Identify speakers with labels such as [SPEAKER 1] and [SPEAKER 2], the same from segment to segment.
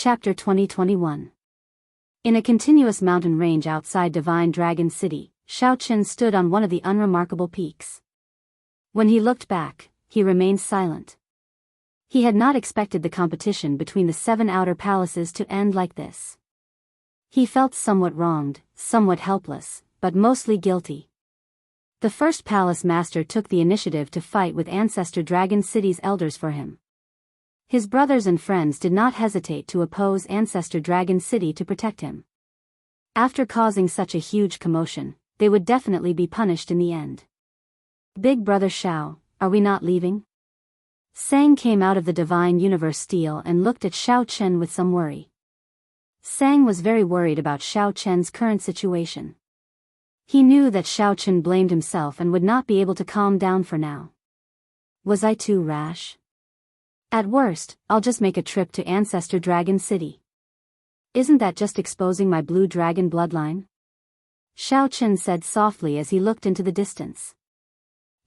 [SPEAKER 1] Chapter 2021. In a continuous mountain range outside Divine Dragon City, Xiaoqin stood on one of the unremarkable peaks. When he looked back, he remained silent. He had not expected the competition between the 7 outer palaces to end like this. He felt somewhat wronged, somewhat helpless, but mostly guilty. The first palace master took the initiative to fight with Ancestor Dragon City's elders for him. His brothers and friends did not hesitate to oppose Ancestor Dragon City to protect him. After causing such a huge commotion, they would definitely be punished in the end. Big Brother Xiao, are we not leaving? Sang came out of the Divine Universe Steel and looked at Xiaoqin with some worry. Sang was very worried about Xiaoqin's current situation. He knew that Xiaoqin blamed himself and would not be able to calm down for now. Was I too rash? At worst, I'll just make a trip to Ancestor Dragon City. Isn't that just exposing my blue dragon bloodline? Xiaoqin said softly as he looked into the distance.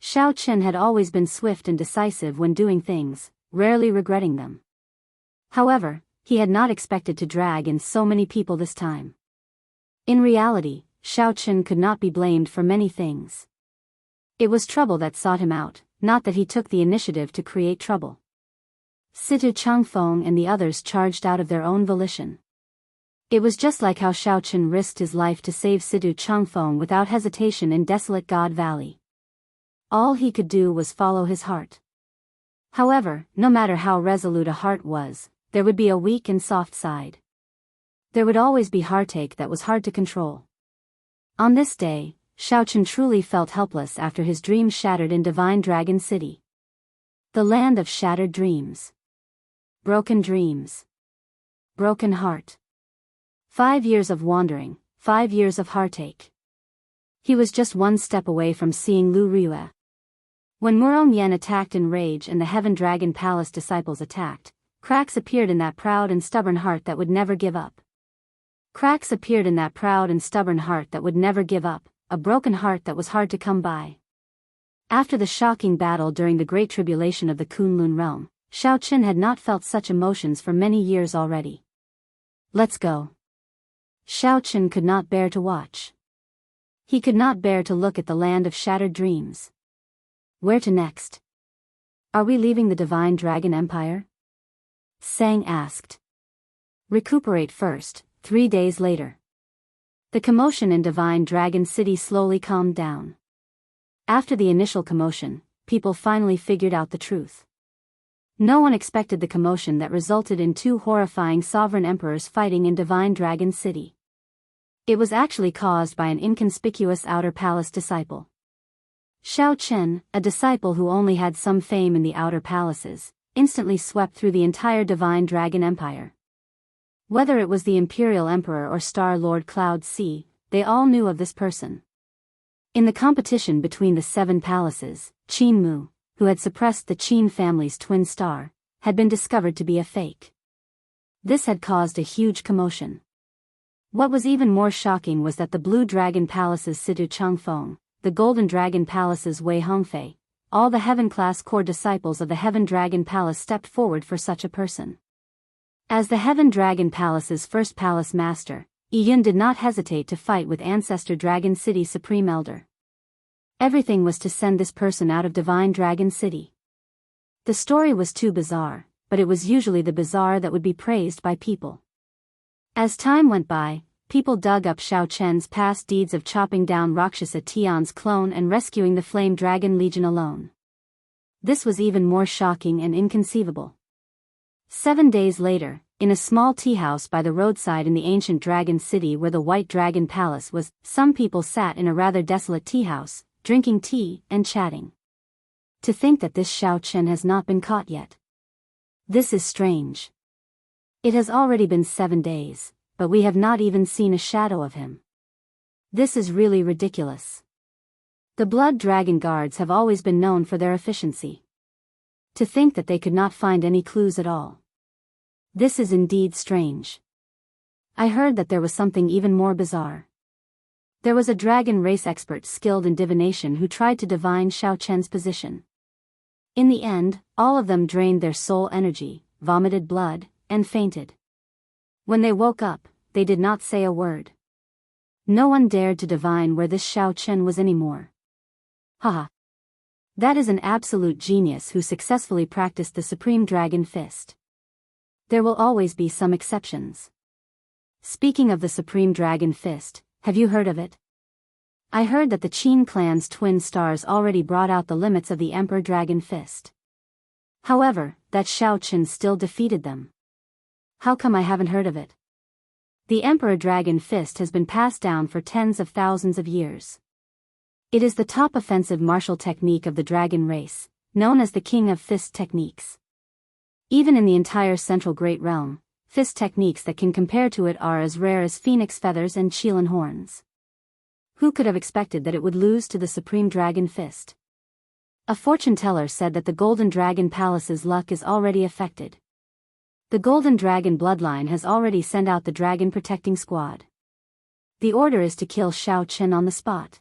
[SPEAKER 1] Xiaoqin had always been swift and decisive when doing things, rarely regretting them. However, he had not expected to drag in so many people this time. In reality, Xiaoqin could not be blamed for many things. It was trouble that sought him out, not that he took the initiative to create trouble. Situ Changfeng and the others charged out of their own volition. It was just like how Xiaoqin risked his life to save Situ Changfeng without hesitation in desolate God Valley. All he could do was follow his heart. However, no matter how resolute a heart was, there would be a weak and soft side. There would always be heartache that was hard to control. On this day, Xiaoqin truly felt helpless after his dreams shattered in Divine Dragon City. The land of shattered dreams. Broken dreams. Broken heart. 5 years of wandering, 5 years of heartache. He was just one step away from seeing Lu Riyue. When Murong Yan attacked in rage and the Heaven Dragon Palace disciples attacked, cracks appeared in that proud and stubborn heart that would never give up. Cracks appeared in that proud and stubborn heart that would never give up, a broken heart that was hard to come by. After the shocking battle during the Great Tribulation of the Kunlun realm, Xiaoqin had not felt such emotions for many years already. Let's go. Xiaoqin could not bear to watch. He could not bear to look at the land of shattered dreams. Where to next? Are we leaving the Divine Dragon Empire? Sang asked. Recuperate first, 3 days later. The commotion in Divine Dragon City slowly calmed down. After the initial commotion, people finally figured out the truth. No one expected the commotion that resulted in 2 horrifying sovereign emperors fighting in Divine Dragon City. It was actually caused by an inconspicuous outer palace disciple. Xiaoqin, a disciple who only had some fame in the outer palaces, instantly swept through the entire Divine Dragon Empire. Whether it was the Imperial Emperor or Star Lord Cloud Sea, they all knew of this person. In the competition between the 7 palaces, Qin Mu, who had suppressed the Qin family's twin star, had been discovered to be a fake. This had caused a huge commotion. What was even more shocking was that the Blue Dragon Palace's Situ Changfeng, the Golden Dragon Palace's Wei Hongfei, all the Heaven-class core disciples of the Heaven Dragon Palace stepped forward for such a person. As the Heaven Dragon Palace's first palace master, Yun did not hesitate to fight with Ancestor Dragon City's Supreme Elder. Everything was to send this person out of Divine Dragon City. The story was too bizarre, but it was usually the bizarre that would be praised by people. As time went by, people dug up Xiaoqin's past deeds of chopping down Rakshasa Tian's clone and rescuing the Flame Dragon Legion alone. This was even more shocking and inconceivable. 7 days later, in a small tea house by the roadside in the ancient dragon city where the White Dragon Palace was, some people sat in a rather desolate tea house, drinking tea and chatting. To think that this Xiaoqin has not been caught yet. This is strange. It has already been 7 days, but we have not even seen a shadow of him. This is really ridiculous. The Blood Dragon Guards have always been known for their efficiency. To think that they could not find any clues at all. This is indeed strange. I heard that there was something even more bizarre. There was a dragon race expert skilled in divination who tried to divine Xiaoqin's position. In the end, all of them drained their soul energy, vomited blood, and fainted. When they woke up, they did not say a word. No one dared to divine where this Xiao Chen was anymore. Haha. That is an absolute genius who successfully practiced the Supreme Dragon Fist. There will always be some exceptions. Speaking of the Supreme Dragon Fist, have you heard of it? I heard that the Qin clan's twin stars already brought out the limits of the Emperor Dragon Fist. However, that Xiao Chen still defeated them. How come I haven't heard of it? The Emperor Dragon Fist has been passed down for tens of thousands of years. It is the top offensive martial technique of the dragon race, known as the King of Fist techniques. Even in the entire Central Great Realm, fist techniques that can compare to it are as rare as phoenix feathers and Qilin horns. Who could have expected that it would lose to the Supreme Dragon Fist? A fortune teller said that the Golden Dragon Palace's luck is already affected. The Golden Dragon bloodline has already sent out the Dragon Protecting Squad. The order is to kill Xiao Chen on the spot.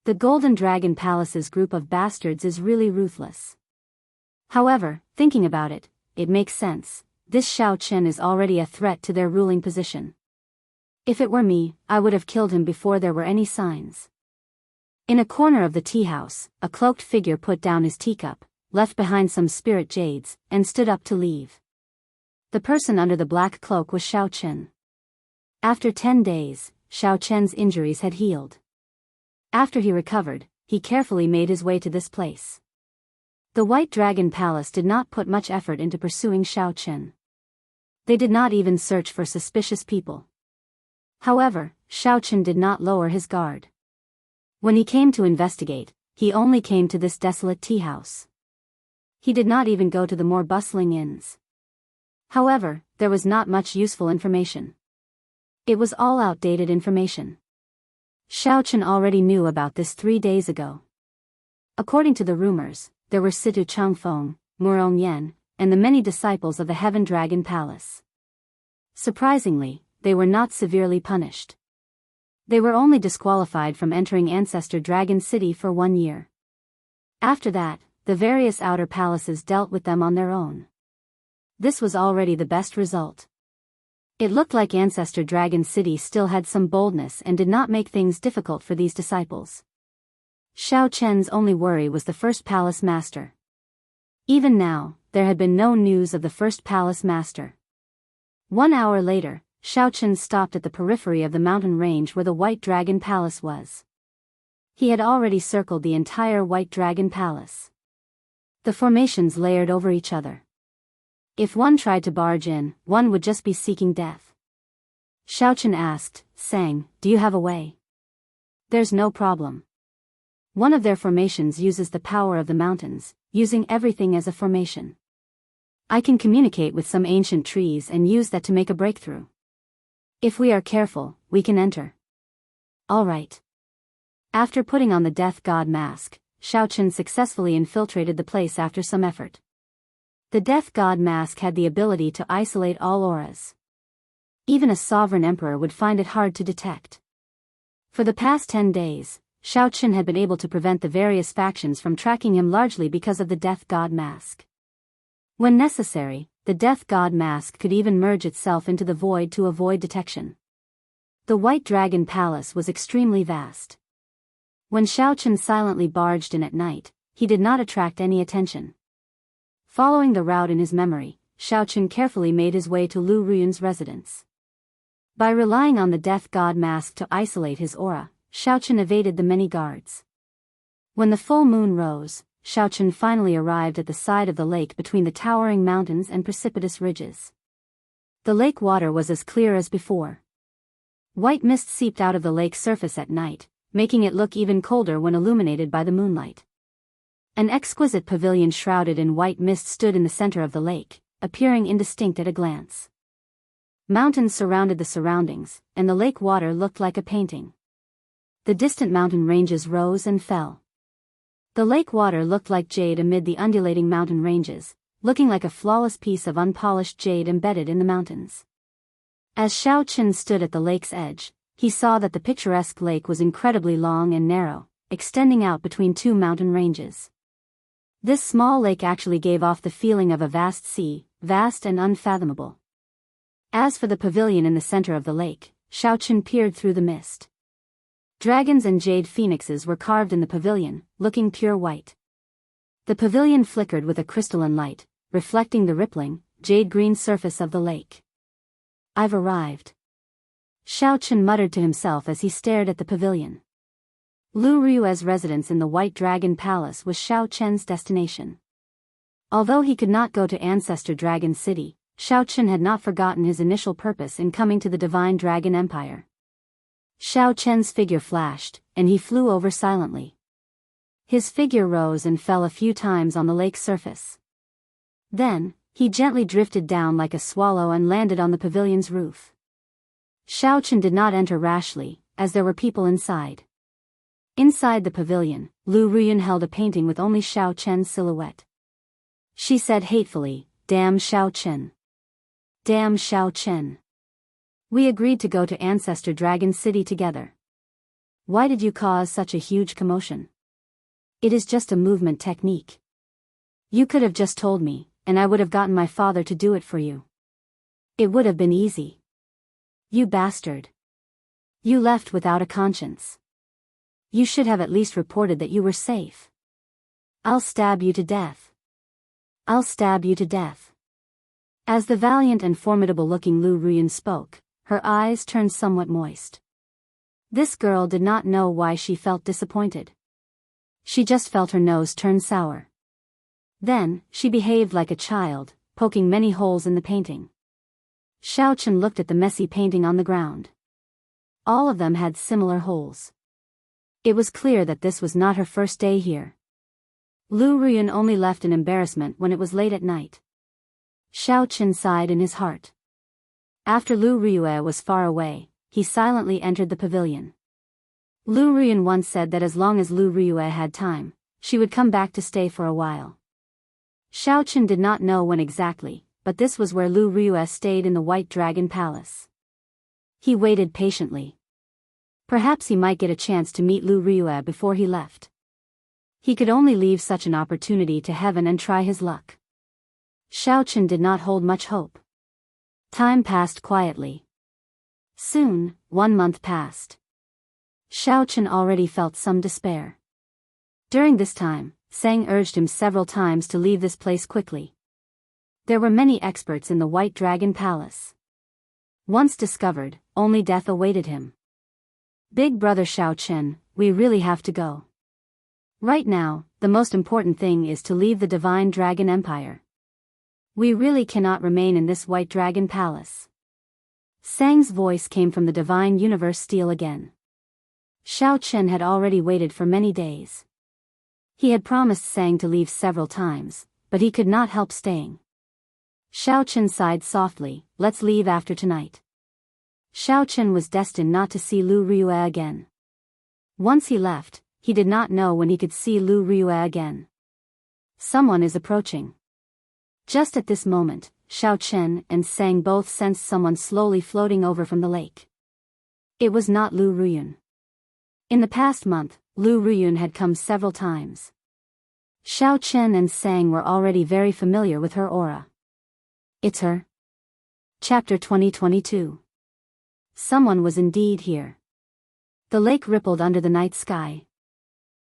[SPEAKER 1] The Golden Dragon Palace's group of bastards is really ruthless. However, thinking about it, it makes sense. This Xiao Chen is already a threat to their ruling position. If it were me, I would have killed him before there were any signs. In a corner of the tea house, a cloaked figure put down his teacup, left behind some spirit jades, and stood up to leave. The person under the black cloak was Xiao Chen. After 10 days, Xiao Chen's injuries had healed. After he recovered, he carefully made his way to this place. The White Dragon Palace did not put much effort into pursuing Xiao Chen. They did not even search for suspicious people. However, Xiao Chen did not lower his guard. When he came to investigate, he only came to this desolate tea house. He did not even go to the more bustling inns. However, there was not much useful information. It was all outdated information. Xiao Chen already knew about this 3 days ago. According to the rumors, there were Situ Changfeng, Murong Yan, and the many disciples of the Heaven Dragon Palace. Surprisingly, they were not severely punished. They were only disqualified from entering Ancestor Dragon City for 1 year. After that, the various outer palaces dealt with them on their own. This was already the best result. It looked like Ancestor Dragon City still had some boldness and did not make things difficult for these disciples. Xiao Chen's only worry was the first palace master. Even now, there had been no news of the first palace master. 1 hour later, Xiao Chen stopped at the periphery of the mountain range where the White Dragon Palace was. He had already circled the entire White Dragon Palace. The formations layered over each other. If one tried to barge in, one would just be seeking death. Xiao Chen asked, "Sang, do you have a way?" "There's no problem. One of their formations uses the power of the mountains, using everything as a formation. I can communicate with some ancient trees and use that to make a breakthrough. If we are careful, we can enter." "All right." After putting on the Death God mask, Xiao Chen successfully infiltrated the place after some effort. The Death God mask had the ability to isolate all auras. Even a sovereign emperor would find it hard to detect. For the past 10 days, Xiao Chen had been able to prevent the various factions from tracking him largely because of the Death God mask. When necessary, the Death God mask could even merge itself into the void to avoid detection. The White Dragon Palace was extremely vast. When Xiao Chen silently barged in at night, he did not attract any attention. Following the route in his memory, Xiao Chen carefully made his way to Lu Ruyun's residence. By relying on the Death God mask to isolate his aura, Xiao Chen evaded the many guards. When the full moon rose, Xiao Chen finally arrived at the side of the lake between the towering mountains and precipitous ridges. The lake water was as clear as before. White mist seeped out of the lake's surface at night, making it look even colder when illuminated by the moonlight. An exquisite pavilion shrouded in white mist stood in the center of the lake, appearing indistinct at a glance. Mountains surrounded the surroundings, and the lake water looked like a painting. The distant mountain ranges rose and fell. The lake water looked like jade amid the undulating mountain ranges, looking like a flawless piece of unpolished jade embedded in the mountains. As Xiao Chen stood at the lake's edge, he saw that the picturesque lake was incredibly long and narrow, extending out between 2 mountain ranges. This small lake actually gave off the feeling of a vast sea, vast and unfathomable. As for the pavilion in the center of the lake, Xiaochen peered through the mist. Dragons and jade phoenixes were carved in the pavilion, looking pure white. The pavilion flickered with a crystalline light, reflecting the rippling, jade-green surface of the lake. "I've arrived," Xiaochen muttered to himself as he stared at the pavilion. Lu Rui's residence in the White Dragon Palace was Xiaochen's destination. Although he could not go to Ancestor Dragon City, Xiaochen had not forgotten his initial purpose in coming to the Divine Dragon Empire. Xiaochen's figure flashed, and he flew over silently. His figure rose and fell a few times on the lake's surface. Then, he gently drifted down like a swallow and landed on the pavilion's roof. Xiaochen did not enter rashly, as there were people inside. Inside the pavilion, Lu Ruiyun held a painting with only Xiaochen's silhouette. She said hatefully, "Damn Xiaochen. Damn Xiaochen. We agreed to go to Ancestor Dragon City together. Why did you cause such a huge commotion? It is just a movement technique. You could have just told me, and I would have gotten my father to do it for you. It would have been easy. You bastard. You left without a conscience. You should have at least reported that you were safe. I'll stab you to death. I'll stab you to death." As the valiant and formidable-looking Lu Ruiyun spoke, her eyes turned somewhat moist. This girl did not know why she felt disappointed. She just felt her nose turn sour. Then, she behaved like a child, poking many holes in the painting. Xiaochen looked at the messy painting on the ground. All of them had similar holes. It was clear that this was not her first day here. Lu Ruiyun only left in embarrassment when it was late at night. Xiaochen sighed in his heart. After Lu Rui was far away, he silently entered the pavilion. Lu Ruiyun once said that as long as Lu Rui had time, she would come back to stay for a while. Xiaochen did not know when exactly, but this was where Lu Rui stayed in the White Dragon Palace. He waited patiently. Perhaps he might get a chance to meet Lu Rui before he left. He could only leave such an opportunity to heaven and try his luck. Xiaochen did not hold much hope. Time passed quietly. Soon, 1 month passed. Xiaochen already felt some despair. During this time, Sang urged him several times to leave this place quickly. There were many experts in the White Dragon Palace. Once discovered, only death awaited him. "Big brother Xiaochen, we really have to go. Right now, the most important thing is to leave the Divine Dragon Empire. We really cannot remain in this White Dragon Palace." Sang's voice came from the Divine Universe Steel again. Xiaochen had already waited for many days. He had promised Sang to leave several times, but he could not help staying. Xiaochen sighed softly, "Let's leave after tonight." Xiaochen was destined not to see Lu Rui again. Once he left, he did not know when he could see Lu Rui again. Someone is approaching. Just at this moment, Xiaochen and Sang both sensed someone slowly floating over from the lake. It was not Lu Ruiyun. In the past month, Lu Ruiyun had come several times. Xiaochen and Sang were already very familiar with her aura. It's her. Chapter 2022. Someone was indeed here. The lake rippled under the night sky.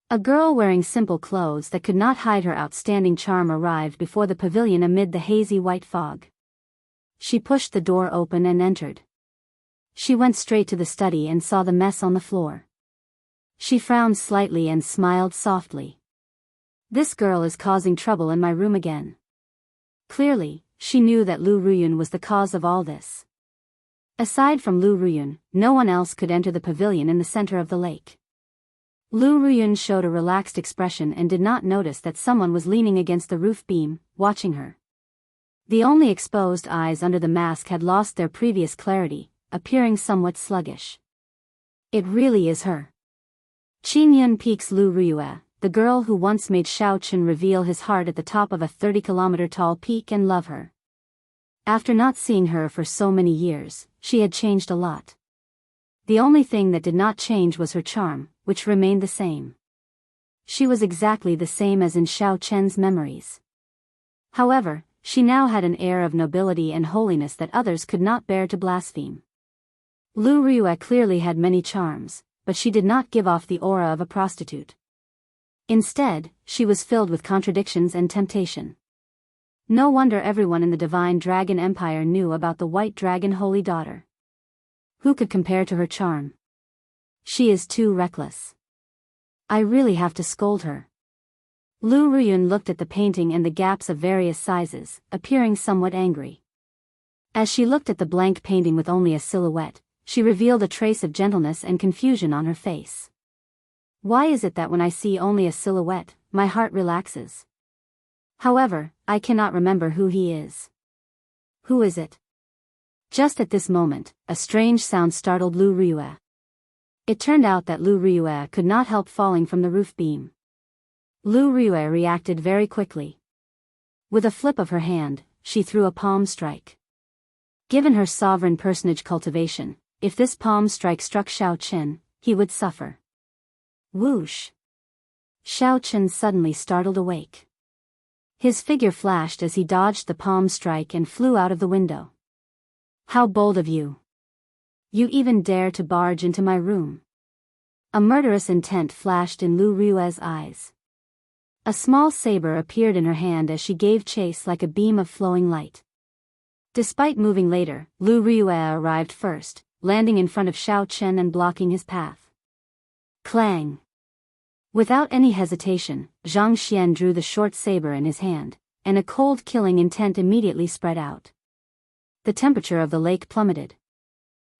[SPEAKER 1] A girl wearing simple clothes that could not hide her outstanding charm arrived before the pavilion amid the hazy white fog. She pushed the door open and entered. She went straight to the study and saw the mess on the floor. She frowned slightly and smiled softly. "This girl is causing trouble in my room again." Clearly, she knew that Lu Ruiyun was the cause of all this. Aside from Lu Ruiyun, no one else could enter the pavilion in the center of the lake. Lu Ruiyun showed a relaxed expression and did not notice that someone was leaning against the roof beam, watching her. The only exposed eyes under the mask had lost their previous clarity, appearing somewhat sluggish. It really is her. Qingyun peeks Lu Rui, the girl who once made Xiaochen reveal his heart at the top of a 30-kilometer-tall peak and love her. After not seeing her for so many years, she had changed a lot. The only thing that did not change was her charm, which remained the same. She was exactly the same as in Xiaochen's memories. However, She now had an air of nobility and holiness that others could not bear to blaspheme. Lu Riyue clearly had many charms, but she did not give off the aura of a prostitute. Instead, she was filled with contradictions and temptation. No wonder everyone in the Divine Dragon Empire knew about the White Dragon Holy Daughter. Who could compare to her charm? She is too reckless. I really have to scold her. Lu Riyun looked at the painting and the gaps of various sizes, appearing somewhat angry. As she looked at the blank painting with only a silhouette, she revealed a trace of gentleness and confusion on her face. Why is it that when I see only a silhouette, my heart relaxes? However, I cannot remember who he is. Who is it? Just at this moment, a strange sound startled Lu Riyue. It turned out that Lu Riyue could not help falling from the roof beam. Lu Riyue reacted very quickly. With a flip of her hand, she threw a palm strike. Given her sovereign personage Cultivation, if this palm strike struck Xiao Chen, he would suffer. Whoosh! Xiao Chen suddenly startled awake. His figure flashed as he dodged the palm strike and flew out of the window. How bold of you! You even dare to barge into my room. A murderous intent flashed in Lu Riyue's eyes. A small saber appeared in her hand as she gave chase like a beam of flowing light. Despite moving later, Lu Riyue arrived first, landing in front of Xiao Chen and blocking his path. Clang! Without any hesitation, Zhang Xian drew the short saber in his hand, and a cold killing intent immediately spread out. The temperature of the lake plummeted.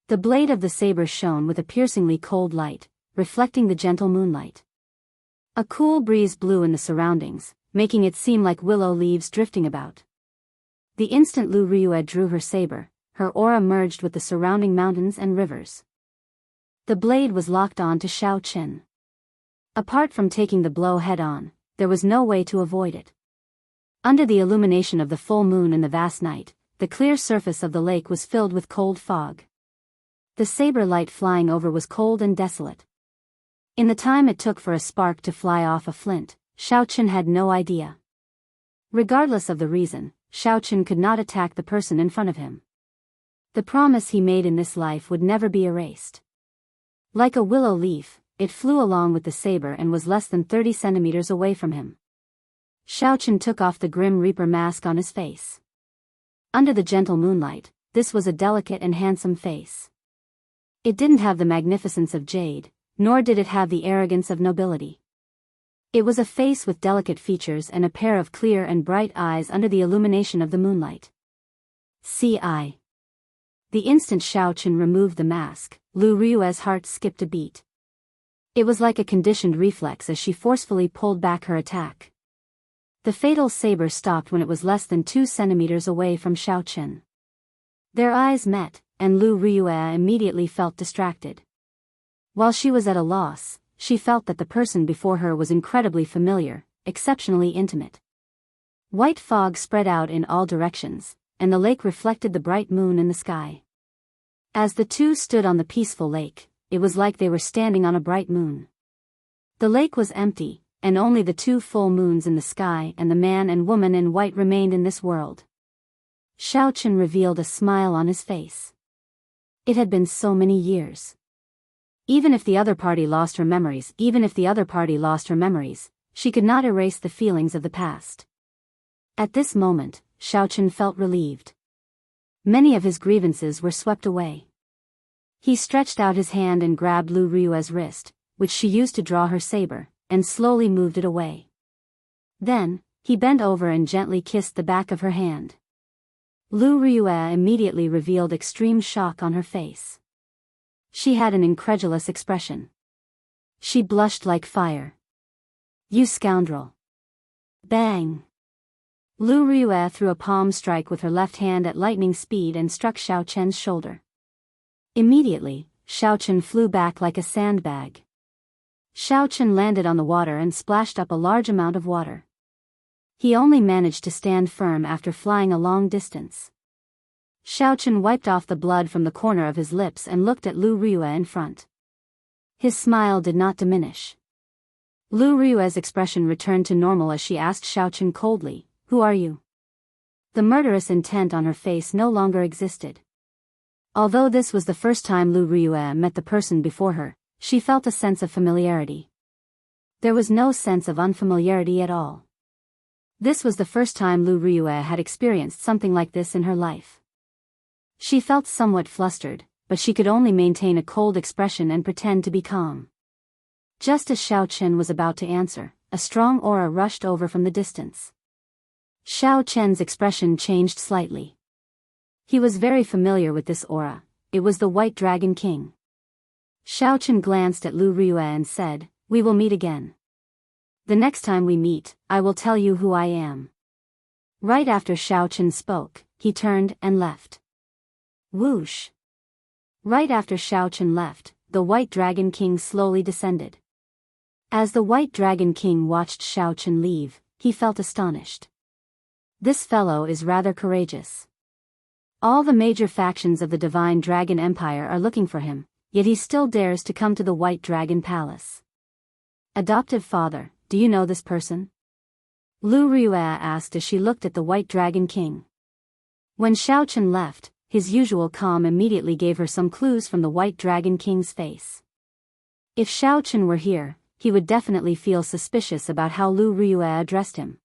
[SPEAKER 1] The blade of the saber shone with a piercingly cold light, reflecting the gentle moonlight. A cool breeze blew in the surroundings, making it seem like willow leaves drifting about. The instant Lu Riyue drew her saber, her aura merged with the surrounding mountains and rivers. The blade was locked on to Xiao Chen. Apart from taking the blow head-on, there was no way to avoid it. Under the illumination of the full moon in the vast night, the clear surface of the lake was filled with cold fog. The saber light flying over was cold and desolate. In the time it took for a spark to fly off a flint, Xiao Chen had no idea. Regardless of the reason, Xiao Chen could not attack the person in front of him. The promise he made in this life would never be erased. Like a willow leaf, it flew along with the saber and was less than 30 centimeters away from him. Xiao Chen took off the Grim Reaper mask on his face. Under the gentle moonlight, this was a delicate and handsome face. It didn't have the magnificence of jade, nor did it have the arrogance of nobility. It was a face with delicate features and a pair of clear and bright eyes under the illumination of the moonlight. C.I. The instant Xiao Chen removed the mask, Lu Riyue's heart skipped a beat. It was like a conditioned reflex as she forcefully pulled back her attack. The fatal saber stopped when it was less than 2 centimeters away from Xiao Chen. Their eyes met, and Lu Riyue immediately felt distracted. While she was at a loss, she felt that the person before her was incredibly familiar, exceptionally intimate. White fog spread out in all directions, and the lake reflected the bright moon in the sky. As the two stood on the peaceful lake, it was like they were standing on a bright moon. The lake was empty, and only the 2 full moons in the sky and the man and woman in white remained in this world. Xiao Chen revealed a smile on his face. It had been so many years. Even if the other party lost her memories, she could not erase the feelings of the past. At this moment, Xiao Chen felt relieved. Many of his grievances were swept away. He stretched out his hand and grabbed Lu Riyue's wrist, which she used to draw her saber, and slowly moved it away. Then, he bent over and gently kissed the back of her hand. Lu Riyue immediately revealed extreme shock on her face. She had an incredulous expression. She blushed like fire. You scoundrel! Bang! Lu Riyue threw a palm strike with her left hand at lightning speed and struck Xiao Chen's shoulder. Immediately, Xiao Chen flew back like a sandbag. Xiao Chen landed on the water and splashed up a large amount of water. He only managed to stand firm after flying a long distance. Xiao Chen wiped off the blood from the corner of his lips and looked at Lu Riyue in front. His smile did not diminish. Lu Riyue's expression returned to normal as she asked Xiao Chen coldly, "Who are you?" The murderous intent on her face no longer existed. Although this was the first time Lu Riyue met the person before her, she felt a sense of familiarity. There was no sense of unfamiliarity at all. This was the first time Lu Riyue had experienced something like this in her life. She felt somewhat flustered, but she could only maintain a cold expression and pretend to be calm. Just as Xiao Chen was about to answer, a strong aura rushed over from the distance. Xiao Chen's expression changed slightly. He was very familiar with this aura. It was the White Dragon King. Xiao Chen glanced at Lu Riyue and said, "We will meet again. The next time we meet, I will tell you who I am." Right after Xiao Chen spoke, he turned and left. Whoosh! Right after Xiao Chen left, the White Dragon King slowly descended. As the White Dragon King watched Xiao Chen leave, he felt astonished. This fellow is rather courageous. All the major factions of the Divine Dragon Empire are looking for him, yet he still dares to come to the White Dragon Palace. "Adoptive father, do you know this person?" Lu Riyue asked as she looked at the White Dragon King. When Xiao Chen left, his usual calm immediately gave her some clues from the White Dragon King's face. If Xiao Chen were here, he would definitely feel suspicious about how Lu Riyue addressed him.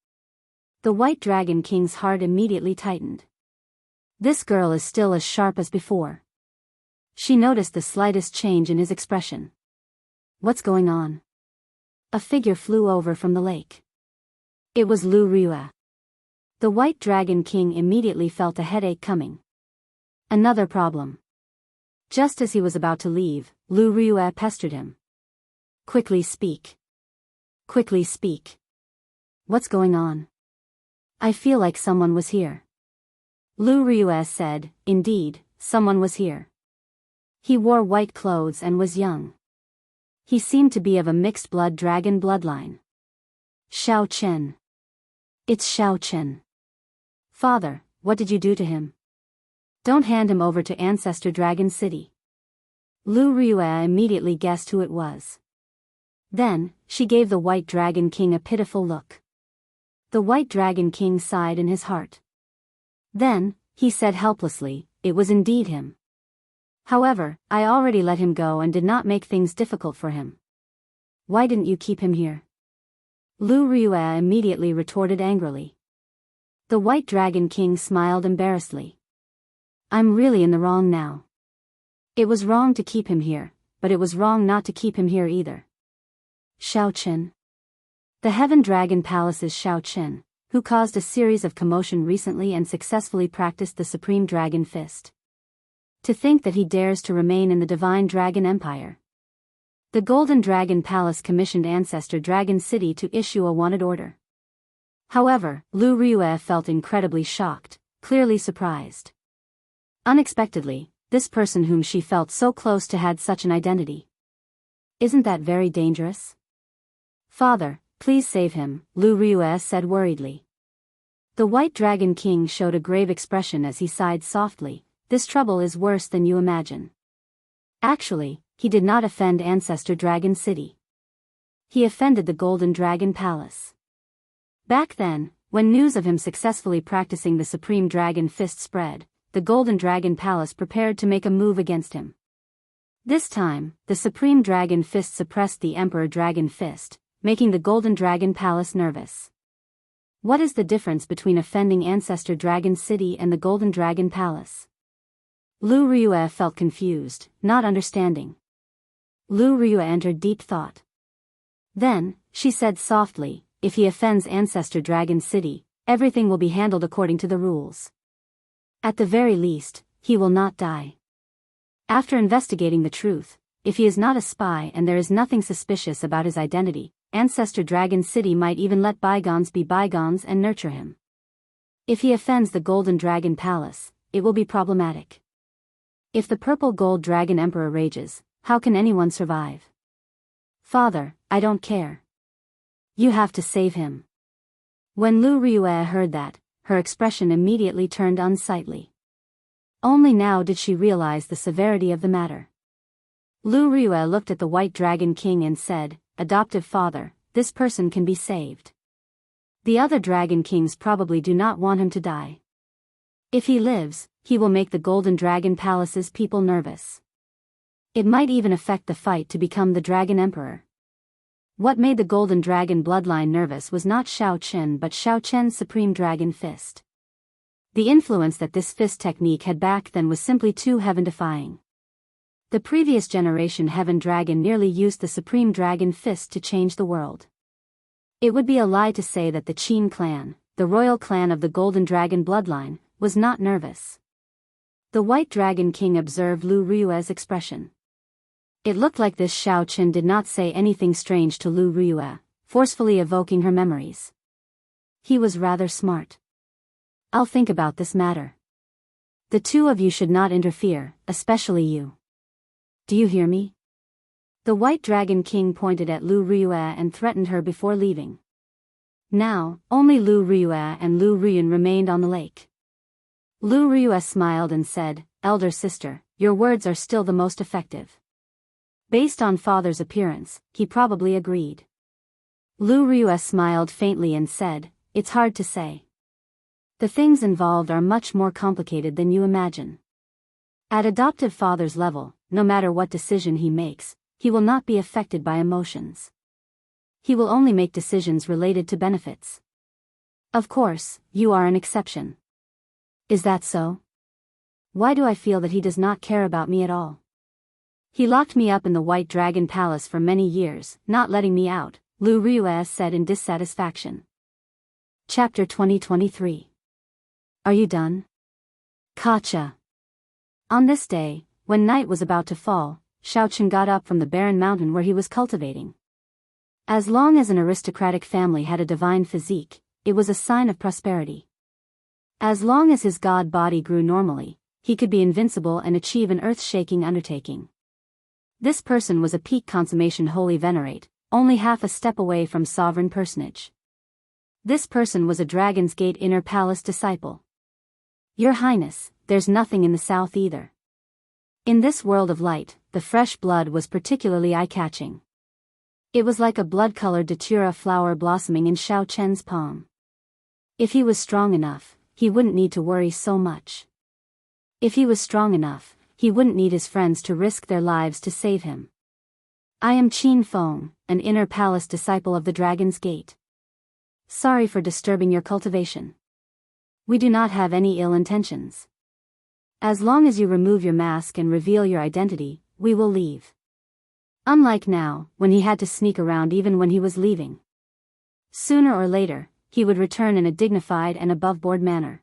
[SPEAKER 1] The White Dragon King's heart immediately tightened. This girl is still as sharp as before. She noticed the slightest change in his expression. What's going on? A figure flew over from the lake. It was Lu Riyue. The White Dragon King immediately felt a headache coming. Another problem. Just as he was about to leave, Lu Riyue pestered him. Quickly speak. Quickly speak. What's going on? I feel like someone was here. Lu Riyue said, indeed, someone was here. He wore white clothes and was young. He seemed to be of a mixed blood dragon bloodline. Xiao Chen. It's Xiao Chen. Father, what did you do to him? Don't hand him over to Ancestor Dragon City. Lu Riyue immediately guessed who it was. Then, she gave the White Dragon King a pitiful look. The White Dragon King sighed in his heart. Then, he said helplessly, it was indeed him. However, I already let him go and did not make things difficult for him. Why didn't you keep him here? Lu Riyue immediately retorted angrily. The White Dragon King smiled embarrassedly. I'm really in the wrong now. It was wrong to keep him here, but it was wrong not to keep him here either. Xiao Chen. The Heaven Dragon Palace's Xiao Chen, who caused a series of commotion recently and successfully practiced the Supreme Dragon Fist. To think that he dares to remain in the Divine Dragon Empire. The Golden Dragon Palace commissioned Ancestor Dragon City to issue a wanted order. However, Lu Riyue felt incredibly shocked, clearly surprised. Unexpectedly, this person whom she felt so close to had such an identity. Isn't that very dangerous? Father, please save him, Lu Riyue said worriedly. The White Dragon King showed a grave expression as he sighed softly. This trouble is worse than you imagine. Actually, he did not offend Ancestor Dragon City. He offended the Golden Dragon Palace. Back then, when news of him successfully practicing the Supreme Dragon Fist spread, the Golden Dragon Palace prepared to make a move against him. This time, the Supreme Dragon Fist suppressed the Emperor Dragon Fist, making the Golden Dragon Palace nervous. What is the difference between offending Ancestor Dragon City and the Golden Dragon Palace? Lu Riyue felt confused, not understanding. Lu Riyue entered deep thought. Then, she said softly, if he offends Ancestor Dragon City, everything will be handled according to the rules. At the very least, he will not die. After investigating the truth, if he is not a spy and there is nothing suspicious about his identity, Ancestor Dragon City might even let bygones be bygones and nurture him. If he offends the Golden Dragon Palace, it will be problematic. If the Purple Gold Dragon Emperor rages, how can anyone survive? Father, I don't care. You have to save him. When Lu Riyue heard that, her expression immediately turned unsightly. Only now did she realize the severity of the matter. Lu Riyue looked at the White Dragon King and said, Adoptive father, this person can be saved. The other Dragon Kings probably do not want him to die. If he lives, he will make the Golden Dragon Palace's people nervous. It might even affect the fight to become the Dragon Emperor. What made the Golden Dragon bloodline nervous was not Xiao Qin but Xiao Qian's Supreme Dragon Fist. The influence that this fist technique had back then was simply too heaven-defying. The previous generation Heaven Dragon nearly used the Supreme Dragon Fist to change the world. It would be a lie to say that the Qin clan, the royal clan of the Golden Dragon bloodline, was not nervous. The White Dragon King observed Lu Rui's expression. It looked like this Xiao Qin did not say anything strange to Lu Rui, forcefully evoking her memories. He was rather smart. I'll think about this matter. The two of you should not interfere, especially you. Do you hear me? The White Dragon King pointed at Lu Rui and threatened her before leaving. Now, only Lu Rui and Lu Ruyan remained on the lake. Lu Rui smiled and said, "Elder sister, your words are still the most effective." Based on father's appearance, he probably agreed. Lu Rui smiled faintly and said, "It's hard to say. The things involved are much more complicated than you imagine. At adoptive father's level, no matter what decision he makes, he will not be affected by emotions. He will only make decisions related to benefits. Of course, you are an exception. Is that so? Why do I feel that he does not care about me at all? He locked me up in the White Dragon Palace for many years, not letting me out," Lu Rui said in dissatisfaction. Chapter 2023. Are you done? Gotcha. On this day, when night was about to fall, Xiao Qin got up from the barren mountain where he was cultivating. As long as an aristocratic family had a divine physique, it was a sign of prosperity. As long as his god body grew normally, he could be invincible and achieve an earth-shaking undertaking. This person was a peak consummation holy venerate, only half a step away from sovereign personage. This person was a Dragon's Gate inner palace disciple. Your Highness, there's nothing in the south either. In this world of light, the fresh blood was particularly eye-catching. It was like a blood-colored datura flower blossoming in Xiao Qian's palm. If he was strong enough, he wouldn't need to worry so much. If he was strong enough, he wouldn't need his friends to risk their lives to save him. I am Qin Feng, an inner palace disciple of the Dragon's Gate. Sorry for disturbing your cultivation. We do not have any ill intentions. As long as you remove your mask and reveal your identity, we will leave. Unlike now, when he had to sneak around even when he was leaving. Sooner or later, he would return in a dignified and above-board manner.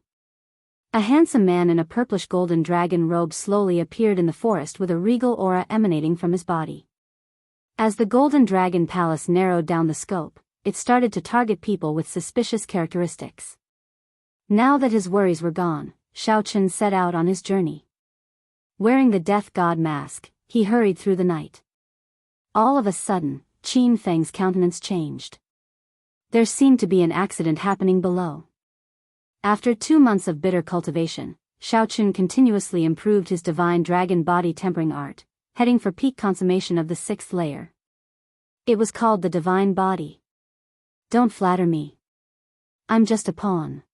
[SPEAKER 1] A handsome man in a purplish golden dragon robe slowly appeared in the forest with a regal aura emanating from his body. As the Golden Dragon Palace narrowed down the scope, it started to target people with suspicious characteristics. Now that his worries were gone, Xiao Qin set out on his journey. Wearing the death god mask, he hurried through the night. All of a sudden, Qin Feng's countenance changed. There seemed to be an accident happening below. After 2 months of bitter cultivation, Xiao Qin continuously improved his divine dragon body tempering art, heading for peak consummation of the 6th layer. It was called the divine body. Don't flatter me. I'm just a pawn.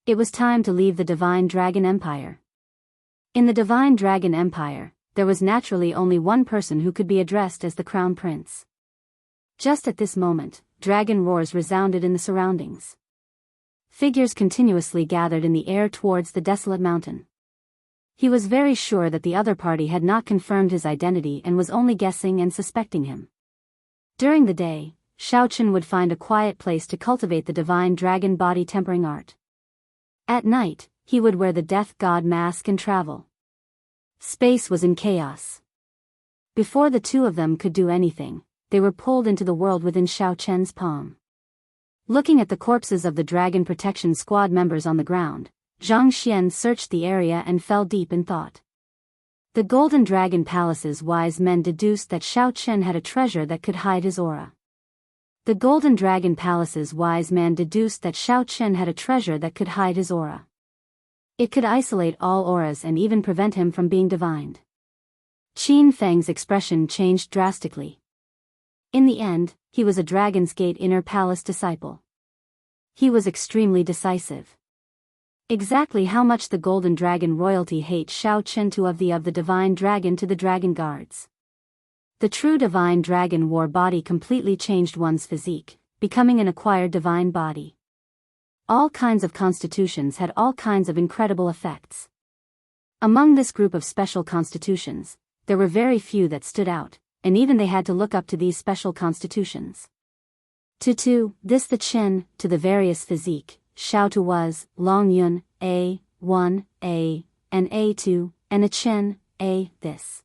[SPEAKER 1] It was time to leave the Divine Dragon Empire. In the Divine Dragon Empire, there was naturally only one person who could be addressed as the Crown Prince. Just at this moment, dragon roars resounded in the surroundings. Figures continuously gathered in the air towards the desolate mountain. He was very sure that the other party had not confirmed his identity and was only guessing and suspecting him. During the day, Xiao Qin would find a quiet place to cultivate the divine dragon body tempering art. At night, he would wear the death god mask and travel. Space was in chaos. Before the two of them could do anything, they were pulled into the world within Xiao Qian's palm. Looking at the corpses of the Dragon Protection Squad members on the ground, Zhang Xian searched the area and fell deep in thought. The Golden Dragon Palace's wise men deduced that Xiao Qin had a treasure that could hide his aura. The Golden Dragon Palace's wise man deduced that Xiao Qin had a treasure that could hide his aura. It could isolate all auras and even prevent him from being divined. Qin Feng's expression changed drastically. In the end, he was a Dragon's Gate inner palace disciple. He was extremely decisive. Exactly how much the Golden Dragon royalty hates Xiao Chen to of the Divine Dragon to the Dragon Guards. The true Divine Dragon war body completely changed one's physique, becoming an acquired divine body. All kinds of constitutions had all kinds of incredible effects. Among this group of special constitutions, there were very few that stood out, and even they had to look up to these special constitutions. To this the Chen, to the various physique, Xiao Tu was, Long Yun, A1, A, and A2, and a Chen, A, this.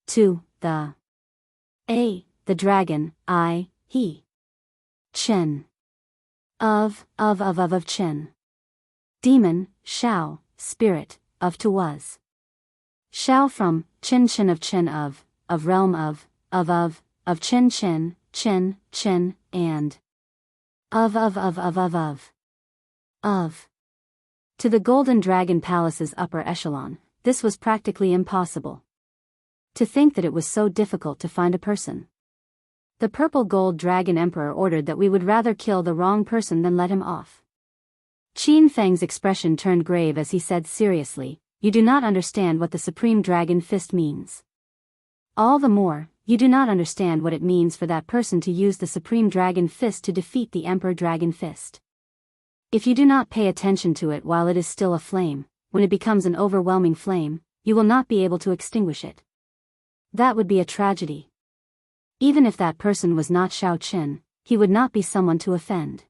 [SPEAKER 1] To, the A, the dragon, I, he. Chen. Of Chen. Demon, Xiao, spirit, of to was. Xiao from, Chen of Chen of realm of Chen, and of. To the Golden Dragon Palace's upper echelon, this was practically impossible. To think that it was so difficult to find a person. The Purple Gold Dragon Emperor ordered that we would rather kill the wrong person than let him off. Qin Feng's expression turned grave as he said seriously, "You do not understand what the Supreme Dragon Fist means. All the more, you do not understand what it means for that person to use the Supreme Dragon Fist to defeat the Emperor Dragon Fist. If you do not pay attention to it while it is still a flame, when it becomes an overwhelming flame, you will not be able to extinguish it. That would be a tragedy. Even if that person was not Xiao Chen, he would not be someone to offend.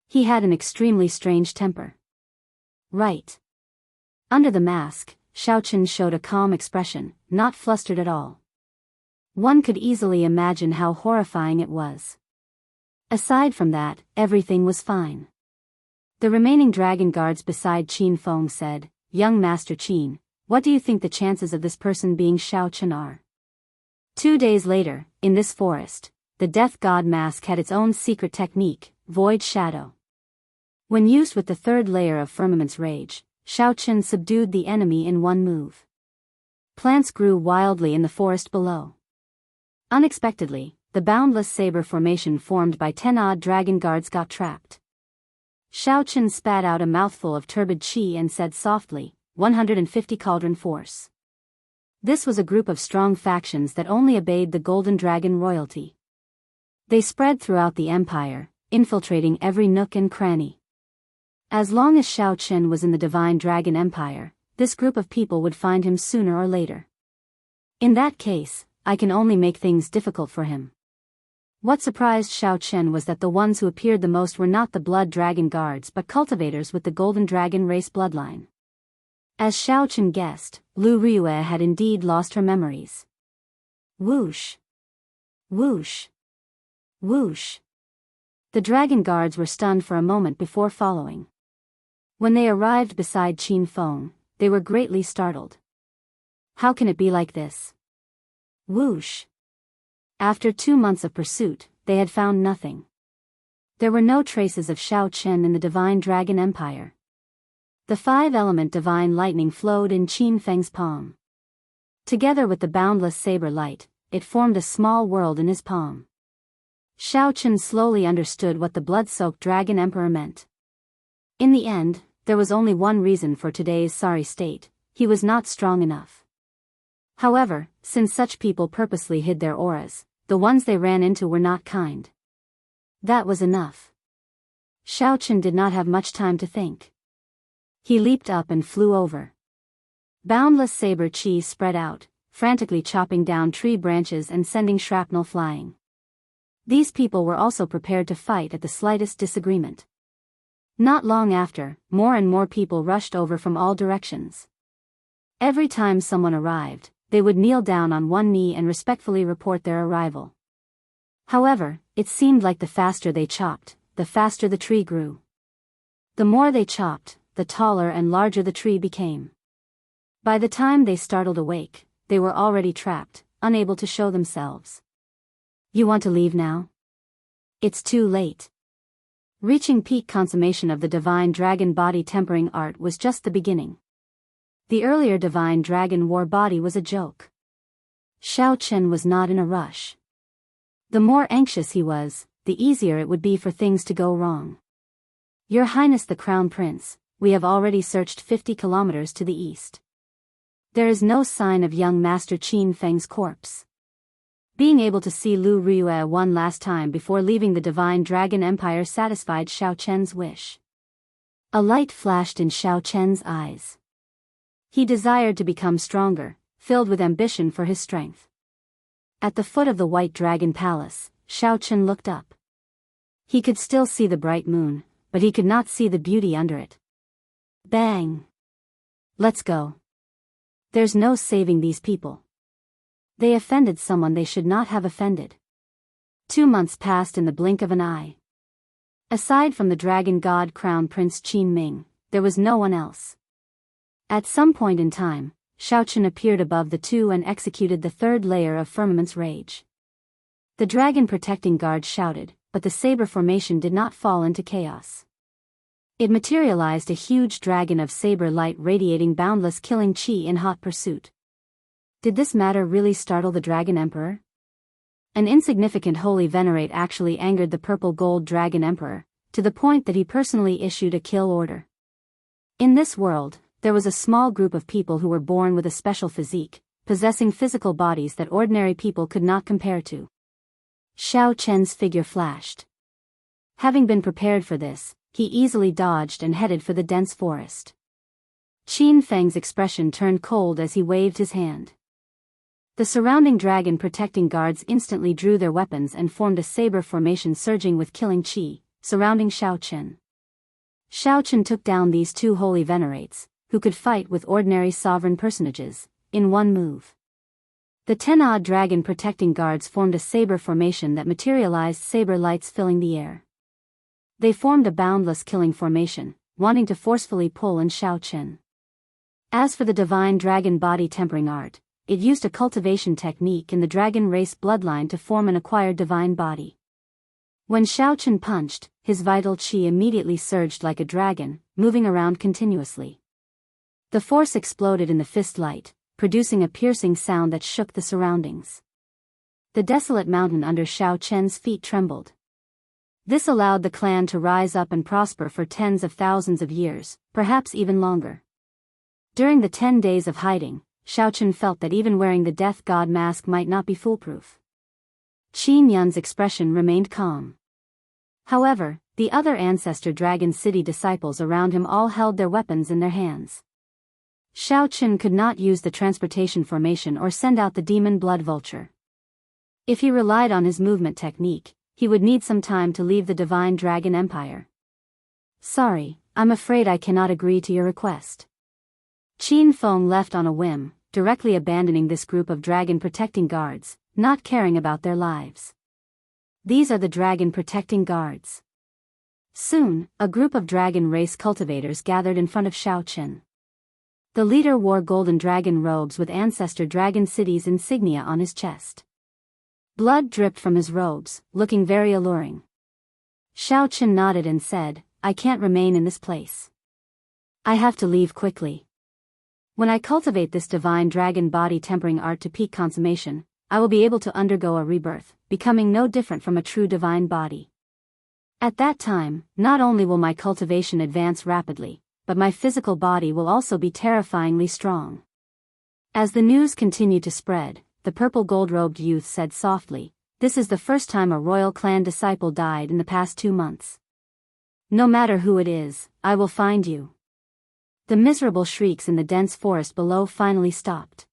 [SPEAKER 1] He had an extremely strange temper." Right. Under the mask, Xiao Chen showed a calm expression, not flustered at all. One could easily imagine how horrifying it was. Aside from that, everything was fine. The remaining dragon guards beside Qin Feng said, "Young Master Qin, what do you think the chances of this person being Xiao Chen are?" 2 days later, in this forest, the Death God mask had its own secret technique, Void Shadow. When used with the third layer of Firmament's Rage, Xiao Chen subdued the enemy in one move. Plants grew wildly in the forest below. Unexpectedly, the boundless saber formation formed by 10 odd dragon guards got trapped. Xiao Chen spat out a mouthful of turbid qi and said softly, 150 cauldron force. This was a group of strong factions that only obeyed the Golden Dragon royalty. They spread throughout the empire, infiltrating every nook and cranny. As long as Xiao Chen was in the Divine Dragon Empire, this group of people would find him sooner or later. In that case, I can only make things difficult for him. What surprised Xiao Chen was that the ones who appeared the most were not the Blood Dragon Guards but cultivators with the Golden Dragon race bloodline. As Xiao Chen guessed, Lu Ryue had indeed lost her memories. Whoosh! Whoosh! Whoosh! The dragon guards were stunned for a moment before following. When they arrived beside Qin Feng, they were greatly startled. How can it be like this? Whoosh! After 2 months of pursuit, they had found nothing. There were no traces of Xiao Chen in the Divine Dragon Empire. The 5-element divine lightning flowed in Qin Feng's palm. Together with the boundless saber light, it formed a small world in his palm. Xiao Chen slowly understood what the blood-soaked Dragon Emperor meant. In the end, there was only one reason for today's sorry state: he was not strong enough. However, since such people purposely hid their auras, the ones they ran into were not kind. That was enough. Xiao Chen did not have much time to think. He leaped up and flew over. Boundless saber chi spread out, frantically chopping down tree branches and sending shrapnel flying. These people were also prepared to fight at the slightest disagreement. Not long after, more and more people rushed over from all directions. Every time someone arrived, they would kneel down on one knee and respectfully report their arrival. However, it seemed like the faster they chopped, the faster the tree grew. The more they chopped, the taller and larger the tree became. By the time they startled awake, they were already trapped, unable to show themselves. You want to leave now? It's too late. Reaching peak consummation of the Divine Dragon body tempering art was just the beginning. The earlier Divine Dragon war body was a joke. Xiao Chen was not in a rush. The more anxious he was, the easier it would be for things to go wrong. Your Highness the Crown Prince, we have already searched 50 kilometers to the east. There is no sign of young Master Qin Feng's corpse. Being able to see Lu Riyue one last time before leaving the Divine Dragon Empire satisfied Xiao Chen's wish. A light flashed in Xiao Chen's eyes. He desired to become stronger, filled with ambition for his strength. At the foot of the White Dragon Palace, Xiao Chen looked up. He could still see the bright moon, but he could not see the beauty under it. Bang! Let's go. There's no saving these people. They offended someone they should not have offended. 2 months passed in the blink of an eye. Aside from the dragon god crown Prince Qin Ming, there was no one else. At some point in time, Xiao Chen appeared above the two and executed the third layer of Firmament's Rage. The dragon protecting guard shouted, but the saber formation did not fall into chaos. It materialized a huge dragon of saber light radiating boundless killing chi in hot pursuit. Did this matter really startle the Dragon Emperor? An insignificant holy venerate actually angered the purple gold Dragon Emperor, to the point that he personally issued a kill order. In this world, there was a small group of people who were born with a special physique, possessing physical bodies that ordinary people could not compare to. Xiao Chen's figure flashed. Having been prepared for this, he easily dodged and headed for the dense forest. Qin Feng's expression turned cold as he waved his hand. The surrounding dragon protecting guards instantly drew their weapons and formed a saber formation surging with killing chi, surrounding Xiao Chen. Xiao Chen took down these two holy venerates, who could fight with ordinary sovereign personages, in one move. The 10-odd dragon protecting guards formed a saber formation that materialized saber lights filling the air. They formed a boundless killing formation, wanting to forcefully pull in Xiao Chen. As for the divine dragon body tempering art, it used a cultivation technique in the dragon race bloodline to form an acquired divine body. When Xiao Chen punched, his vital qi immediately surged like a dragon, moving around continuously. The force exploded in the fist light, producing a piercing sound that shook the surroundings. The desolate mountain under Xiao Chen's feet trembled. This allowed the clan to rise up and prosper for tens of thousands of years, perhaps even longer. During the 10 days of hiding, Xiao Chen felt that even wearing the death god mask might not be foolproof. Qin Yun's expression remained calm. However, the other ancestor Dragon City disciples around him all held their weapons in their hands. Xiao Chen could not use the transportation formation or send out the demon blood vulture. If he relied on his movement technique, he would need some time to leave the Divine Dragon Empire. Sorry, I'm afraid I cannot agree to your request. Qin Feng left on a whim, directly abandoning this group of dragon protecting guards, not caring about their lives. These are the dragon protecting guards. Soon, a group of dragon race cultivators gathered in front of Xiao Chen. The leader wore golden dragon robes with ancestor Dragon City's insignia on his chest. Blood dripped from his robes, looking very alluring. Xiao Chen nodded and said, I can't remain in this place. I have to leave quickly. When I cultivate this divine dragon body tempering art to peak consummation, I will be able to undergo a rebirth, becoming no different from a true divine body. At that time, not only will my cultivation advance rapidly, but my physical body will also be terrifyingly strong. As the news continued to spread, the purple gold-robed youth said softly, This is the first time a royal clan disciple died in the past 2 months. No matter who it is, I will find you. The miserable shrieks in the dense forest below finally stopped.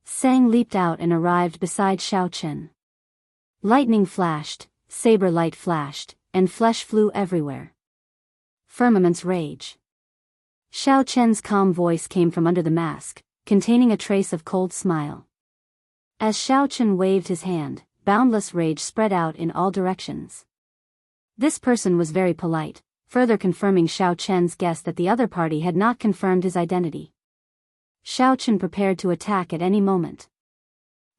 [SPEAKER 1] Sang leaped out and arrived beside Xiao Chen. Lightning flashed, saber light flashed, and flesh flew everywhere. Firmament's Rage. Xiao Chen's calm voice came from under the mask, containing a trace of cold smile. As Xiao Chen waved his hand, boundless rage spread out in all directions. This person was very polite, further confirming Xiao Chen's guess that the other party had not confirmed his identity. Xiao Chen prepared to attack at any moment.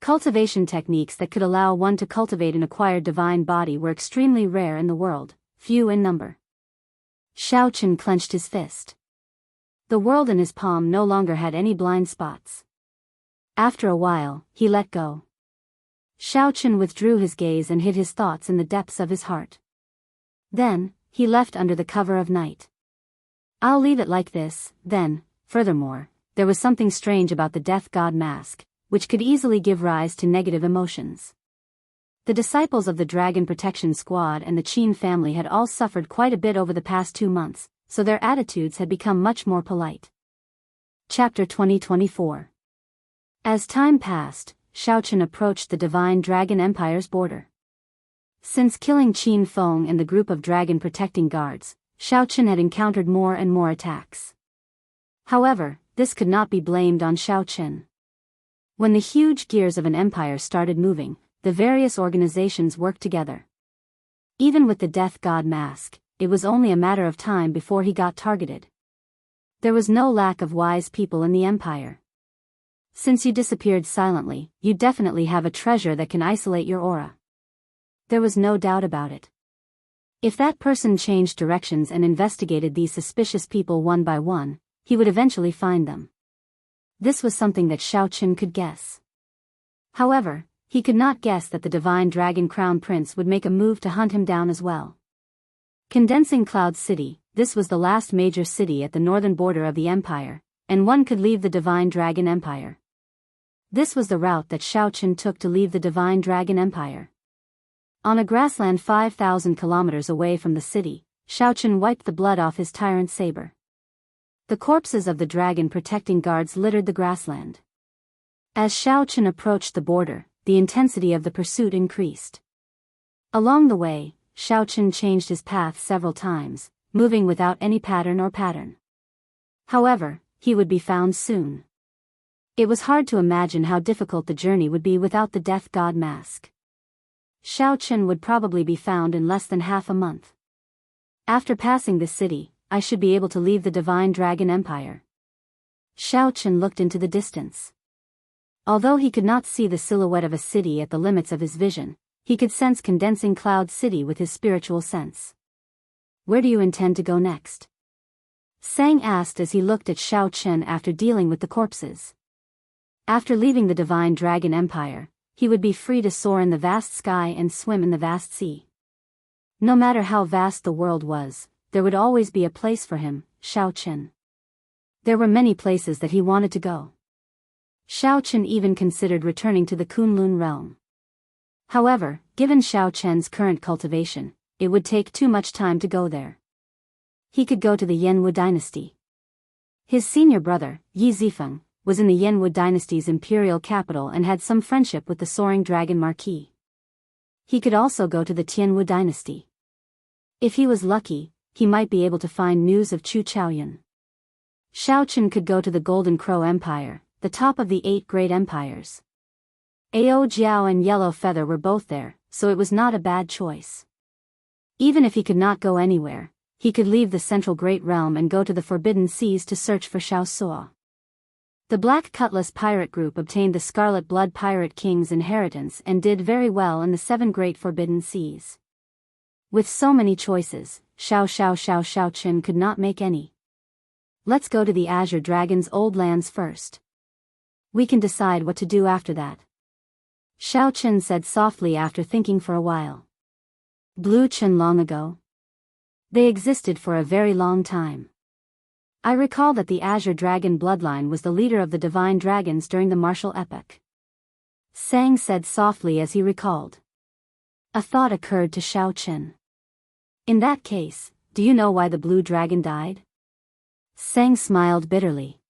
[SPEAKER 1] Cultivation techniques that could allow one to cultivate an acquired divine body were extremely rare in the world, few in number. Xiao Chen clenched his fist. The world in his palm no longer had any blind spots. After a while, he let go. Xiao Chen withdrew his gaze and hid his thoughts in the depths of his heart. Then, he left under the cover of night. I'll leave it like this, then. Furthermore, there was something strange about the death god mask, which could easily give rise to negative emotions. The disciples of the Dragon Protection Squad and the Qin family had all suffered quite a bit over the past 2 months, so their attitudes had become much more polite. Chapter 2024. As time passed, Xiaochen approached the Divine Dragon Empire's border. Since killing Qin Feng and the group of dragon protecting guards, Xiaochen had encountered more and more attacks. However, this could not be blamed on Xiaochen. When the huge gears of an empire started moving, the various organizations worked together. Even with the death god mask, it was only a matter of time before he got targeted. There was no lack of wise people in the empire. Since you disappeared silently, you definitely have a treasure that can isolate your aura. There was no doubt about it. If that person changed directions and investigated these suspicious people one by one, he would eventually find them. This was something that Xiaochen could guess. However, he could not guess that the Divine Dragon Crown Prince would make a move to hunt him down as well. Condensing Cloud City, this was the last major city at the northern border of the empire, and one could leave the Divine Dragon Empire. This was the route that Xiaochen took to leave the Divine Dragon Empire. On a grassland 5,000 kilometers away from the city, Xiaochen wiped the blood off his tyrant saber. The corpses of the dragon protecting guards littered the grassland. As Xiaochen approached the border, the intensity of the pursuit increased. Along the way, Xiaochen changed his path several times, moving without any pattern. However, he would be found soon. It was hard to imagine how difficult the journey would be without the death god mask. Xiaochen would probably be found in less than half a month. After passing this city, I should be able to leave the Divine Dragon Empire. Xiaochen looked into the distance. Although he could not see the silhouette of a city at the limits of his vision, he could sense Condensing Cloud City with his spiritual sense. Where do you intend to go next? Sang asked as he looked at Xiaochen after dealing with the corpses. After leaving the Divine Dragon Empire, he would be free to soar in the vast sky and swim in the vast sea. No matter how vast the world was, there would always be a place for him, Xiaochen. There were many places that he wanted to go. Xiaochen even considered returning to the Kunlun realm. However, given Xiaochen's current cultivation, it would take too much time to go there. He could go to the Yanwu dynasty. His senior brother, Yi Zifeng, was in the Yanwu dynasty's imperial capital and had some friendship with the soaring dragon marquis. He could also go to the Tianwu dynasty. If he was lucky, he might be able to find news of Chu Chaoyun. Xiaochen could go to the Golden Crow Empire, the top of the 8 great empires. Ao Jiao and Yellow Feather were both there, so it was not a bad choice. Even if he could not go anywhere, he could leave the Central Great Realm and go to the Forbidden Seas to search for Xiao Suo. The Black Cutlass pirate group obtained the Scarlet Blood Pirate King's inheritance and did very well in the 7 Great Forbidden Seas. With so many choices, Xiaochen could not make any. Let's go to the Azure Dragon's old lands first. We can decide what to do after that. Xiaochen said softly after thinking for a while. Blue Chen long ago? They existed for a very long time. I recall that the Azure Dragon bloodline was the leader of the Divine Dragons during the martial epoch. Sang said softly as he recalled. A thought occurred to Xiaochen. In that case, do you know why the blue dragon died? Sang smiled bitterly.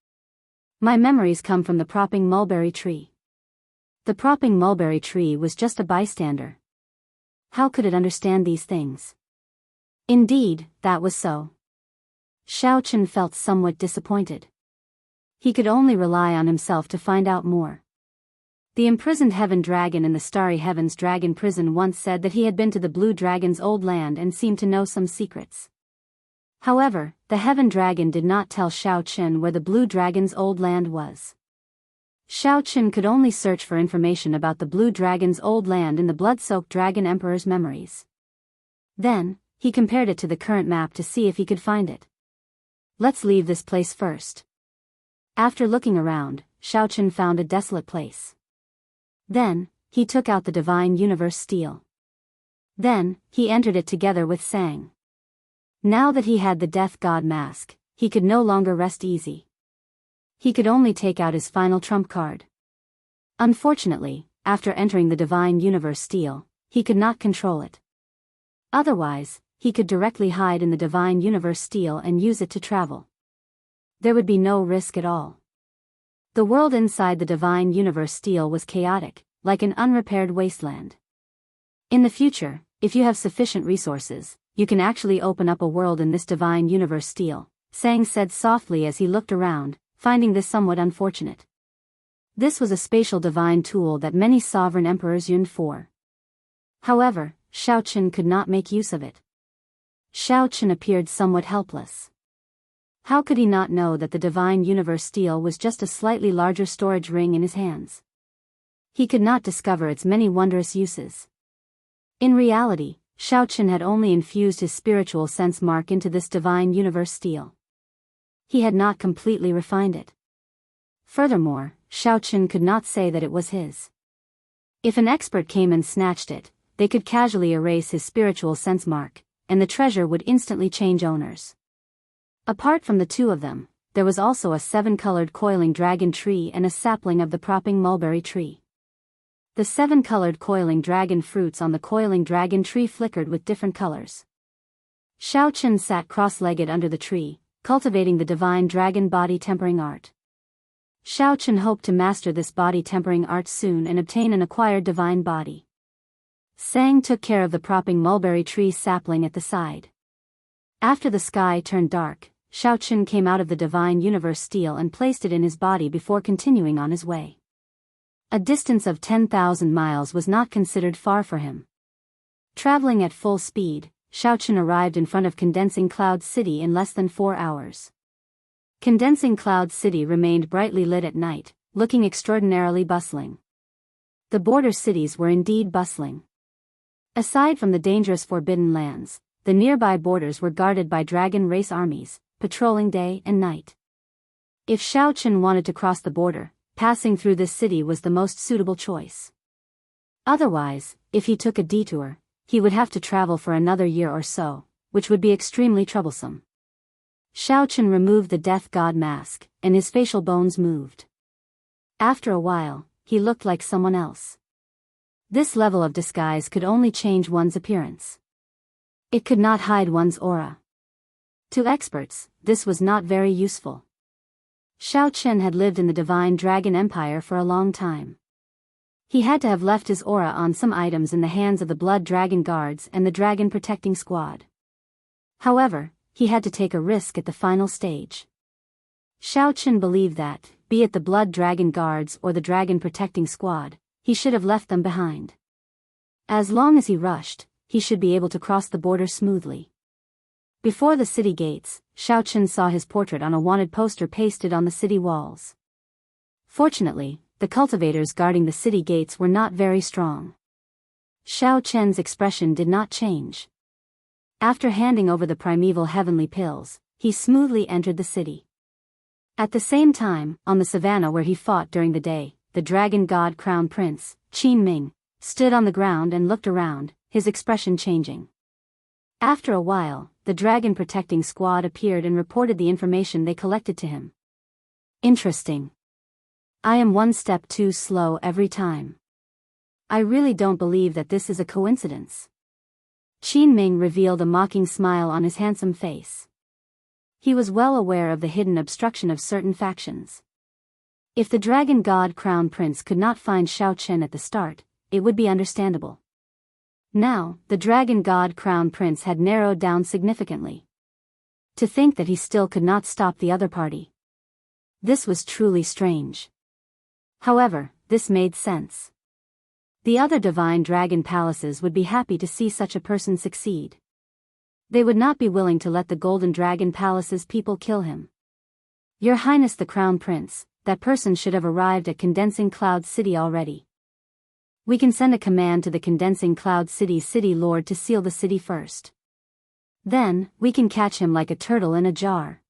[SPEAKER 1] My memories come from the propping mulberry tree. The propping mulberry tree was just a bystander. How could it understand these things? Indeed, that was so. Xiaochen felt somewhat disappointed. He could only rely on himself to find out more. The imprisoned Heaven Dragon in the Starry Heavens Dragon prison once said that he had been to the Blue Dragon's old land and seemed to know some secrets. However, the Heaven Dragon did not tell Xiaochen where the Blue Dragon's old land was. Xiaochen could only search for information about the Blue Dragon's old land in the blood-soaked Dragon Emperor's memories. Then, he compared it to the current map to see if he could find it. Let's leave this place first. After looking around, Xiaochen found a desolate place. Then, he took out the Divine Universe Steel. Then, he entered it together with Sang. Now that he had the Death God mask, he could no longer rest easy. He could only take out his final trump card. Unfortunately, after entering the Divine Universe Steel, he could not control it. Otherwise, he could directly hide in the Divine Universe Steel and use it to travel. There would be no risk at all. The world inside the Divine Universe Steel was chaotic, like an unrepaired wasteland. In the future, if you have sufficient resources, you can actually open up a world in this Divine Universe Steel, Sang said softly as he looked around, finding this somewhat unfortunate. This was a spatial divine tool that many sovereign emperors yearned for. However, Xiaoqin could not make use of it. Xiaoqin appeared somewhat helpless. How could he not know that the Divine Universe Steel was just a slightly larger storage ring in his hands? He could not discover its many wondrous uses. In reality, Xiaoqin had only infused his spiritual sense mark into this Divine Universe Steel. He had not completely refined it. Furthermore, Xiaoqin could not say that it was his. If an expert came and snatched it, they could casually erase his spiritual sense mark, and the treasure would instantly change owners. Apart from the two of them, there was also a 7-colored coiling dragon tree and a sapling of the propping mulberry tree. The 7-colored coiling dragon fruits on the coiling dragon tree flickered with different colors. Xiaoqin sat cross-legged under the tree, cultivating the divine dragon body tempering art. Xiaoqin hoped to master this body tempering art soon and obtain an acquired divine body. Sang took care of the propping mulberry tree sapling at the side. After the sky turned dark, Xiaoqin came out of the Divine Universe Steel and placed it in his body before continuing on his way. A distance of 10,000 miles was not considered far for him. Traveling at full speed, Xiaoqin arrived in front of Condensing Cloud City in less than 4 hours. Condensing Cloud City remained brightly lit at night, looking extraordinarily bustling. The border cities were indeed bustling. Aside from the dangerous forbidden lands, the nearby borders were guarded by dragon race armies, patrolling day and night. If Xiaoqin wanted to cross the border, passing through this city was the most suitable choice. Otherwise, if he took a detour, he would have to travel for another year or so, which would be extremely troublesome. Xiaoqin removed the death god mask, and his facial bones moved. After a while, he looked like someone else. This level of disguise could only change one's appearance. It could not hide one's aura. To experts, this was not very useful. Xiaoqin had lived in the Divine Dragon Empire for a long time. He had to have left his aura on some items in the hands of the Blood Dragon Guards and the Dragon Protecting Squad. However, he had to take a risk at the final stage. Xiaoqin believed that, be it the Blood Dragon Guards or the Dragon Protecting Squad, he should have left them behind. As long as he rushed, he should be able to cross the border smoothly. Before the city gates, Xiaoqin saw his portrait on a wanted poster pasted on the city walls. Fortunately, the cultivators guarding the city gates were not very strong. Xiaoqin's expression did not change. After handing over the primeval heavenly pills, he smoothly entered the city. At the same time, on the savannah where he fought during the day, the dragon god crown prince, Qin Ming, stood on the ground and looked around, his expression changing. After a while, the Dragon Protecting Squad appeared and reported the information they collected to him. Interesting. I am one step too slow every time. I really don't believe that this is a coincidence. Qin Ming revealed a mocking smile on his handsome face. He was well aware of the hidden obstruction of certain factions. If the Dragon God Crown Prince could not find Xiaoqin at the start, it would be understandable. Now, the Dragon God Crown Prince had narrowed down significantly. To think that he still could not stop the other party. This was truly strange. However, this made sense. The other divine dragon palaces would be happy to see such a person succeed. They would not be willing to let the Golden Dragon Palace's people kill him. Your Highness the Crown Prince, that person should have arrived at Condensing Cloud City already. We can send a command to the Condensing Cloud City's city lord to seal the city first. Then, we can catch him like a turtle in a jar.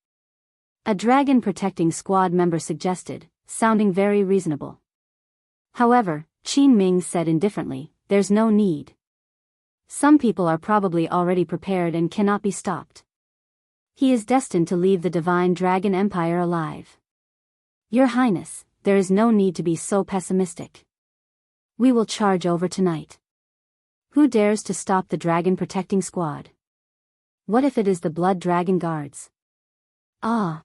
[SPEAKER 1] A Dragon Protecting Squad member suggested, sounding very reasonable. However, Qin Ming said indifferently, there's no need. Some people are probably already prepared and cannot be stopped. He is destined to leave the divine dragon empire alive. Your Highness, there is no need to be so pessimistic. We will charge over tonight. Who dares to stop the dragon protecting squad? What if it is the blood dragon guards? Ah!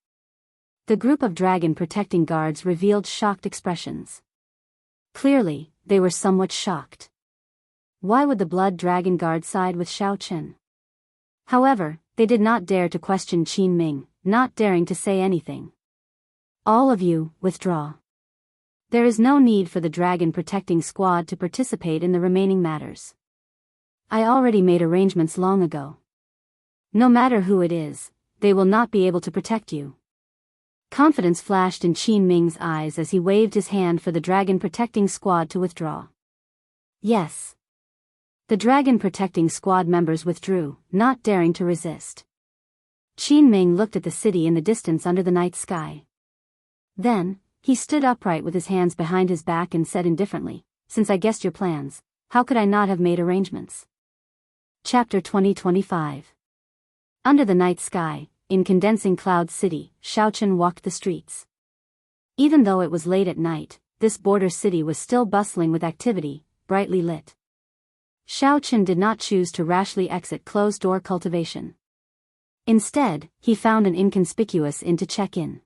[SPEAKER 1] The group of dragon protecting guards revealed shocked expressions. Clearly, they were somewhat shocked. Why would the blood dragon guard side with Xiaochen? However, they did not dare to question Qin Ming, not daring to say anything. All of you, withdraw. There is no need for the dragon protecting squad to participate in the remaining matters. I already made arrangements long ago. No matter who it is, they will not be able to protect you. Confidence flashed in Qin Ming's eyes as he waved his hand for the dragon protecting squad to withdraw. Yes. The dragon protecting squad members withdrew, not daring to resist. Qin Ming looked at the city in the distance under the night sky. Then, he stood upright with his hands behind his back and said indifferently, "Since I guessed your plans, how could I not have made arrangements?" Chapter 2025. Under the night sky, in Condensing Cloud City, Xiaochen walked the streets. Even though it was late at night, this border city was still bustling with activity, brightly lit. Xiaochen did not choose to rashly exit closed-door cultivation. Instead, he found an inconspicuous inn to check in.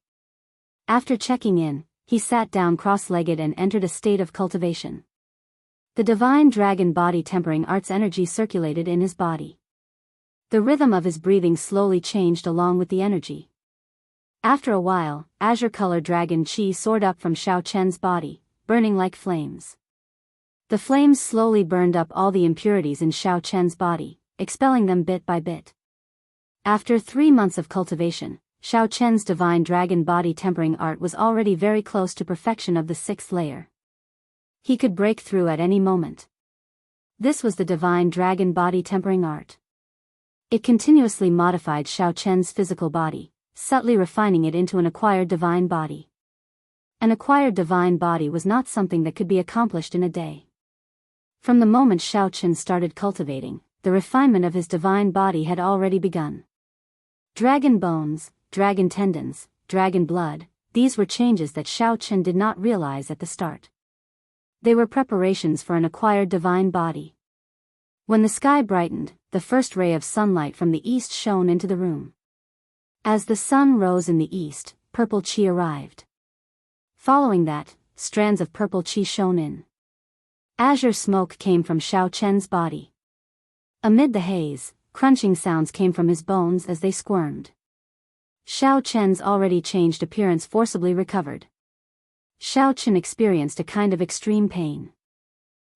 [SPEAKER 1] After checking in, he sat down cross-legged and entered a state of cultivation. The divine dragon body tempering arts energy circulated in his body. The rhythm of his breathing slowly changed along with the energy. After a while, azure-colored dragon chi soared up from Xiaochen's body, burning like flames. The flames slowly burned up all the impurities in Xiaochen's body, expelling them bit by bit. After 3 months of cultivation, Xiaochen's divine dragon body tempering art was already very close to perfection of the 6th layer. He could break through at any moment. This was the divine dragon body tempering art. It continuously modified Xiaochen's physical body, subtly refining it into an acquired divine body. An acquired divine body was not something that could be accomplished in a day. From the moment Xiaochen started cultivating, the refinement of his divine body had already begun. Dragon bones, dragon tendons, dragon blood, these were changes that Xiaochen did not realize at the start. They were preparations for an acquired divine body. When the sky brightened, the first ray of sunlight from the east shone into the room. As the sun rose in the east, purple qi arrived. Following that, strands of purple qi shone in. Azure smoke came from Xiaochen's body. Amid the haze, crunching sounds came from his bones as they squirmed. Xiaochen's already changed appearance forcibly recovered. Xiaochen experienced a kind of extreme pain.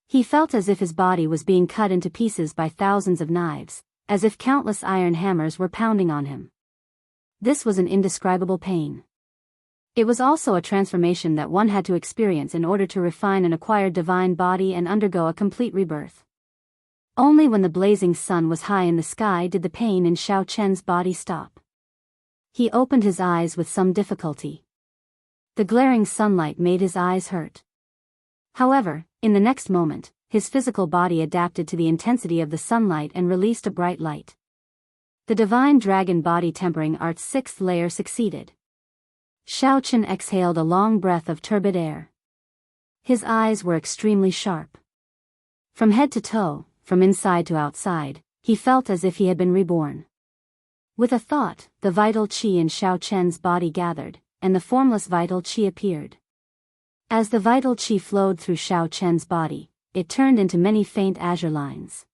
[SPEAKER 1] He felt as if his body was being cut into pieces by thousands of knives, as if countless iron hammers were pounding on him. This was an indescribable pain. It was also a transformation that one had to experience in order to refine an acquired divine body and undergo a complete rebirth. Only when the blazing sun was high in the sky did the pain in Xiaochen's body stop. He opened his eyes with some difficulty. The glaring sunlight made his eyes hurt. However, in the next moment, his physical body adapted to the intensity of the sunlight and released a bright light. The divine dragon body tempering art's 6th layer succeeded. Xiaochen exhaled a long breath of turbid air. His eyes were extremely sharp. From head to toe, from inside to outside, he felt as if he had been reborn. With a thought, the vital qi in Xiaochen's body gathered, and the formless vital qi appeared. As the vital qi flowed through Xiaochen's body, it turned into many faint azure lines.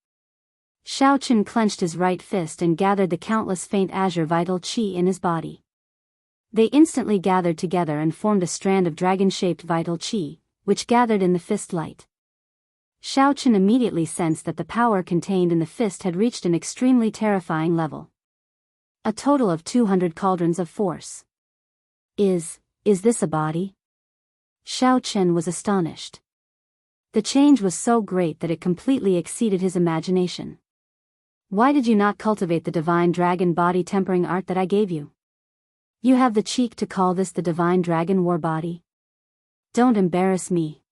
[SPEAKER 1] Xiaochen clenched his right fist and gathered the countless faint azure vital qi in his body. They instantly gathered together and formed a strand of dragon-shaped vital qi, which gathered in the fist light. Xiaochen immediately sensed that the power contained in the fist had reached an extremely terrifying level. A total of 200 cauldrons of force. Is this a body? Xiaochen was astonished. The change was so great that it completely exceeded his imagination. Why did you not cultivate the divine dragon body tempering art that I gave you? You have the cheek to call this the divine dragon war body? Don't embarrass me.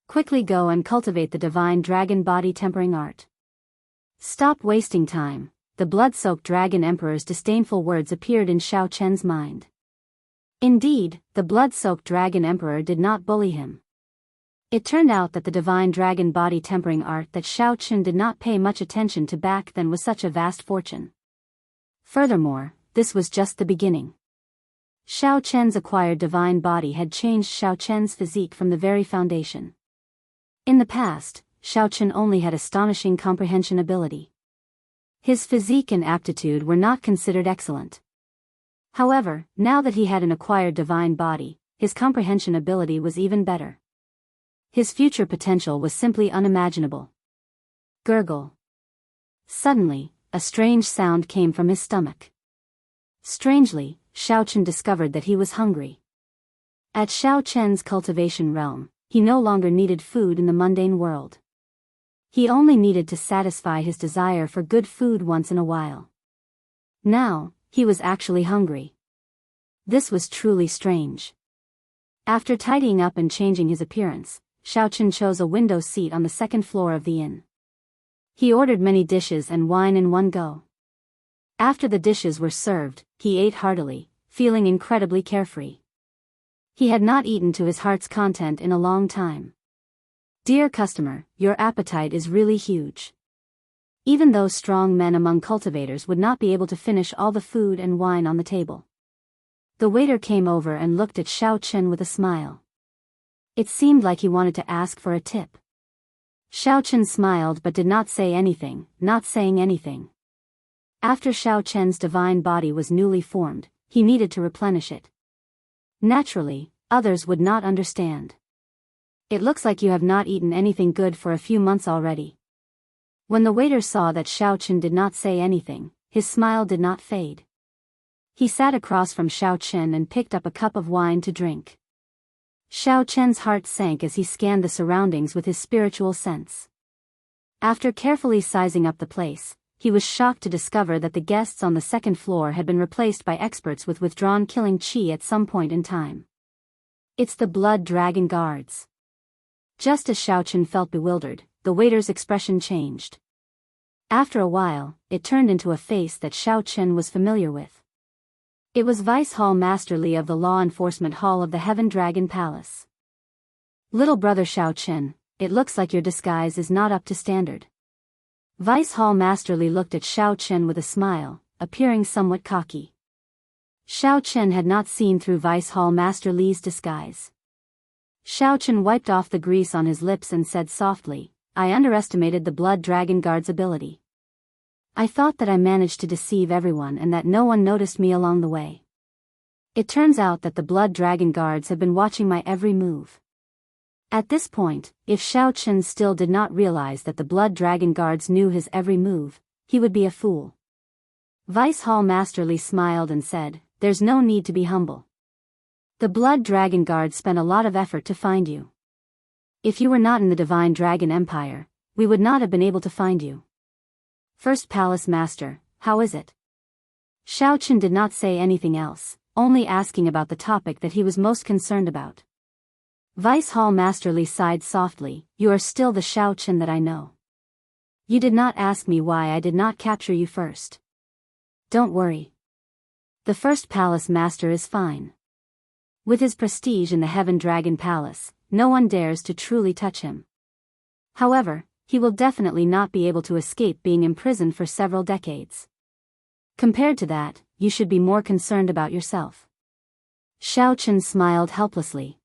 [SPEAKER 1] Quickly go and cultivate the divine dragon body tempering art. Stop wasting time, the blood-soaked dragon emperor's disdainful words appeared in Xiao Chen's mind. Indeed, the blood-soaked dragon emperor did not bully him. It turned out that the divine dragon body tempering art that Xiao Chen did not pay much attention to back then was such a vast fortune. Furthermore, this was just the beginning. Xiao Chen's acquired divine body had changed Xiao Chen's physique from the very foundation. In the past, Xiao Chen only had astonishing comprehension ability. His physique and aptitude were not considered excellent. However, now that he had an acquired divine body, his comprehension ability was even better. His future potential was simply unimaginable. Gurgle. Suddenly, a strange sound came from his stomach. Strangely, Xiao Chen discovered that he was hungry. At Xiao Chen's cultivation realm, he no longer needed food in the mundane world. He only needed to satisfy his desire for good food once in a while. Now, he was actually hungry. This was truly strange. After tidying up and changing his appearance, Xiao Chen chose a window seat on the second floor of the inn. He ordered many dishes and wine in one go. After the dishes were served, he ate heartily, feeling incredibly carefree. He had not eaten to his heart's content in a long time. Dear customer, your appetite is really huge. Even those strong men among cultivators would not be able to finish all the food and wine on the table. The waiter came over and looked at Xiao Chen with a smile. It seemed like he wanted to ask for a tip. Xiao Chen smiled but did not say anything, not saying anything. After Xiao Chen's divine body was newly formed, he needed to replenish it. Naturally, others would not understand. It looks like you have not eaten anything good for a few months already. When the waiter saw that Xiao Chen did not say anything, his smile did not fade. He sat across from Xiao Chen and picked up a cup of wine to drink. Xiao Chen's heart sank as he scanned the surroundings with his spiritual sense. After carefully sizing up the place, he was shocked to discover that the guests on the second floor had been replaced by experts with withdrawn killing chi at some point in time. It's the blood dragon guards. Just as Xiao Chen felt bewildered, the waiter's expression changed. After a while, it turned into a face that Xiao Chen was familiar with. It was Vice Hall Master Li of the Law Enforcement Hall of the Heaven Dragon Palace. Little brother Xiao Chen, it looks like your disguise is not up to standard. Vice Hall Master Li looked at Xiao Chen with a smile, appearing somewhat cocky. Xiao Chen had not seen through Vice Hall Master Li's disguise. Xiao Chen wiped off the grease on his lips and said softly, I underestimated the Blood Dragon Guard's ability. I thought that I managed to deceive everyone and that no one noticed me along the way. It turns out that the Blood Dragon Guards have been watching my every move. At this point, if Xiao Chen still did not realize that the Blood Dragon Guards knew his every move, he would be a fool. Vice Hall Master Li smiled and said, there's no need to be humble. The Blood Dragon Guards spent a lot of effort to find you. If you were not in the Divine Dragon Empire, we would not have been able to find you. First Palace Master, how is it? Xiao Chen did not say anything else, only asking about the topic that he was most concerned about. Vice Hall Master Li sighed softly, you are still the Xiao Chen that I know. You did not ask me why I did not capture you first. Don't worry. The First Palace Master is fine. With his prestige in the Heaven Dragon Palace, no one dares to truly touch him. However, he will definitely not be able to escape being imprisoned for several decades. Compared to that, you should be more concerned about yourself. Xiao Chen smiled helplessly.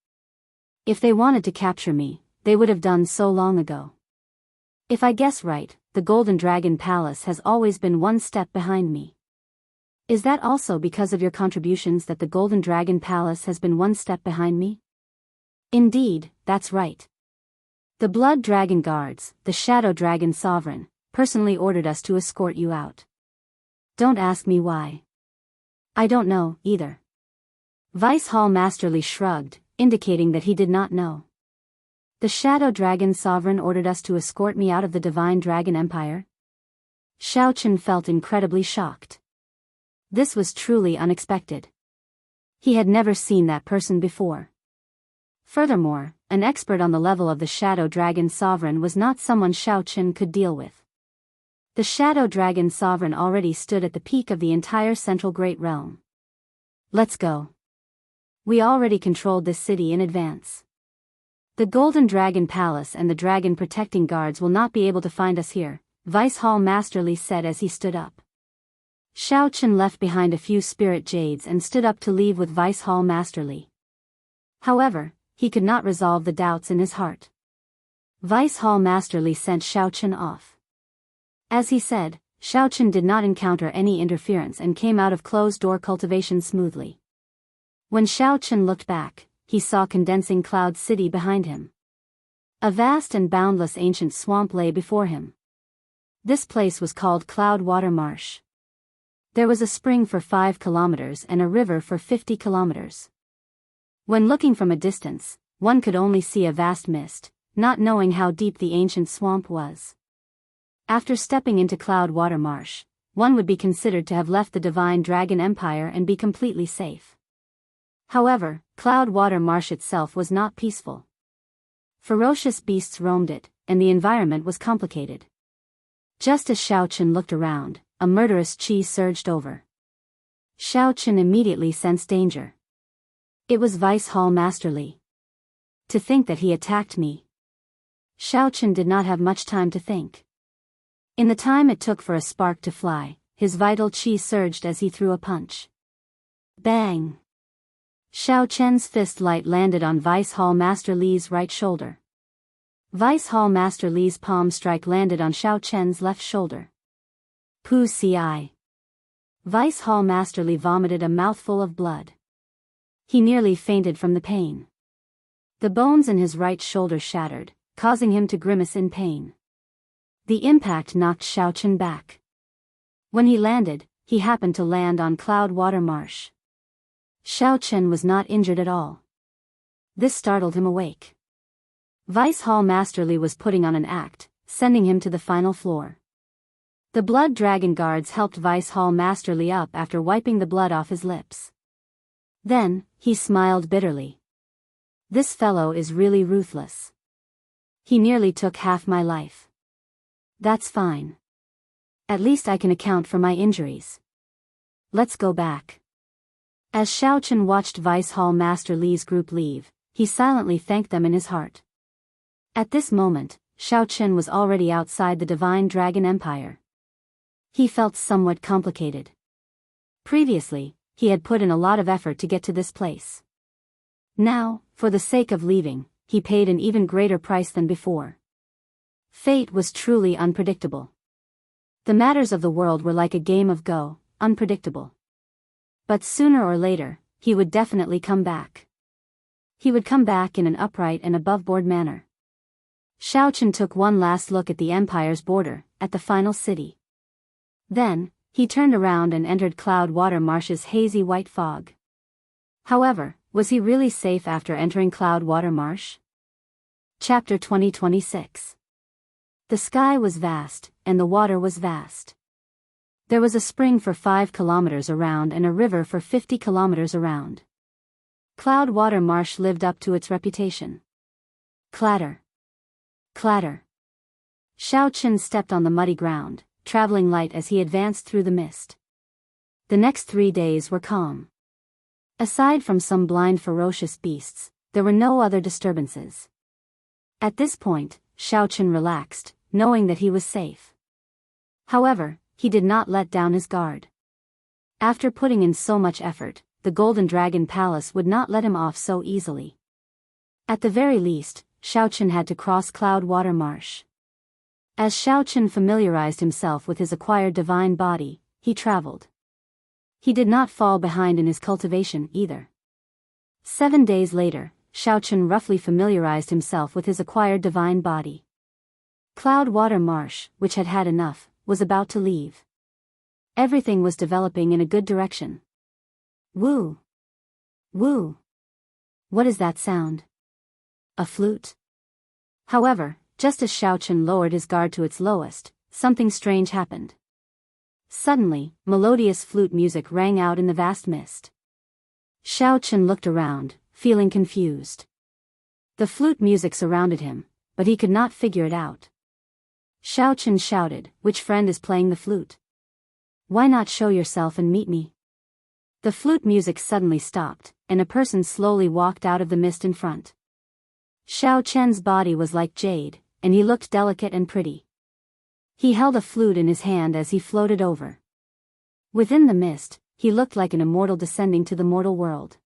[SPEAKER 1] If they wanted to capture me, they would have done so long ago. If I guess right, the Golden Dragon Palace has always been one step behind me. Is that also because of your contributions that the Golden Dragon Palace has been one step behind me? Indeed, that's right. The Blood Dragon Guards, the Shadow Dragon Sovereign, personally ordered us to escort you out. Don't ask me why. I don't know, either. Vice Hall Master Li shrugged, indicating that he did not know. The Shadow Dragon Sovereign ordered us to escort me out of the Divine Dragon Empire? Xiao Chen felt incredibly shocked. This was truly unexpected. He had never seen that person before. Furthermore, an expert on the level of the Shadow Dragon Sovereign was not someone Xiao Chen could deal with. The Shadow Dragon Sovereign already stood at the peak of the entire Central Great Realm. Let's go. We already controlled this city in advance. The Golden Dragon Palace and the Dragon Protecting Guards will not be able to find us here, Vice Hall Master Li said as he stood up. Xiao Chen left behind a few spirit jades and stood up to leave with Vice Hall Master Li. However, he could not resolve the doubts in his heart. Vice Hall Master Li sent Xiao Chen off. As he said, Xiao Chen did not encounter any interference and came out of closed-door cultivation smoothly. When Xiao Chen looked back, he saw Condensing Cloud City behind him. A vast and boundless ancient swamp lay before him. This place was called Cloudwater Marsh. There was a spring for 5 kilometers and a river for 50 kilometers. When looking from a distance, one could only see a vast mist, not knowing how deep the ancient swamp was. After stepping into Cloudwater Marsh, one would be considered to have left the Divine Dragon Empire and be completely safe. However, Cloudwater Marsh itself was not peaceful. Ferocious beasts roamed it, and the environment was complicated. Just as Xiao Chen looked around, a murderous qi surged over. Xiao Chen immediately sensed danger. It was Vice Hall Master Li. To think that he attacked me. Xiao Chen did not have much time to think. In the time it took for a spark to fly, his vital qi surged as he threw a punch. Bang! Xiao Chen's fist light landed on Vice Hall Master Li's right shoulder. Vice Hall Master Li's palm strike landed on Xiao Chen's left shoulder. Pu ci. Vice Hall Master Li vomited a mouthful of blood. He nearly fainted from the pain. The bones in his right shoulder shattered, causing him to grimace in pain. The impact knocked Xiao Chen back. When he landed, he happened to land on Cloudwater Marsh. Xiao Chen was not injured at all. This startled him awake. Vice Hall Master Li was putting on an act, sending him to the final floor. The Blood Dragon Guards helped Vice Hall Master Li up after wiping the blood off his lips. Then, he smiled bitterly. This fellow is really ruthless. He nearly took half my life. That's fine. At least I can account for my injuries. Let's go back. As Xiao Chen watched Vice Hall Master Li's group leave, he silently thanked them in his heart. At this moment, Xiao Chen was already outside the Divine Dragon Empire. He felt somewhat complicated. Previously, he had put in a lot of effort to get to this place. Now, for the sake of leaving, he paid an even greater price than before. Fate was truly unpredictable. The matters of the world were like a game of Go, unpredictable. But sooner or later, he would definitely come back. He would come back in an upright and above-board manner. Xiao Chen took one last look at the Empire's border, at the final city. Then, he turned around and entered Cloudwater Marsh's hazy white fog. However, was he really safe after entering Cloudwater Marsh? Chapter 2026. The sky was vast, and the water was vast. There was a spring for 5 kilometers around and a river for 50 kilometers around. Cloudwater Marsh lived up to its reputation. Clatter. Clatter. Xiao Chen stepped on the muddy ground, traveling light as he advanced through the mist. The next 3 days were calm. Aside from some blind ferocious beasts, there were no other disturbances. At this point, Xiao Chen relaxed, knowing that he was safe. However, he did not let down his guard. After putting in so much effort, the Golden Dragon Palace would not let him off so easily. At the very least, Xiao Chen had to cross Cloudwater Marsh. As Xiao Chen familiarized himself with his acquired divine body, he traveled. He did not fall behind in his cultivation either. 7 days later, Xiao Chen roughly familiarized himself with his acquired divine body. Cloudwater Marsh, which had had enough, was about to leave. Everything was developing in a good direction. Woo! Woo! What is that sound? A flute? However, just as Xiao Chen lowered his guard to its lowest, something strange happened. Suddenly, melodious flute music rang out in the vast mist. Xiao Chen looked around, feeling confused. The flute music surrounded him, but he could not figure it out. Xiao Chen shouted, "Which friend is playing the flute? Why not show yourself and meet me?" The flute music suddenly stopped, and a person slowly walked out of the mist in front. Xiao Chen's body was like jade, and he looked delicate and pretty. He held a flute in his hand as he floated over. Within the mist, he looked like an immortal descending to the mortal world.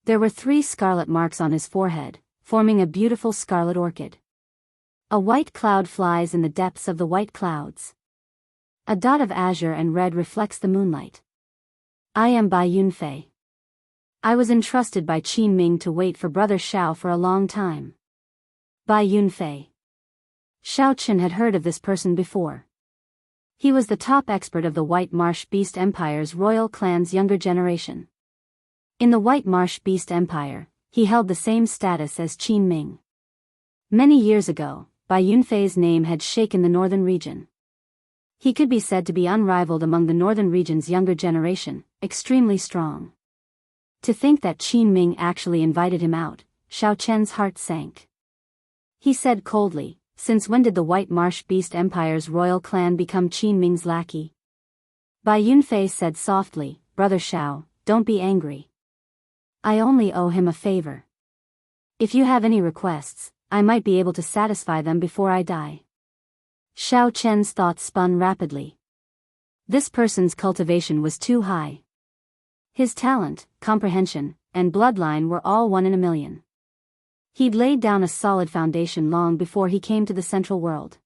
[SPEAKER 1] There were 3 scarlet marks on his forehead, forming a beautiful scarlet orchid. A white cloud flies in the depths of the white clouds. A dot of azure and red reflects the moonlight. I am Bai Yunfei. I was entrusted by Qin Ming to wait for Brother Xiao for a long time. Bai Yunfei. Xiao Chen had heard of this person before. He was the top expert of the White Marsh Beast Empire's royal clan's younger generation. In the White Marsh Beast Empire, he held the same status as Qin Ming. Many years ago, Bai Yunfei's name had shaken the northern region. He could be said to be unrivaled among the northern region's younger generation, extremely strong. To think that Qin Ming actually invited him out, Xiao Chen's heart sank. He said coldly, "Since when did the White Marsh Beast Empire's royal clan become Qin Ming's lackey?" Bai Yunfei said softly, "Brother Xiao, don't be angry. I only owe him a favor. If you have any requests, I might be able to satisfy them before I die." Xiao Chen's thoughts spun rapidly. This person's cultivation was too high. His talent, comprehension, and bloodline were all 1 in a million. He'd laid down a solid foundation long before he came to the Central World.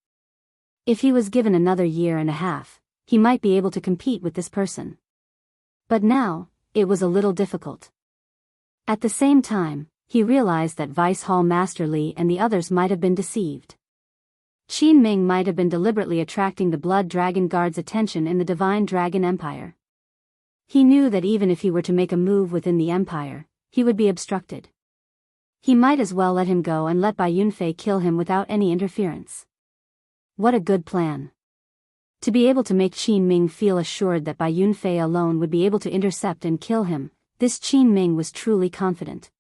[SPEAKER 1] If he was given another year and a half, he might be able to compete with this person. But now, it was a little difficult. At the same time, he realized that Vice Hall Master Li and the others might have been deceived. Qin Ming might have been deliberately attracting the Blood Dragon Guard's attention in the Divine Dragon Empire. He knew that even if he were to make a move within the Empire, he would be obstructed. He might as well let him go and let Bai Yunfei kill him without any interference. What a good plan. To be able to make Qin Ming feel assured that Bai Yunfei alone would be able to intercept and kill him, this Qin Ming was truly confident.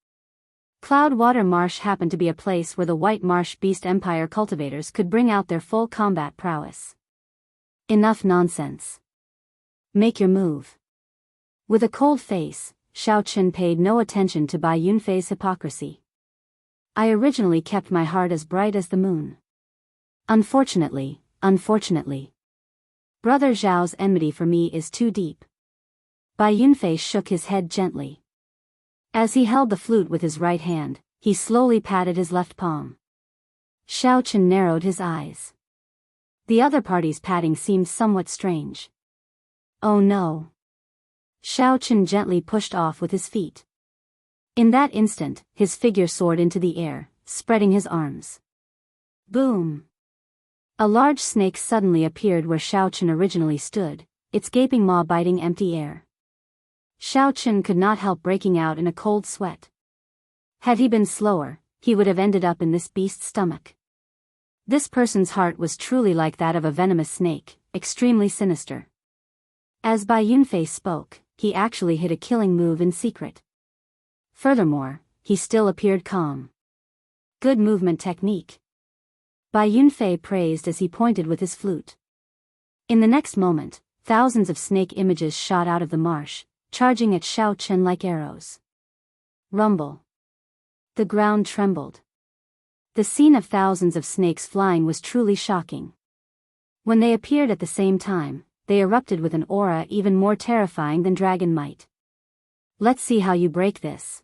[SPEAKER 1] Cloudwater Marsh happened to be a place where the White Marsh Beast Empire cultivators could bring out their full combat prowess. Enough nonsense. Make your move. With a cold face, Xiao Chen paid no attention to Bai Yunfei's hypocrisy. I originally kept my heart as bright as the moon. Unfortunately, Brother Zhao's enmity for me is too deep. Bai Yunfei shook his head gently. As he held the flute with his right hand, he slowly patted his left palm. Xiao Chen narrowed his eyes. The other party's patting seemed somewhat strange. Oh no. Xiao Chen gently pushed off with his feet. In that instant, his figure soared into the air, spreading his arms. Boom! A large snake suddenly appeared where Xiao Chen originally stood, its gaping maw biting empty air. Xiao Chen could not help breaking out in a cold sweat. Had he been slower, he would have ended up in this beast's stomach. This person's heart was truly like that of a venomous snake, extremely sinister. As Bai Yunfei spoke, he actually hit a killing move in secret. Furthermore, he still appeared calm. Good movement technique. Bai Yunfei praised as he pointed with his flute. In the next moment, thousands of snake images shot out of the marsh, charging at Xiao Chen like arrows. Rumble. The ground trembled. The scene of thousands of snakes flying was truly shocking. When they appeared at the same time, they erupted with an aura even more terrifying than dragon might. Let's see how you break this.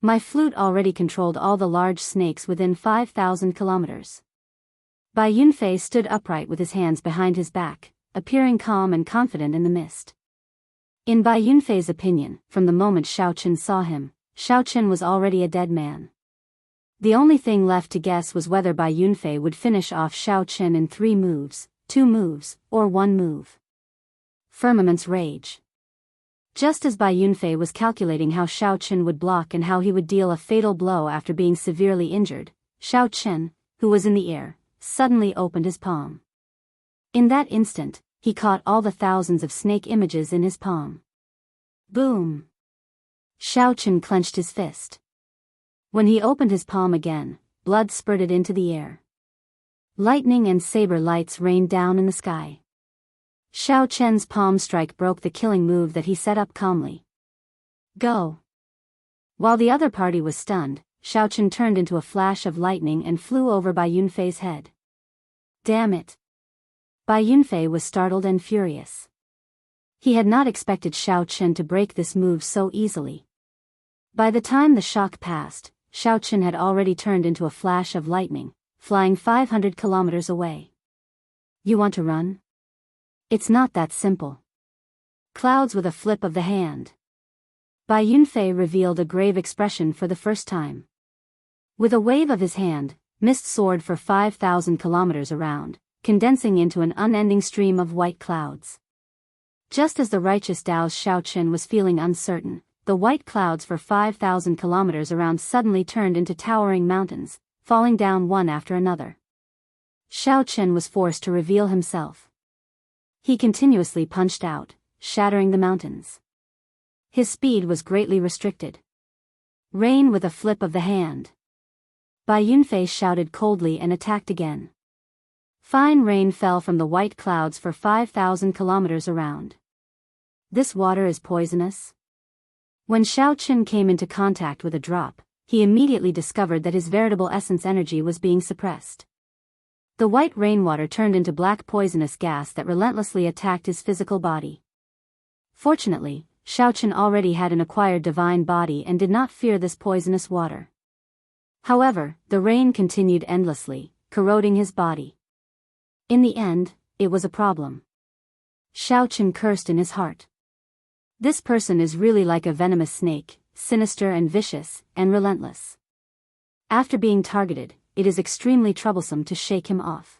[SPEAKER 1] My flute already controlled all the large snakes within 5,000 kilometers. Bai Yunfei stood upright with his hands behind his back, appearing calm and confident in the mist. In Bai Yunfei's opinion, from the moment Xiao Chen saw him, Xiao Chen was already a dead man. The only thing left to guess was whether Bai Yunfei would finish off Xiao Chen in 3 moves, 2 moves, or 1 move. Firmament's rage. Just as Bai Yunfei was calculating how Xiao Chen would block and how he would deal a fatal blow after being severely injured, Xiao Chen, who was in the air, suddenly opened his palm. In that instant, he caught all the thousands of snake images in his palm. Boom! Xiao Chen clenched his fist. When he opened his palm again, blood spurted into the air. Lightning and saber lights rained down in the sky. Xiao Chen's palm strike broke the killing move that he set up calmly. Go! While the other party was stunned, Xiao Chen turned into a flash of lightning and flew over Bai Yunfei's head. Damn it! Bai Yunfei was startled and furious. He had not expected Xiao Chen to break this move so easily. By the time the shock passed, Xiao Chen had already turned into a flash of lightning, flying 500 kilometers away. You want to run? It's not that simple. Clouds with a flip of the hand. Bai Yunfei revealed a grave expression for the first time. With a wave of his hand, mist soared for 5,000 kilometers around, condensing into an unending stream of white clouds. Just as the righteous Daoist Xiao Chen was feeling uncertain, the white clouds for 5,000 kilometers around suddenly turned into towering mountains, falling down one after another. Xiao Chen was forced to reveal himself. He continuously punched out, shattering the mountains. His speed was greatly restricted. Rain with a flip of the hand. Bai Yunfei shouted coldly and attacked again. Fine rain fell from the white clouds for 5,000 kilometers around. This water is poisonous? When Xiao Chen came into contact with a drop, he immediately discovered that his veritable essence energy was being suppressed. The white rainwater turned into black poisonous gas that relentlessly attacked his physical body. Fortunately, Xiao Chen already had an acquired divine body and did not fear this poisonous water. However, the rain continued endlessly, corroding his body. In the end, it was a problem. Xiao Chen cursed in his heart. This person is really like a venomous snake, sinister and vicious, and relentless. After being targeted, it is extremely troublesome to shake him off.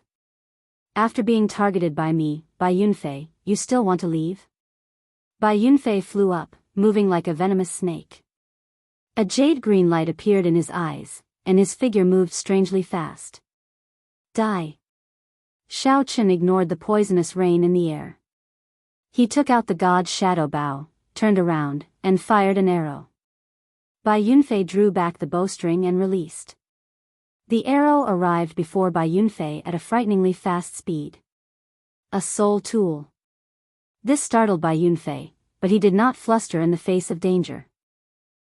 [SPEAKER 1] After being targeted by me, Bai Yunfei, you still want to leave? Bai Yunfei flew up, moving like a venomous snake. A jade-green light appeared in his eyes, and his figure moved strangely fast. Die! Xiao Chen ignored the poisonous rain in the air. He took out the god's shadow bow, turned around, and fired an arrow. Bai Yunfei drew back the bowstring and released. The arrow arrived before Bai Yunfei at a frighteningly fast speed. A soul tool. This startled Bai Yunfei, but he did not fluster in the face of danger.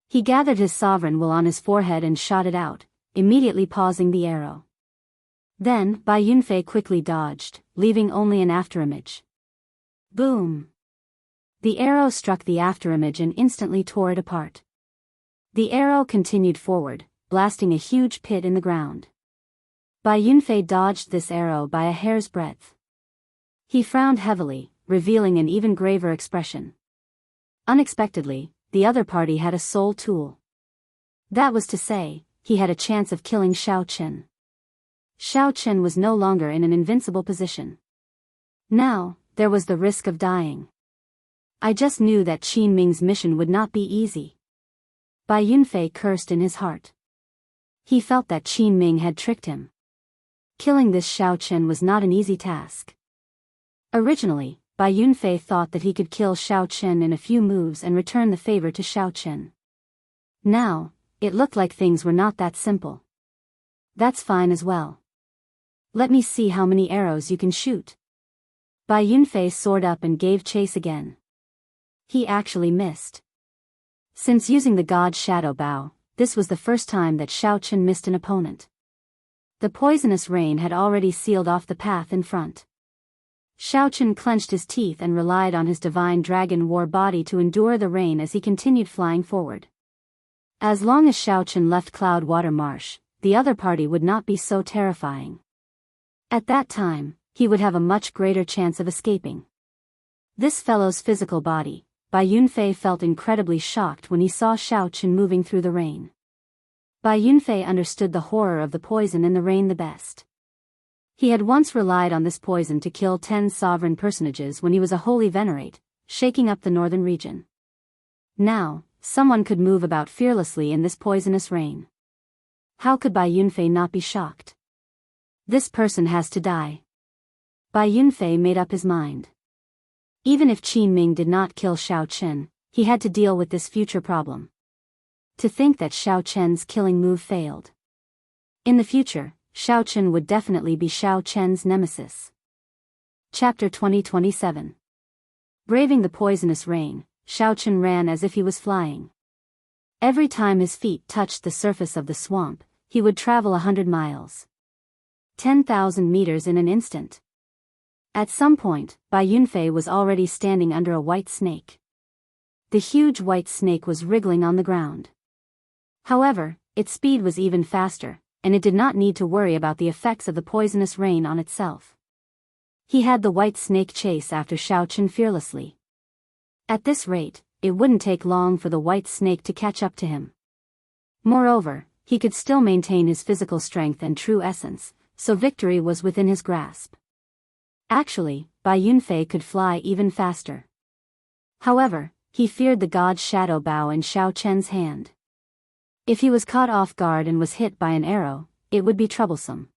[SPEAKER 1] He gathered his sovereign will on his forehead and shot it out, immediately pausing the arrow. Then, Bai Yunfei quickly dodged, leaving only an afterimage. Boom! The arrow struck the afterimage and instantly tore it apart. The arrow continued forward, blasting a huge pit in the ground. Bai Yunfei dodged this arrow by a hair's breadth. He frowned heavily, revealing an even graver expression. Unexpectedly, the other party had a soul tool. That was to say, he had a chance of killing Xiao Chen. Xiao Chen was no longer in an invincible position. Now, there was the risk of dying. I just knew that Qin Ming's mission would not be easy. Bai Yunfei cursed in his heart. He felt that Qin Ming had tricked him. Killing this Xiao Chen was not an easy task. Originally, Bai Yunfei thought that he could kill Xiao Chen in a few moves and return the favor to Xiao Chen. Now, it looked like things were not that simple. That's fine as well. Let me see how many arrows you can shoot. Bai Yunfei soared up and gave chase again. He actually missed. Since using the god's shadow bow, this was the first time that Xiao Chen missed an opponent. The poisonous rain had already sealed off the path in front. Xiao Chen clenched his teeth and relied on his divine dragon war body to endure the rain as he continued flying forward. As long as Xiao Chen left Cloudwater Marsh, the other party would not be so terrifying. At that time, he would have a much greater chance of escaping. This fellow's physical body, Bai Yunfei felt incredibly shocked when he saw Xiao Chen moving through the rain. Bai Yunfei understood the horror of the poison in the rain the best. He had once relied on this poison to kill 10 sovereign personages when he was a holy venerate, shaking up the northern region. Now, someone could move about fearlessly in this poisonous rain. How could Bai Yunfei not be shocked? This person has to die. Bai Yunfei made up his mind. Even if Qin Ming did not kill Xiao Chen, he had to deal with this future problem. To think that Xiao Chen's killing move failed. In the future, Xiao Chen would definitely be Xiao Chen's nemesis. Chapter 2027. Braving the poisonous rain, Xiao Chen ran as if he was flying. Every time his feet touched the surface of the swamp, he would travel 100 miles. 10,000 meters in an instant. At some point, Bai Yunfei was already standing under a white snake. The huge white snake was wriggling on the ground. However, its speed was even faster, and it did not need to worry about the effects of the poisonous rain on itself. He had the white snake chase after Xiao Chen fearlessly. At this rate, it wouldn't take long for the white snake to catch up to him. Moreover, he could still maintain his physical strength and true essence, so victory was within his grasp. Actually, Bai Yunfei could fly even faster. However, he feared the god's shadow bow in Xiao Chen's hand. If he was caught off guard and was hit by an arrow, it would be troublesome.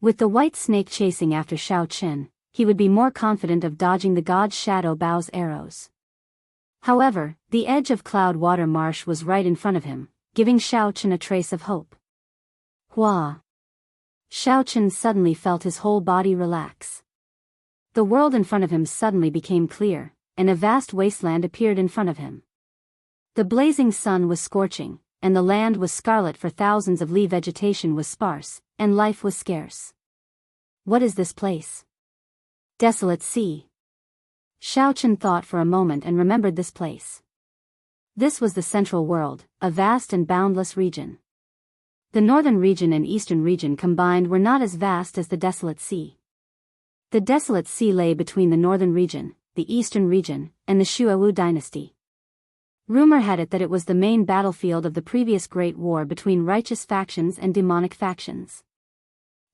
[SPEAKER 1] With the white snake chasing after Xiao Chen, he would be more confident of dodging the god's shadow bow's arrows. However, the edge of Cloud Water Marsh was right in front of him, giving Xiao Chen a trace of hope. Hua! Xiao Chen suddenly felt his whole body relax. The world in front of him suddenly became clear, and a vast wasteland appeared in front of him. The blazing sun was scorching, and the land was scarlet, for thousands of li vegetation was sparse, and life was scarce. What is this place? Desolate Sea. Xiao Chen thought for a moment and remembered this place. This was the central world, a vast and boundless region. The northern region and eastern region combined were not as vast as the Desolate Sea. The Desolate Sea lay between the northern region, the eastern region, and the Shuawu dynasty. Rumor had it that it was the main battlefield of the previous Great War between righteous factions and demonic factions.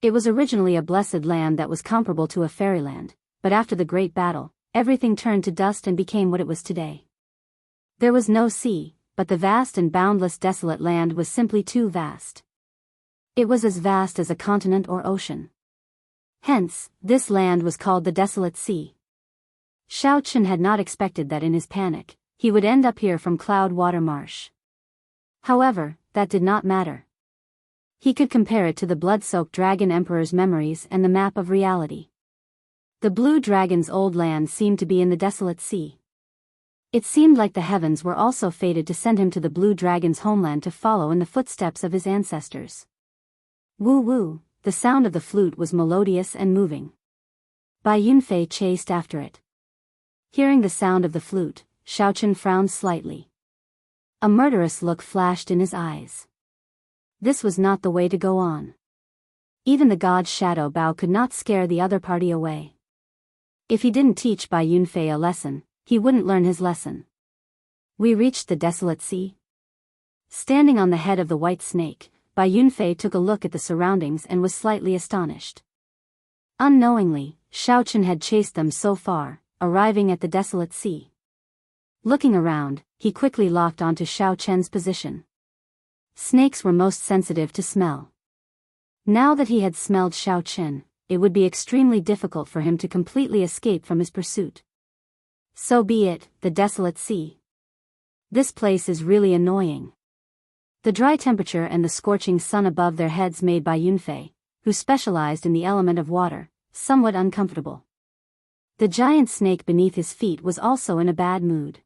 [SPEAKER 1] It was originally a blessed land that was comparable to a fairyland, but after the Great Battle, everything turned to dust and became what it was today. There was no sea, but the vast and boundless desolate land was simply too vast. It was as vast as a continent or ocean. Hence, this land was called the Desolate Sea. Xiao Chen had not expected that in his panic, he would end up here from Cloud Water Marsh. However, that did not matter. He could compare it to the blood-soaked Dragon Emperor's memories and the map of reality. The Blue Dragon's old land seemed to be in the Desolate Sea. It seemed like the heavens were also fated to send him to the Blue Dragon's homeland to follow in the footsteps of his ancestors. Woo-woo, the sound of the flute was melodious and moving. Bai Yunfei chased after it. Hearing the sound of the flute, Xiao Chen frowned slightly. A murderous look flashed in his eyes. This was not the way to go on. Even the god's shadow bow could not scare the other party away. If he didn't teach Bai Yunfei a lesson, he wouldn't learn his lesson. We reached the Desolate Sea. Standing on the head of the white snake, Bai Yunfei took a look at the surroundings and was slightly astonished. Unknowingly, Xiao Chen had chased them so far, arriving at the Desolate Sea. Looking around, he quickly locked onto Xiao Chen's position. Snakes were most sensitive to smell. Now that he had smelled Xiao Chen, it would be extremely difficult for him to completely escape from his pursuit. So be it, the Desolate Sea. This place is really annoying. The dry temperature and the scorching sun above their heads made Bai Yunfei, who specialized in the element of water, somewhat uncomfortable. The giant snake beneath his feet was also in a bad mood.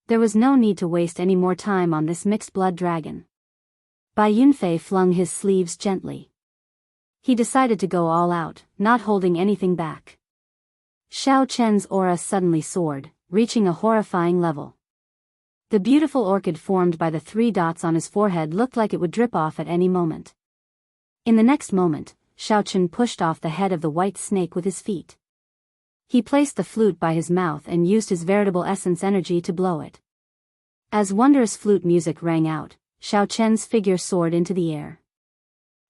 [SPEAKER 1] There was no need to waste any more time on this mixed-blood dragon. Bai Yunfei flung his sleeves gently. He decided to go all out, not holding anything back. Xiao Chen's aura suddenly soared, reaching a horrifying level. The beautiful orchid formed by the 3 dots on his forehead looked like it would drip off at any moment. In the next moment, Xiao Chen pushed off the head of the white snake with his feet. He placed the flute by his mouth and used his veritable essence energy to blow it. As wondrous flute music rang out, Xiao Chen's figure soared into the air.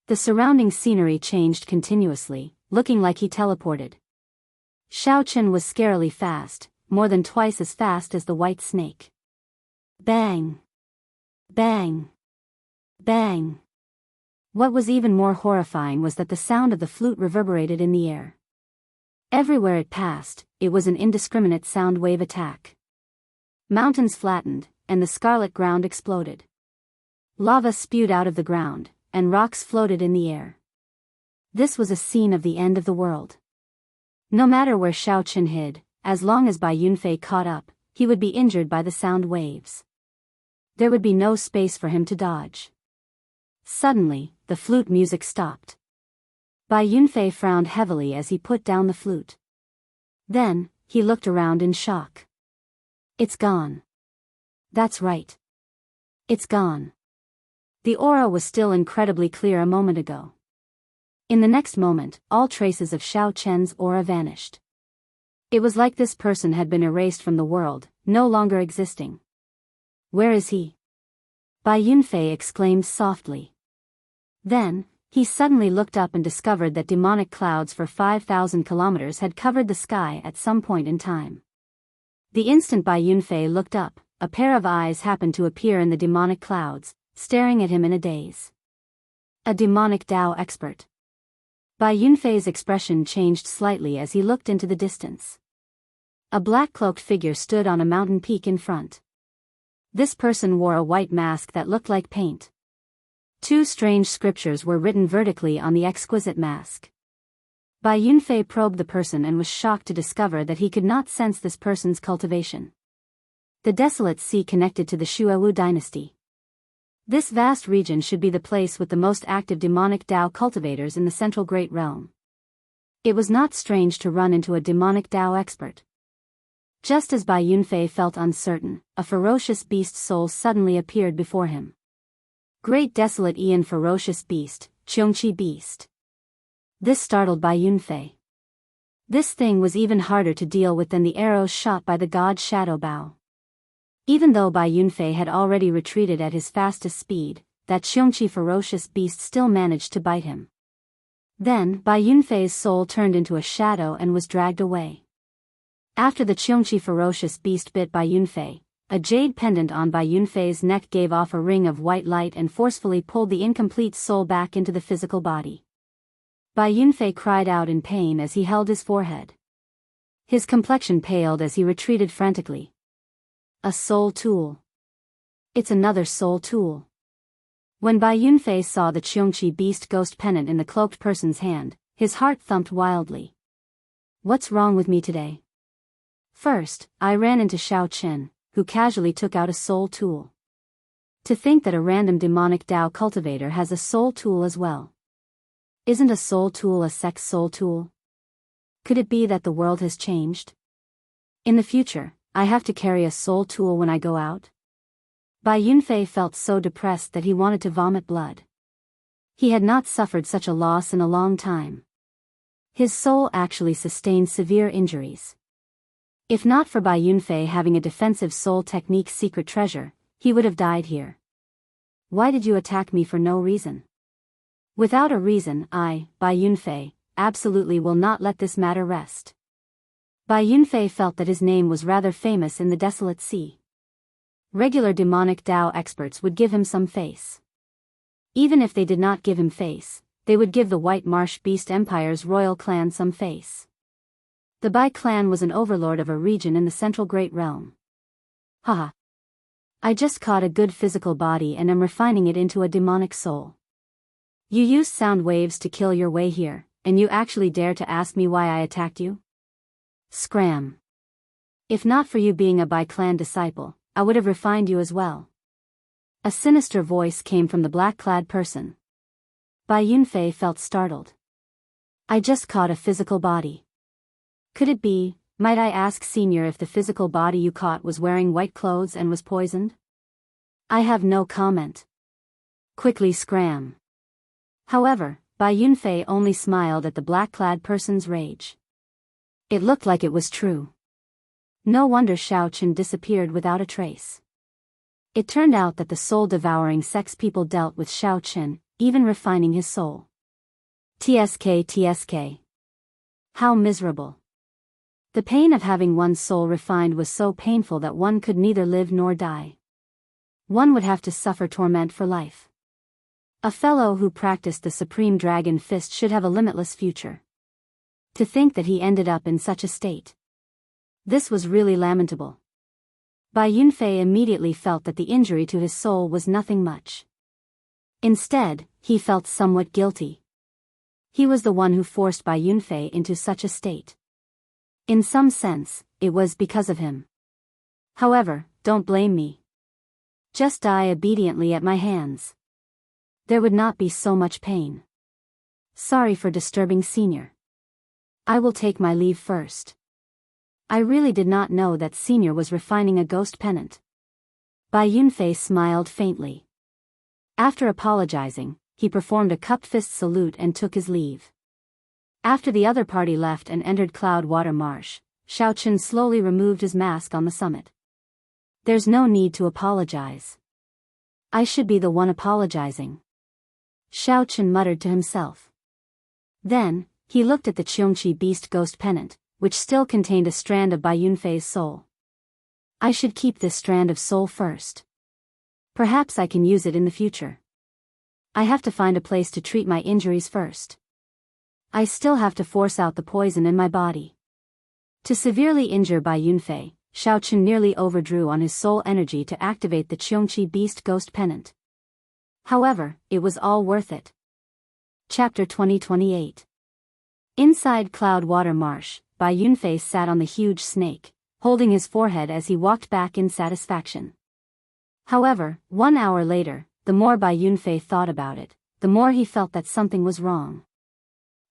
[SPEAKER 1] The surrounding scenery changed continuously, looking like he teleported. Xiao Chen was scarily fast, more than twice as fast as the white snake. Bang! Bang! Bang! What was even more horrifying was that the sound of the flute reverberated in the air. Everywhere it passed, it was an indiscriminate sound wave attack. Mountains flattened, and the scarlet ground exploded. Lava spewed out of the ground, and rocks floated in the air. This was a scene of the end of the world. No matter where Xiao Qin hid, as long as Bai Yunfei caught up, he would be injured by the sound waves. There would be no space for him to dodge. Suddenly, the flute music stopped. Bai Yunfei frowned heavily as he put down the flute. Then, he looked around in shock. It's gone. That's right. It's gone. The aura was still incredibly clear a moment ago. In the next moment, all traces of Xiao Chen's aura vanished. It was like this person had been erased from the world, no longer existing. Where is he? Bai Yunfei exclaimed softly. Then, he suddenly looked up and discovered that demonic clouds for 5,000 kilometers had covered the sky at some point in time. The instant Bai Yunfei looked up, a pair of eyes happened to appear in the demonic clouds, staring at him in a daze. A demonic Dao expert. Bai Yunfei's expression changed slightly as he looked into the distance. A black-cloaked figure stood on a mountain peak in front. This person wore a white mask that looked like paint. Two strange scriptures were written vertically on the exquisite mask. Bai Yunfei probed the person and was shocked to discover that he could not sense this person's cultivation. The desolate sea connected to the Shuawu dynasty. This vast region should be the place with the most active demonic Dao cultivators in the Central Great Realm. It was not strange to run into a demonic Dao expert. Just as Bai Yunfei felt uncertain, a ferocious beast soul suddenly appeared before him. Great desolate Ian ferocious beast, Qiongqi beast. This startled Bai Yunfei. This thing was even harder to deal with than the arrows shot by the god Shadow Bao. Even though Bai Yunfei had already retreated at his fastest speed, that Qiongqi ferocious beast still managed to bite him. Then Bai Yunfei's soul turned into a shadow and was dragged away. After the Qiongqi ferocious beast bit Bai Yunfei, a jade pendant on Bai Yunfei's neck gave off a ring of white light and forcefully pulled the incomplete soul back into the physical body. Bai Yunfei cried out in pain as he held his forehead. His complexion paled as he retreated frantically. A soul tool. It's another soul tool. When Bai Yunfei saw the Qiongqi beast ghost pendant in the cloaked person's hand, his heart thumped wildly. What's wrong with me today? First, I ran into Xiao Qin, who casually took out a soul tool. To think that a random demonic Dao cultivator has a soul tool as well. Isn't a soul tool a sex soul tool? Could it be that the world has changed? In the future, I have to carry a soul tool when I go out? Bai Yunfei felt so depressed that he wanted to vomit blood. He had not suffered such a loss in a long time. His soul actually sustained severe injuries. If not for Bai Yunfei having a defensive soul technique secret treasure, he would have died here. Why did you attack me for no reason? Without a reason, I, Bai Yunfei, absolutely will not let this matter rest. Bai Yunfei felt that his name was rather famous in the desolate sea. Regular demonic Dao experts would give him some face. Even if they did not give him face, they would give the White Marsh Beast Empire's royal clan some face. The Bai clan was an overlord of a region in the Central Great Realm. Haha. I just caught a good physical body and am refining it into a demonic soul. You used sound waves to kill your way here, and you actually dare to ask me why I attacked you? Scram. If not for you being a Bai clan disciple, I would have refined you as well. A sinister voice came from the black-clad person. Bai Yunfei felt startled. I just caught a physical body. Could it be, might I ask Senior if the physical body you caught was wearing white clothes and was poisoned? I have no comment. Quickly scram. However, Bai Yunfei only smiled at the black-clad person's rage. It looked like it was true. No wonder Xiao Qin disappeared without a trace. It turned out that the soul-devouring sex people dealt with Xiao Qin, even refining his soul. TSK. How miserable. The pain of having one's soul refined was so painful that one could neither live nor die. One would have to suffer torment for life. A fellow who practiced the supreme dragon fist should have a limitless future. To think that he ended up in such a state. This was really lamentable. Bai Yunfei immediately felt that the injury to his soul was nothing much. Instead, he felt somewhat guilty. He was the one who forced Bai Yunfei into such a state. In some sense, it was because of him. However, don't blame me. Just die obediently at my hands. There would not be so much pain. Sorry for disturbing Senior. I will take my leave first. I really did not know that Senior was refining a ghost pennant. Bai Yunfei smiled faintly. After apologizing, he performed a cupped fist salute and took his leave. After the other party left and entered Cloudwater Marsh, Xiaoqun slowly removed his mask on the summit. There's no need to apologize. I should be the one apologizing. Xiaoqun muttered to himself. Then, he looked at the Qiongqi beast ghost pennant, which still contained a strand of Bai Yunfei's soul. I should keep this strand of soul first. Perhaps I can use it in the future. I have to find a place to treat my injuries first. I still have to force out the poison in my body. To severely injure Bai Yunfei, Xiaoqun nearly overdrew on his soul energy to activate the Qiongqi beast ghost pennant. However, it was all worth it. Chapter 2028. Inside Cloudwater Marsh, Bai Yunfei sat on the huge snake, holding his forehead as he walked back in satisfaction. However, 1 hour later, the more Bai Yunfei thought about it, the more he felt that something was wrong.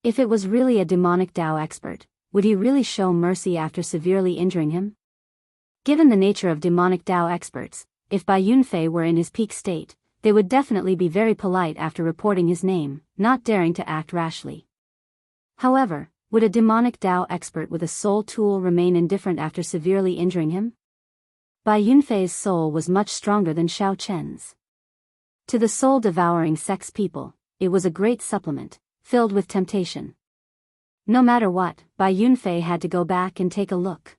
[SPEAKER 1] If it was really a demonic Dao expert, would he really show mercy after severely injuring him? Given the nature of demonic Dao experts, if Bai Yunfei were in his peak state, they would definitely be very polite after reporting his name, not daring to act rashly. However, would a demonic Dao expert with a soul tool remain indifferent after severely injuring him? Bai Yunfei's soul was much stronger than Xiao Chen's. To the soul-devouring sex people, it was a great supplement, filled with temptation. No matter what, Bai Yunfei had to go back and take a look.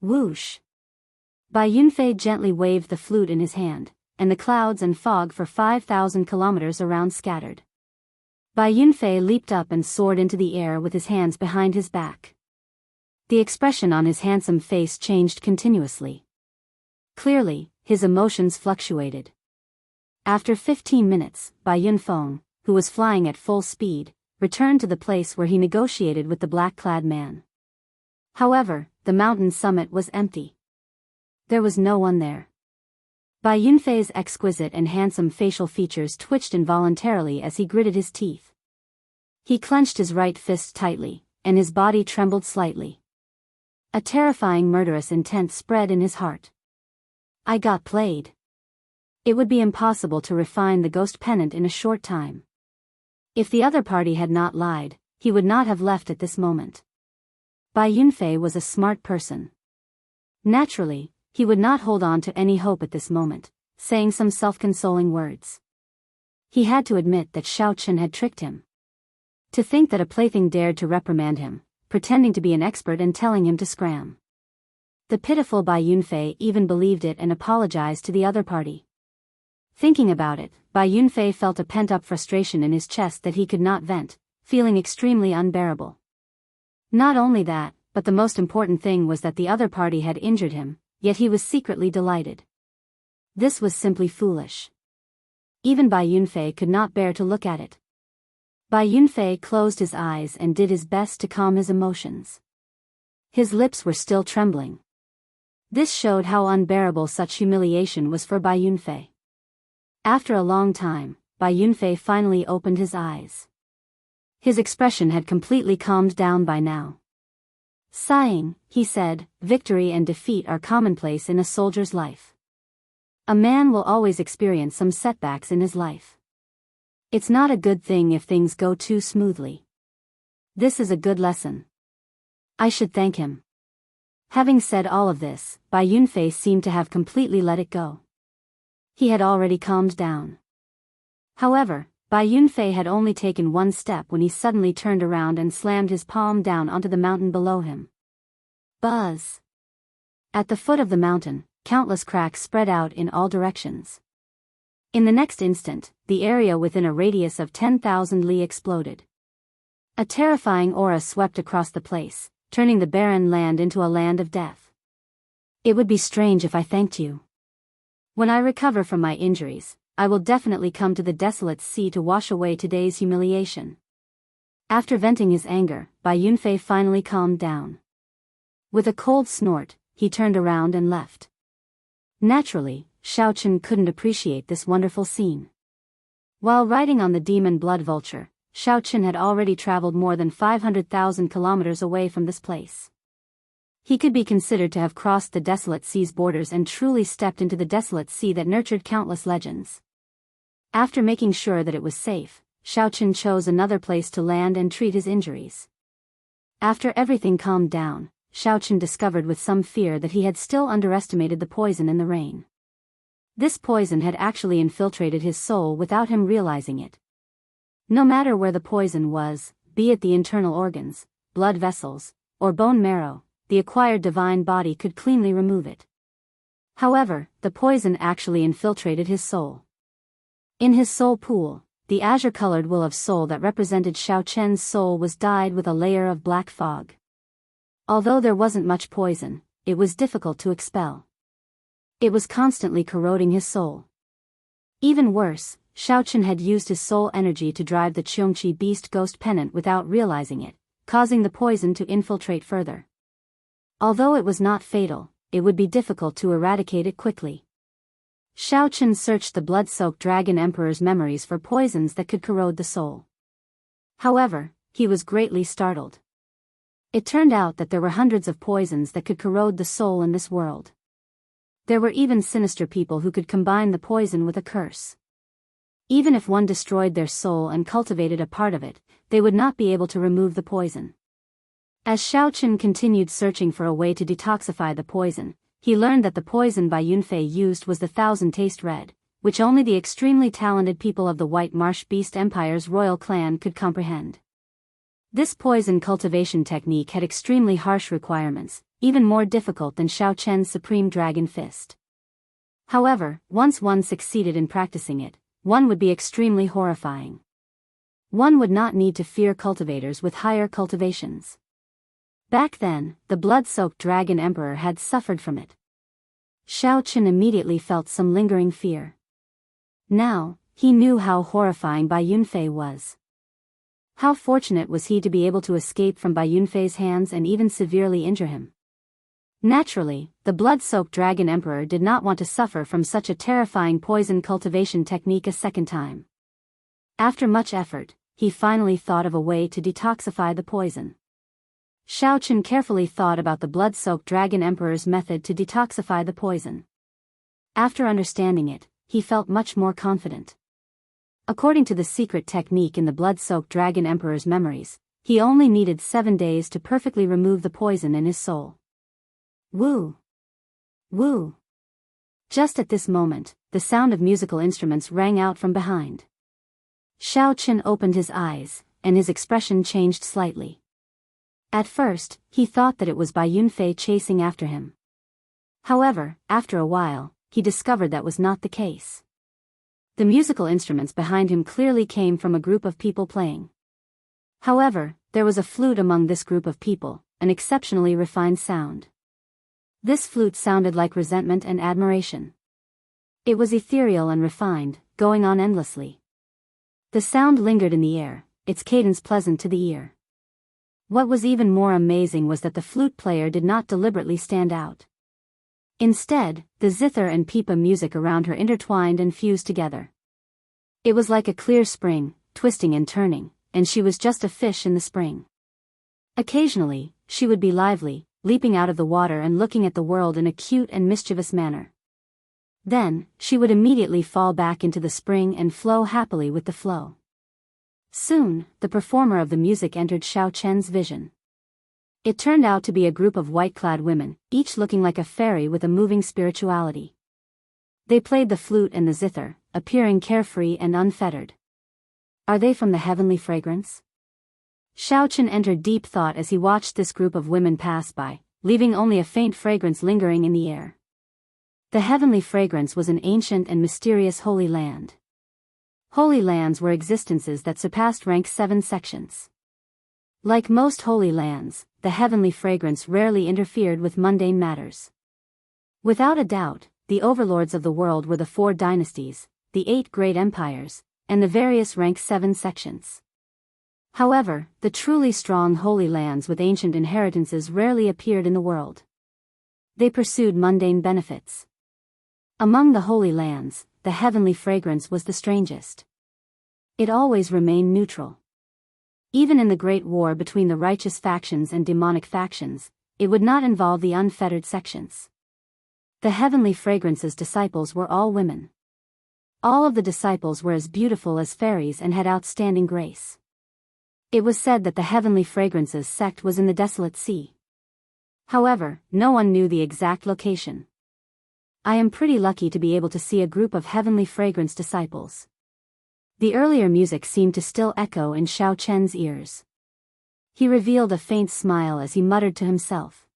[SPEAKER 1] Whoosh! Bai Yunfei gently waved the flute in his hand, and the clouds and fog for 5,000 kilometers around scattered. Bai Yunfei leaped up and soared into the air with his hands behind his back. The expression on his handsome face changed continuously. Clearly, his emotions fluctuated. After 15 minutes, Bai Yunfeng, who was flying at full speed, returned to the place where he negotiated with the black-clad man. However, the mountain summit was empty. There was no one there. Bai Yunfei's exquisite and handsome facial features twitched involuntarily as he gritted his teeth. He clenched his right fist tightly, and his body trembled slightly. A terrifying murderous intent spread in his heart. I got played. It would be impossible to refine the ghost pennant in a short time. If the other party had not lied, he would not have left at this moment. Bai Yunfei was a smart person. Naturally, he would not hold on to any hope at this moment, saying some self-consoling words. He had to admit that Xiaoqun had tricked him. To think that a plaything dared to reprimand him, pretending to be an expert and telling him to scram. The pitiful Bai Yunfei even believed it and apologized to the other party. Thinking about it, Bai Yunfei felt a pent-up frustration in his chest that he could not vent, feeling extremely unbearable. Not only that, but the most important thing was that the other party had injured him, yet he was secretly delighted. This was simply foolish. Even Bai Yunfei could not bear to look at it. Bai Yunfei closed his eyes and did his best to calm his emotions. His lips were still trembling. This showed how unbearable such humiliation was for Bai Yunfei. After a long time, Bai Yunfei finally opened his eyes. His expression had completely calmed down by now. Sighing, he said, "Victory and defeat are commonplace in a soldier's life. A man will always experience some setbacks in his life. It's not a good thing if things go too smoothly. This is a good lesson. I should thank him." Having said all of this, Bai Yunfei seemed to have completely let it go. He had already calmed down. However, Bai Yunfei had only taken one step when he suddenly turned around and slammed his palm down onto the mountain below him. Buzz! At the foot of the mountain, countless cracks spread out in all directions. In the next instant, the area within a radius of 10,000 li exploded. A terrifying aura swept across the place, turning the barren land into a land of death. It would be strange if I thanked you. When I recover from my injuries, I will definitely come to the desolate sea to wash away today's humiliation. After venting his anger, Bai Yunfei finally calmed down. With a cold snort, he turned around and left. Naturally, Xiaochen couldn't appreciate this wonderful scene. While riding on the demon blood vulture, Xiaochen had already traveled more than 500,000 kilometers away from this place. He could be considered to have crossed the desolate sea's borders and truly stepped into the desolate sea that nurtured countless legends. After making sure that it was safe, Xiaochen chose another place to land and treat his injuries. After everything calmed down, Xiaochen discovered with some fear that he had still underestimated the poison in the rain. This poison had actually infiltrated his soul without him realizing it. No matter where the poison was, be it the internal organs, blood vessels, or bone marrow, the acquired divine body could cleanly remove it. However, the poison actually infiltrated his soul. In his soul pool, the azure-colored wool of soul that represented Xiaochen's soul was dyed with a layer of black fog. Although there wasn't much poison, it was difficult to expel. It was constantly corroding his soul. Even worse, Xiaochen had used his soul energy to drive the Qiongqi beast ghost pennant without realizing it, causing the poison to infiltrate further. Although it was not fatal, it would be difficult to eradicate it quickly. Xiaochen searched the blood-soaked Dragon Emperor's memories for poisons that could corrode the soul. However, he was greatly startled. It turned out that there were hundreds of poisons that could corrode the soul in this world. There were even sinister people who could combine the poison with a curse. Even if one destroyed their soul and cultivated a part of it, they would not be able to remove the poison. As Xiaochen continued searching for a way to detoxify the poison, he learned that the poison Bai Yunfei used was the Thousand Taste Red, which only the extremely talented people of the White Marsh Beast Empire's royal clan could comprehend. This poison cultivation technique had extremely harsh requirements, even more difficult than Xiaochen's Supreme Dragon Fist. However, once one succeeded in practicing it, one would be extremely horrifying. One would not need to fear cultivators with higher cultivations. Back then, the blood-soaked Dragon Emperor had suffered from it. Xiaochen immediately felt some lingering fear. Now, he knew how horrifying Bai Yunfei was. How fortunate was he to be able to escape from Bai Yunfei's hands and even severely injure him. Naturally, the blood-soaked Dragon Emperor did not want to suffer from such a terrifying poison cultivation technique a second time. After much effort, he finally thought of a way to detoxify the poison. Xiaochen carefully thought about the blood-soaked Dragon Emperor's method to detoxify the poison. After understanding it, he felt much more confident. According to the secret technique in the blood-soaked Dragon Emperor's memories, he only needed 7 days to perfectly remove the poison in his soul. Woo! Woo! Just at this moment, the sound of musical instruments rang out from behind. Xiaochen opened his eyes, and his expression changed slightly. At first, he thought that it was Bai Yunfei chasing after him. However, after a while, he discovered that was not the case. The musical instruments behind him clearly came from a group of people playing. However, there was a flute among this group of people, an exceptionally refined sound. This flute sounded like resentment and admiration. It was ethereal and refined, going on endlessly. The sound lingered in the air, its cadence pleasant to the ear. What was even more amazing was that the flute player did not deliberately stand out. Instead, the zither and pipa music around her intertwined and fused together. It was like a clear spring, twisting and turning, and she was just a fish in the spring. Occasionally, she would be lively, leaping out of the water and looking at the world in a cute and mischievous manner. Then, she would immediately fall back into the spring and flow happily with the flow. Soon, the performer of the music entered Xiaochen's vision. It turned out to be a group of white-clad women, each looking like a fairy with a moving spirituality. They played the flute and the zither, appearing carefree and unfettered. Are they from the heavenly fragrance? Xiaochen entered deep thought as he watched this group of women pass by, leaving only a faint fragrance lingering in the air. The heavenly fragrance was an ancient and mysterious holy land. Holy lands were existences that surpassed rank 7 sections. Like most holy lands, the heavenly fragrance rarely interfered with mundane matters. Without a doubt, the overlords of the world were the 4 dynasties, the 8 great empires, and the various rank 7 sections. However, the truly strong holy lands with ancient inheritances rarely appeared in the world. They pursued mundane benefits. Among the holy lands, the heavenly fragrance was the strangest. It always remained neutral. Even in the great war between the righteous factions and demonic factions, it would not involve the unfettered sections. The heavenly fragrance's disciples were all women. All of the disciples were as beautiful as fairies and had outstanding grace. It was said that the heavenly fragrance's sect was in the desolate sea. However, no one knew the exact location. I am pretty lucky to be able to see a group of heavenly fragrance disciples. The earlier music seemed to still echo in Xiao Chen's ears. He revealed a faint smile as he muttered to himself.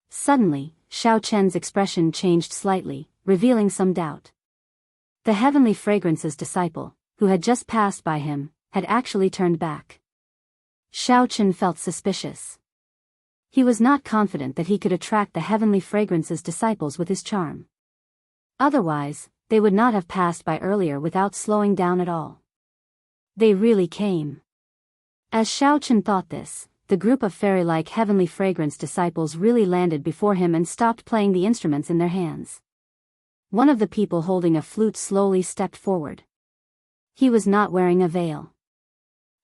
[SPEAKER 1] Suddenly, Xiao Chen's expression changed slightly, revealing some doubt. The heavenly fragrance's disciple, who had just passed by him, had actually turned back. Xiao Chen felt suspicious. He was not confident that he could attract the heavenly fragrance's disciples with his charm. Otherwise, they would not have passed by earlier without slowing down at all. They really came. As Xiao Chen thought this, the group of fairy-like heavenly fragrance disciples really landed before him and stopped playing the instruments in their hands. One of the people holding a flute slowly stepped forward. He was not wearing a veil.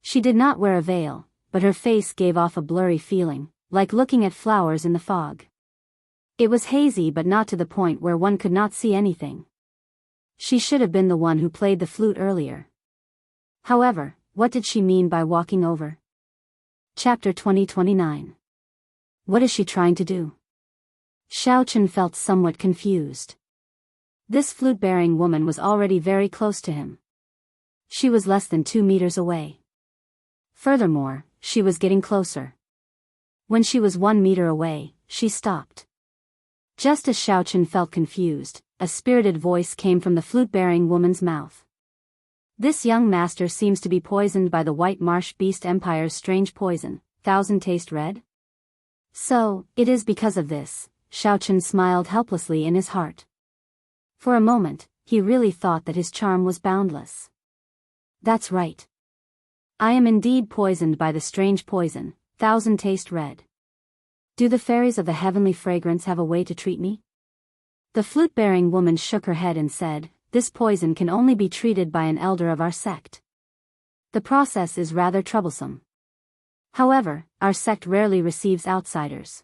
[SPEAKER 1] She did not wear a veil, but her face gave off a blurry feeling, like looking at flowers in the fog. It was hazy but not to the point where one could not see anything. She should have been the one who played the flute earlier. However, what did she mean by walking over? Chapter 2029. What is she trying to do? Xiao Chen felt somewhat confused. This flute-bearing woman was already very close to him. She was less than 2 meters away. Furthermore, she was getting closer. When she was 1 meter away, she stopped. Just as Xiao Chen felt confused, a spirited voice came from the flute-bearing woman's mouth. This young master seems to be poisoned by the White Marsh Beast Empire's strange poison, Thousand Taste Red? So, it is because of this, Xiao Chen smiled helplessly in his heart. For a moment, he really thought that his charm was boundless. That's right. I am indeed poisoned by the strange poison, Thousand Taste Red. Do the fairies of the heavenly fragrance have a way to treat me? The flute-bearing woman shook her head and said, this poison can only be treated by an elder of our sect. The process is rather troublesome. However, our sect rarely receives outsiders.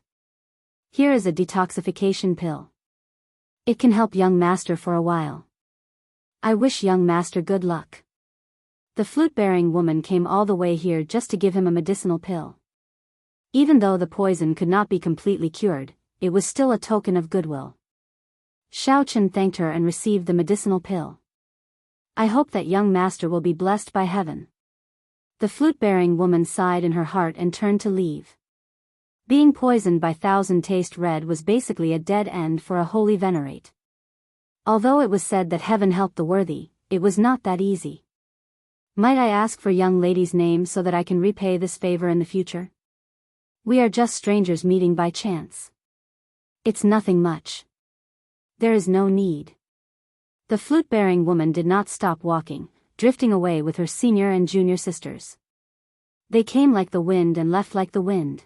[SPEAKER 1] Here is a detoxification pill. It can help young master for a while. I wish young master good luck. The flute-bearing woman came all the way here just to give him a medicinal pill. Even though the poison could not be completely cured, it was still a token of goodwill. Xiao Chen thanked her and received the medicinal pill. I hope that young master will be blessed by heaven. The flute-bearing woman sighed in her heart and turned to leave. Being poisoned by Thousand Taste Red was basically a dead end for a holy venerate. Although it was said that heaven helped the worthy, it was not that easy. Might I ask for young lady's name so that I can repay this favor in the future? We are just strangers meeting by chance. It's nothing much. There is no need. The flute-bearing woman did not stop walking, drifting away with her senior and junior sisters. They came like the wind and left like the wind.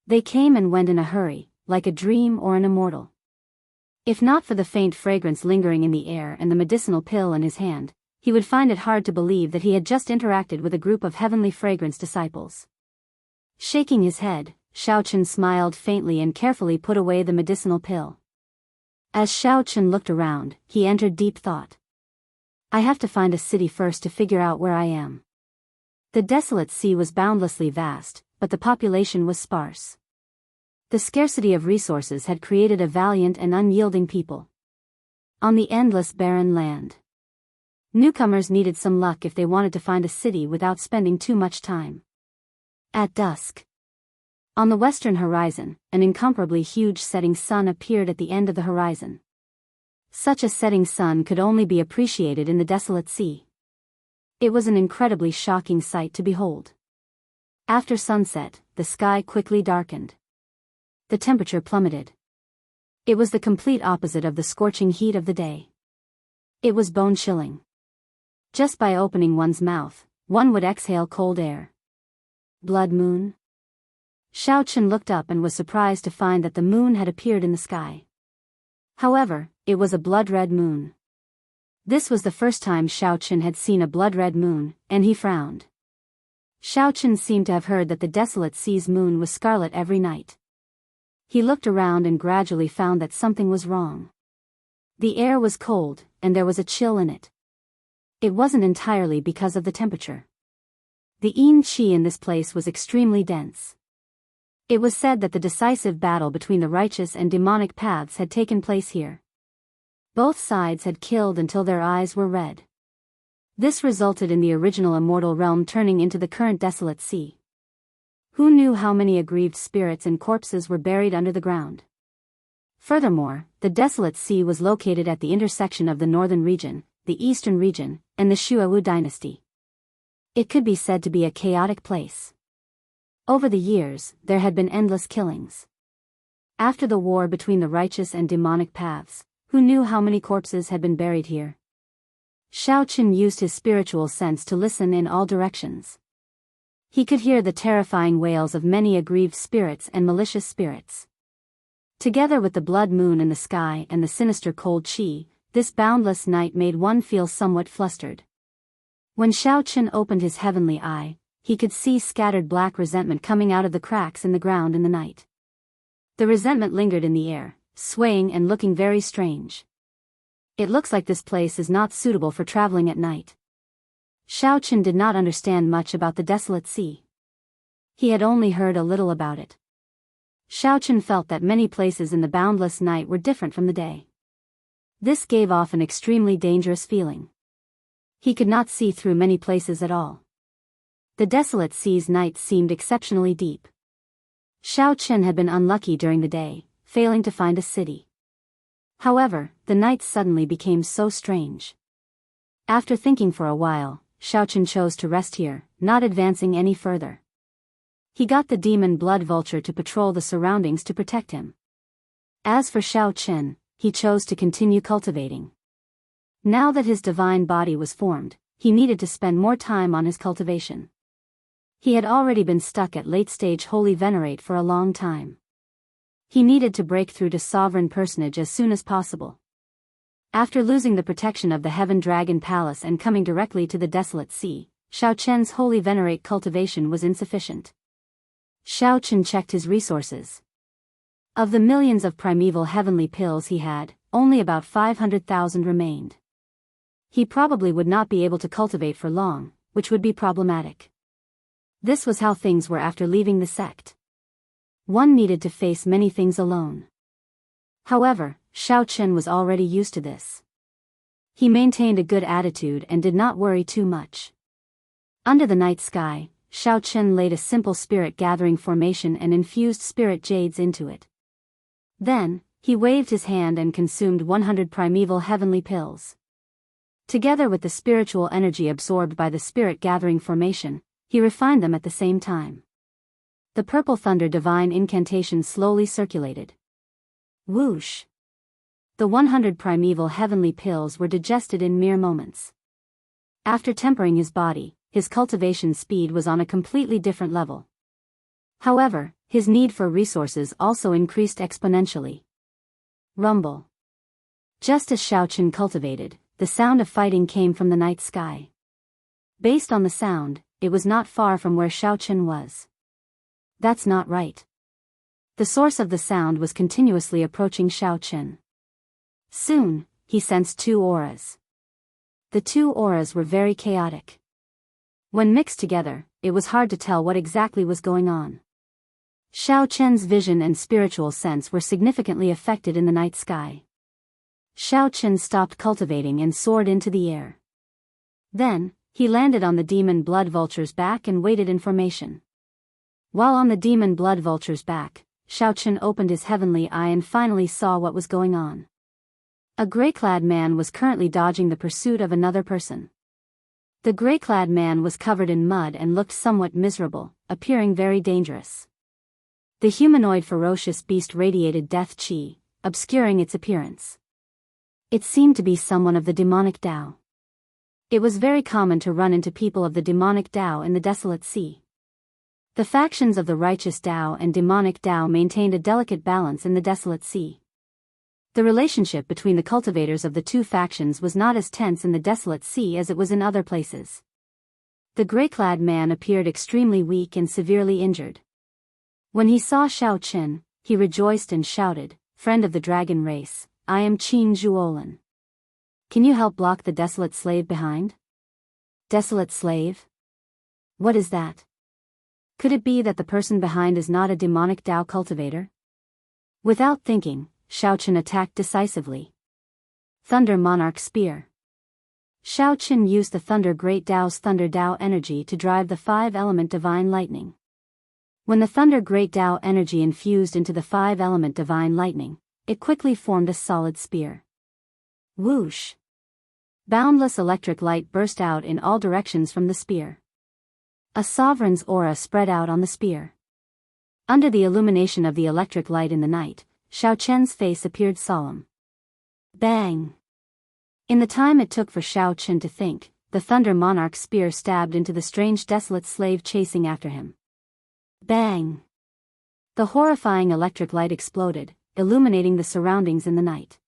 [SPEAKER 1] They came and went in a hurry, like a dream or an immortal. If not for the faint fragrance lingering in the air and the medicinal pill in his hand, he would find it hard to believe that he had just interacted with a group of heavenly fragrance disciples. Shaking his head, Xiao Chen smiled faintly and carefully put away the medicinal pill. As Xiao Chen looked around, he entered deep thought. I have to find a city first to figure out where I am. The desolate sea was boundlessly vast, but the population was sparse. The scarcity of resources had created a valiant and unyielding people. On the endless barren land, newcomers needed some luck if they wanted to find a city without spending too much time. At dusk, on the western horizon, an incomparably huge setting sun appeared at the end of the horizon. Such a setting sun could only be appreciated in the desolate sea. It was an incredibly shocking sight to behold. After sunset, the sky quickly darkened. The temperature plummeted. It was the complete opposite of the scorching heat of the day. It was bone-chilling. Just by opening one's mouth, one would exhale cold air. Blood moon? Xiao Chen looked up and was surprised to find that the moon had appeared in the sky. However, it was a blood-red moon. This was the first time Xiao Chen had seen a blood-red moon, and he frowned. Xiao Chen seemed to have heard that the desolate sea's moon was scarlet every night. He looked around and gradually found that something was wrong. The air was cold, and there was a chill in it. It wasn't entirely because of the temperature. The yin qi in this place was extremely dense. It was said that the decisive battle between the righteous and demonic paths had taken place here. Both sides had killed until their eyes were red. This resulted in the original immortal realm turning into the current desolate sea. Who knew how many aggrieved spirits and corpses were buried under the ground? Furthermore, the desolate sea was located at the intersection of the northern region, the eastern region, and the Shuawu dynasty. It could be said to be a chaotic place. Over the years, there had been endless killings. After the war between the righteous and demonic paths, who knew how many corpses had been buried here? Xiao Chen used his spiritual sense to listen in all directions. He could hear the terrifying wails of many aggrieved spirits and malicious spirits. Together with the blood moon in the sky and the sinister cold qi, this boundless night made one feel somewhat flustered. When Xiao Chen opened his heavenly eye, he could see scattered black resentment coming out of the cracks in the ground in the night. The resentment lingered in the air, swaying and looking very strange. It looks like this place is not suitable for traveling at night. Xiao Chen did not understand much about the desolate sea. He had only heard a little about it. Xiao Chen felt that many places in the boundless night were different from the day. This gave off an extremely dangerous feeling. He could not see through many places at all. The desolate sea's night seemed exceptionally deep. Xiao Chen had been unlucky during the day, failing to find a city. However, the night suddenly became so strange. After thinking for a while, Xiao Chen chose to rest here, not advancing any further. He got the demon blood vulture to patrol the surroundings to protect him. As for Xiao Chen, he chose to continue cultivating. Now that his divine body was formed, he needed to spend more time on his cultivation. He had already been stuck at late-stage Holy Venerate for a long time. He needed to break through to Sovereign Personage as soon as possible. After losing the protection of the Heaven Dragon Palace and coming directly to the desolate sea, Xiao Chen's Holy Venerate cultivation was insufficient. Xiao Chen checked his resources. Of the millions of primeval heavenly pills he had, only about 500,000 remained. He probably would not be able to cultivate for long, which would be problematic. This was how things were after leaving the sect. One needed to face many things alone. However, Xiao Chen was already used to this. He maintained a good attitude and did not worry too much. Under the night sky, Xiao Chen laid a simple spirit gathering formation and infused spirit jades into it. Then, he waved his hand and consumed 100 primeval heavenly pills. Together with the spiritual energy absorbed by the spirit gathering formation, he refined them at the same time. The purple thunder divine incantation slowly circulated. Whoosh! The 100 primeval heavenly pills were digested in mere moments. After tempering his body, his cultivation speed was on a completely different level. However, his need for resources also increased exponentially. Rumble. Just as Xiao Chen cultivated, the sound of fighting came from the night sky. Based on the sound, it was not far from where Xiao Chen was. That's not right. The source of the sound was continuously approaching Xiao Chen. Soon, he sensed two auras. The two auras were very chaotic. When mixed together, it was hard to tell what exactly was going on. Xiao Chen's vision and spiritual sense were significantly affected in the night sky. Xiao Chen stopped cultivating and soared into the air. Then, he landed on the demon blood vulture's back and waited in formation. While on the demon blood vulture's back, Xiao Chen opened his heavenly eye and finally saw what was going on. A gray-clad man was currently dodging the pursuit of another person. The gray-clad man was covered in mud and looked somewhat miserable, appearing very dangerous. The humanoid ferocious beast radiated death qi, obscuring its appearance. It seemed to be someone of the demonic Dao. It was very common to run into people of the demonic Dao in the desolate sea. The factions of the righteous Dao and demonic Dao maintained a delicate balance in the desolate sea. The relationship between the cultivators of the two factions was not as tense in the desolate sea as it was in other places. The gray-clad man appeared extremely weak and severely injured. When he saw Xiao Qin, he rejoiced and shouted, "Friend of the dragon race, I am Qin Zhuolin. Can you help block the desolate slave behind?" Desolate slave? What is that? Could it be that the person behind is not a demonic Dao cultivator? Without thinking, Xiao Qin attacked decisively. Thunder Monarch Spear. Xiao Qin used the Thunder Great Dao's Thunder Dao energy to drive the 5-element Divine Lightning. When the Thunder Great Dao energy infused into the 5-element Divine Lightning, it quickly formed a solid spear. Whoosh! Boundless electric light burst out in all directions from the spear. A sovereign's aura spread out on the spear. Under the illumination of the electric light in the night, Xiao Qin's face appeared solemn. Bang! In the time it took for Xiao Qin to think, the Thunder Monarch spear stabbed into the strange desolate slave chasing after him. Bang! The horrifying electric light exploded, illuminating the surroundings in the night.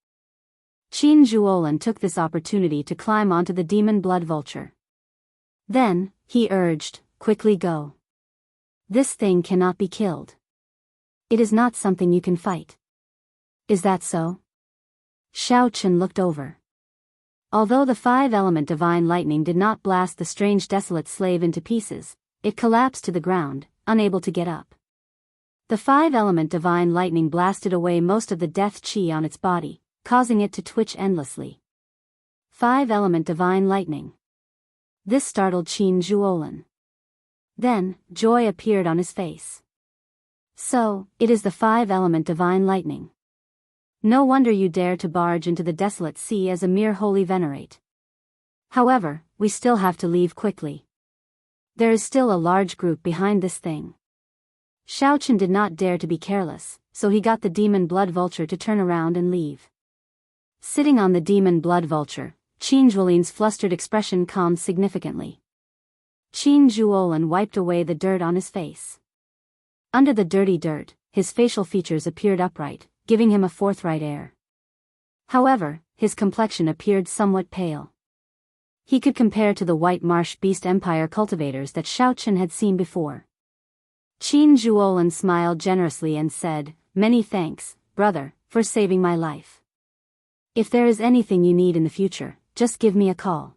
[SPEAKER 1] Qin Zhuolin took this opportunity to climb onto the demon blood vulture. Then, he urged, "Quickly go. This thing cannot be killed. It is not something you can fight." "Is that so?" Xiao Qin looked over. Although the 5-element Divine Lightning did not blast the strange desolate slave into pieces, it collapsed to the ground, unable to get up. The 5-element Divine Lightning blasted away most of the death chi on its body, causing it to twitch endlessly. 5-element Divine Lightning. This startled Qin Zhuolin. Then, joy appeared on his face. So, it is the 5-element Divine Lightning. No wonder you dare to barge into the desolate sea as a mere holy venerate. However, we still have to leave quickly. There is still a large group behind this thing. Xiao Qin did not dare to be careless, so he got the demon blood vulture to turn around and leave. Sitting on the demon blood vulture, Qin Zhuolin's flustered expression calmed significantly. Qin Zhuolin wiped away the dirt on his face. Under the dirty dirt, his facial features appeared upright, giving him a forthright air. However, his complexion appeared somewhat pale. He could compare to the white marsh beast empire cultivators that Xiao Qin had seen before. Qin Zhuolin smiled generously and said, "Many thanks, brother, for saving my life. If there is anything you need in the future, just give me a call.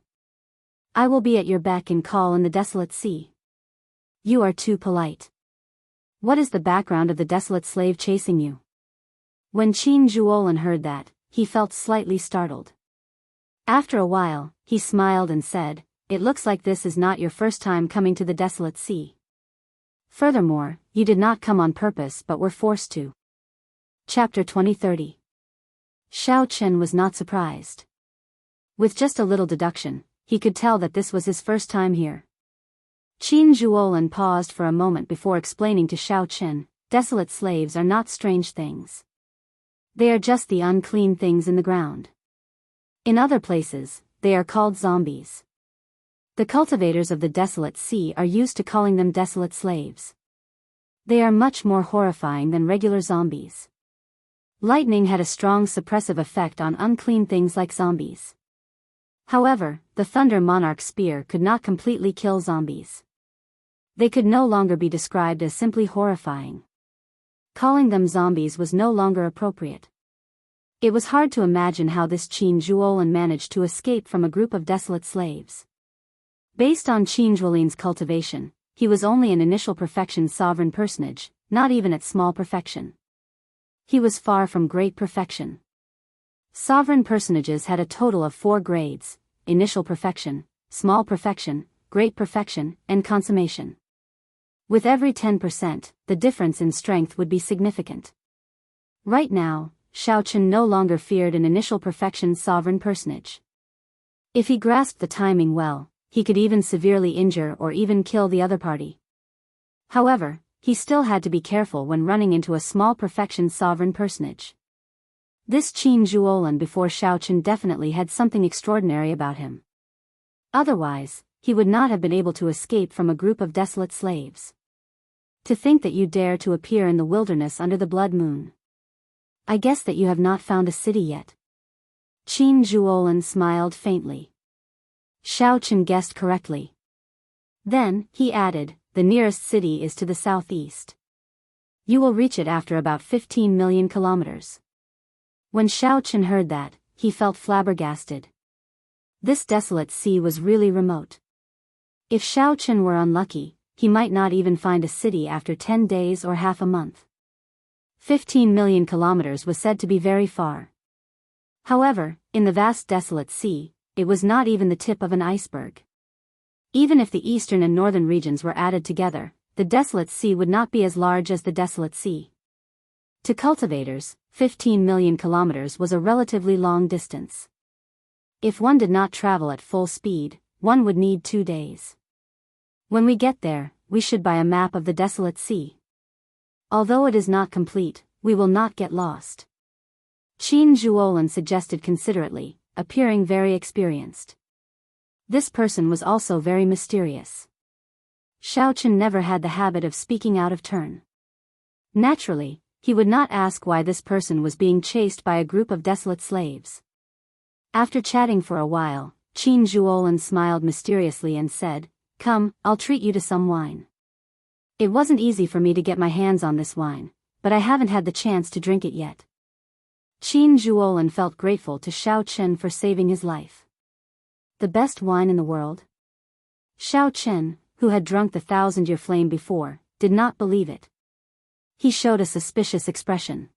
[SPEAKER 1] I will be at your beck and call in the desolate sea." "You are too polite. What is the background of the desolate slave chasing you?" When Qin Zhuolin heard that, he felt slightly startled. After a while, he smiled and said, "It looks like this is not your first time coming to the desolate sea. Furthermore, you did not come on purpose but were forced to." Chapter 2030. Xiao Qin was not surprised. With just a little deduction, he could tell that this was his first time here. Qin Zhuolin paused for a moment before explaining to Xiao Qin, "Desolate slaves are not strange things. They are just the unclean things in the ground. In other places, they are called zombies. The cultivators of the desolate sea are used to calling them desolate slaves. They are much more horrifying than regular zombies. Lightning had a strong suppressive effect on unclean things like zombies. However, the Thunder Monarch Spear could not completely kill zombies. They could no longer be described as simply horrifying. Calling them zombies was no longer appropriate. It was hard to imagine how this Qin Zhuolin managed to escape from a group of desolate slaves. Based on Qin Zhuolin's cultivation, he was only an initial perfection sovereign personage, not even at small perfection. He was far from great perfection. Sovereign personages had a total of 4 grades: initial perfection, small perfection, great perfection, and consummation. With every 10%, the difference in strength would be significant. Right now, Xiao Qin no longer feared an initial perfection sovereign personage. If he grasped the timing well, he could even severely injure or even kill the other party. However, he still had to be careful when running into a small perfection sovereign personage. This Qin Zhuolin before Xiao Qin definitely had something extraordinary about him. Otherwise, he would not have been able to escape from a group of desolate slaves. To think that you dare to appear in the wilderness under the blood moon. I guess that you have not found a city yet. Qin Zhuolin smiled faintly. Xiao Chen guessed correctly. Then, he added, the nearest city is to the southeast. You will reach it after about 15 million kilometers. When Xiao Chen heard that, he felt flabbergasted. This desolate sea was really remote. If Xiao Chen were unlucky, he might not even find a city after 10 days or half a month. 15 million kilometers was said to be very far. However, in the vast desolate sea, it was not even the tip of an iceberg. Even if the eastern and northern regions were added together, the desolate sea would not be as large as the desolate sea. To cultivators, 15 million kilometers was a relatively long distance. If one did not travel at full speed, one would need 2 days. When we get there, we should buy a map of the desolate sea. Although it is not complete, we will not get lost. Qin Zhuolin suggested considerately, appearing very experienced. This person was also very mysterious. Xiao Chen never had the habit of speaking out of turn. Naturally, he would not ask why this person was being chased by a group of desolate slaves. After chatting for a while, Qin Zhuolin smiled mysteriously and said, "Come, I'll treat you to some wine." It wasn't easy for me to get my hands on this wine, but I haven't had the chance to drink it yet. Qin Zhuolin felt grateful to Xiao Chen for saving his life. The best wine in the world? Xiao Chen, who had drunk the 1,000-year flame before, did not believe it. He showed a suspicious expression.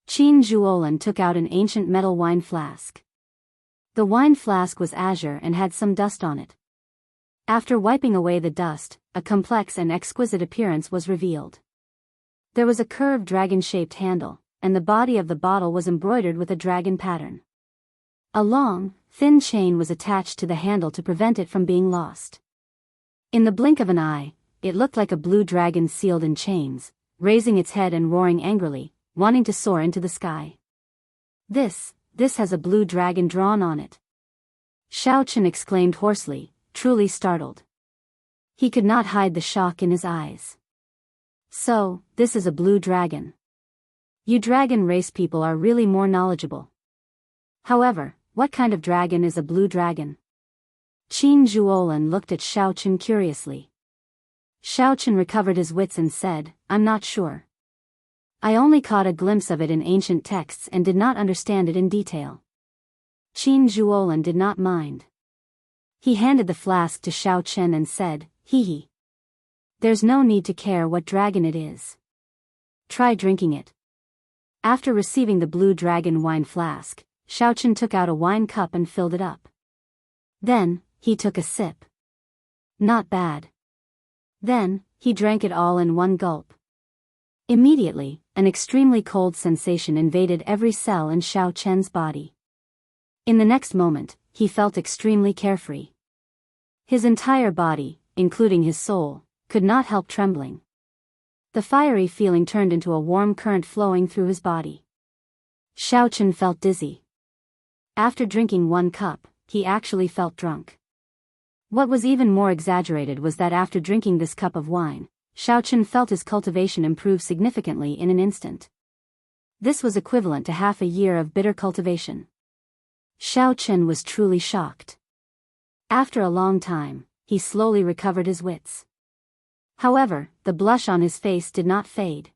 [SPEAKER 1] Qin Zhuolin took out an ancient metal wine flask. The wine flask was azure and had some dust on it. After wiping away the dust, a complex and exquisite appearance was revealed. There was a curved dragon-shaped handle, and the body of the bottle was embroidered with a dragon pattern. A long, thin chain was attached to the handle to prevent it from being lost. In the blink of an eye, it looked like a blue dragon sealed in chains, raising its head and roaring angrily, wanting to soar into the sky. This has a blue dragon drawn on it. Xiao Chen exclaimed hoarsely, truly startled. He could not hide the shock in his eyes. So, this is a blue dragon. You dragon race people are really more knowledgeable. However, what kind of dragon is a blue dragon? Qin Zhuolin looked at Xiao Chen curiously. Xiao Chen recovered his wits and said, "I'm not sure. I only caught a glimpse of it in ancient texts and did not understand it in detail." Qin Zhuolin did not mind. He handed the flask to Xiao Chen and said, "Hee. There's no need to care what dragon it is. Try drinking it." After receiving the blue dragon wine flask, Xiao Chen took out a wine cup and filled it up. Then, he took a sip. Not bad. Then, he drank it all in one gulp. Immediately, an extremely cold sensation invaded every cell in Xiao Chen's body. In the next moment, he felt extremely carefree. His entire body, including his soul, could not help trembling. The fiery feeling turned into a warm current flowing through his body. Xiao Chen felt dizzy. After drinking one cup, he actually felt drunk. What was even more exaggerated was that after drinking this cup of wine, Xiao Chen felt his cultivation improve significantly in an instant. This was equivalent to half a year of bitter cultivation. Xiao Chen was truly shocked. After a long time, he slowly recovered his wits. However, the blush on his face did not fade.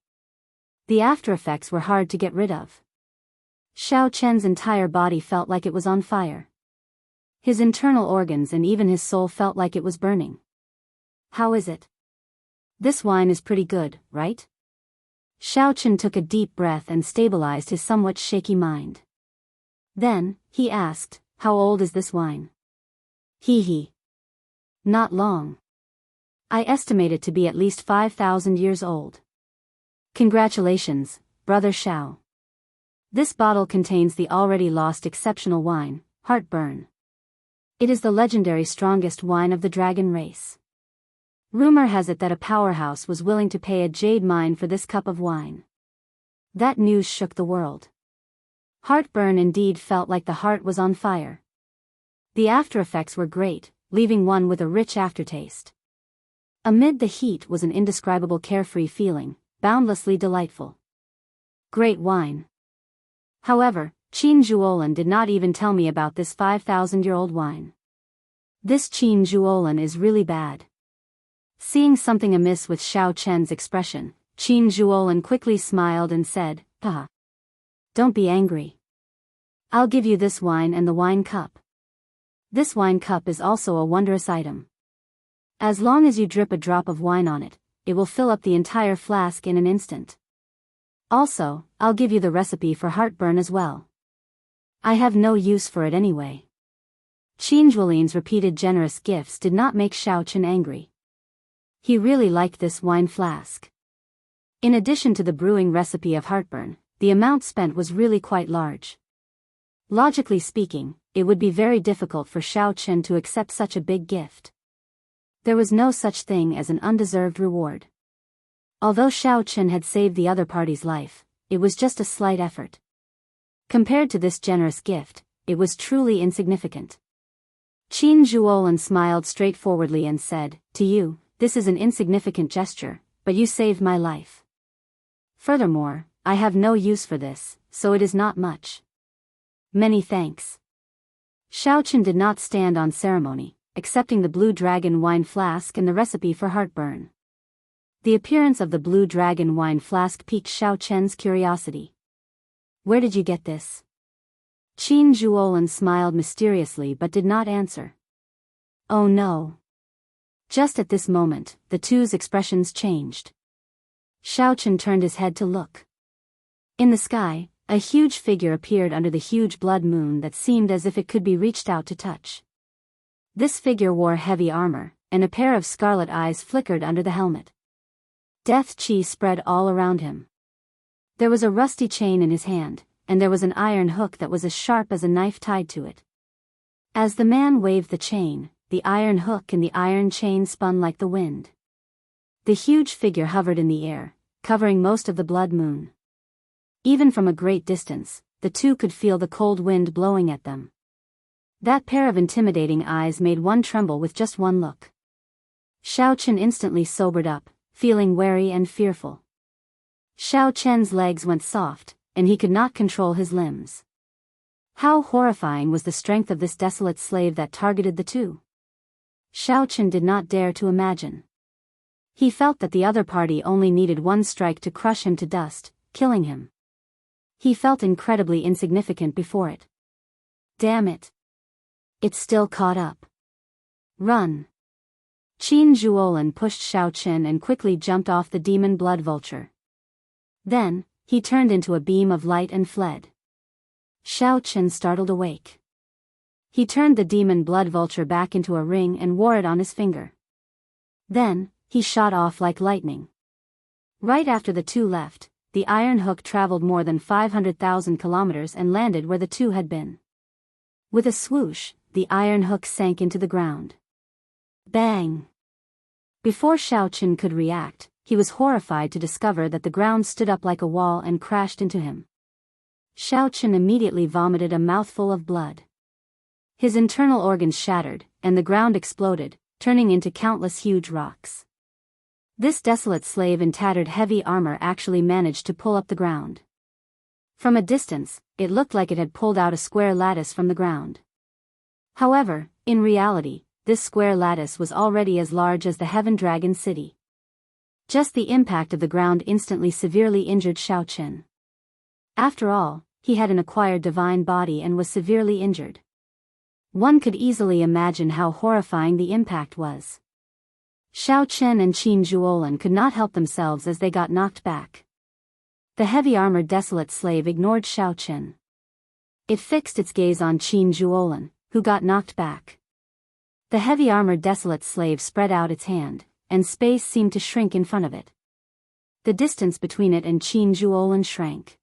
[SPEAKER 1] The aftereffects were hard to get rid of. Xiao Chen's entire body felt like it was on fire. His internal organs and even his soul felt like it was burning. "How is it? This wine is pretty good, right?" Xiao Chen took a deep breath and stabilized his somewhat shaky mind. Then, he asked, "How old is this wine?" Hee. Not long. I estimate it to be at least 5,000 years old. Congratulations, Brother Xiao. This bottle contains the already lost exceptional wine, Heartburn. It is the legendary strongest wine of the dragon race. Rumor has it that a powerhouse was willing to pay a jade mine for this cup of wine. That news shook the world. Heartburn indeed felt like the heart was on fire. The after effects were great, leaving one with a rich aftertaste. Amid the heat was an indescribable carefree feeling, boundlessly delightful. Great wine. However, Qin Zhuolan did not even tell me about this 5,000-year-old wine. This Qin Zhuolan is really bad. Seeing something amiss with Xiao Chen's expression, Qin Zhuolan quickly smiled and said, "Ah. Don't be angry. I'll give you this wine and the wine cup. This wine cup is also a wondrous item. As long as you drip a drop of wine on it, it will fill up the entire flask in an instant. Also, I'll give you the recipe for heartburn as well. I have no use for it anyway." Qin Zhuolan's repeated generous gifts did not make Xiao Chen angry. He really liked this wine flask. In addition to the brewing recipe of heartburn, the amount spent was really quite large. Logically speaking, it would be very difficult for Xiao Chen to accept such a big gift. There was no such thing as an undeserved reward. Although Xiao Chen had saved the other party's life, it was just a slight effort. Compared to this generous gift, it was truly insignificant. Qin Zhuolan smiled straightforwardly and said, "To you, this is an insignificant gesture, but you saved my life. Furthermore, I have no use for this, so it is not much. Many thanks." Xiao Chen did not stand on ceremony, accepting the Blue Dragon wine flask and the recipe for heartburn. The appearance of the Blue Dragon wine flask piqued Xiao Chen's curiosity. "Where did you get this?" Qin Zhuolan smiled mysteriously but did not answer. Oh no. Just at this moment, the two's expressions changed. Xiao Chen turned his head to look. In the sky, a huge figure appeared under the huge blood moon that seemed as if it could be reached out to touch. This figure wore heavy armor, and a pair of scarlet eyes flickered under the helmet. Death chi spread all around him. There was a rusty chain in his hand, and there was an iron hook that was as sharp as a knife tied to it. As the man waved the chain, the iron hook and the iron chain spun like the wind. The huge figure hovered in the air, covering most of the blood moon. Even from a great distance, the two could feel the cold wind blowing at them. That pair of intimidating eyes made one tremble with just one look. Xiao Chen instantly sobered up, feeling wary and fearful. Xiao Chen's legs went soft, and he could not control his limbs. How horrifying was the strength of this desolate slave that targeted the two? Xiao Chen did not dare to imagine. He felt that the other party only needed one strike to crush him to dust, killing him. He felt incredibly insignificant before it. Damn it. It's still caught up. Run. Qin Zhuolan pushed Xiao Chen and quickly jumped off the demon blood vulture. Then, he turned into a beam of light and fled. Xiao Chen startled awake. He turned the demon blood vulture back into a ring and wore it on his finger. Then, he shot off like lightning. Right after the two left, the iron hook traveled more than 500,000 kilometers and landed where the two had been. With a swoosh, the iron hook sank into the ground. Bang! Before Xiao Chen could react, he was horrified to discover that the ground stood up like a wall and crashed into him. Xiao Chen immediately vomited a mouthful of blood. His internal organs shattered, and the ground exploded, turning into countless huge rocks. This desolate slave in tattered heavy armor actually managed to pull up the ground. From a distance, it looked like it had pulled out a square lattice from the ground. However, in reality, this square lattice was already as large as the Heaven Dragon City. Just the impact of the ground instantly severely injured Xiao Chen. After all, he had an acquired divine body and was severely injured. One could easily imagine how horrifying the impact was. Xiao Chen and Qin Zhuolan could not help themselves as they got knocked back. The heavy-armored desolate slave ignored Xiao Chen. It fixed its gaze on Qin Zhuolan, who got knocked back. The heavy-armored desolate slave spread out its hand, and space seemed to shrink in front of it. The distance between it and Qin Zhuolan shrank.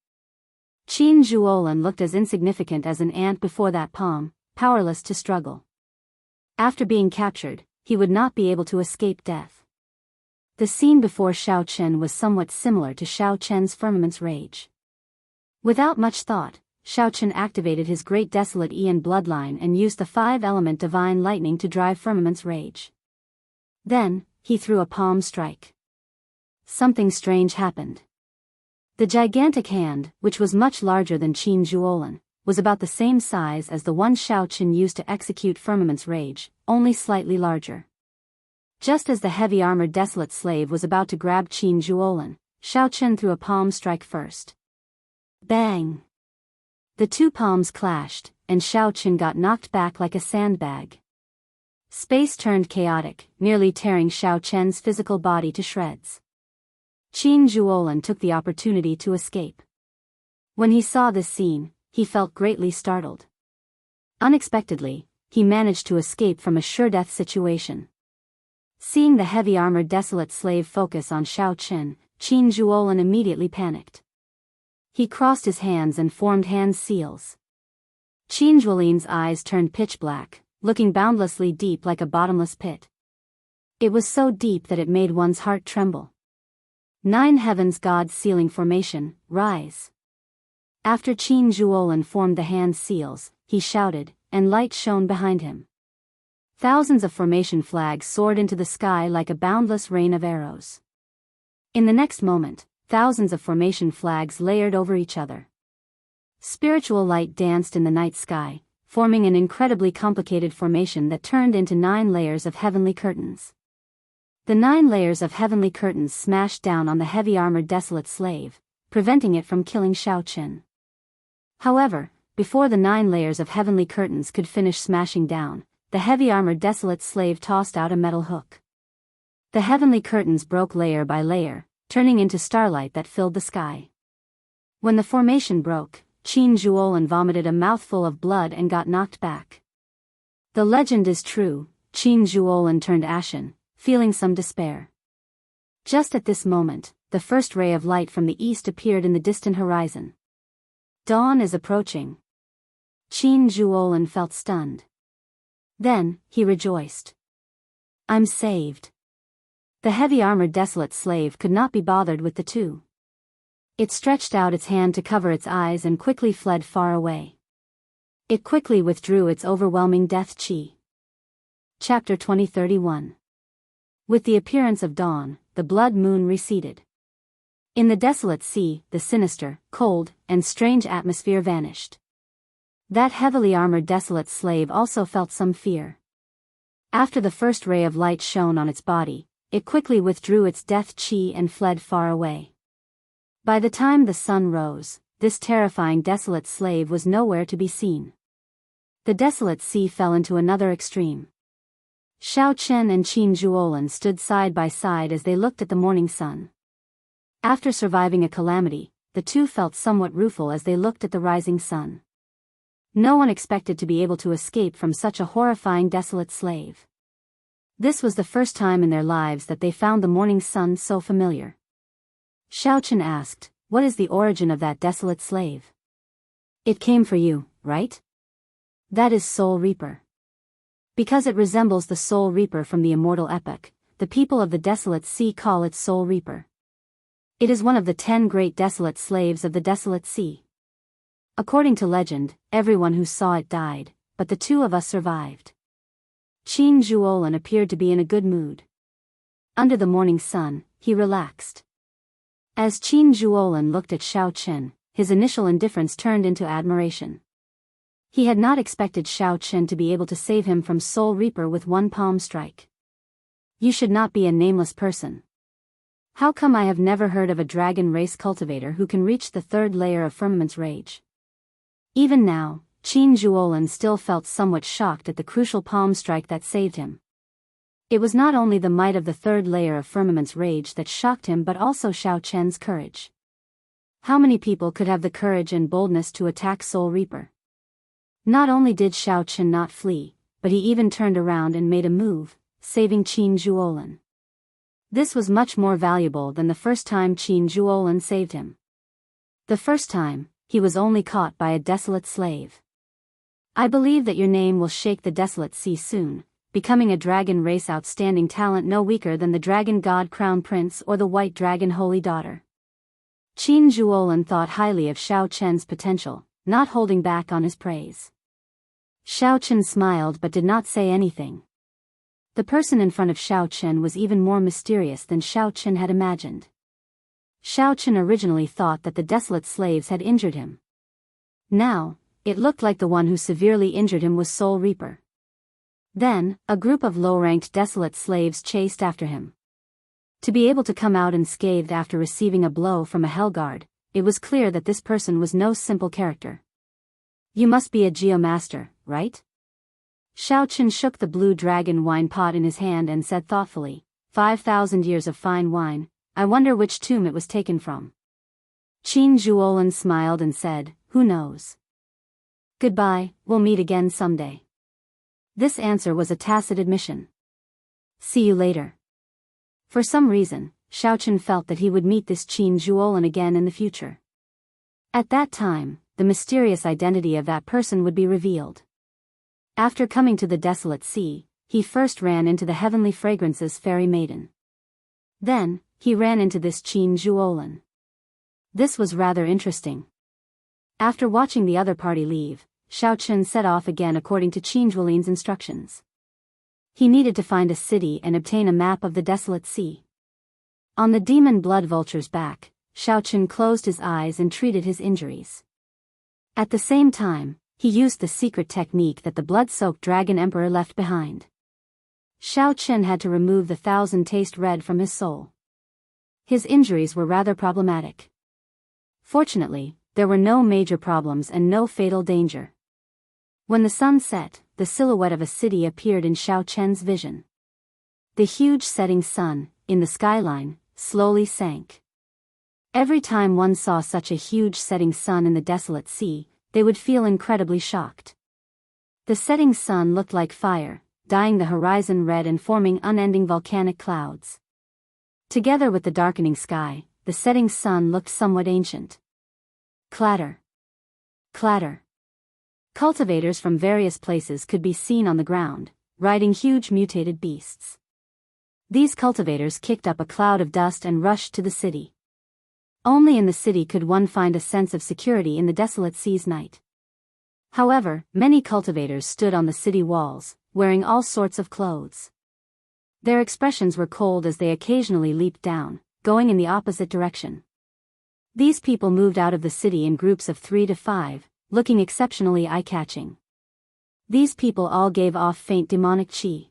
[SPEAKER 1] Qin Zhuolan looked as insignificant as an ant before that palm, powerless to struggle. After being captured, he would not be able to escape death. The scene before Xiao Chen was somewhat similar to Xiao Chen's firmament's rage. Without much thought, Xiao Chen activated his great desolate Ian bloodline and used the 5-element divine lightning to drive firmament's rage. Then, he threw a palm strike. Something strange happened. The gigantic hand, which was much larger than Qin Zhuolan, was about the same size as the one Xiao Qin used to execute Firmament's Rage, only slightly larger. Just as the heavy-armored desolate slave was about to grab Qin Zhuolan, Xiao Qin threw a palm strike first. Bang! The two palms clashed, and Xiao Qin got knocked back like a sandbag. Space turned chaotic, nearly tearing Xiao Qin's physical body to shreds. Qin Zhuolan took the opportunity to escape. When he saw this scene, he felt greatly startled. Unexpectedly, he managed to escape from a sure-death situation. Seeing the heavy-armored desolate slave focus on Xiao Qin, Qin Zhuolan immediately panicked. He crossed his hands and formed hand seals. Qin Zhuolan's eyes turned pitch black, looking boundlessly deep like a bottomless pit. It was so deep that it made one's heart tremble. 9 heavens God's sealing formation, rise. After Qin Zhuolan formed the hand seals, he shouted, and light shone behind him. Thousands of formation flags soared into the sky like a boundless rain of arrows. In the next moment, thousands of formation flags layered over each other. Spiritual light danced in the night sky, forming an incredibly complicated formation that turned into 9 layers of heavenly curtains. The 9 layers of heavenly curtains smashed down on the heavy-armored desolate slave, preventing it from killing Xiao Qin. However, before the 9 layers of heavenly curtains could finish smashing down, the heavy-armored desolate slave tossed out a metal hook. The heavenly curtains broke layer by layer, turning into starlight that filled the sky. When the formation broke, Qin Zhuolan vomited a mouthful of blood and got knocked back. The legend is true, Qin Zhuolan turned ashen, feeling some despair. Just at this moment, the first ray of light from the east appeared in the distant horizon. Dawn is approaching. Qin Zhuolan felt stunned. Then, he rejoiced. I'm saved. The heavy-armored desolate slave could not be bothered with the two. It stretched out its hand to cover its eyes and quickly fled far away. It quickly withdrew its overwhelming death chi. Chapter 2031. With the appearance of dawn, the blood moon receded. In the desolate sea, the sinister, cold, and strange atmosphere vanished. That heavily armored desolate slave also felt some fear. After the first ray of light shone on its body, it quickly withdrew its death chi and fled far away. By the time the sun rose, this terrifying desolate slave was nowhere to be seen. The desolate sea fell into another extreme. Xiao Qin and Qin Zhuolan stood side by side as they looked at the morning sun. After surviving a calamity, the two felt somewhat rueful as they looked at the rising sun. No one expected to be able to escape from such a horrifying desolate slave. This was the first time in their lives that they found the morning sun so familiar. Xiao Qin asked, "What is the origin of that desolate slave?" "It came for you, right?" "That is Soul Reaper." Because it resembles the Soul Reaper from the immortal epic, the people of the desolate sea call it Soul Reaper. It is one of the 10 great desolate slaves of the desolate sea. According to legend, everyone who saw it died, but the 2 of us survived. Qin Zhuolan appeared to be in a good mood. Under the morning sun, he relaxed. As Qin Zhuolan looked at Xiao Qin, his initial indifference turned into admiration. He had not expected Xiao Qin to be able to save him from Soul Reaper with one palm strike. You should not be a nameless person. How come I have never heard of a dragon race cultivator who can reach the 3rd layer of Firmament's Rage? Even now, Qin Zhuolan still felt somewhat shocked at the crucial palm strike that saved him. It was not only the might of the 3rd layer of Firmament's Rage that shocked him but also Xiao Qin's courage. How many people could have the courage and boldness to attack Soul Reaper? Not only did Xiao Qin not flee, but he even turned around and made a move, saving Qin Zhuolan. This was much more valuable than the first time Qin Zhuolan saved him. The first time, he was only caught by a desolate slave. I believe that your name will shake the desolate sea soon, becoming a dragon race outstanding talent no weaker than the dragon god crown prince or the white dragon holy daughter. Qin Zhuolan thought highly of Xiao Qin's potential, not holding back on his praise. Xiao Qin smiled but did not say anything. The person in front of Xiao Chen was even more mysterious than Xiao Chen had imagined. Xiao Chen originally thought that the desolate slaves had injured him. Now, it looked like the one who severely injured him was Soul Reaper. Then, a group of low-ranked desolate slaves chased after him. To be able to come out unscathed after receiving a blow from a Hellguard, it was clear that this person was no simple character. You must be a geomaster, right? Xiao Chen shook the blue dragon wine pot in his hand and said thoughtfully, 5,000 years of fine wine, I wonder which tomb it was taken from. Qin Zhuolin smiled and said, who knows? Goodbye, we'll meet again someday. This answer was a tacit admission. See you later. For some reason, Xiao Chen felt that he would meet this Qin Zhuolin again in the future. At that time, the mysterious identity of that person would be revealed. After coming to the desolate sea, he first ran into the heavenly fragrances fairy maiden. Then, he ran into this Qin Zhuolin. This was rather interesting. After watching the other party leave, Xiao Chen set off again according to Qin Zhuolin's instructions. He needed to find a city and obtain a map of the desolate sea. On the demon blood vulture's back, Xiao Chen closed his eyes and treated his injuries. At the same time, he used the secret technique that the blood-soaked dragon emperor left behind. Xiao Chen had to remove the 1,000 taste red from his soul. His injuries were rather problematic. Fortunately, there were no major problems and no fatal danger. When the sun set, the silhouette of a city appeared in Xiao Chen's vision. The huge setting sun, in the skyline, slowly sank. Every time one saw such a huge setting sun in the desolate sea, they would feel incredibly shocked. The setting sun looked like fire, dyeing the horizon red and forming unending volcanic clouds. Together with the darkening sky, the setting sun looked somewhat ancient. Clatter. Clatter. Cultivators from various places could be seen on the ground, riding huge mutated beasts. These cultivators kicked up a cloud of dust and rushed to the city. Only in the city could one find a sense of security in the desolate sea's night. However, many cultivators stood on the city walls, wearing all sorts of clothes. Their expressions were cold as they occasionally leaped down, going in the opposite direction. These people moved out of the city in groups of 3 to 5, looking exceptionally eye-catching. These people all gave off faint demonic qi.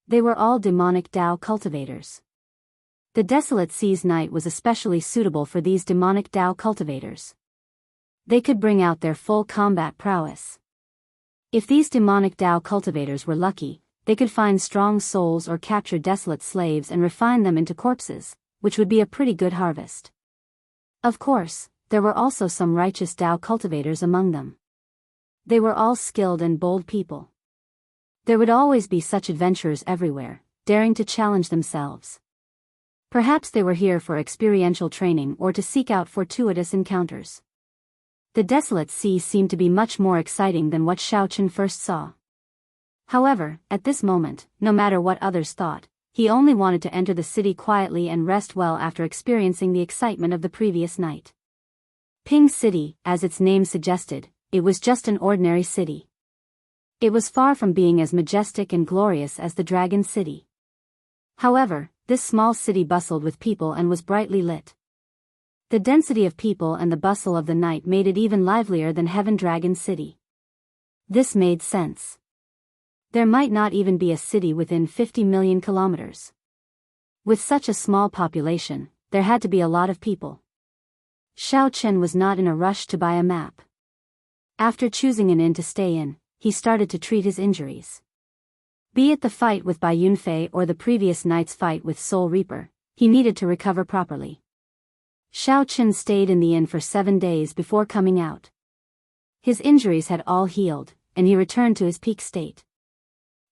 [SPEAKER 1] They were all demonic Dao cultivators. The desolate sea's night was especially suitable for these demonic Dao cultivators. They could bring out their full combat prowess. If these demonic Dao cultivators were lucky, they could find strong souls or capture desolate slaves and refine them into corpses, which would be a pretty good harvest. Of course, there were also some righteous Dao cultivators among them. They were all skilled and bold people. There would always be such adventurers everywhere, daring to challenge themselves. Perhaps they were here for experiential training or to seek out fortuitous encounters. The desolate sea seemed to be much more exciting than what Xiao Chen first saw. However, at this moment, no matter what others thought, he only wanted to enter the city quietly and rest well after experiencing the excitement of the previous night. Ping City, as its name suggested, it was just an ordinary city. It was far from being as majestic and glorious as the Dragon City. However, this small city bustled with people and was brightly lit. The density of people and the bustle of the night made it even livelier than Heaven Dragon City. This made sense. There might not even be a city within 50 million kilometers. With such a small population, there had to be a lot of people. Xiao Chen was not in a rush to buy a map. After choosing an inn to stay in, he started to treat his injuries. Be it the fight with Bai Yunfei or the previous night's fight with Soul Reaper, he needed to recover properly. Xiao Chen stayed in the inn for 7 days before coming out. His injuries had all healed, and he returned to his peak state.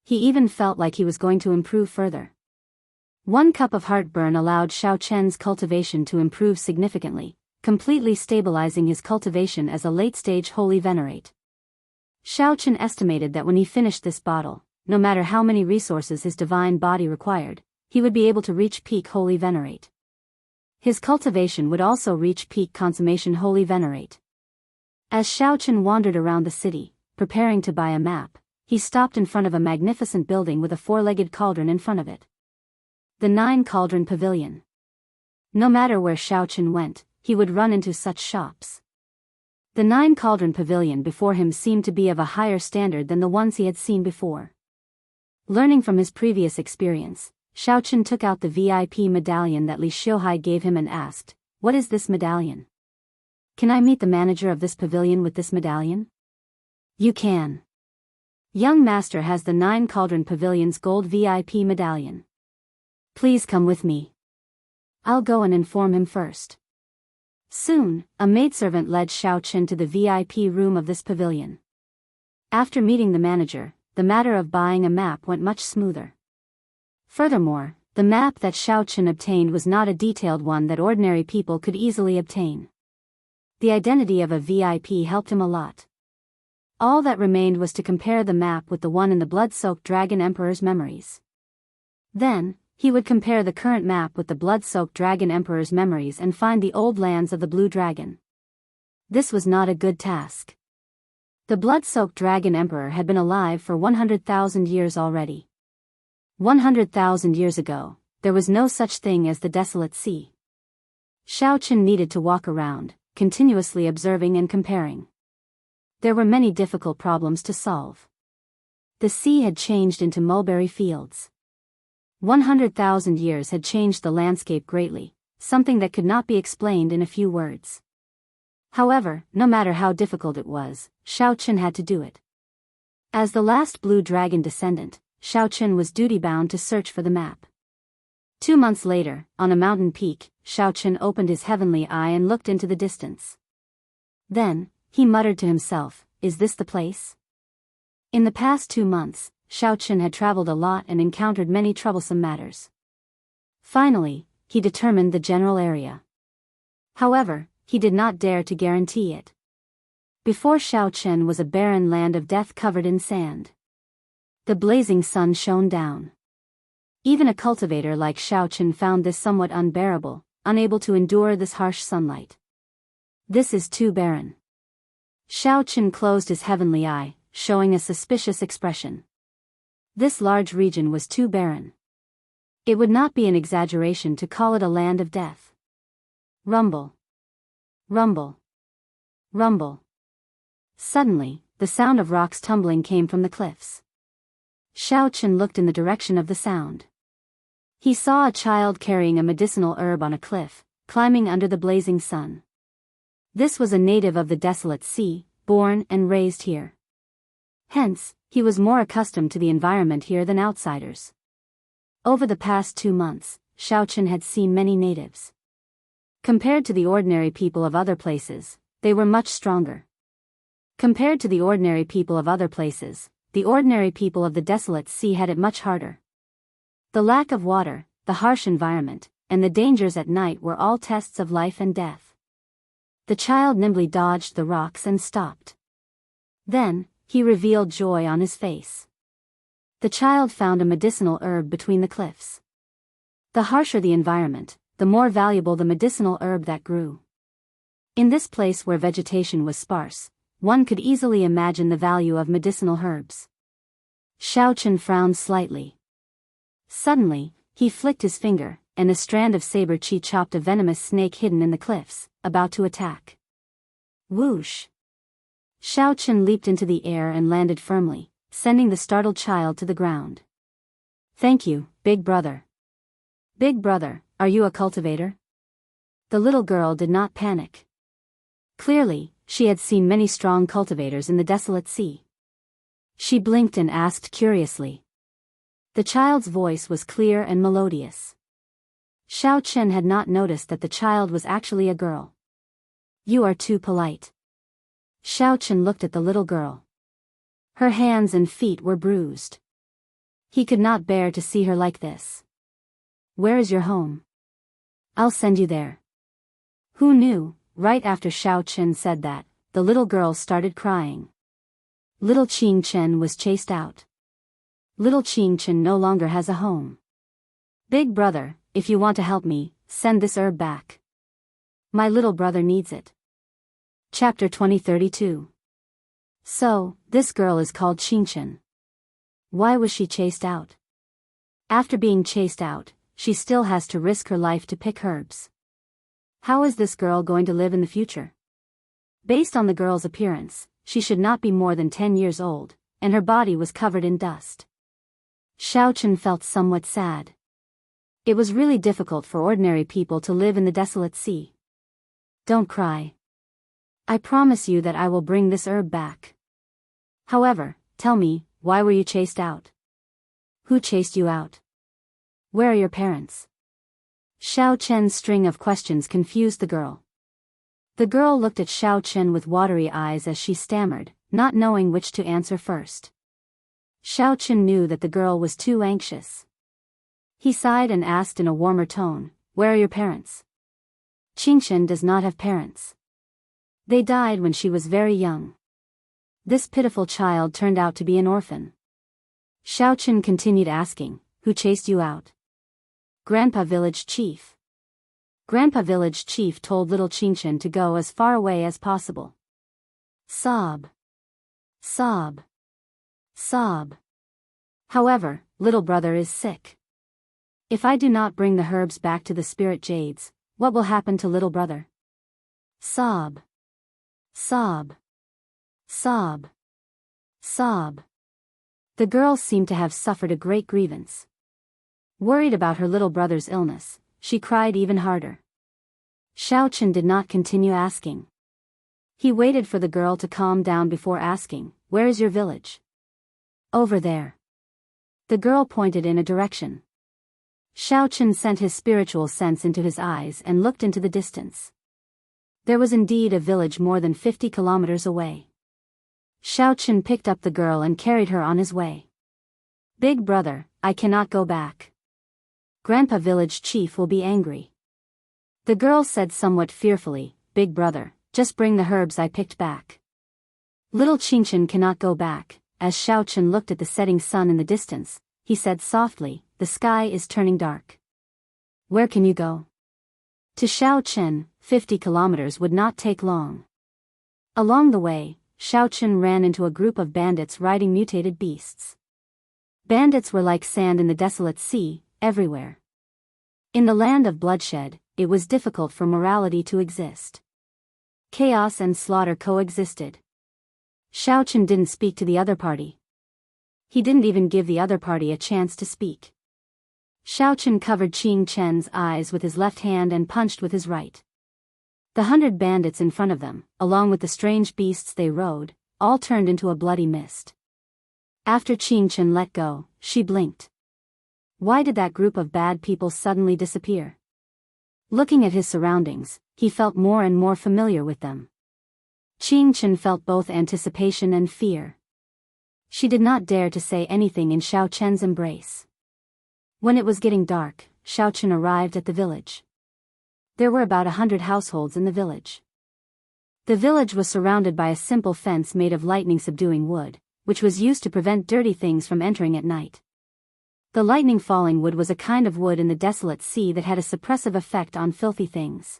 [SPEAKER 1] He even felt like he was going to improve further. 1 cup of heartburn allowed Xiao Chen's cultivation to improve significantly, completely stabilizing his cultivation as a late-stage Holy Venerate. Xiao Chen estimated that when he finished this bottle, no matter how many resources his divine body required, he would be able to reach peak Holy Venerate. His cultivation would also reach peak consummation Holy Venerate. As Xiao Chen wandered around the city, preparing to buy a map, he stopped in front of a magnificent building with a four-legged cauldron in front of it. The 9-cauldron pavilion. No matter where Xiaochen went, he would run into such shops. The 9-cauldron pavilion before him seemed to be of a higher standard than the ones he had seen before. Learning from his previous experience, Xiaochen took out the VIP medallion that Li Xiuhai gave him and asked, "What is this medallion? Can I meet the manager of this pavilion with this medallion?" "You can. Young master has the 9-cauldron pavilion's gold VIP medallion. Please come with me. I'll go and inform him first." Soon, a maidservant led Xiaochen to the VIP room of this pavilion. After meeting the manager, the matter of buying a map went much smoother. Furthermore, the map that Xiaochen obtained was not a detailed one that ordinary people could easily obtain. The identity of a VIP helped him a lot. All that remained was to compare the map with the one in the blood-soaked Dragon Emperor's memories. Then, he would compare the current map with the blood-soaked Dragon Emperor's memories and find the old lands of the Blue Dragon. This was not a good task. The blood-soaked Dragon Emperor had been alive for 100,000 years already. 100,000 years ago, there was no such thing as the Desolate Sea. Xiaochen needed to walk around, continuously observing and comparing. There were many difficult problems to solve. The sea had changed into mulberry fields. 100,000 years had changed the landscape greatly, something that could not be explained in a few words. However, no matter how difficult it was, Xiaochen had to do it. As the last blue dragon descendant, Xiaochen was duty-bound to search for the map. 2 months later, on a mountain peak, Xiaochen opened his heavenly eye and looked into the distance. Then, he muttered to himself, "Is this the place?" In the past 2 months, Xiaochen had traveled a lot and encountered many troublesome matters. Finally, he determined the general area. However, he did not dare to guarantee it. Before Xiaochen was a barren land of death covered in sand. The blazing sun shone down. Even a cultivator like Xiaochen found this somewhat unbearable, unable to endure this harsh sunlight. "This is too barren." Xiaochen closed his heavenly eye, showing a suspicious expression. This large region was too barren. It would not be an exaggeration to call it a land of death. Rumble. Rumble. Rumble. Suddenly, the sound of rocks tumbling came from the cliffs. Xiaochen looked in the direction of the sound. He saw a child carrying a medicinal herb on a cliff, climbing under the blazing sun. This was a native of the Desolate Sea, born and raised here. Hence, he was more accustomed to the environment here than outsiders. Over the past 2 months, Xiaochen had seen many natives. Compared to the ordinary people of other places, they were much stronger. Compared to the ordinary people of other places, the ordinary people of the Desolate Sea had it much harder. The lack of water, the harsh environment, and the dangers at night were all tests of life and death. The child nimbly dodged the rocks and stopped. Then, he revealed joy on his face. The child found a medicinal herb between the cliffs. The harsher the environment, the more valuable the medicinal herb that grew. In this place where vegetation was sparse, one could easily imagine the value of medicinal herbs. Xiaochen frowned slightly. Suddenly, he flicked his finger, and a strand of saber chi chopped a venomous snake hidden in the cliffs, about to attack. Whoosh! Xiaochen leaped into the air and landed firmly, sending the startled child to the ground. "Thank you, big brother." "Big brother, are you a cultivator?" The little girl did not panic. Clearly, she had seen many strong cultivators in the Desolate Sea. She blinked and asked curiously. The child's voice was clear and melodious. Xiaochen had not noticed that the child was actually a girl. "You are too polite." Xiaochen looked at the little girl. Her hands and feet were bruised. He could not bear to see her like this. "Where is your home?" "I'll send you there." Who knew, right after Xiaochen said that, the little girl started crying. Little Qingchen was chased out. Little Qingchen no longer has a home. "Big brother, if you want to help me, send this herb back. My little brother needs it." Chapter 2032. So, this girl is called Qingchen. Why was she chased out? After being chased out, she still has to risk her life to pick herbs. How is this girl going to live in the future? Based on the girl's appearance, she should not be more than 10 years old, and her body was covered in dust. Xiaochen felt somewhat sad. It was really difficult for ordinary people to live in the desolate sea. Don't cry. I promise you that I will bring this herb back. However, tell me, why were you chased out? Who chased you out? Where are your parents? Xiao Chen's string of questions confused the girl. The girl looked at Xiao Chen with watery eyes as she stammered, not knowing which to answer first. Xiao Chen knew that the girl was too anxious. He sighed and asked in a warmer tone, "Where are your parents?" Qingchen does not have parents. They died when she was very young. This pitiful child turned out to be an orphan. Xiao Chen continued asking, "Who chased you out?" Grandpa Village Chief. Grandpa Village Chief told little Qingchen to go as far away as possible. Sob. Sob. Sob. However, little brother is sick. If I do not bring the herbs back to the spirit jades, what will happen to little brother? Sob. Sob. Sob. Sob. The girl seemed to have suffered a great grievance. Worried about her little brother's illness, she cried even harder. Xiao Chen did not continue asking. He waited for the girl to calm down before asking, "Where is your village?" "Over there." The girl pointed in a direction. Xiao Chen sent his spiritual sense into his eyes and looked into the distance. There was indeed a village more than 50 kilometers away. Xiao Chen picked up the girl and carried her on his way. "Big brother, I cannot go back. Grandpa Village Chief will be angry." The girl said somewhat fearfully, "Big brother, just bring the herbs I picked back." Little Qingchen cannot go back. As Xiao Chen looked at the setting sun in the distance, he said softly, "The sky is turning dark. Where can you go?" To Xiao Chen, 50 kilometers would not take long. Along the way, Xiao Chen ran into a group of bandits riding mutated beasts. Bandits were like sand in the desolate sea, everywhere. In the land of bloodshed, it was difficult for morality to exist. Chaos and slaughter coexisted. Xiao Chen didn't speak to the other party. He didn't even give the other party a chance to speak. Xiao Chen covered Qing Chen's eyes with his left hand and punched with his right. The 100 bandits in front of them, along with the strange beasts they rode, all turned into a bloody mist. After Qing Chen let go, she blinked. Why did that group of bad people suddenly disappear? Looking at his surroundings, he felt more and more familiar with them. Qing Chen felt both anticipation and fear. She did not dare to say anything in Xiao Chen's embrace. When it was getting dark, Xiao Chen arrived at the village. There were about 100 households in the village. The village was surrounded by a simple fence made of lightning-subduing wood, which was used to prevent dirty things from entering at night. The lightning-falling wood was a kind of wood in the desolate sea that had a suppressive effect on filthy things.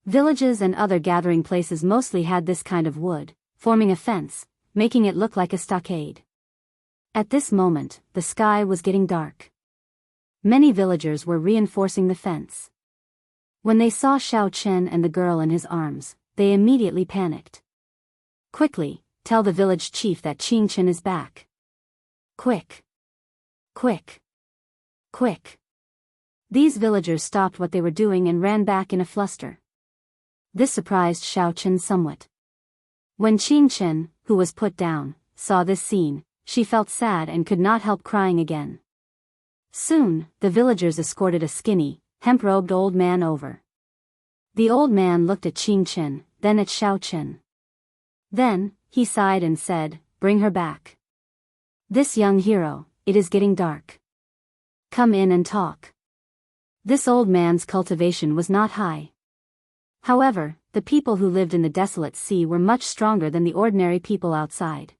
[SPEAKER 1] Villages and other gathering places mostly had this kind of wood, forming a fence, making it look like a stockade. At this moment, the sky was getting dark. Many villagers were reinforcing the fence. When they saw Xiao Chen and the girl in his arms, they immediately panicked. "Quickly, tell the village chief that Qing Chen is back. Quick! Quick! Quick!" These villagers stopped what they were doing and ran back in a fluster. This surprised Xiao Chen somewhat. When Qing Chen, who was put down, saw this scene, she felt sad and could not help crying again. Soon, the villagers escorted a skinny, hemp-robed old man over. The old man looked at Qing Chen, then at Xiao Chen. Then, he sighed and said, "Bring her back. This young hero, it is getting dark. Come in and talk." This old man's cultivation was not high. However, the people who lived in the desolate sea were much stronger than the ordinary people outside.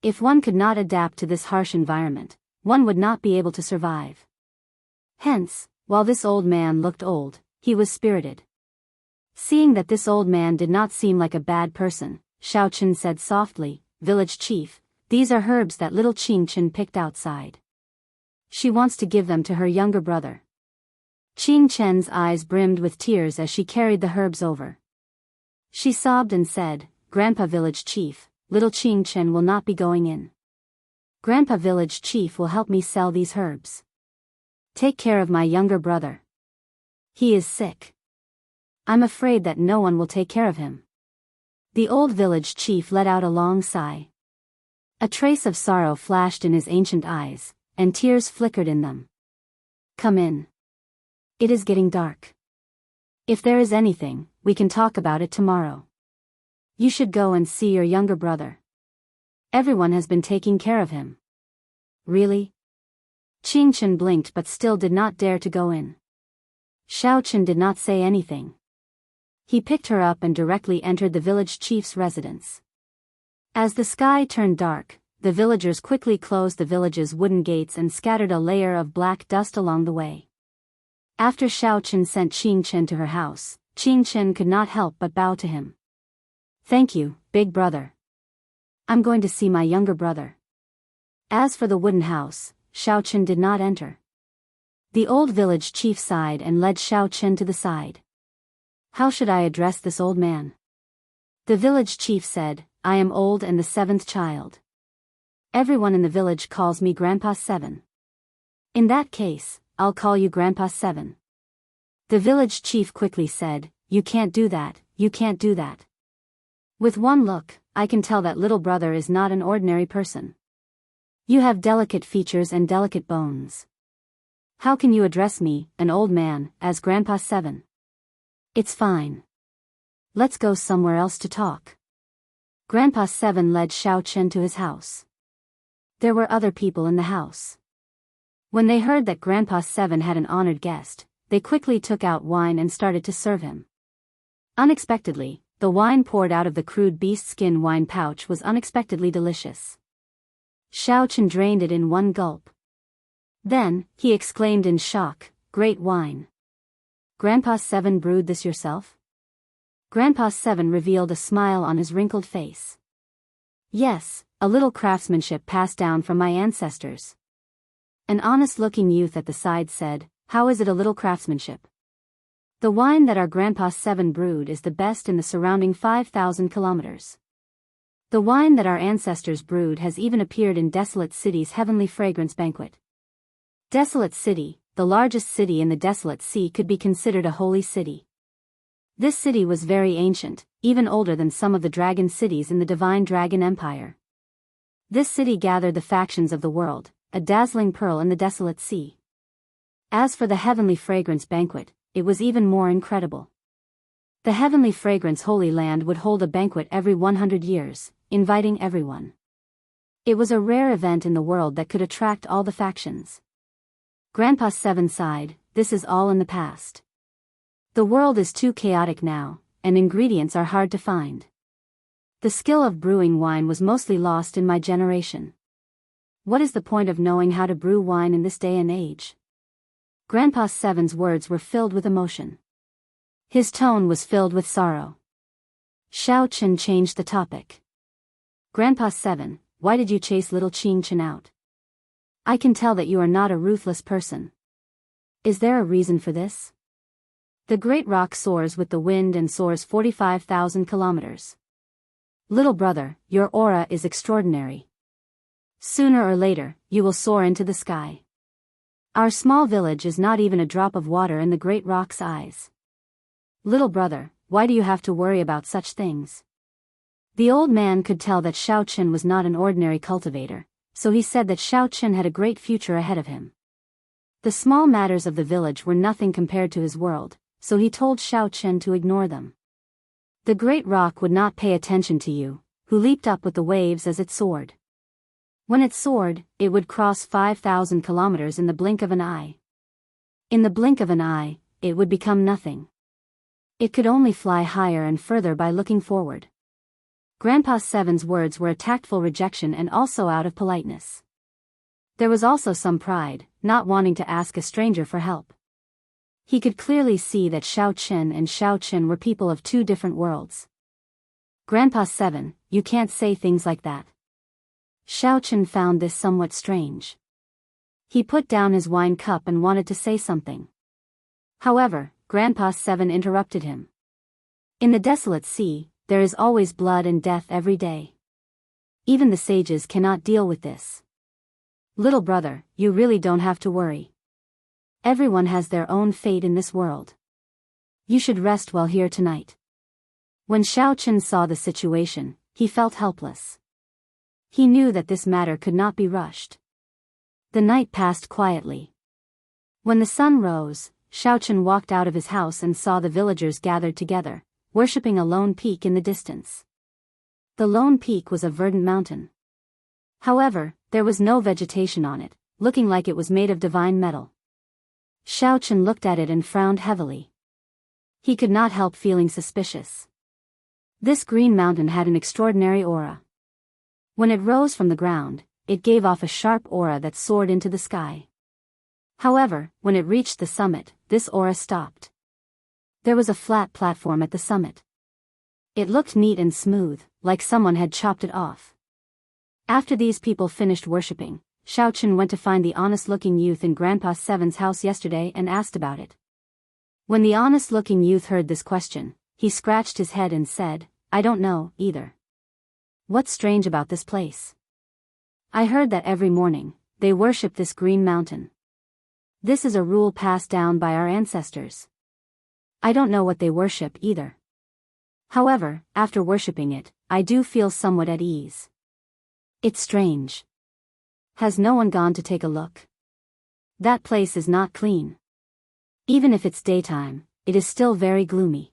[SPEAKER 1] If one could not adapt to this harsh environment, one would not be able to survive. Hence, while this old man looked old, he was spirited. Seeing that this old man did not seem like a bad person, Xiao Chen said softly, "Village chief, These are herbs that little Qiangchen picked outside. She wants to give them to her younger brother. Qiangchen's eyes brimmed with tears as she carried the herbs over. She sobbed and said, "Grandpa Village Chief, little Qiangchen will not be going in. Grandpa Village Chief will help me sell these herbs. Take care of my younger brother. He is sick. I'm afraid that no one will take care of him." The old village chief let out a long sigh. A trace of sorrow flashed in his ancient eyes, and tears flickered in them. "Come in. It is getting dark. If there is anything, we can talk about it tomorrow. You should go and see your younger brother. Everyone has been taking care of him." "Really?" Qiangchen blinked but still did not dare to go in. Xiaochen did not say anything. He picked her up and directly entered the village chief's residence. As the sky turned dark, the villagers quickly closed the village's wooden gates and scattered a layer of black dust along the way. After Xiaochen sent Qiangchen to her house, Qiangchen could not help but bow to him. "Thank you, big brother. I'm going to see my younger brother." As for the wooden house, Xiaochen did not enter. The old village chief sighed and led Xiaochen to the side. "How should I address this old man?" The village chief said, "I am old and the seventh child. Everyone in the village calls me Grandpa Seven. In that case, I'll call you Grandpa Seven." The village chief quickly said, "You can't do that, you can't do that. With one look, I can tell that little brother is not an ordinary person. You have delicate features and delicate bones. How can you address me, an old man, as Grandpa Seven? It's fine. Let's go somewhere else to talk." Grandpa Seven led Xiaochen to his house. There were other people in the house. When they heard that Grandpa Seven had an honored guest, they quickly took out wine and started to serve him. Unexpectedly, the wine poured out of the crude beast skin wine pouch was unexpectedly delicious. Xiaochen drained it in one gulp. Then, he exclaimed in shock, "Great wine. Grandpa Seven brewed this yourself?" Grandpa Seven revealed a smile on his wrinkled face. "Yes, a little craftsmanship passed down from my ancestors." An honest-looking youth at the side said, "How is it a little craftsmanship?" "The wine that our Grandpa Seven brewed is the best in the surrounding 5,000 kilometers. The wine that our ancestors brewed has even appeared in Desolate City's Heavenly Fragrance Banquet." Desolate City, the largest city in the Desolate Sea, could be considered a holy city. This city was very ancient, even older than some of the dragon cities in the Divine Dragon Empire. This city gathered the factions of the world, a dazzling pearl in the Desolate Sea. As for the Heavenly Fragrance Banquet, it was even more incredible. The Heavenly Fragrance Holy Land would hold a banquet every 100 years, inviting everyone. It was a rare event in the world that could attract all the factions. Grandpa Seven sighed, "This is all in the past. The world is too chaotic now, and ingredients are hard to find. The skill of brewing wine was mostly lost in my generation. What is the point of knowing how to brew wine in this day and age?" Grandpa Seven's words were filled with emotion. His tone was filled with sorrow. Xiaochen changed the topic. "Grandpa Seven, why did you chase little Qiangchen out? I can tell that you are not a ruthless person. Is there a reason for this? The great rock soars with the wind and soars 45,000 kilometers. Little brother, your aura is extraordinary. Sooner or later, you will soar into the sky. Our small village is not even a drop of water in the great rock's eyes. Little brother, why do you have to worry about such things?" The old man could tell that Xiaochen was not an ordinary cultivator, so he said that Xiaochen had a great future ahead of him. The small matters of the village were nothing compared to his world, so he told Xiaochen to ignore them. The great rock would not pay attention to you, who leaped up with the waves as it soared. When it soared, it would cross 5,000 kilometers in the blink of an eye. In the blink of an eye, it would become nothing. It could only fly higher and further by looking forward. Grandpa Seven's words were a tactful rejection and also out of politeness. There was also some pride, not wanting to ask a stranger for help. He could clearly see that Xiaochen and Xiaochen were people of two different worlds. "Grandpa Seven, you can't say things like that. Xiaochen found this somewhat strange. He put down his wine cup and wanted to say something. However, Grandpa Seven interrupted him. In the desolate sea, there is always blood and death every day. Even the sages cannot deal with this. Little brother, you really don't have to worry. Everyone has their own fate in this world. You should rest well here tonight. When Xiaochen saw the situation, he felt helpless. He knew that this matter could not be rushed. The night passed quietly. When the sun rose, Xiaochen walked out of his house and saw the villagers gathered together, worshipping a lone peak in the distance. The lone peak was a verdant mountain. However, there was no vegetation on it, looking like it was made of divine metal. Xiaochen looked at it and frowned heavily. He could not help feeling suspicious. This green mountain had an extraordinary aura. When it rose from the ground, it gave off a sharp aura that soared into the sky. However, when it reached the summit, this aura stopped. There was a flat platform at the summit. It looked neat and smooth, like someone had chopped it off. After these people finished worshipping, Xiaochen went to find the honest-looking youth in Grandpa Seven's house yesterday and asked about it. When the honest-looking youth heard this question, he scratched his head and said, "I don't know, either. What's strange about this place? I heard that every morning, they worship this green mountain. This is a rule passed down by our ancestors. I don't know what they worship either. However, after worshipping it, I do feel somewhat at ease. It's strange. Has no one gone to take a look? That place is not clean. Even if it's daytime, it is still very gloomy.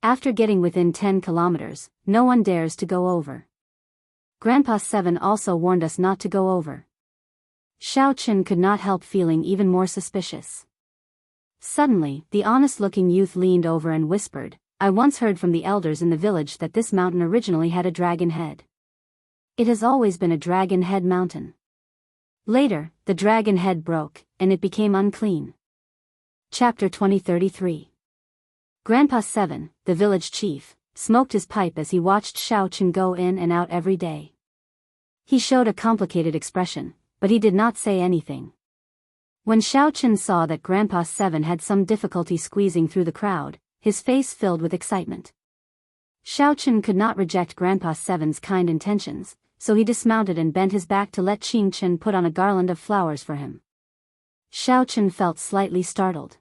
[SPEAKER 1] After getting within 10 kilometers, no one dares to go over. Grandpa Seven also warned us not to go over." Xiaochen could not help feeling even more suspicious. Suddenly, the honest-looking youth leaned over and whispered, "I once heard from the elders in the village that this mountain originally had a dragon head. It has always been a dragon head mountain. Later, the dragon head broke, and it became unclean." Chapter 2033. Grandpa Seven, the village chief, smoked his pipe as he watched Xiaochen go in and out every day. He showed a complicated expression, but he did not say anything. When Xiaochen saw that Grandpa Seven had some difficulty squeezing through the crowd, his face filled with excitement. Xiaochen could not reject Grandpa Seven's kind intentions, so he dismounted and bent his back to let Qingchen put on a garland of flowers for him. Xiaochen felt slightly startled.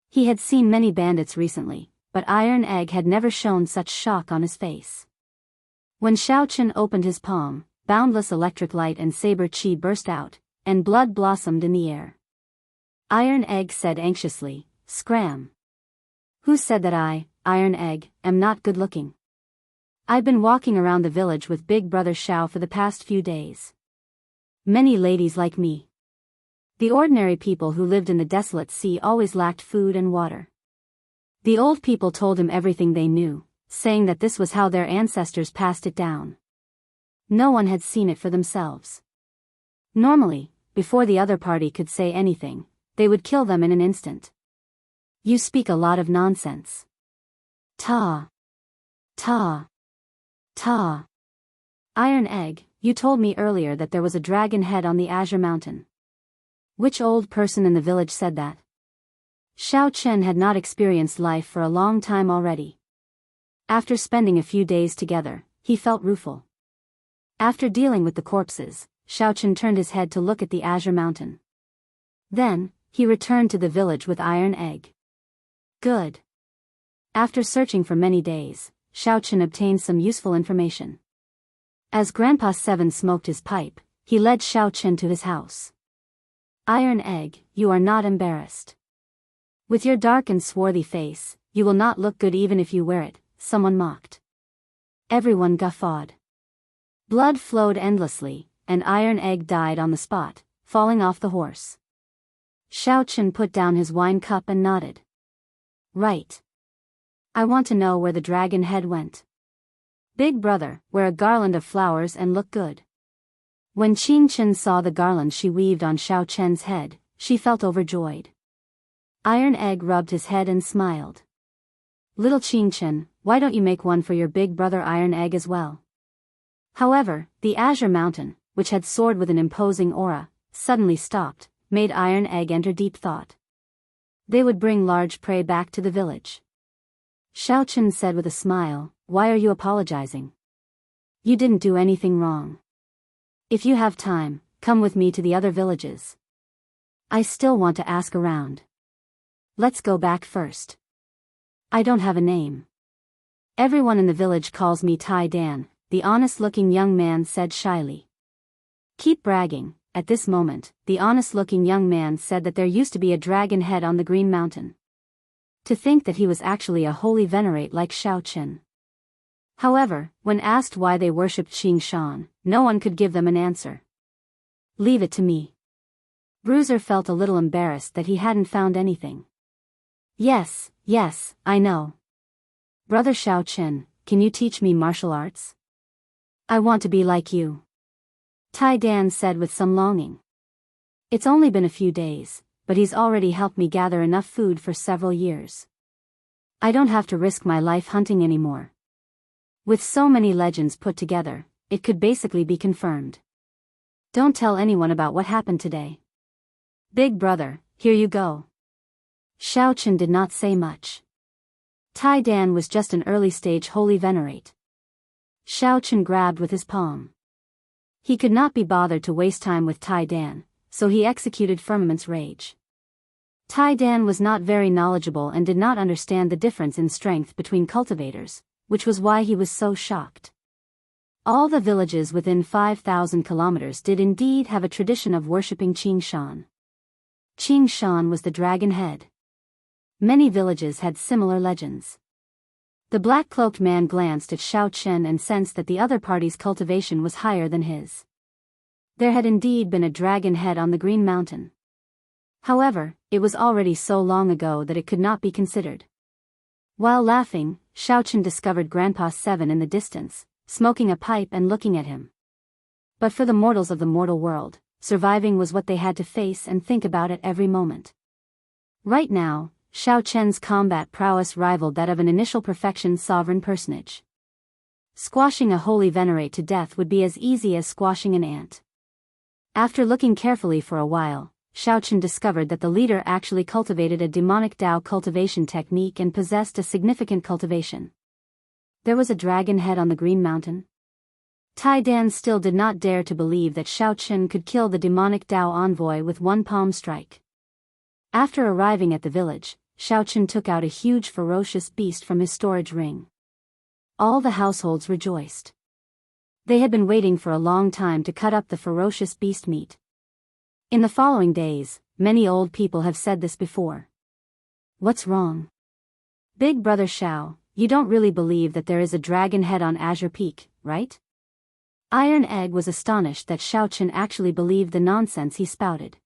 [SPEAKER 1] He had seen many bandits recently, but Iron Egg had never shown such shock on his face. When Xiaochen opened his palm, boundless electric light and saber chi burst out, and blood blossomed in the air. Iron Egg said anxiously, "Scram. Who said that I, Iron Egg, am not good-looking? I've been walking around the village with Big Brother Xiao for the past few days. Many ladies like me. The ordinary people who lived in the desolate sea always lacked food and water. The old people told him everything they knew, saying that this was how their ancestors passed it down. No one had seen it for themselves. Normally, before the other party could say anything, they would kill them in an instant. You speak a lot of nonsense. Ta. Ta. Ta. Iron Egg, you told me earlier that there was a dragon head on the Azure Mountain. Which old person in the village said that?" Xiaochen had not experienced life for a long time already. After spending a few days together, he felt rueful. After dealing with the corpses, Xiaochen turned his head to look at the Azure Mountain. Then, he returned to the village with Iron Egg. Good. After searching for many days, Xiaochen obtained some useful information. As Grandpa Seven smoked his pipe, he led Xiaochen to his house. "Iron Egg, you are not embarrassed. With your dark and swarthy face, you will not look good even if you wear it," someone mocked. Everyone guffawed. Blood flowed endlessly, and Iron Egg died on the spot, falling off the horse. Xiaochen put down his wine cup and nodded. "Right. I want to know where the dragon head went. Big brother, wear a garland of flowers and look good." When Qingchen saw the garland she weaved on Xiaochen's head, she felt overjoyed. Iron Egg rubbed his head and smiled. "Little Qingchen, why don't you make one for your big brother Iron Egg as well? However, the Azure Mountain, which had soared with an imposing aura, suddenly stopped, made Iron Egg enter deep thought. They would bring large prey back to the village. Xiaochen said with a smile, "Why are you apologizing? You didn't do anything wrong. If you have time, come with me to the other villages. I still want to ask around. Let's go back first. I don't have a name. Everyone in the village calls me Tai Dan," the honest-looking young man said shyly. "Keep bragging." At this moment, the honest-looking young man said that there used to be a dragon head on the Green Mountain. To think that he was actually a holy venerate like Xiaochen. However, when asked why they worshipped Xingshan, no one could give them an answer. "Leave it to me." Bruiser felt a little embarrassed that he hadn't found anything. Yes, I know. Brother Xiaochen, can you teach me martial arts? I want to be like you. Tai Dan said with some longing. It's only been a few days, but he's already helped me gather enough food for several years. I don't have to risk my life hunting anymore. With so many legends put together, it could basically be confirmed. Don't tell anyone about what happened today. Big brother, here you go. Xiaochen did not say much. Tai Dan was just an early-stage holy venerate. Xiaochen grabbed with his palm. He could not be bothered to waste time with Tai Dan, so he executed Firmament's Rage. Tai Dan was not very knowledgeable and did not understand the difference in strength between cultivators, which was why he was so shocked. All the villages within 5,000 kilometers did indeed have a tradition of worshipping Qingshan. Qingshan was the dragon head. Many villages had similar legends. The black-cloaked man glanced at Xiaochen and sensed that the other party's cultivation was higher than his. There had indeed been a dragon head on the Green Mountain. However, it was already so long ago that it could not be considered. While laughing, Xiaochen discovered Grandpa Seven in the distance, smoking a pipe and looking at him. But for the mortals of the mortal world, surviving was what they had to face and think about at every moment. Right now, Xiaochen's combat prowess rivaled that of an initial perfection sovereign personage. Squashing a holy venerate to death would be as easy as squashing an ant. After looking carefully for a while, Xiaochen discovered that the leader actually cultivated a demonic Dao cultivation technique and possessed a significant cultivation. There was a dragon head on the Green Mountain. Tai Dan still did not dare to believe that Xiaochen could kill the demonic Dao envoy with one palm strike. After arriving at the village, Xiaochen took out a huge ferocious beast from his storage ring. All the households rejoiced. They had been waiting for a long time to cut up the ferocious beast meat. In the following days, many old people have said this before. What's wrong? Big brother Xiao, you don't really believe that there is a dragon head on Azure Peak, right? Iron Egg was astonished that Xiaochen actually believed the nonsense he spouted.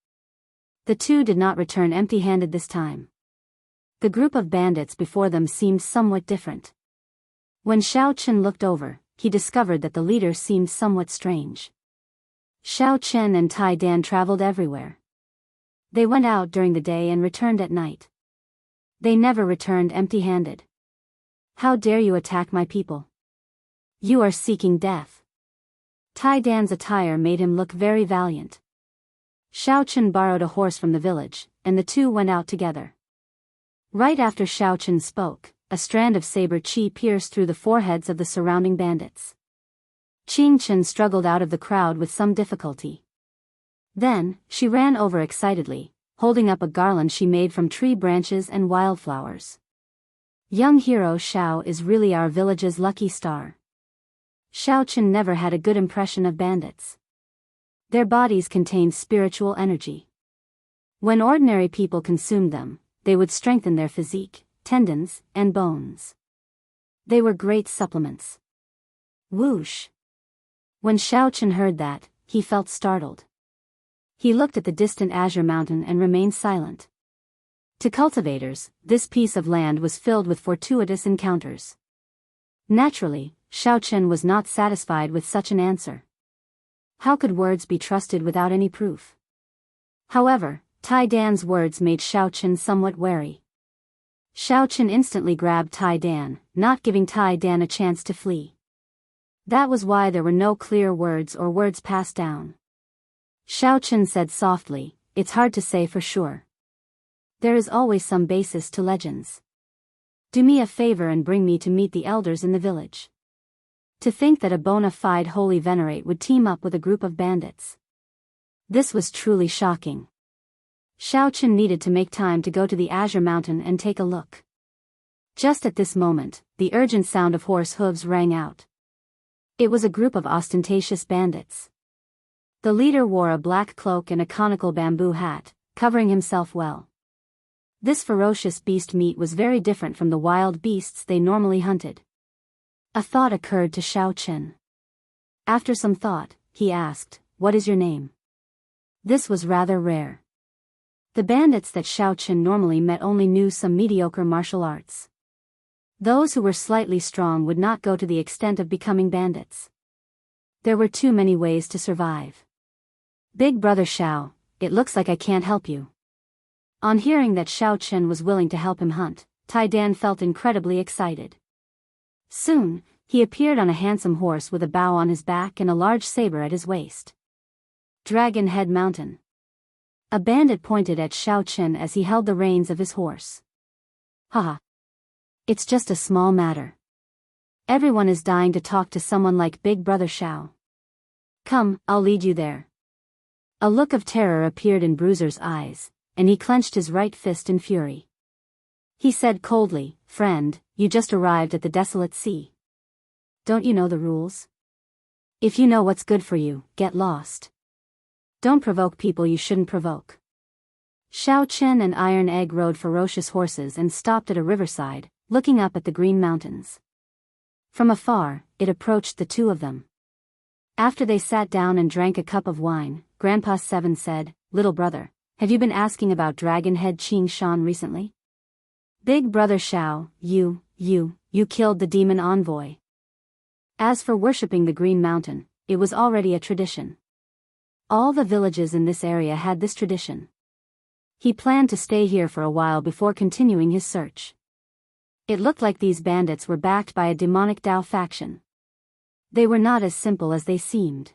[SPEAKER 1] The two did not return empty-handed this time. The group of bandits before them seemed somewhat different. When Xiaochen looked over, he discovered that the leader seemed somewhat strange. Xiaochen and Tai Dan traveled everywhere. They went out during the day and returned at night. They never returned empty-handed. How dare you attack my people? You are seeking death. Tai Dan's attire made him look very valiant. Xiaochen borrowed a horse from the village, and the two went out together. Right after Xiaochen spoke, a strand of saber qi pierced through the foreheads of the surrounding bandits. Qingchen struggled out of the crowd with some difficulty. Then, she ran over excitedly, holding up a garland she made from tree branches and wildflowers. Young hero Xiao is really our village's lucky star. Xiaochen never had a good impression of bandits. Their bodies contained spiritual energy. When ordinary people consumed them, they would strengthen their physique, tendons, and bones. They were great supplements. Whoosh! When Xiaochen heard that, he felt startled. He looked at the distant Azure Mountain and remained silent. To cultivators, this piece of land was filled with fortuitous encounters. Naturally, Xiaochen was not satisfied with such an answer. How could words be trusted without any proof? However, Tai Dan's words made Xiaochen somewhat wary. Xiaochen instantly grabbed Tai Dan, not giving Tai Dan a chance to flee. That was why there were no clear words or words passed down. Xiaoqun said softly, "It's hard to say for sure. There is always some basis to legends. Do me a favor and bring me to meet the elders in the village." To think that a bona fide holy venerate would team up with a group of bandits. This was truly shocking. Xiaoqun needed to make time to go to the Azure Mountain and take a look. Just at this moment, the urgent sound of horse hooves rang out. It was a group of ostentatious bandits. The leader wore a black cloak and a conical bamboo hat, covering himself well. This ferocious beast meat was very different from the wild beasts they normally hunted. A thought occurred to Xiaoqun. After some thought, he asked, "What is your name?" This was rather rare. The bandits that Xiaoqun normally met only knew some mediocre martial arts. Those who were slightly strong would not go to the extent of becoming bandits. There were too many ways to survive. "Big brother Xiao, it looks like I can't help you." On hearing that Xiaoqun was willing to help him hunt, Tai Dan felt incredibly excited. Soon, he appeared on a handsome horse with a bow on his back and a large saber at his waist. Dragon Head Mountain. A bandit pointed at Xiaoqun as he held the reins of his horse. "Haha. It's just a small matter. Everyone is dying to talk to someone like Big Brother Xiao. Come, I'll lead you there." A look of terror appeared in Bruiser's eyes, and he clenched his right fist in fury. He said coldly, "Friend, you just arrived at the desolate sea. Don't you know the rules? If you know what's good for you, get lost. Don't provoke people you shouldn't provoke." Xiaoqun and Iron Egg rode ferocious horses and stopped at a riverside, looking up at the green mountains. From afar, it approached the two of them. After they sat down and drank a cup of wine, Grandpa Seven said, "Little brother, have you been asking about Dragon Head Qingshan recently? Big brother Xiao, you killed the demon envoy." As for worshipping the Green Mountain, it was already a tradition. All the villages in this area had this tradition. He planned to stay here for a while before continuing his search. It looked like these bandits were backed by a demonic Dao faction. They were not as simple as they seemed.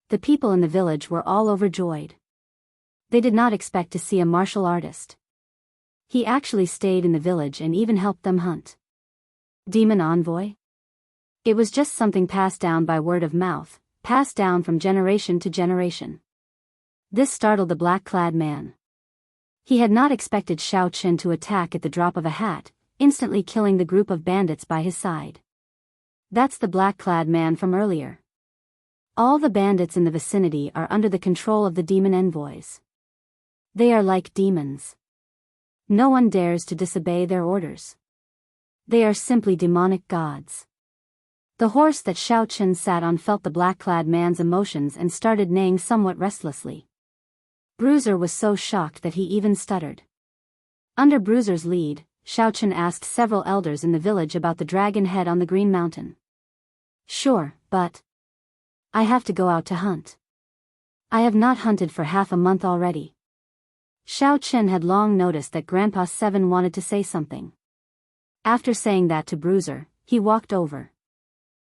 [SPEAKER 1] The people in the village were all overjoyed. They did not expect to see a martial artist. He actually stayed in the village and even helped them hunt. Demon envoy? It was just something passed down by word of mouth, passed down from generation to generation. This startled the black-clad man. He had not expected Xiaoqun to attack at the drop of a hat, instantly killing the group of bandits by his side. That's the black-clad man from earlier. All the bandits in the vicinity are under the control of the demon envoys. They are like demons. No one dares to disobey their orders. They are simply demonic gods. The horse that Xiaoqun sat on felt the black-clad man's emotions and started neighing somewhat restlessly. Bruiser was so shocked that he even stuttered. Under Bruiser's lead, Xiaoqun asked several elders in the village about the dragon head on the Green Mountain. "Sure, but I have to go out to hunt. I have not hunted for half a month already." Xiaoqun had long noticed that Grandpa Seven wanted to say something. After saying that to Bruiser, he walked over.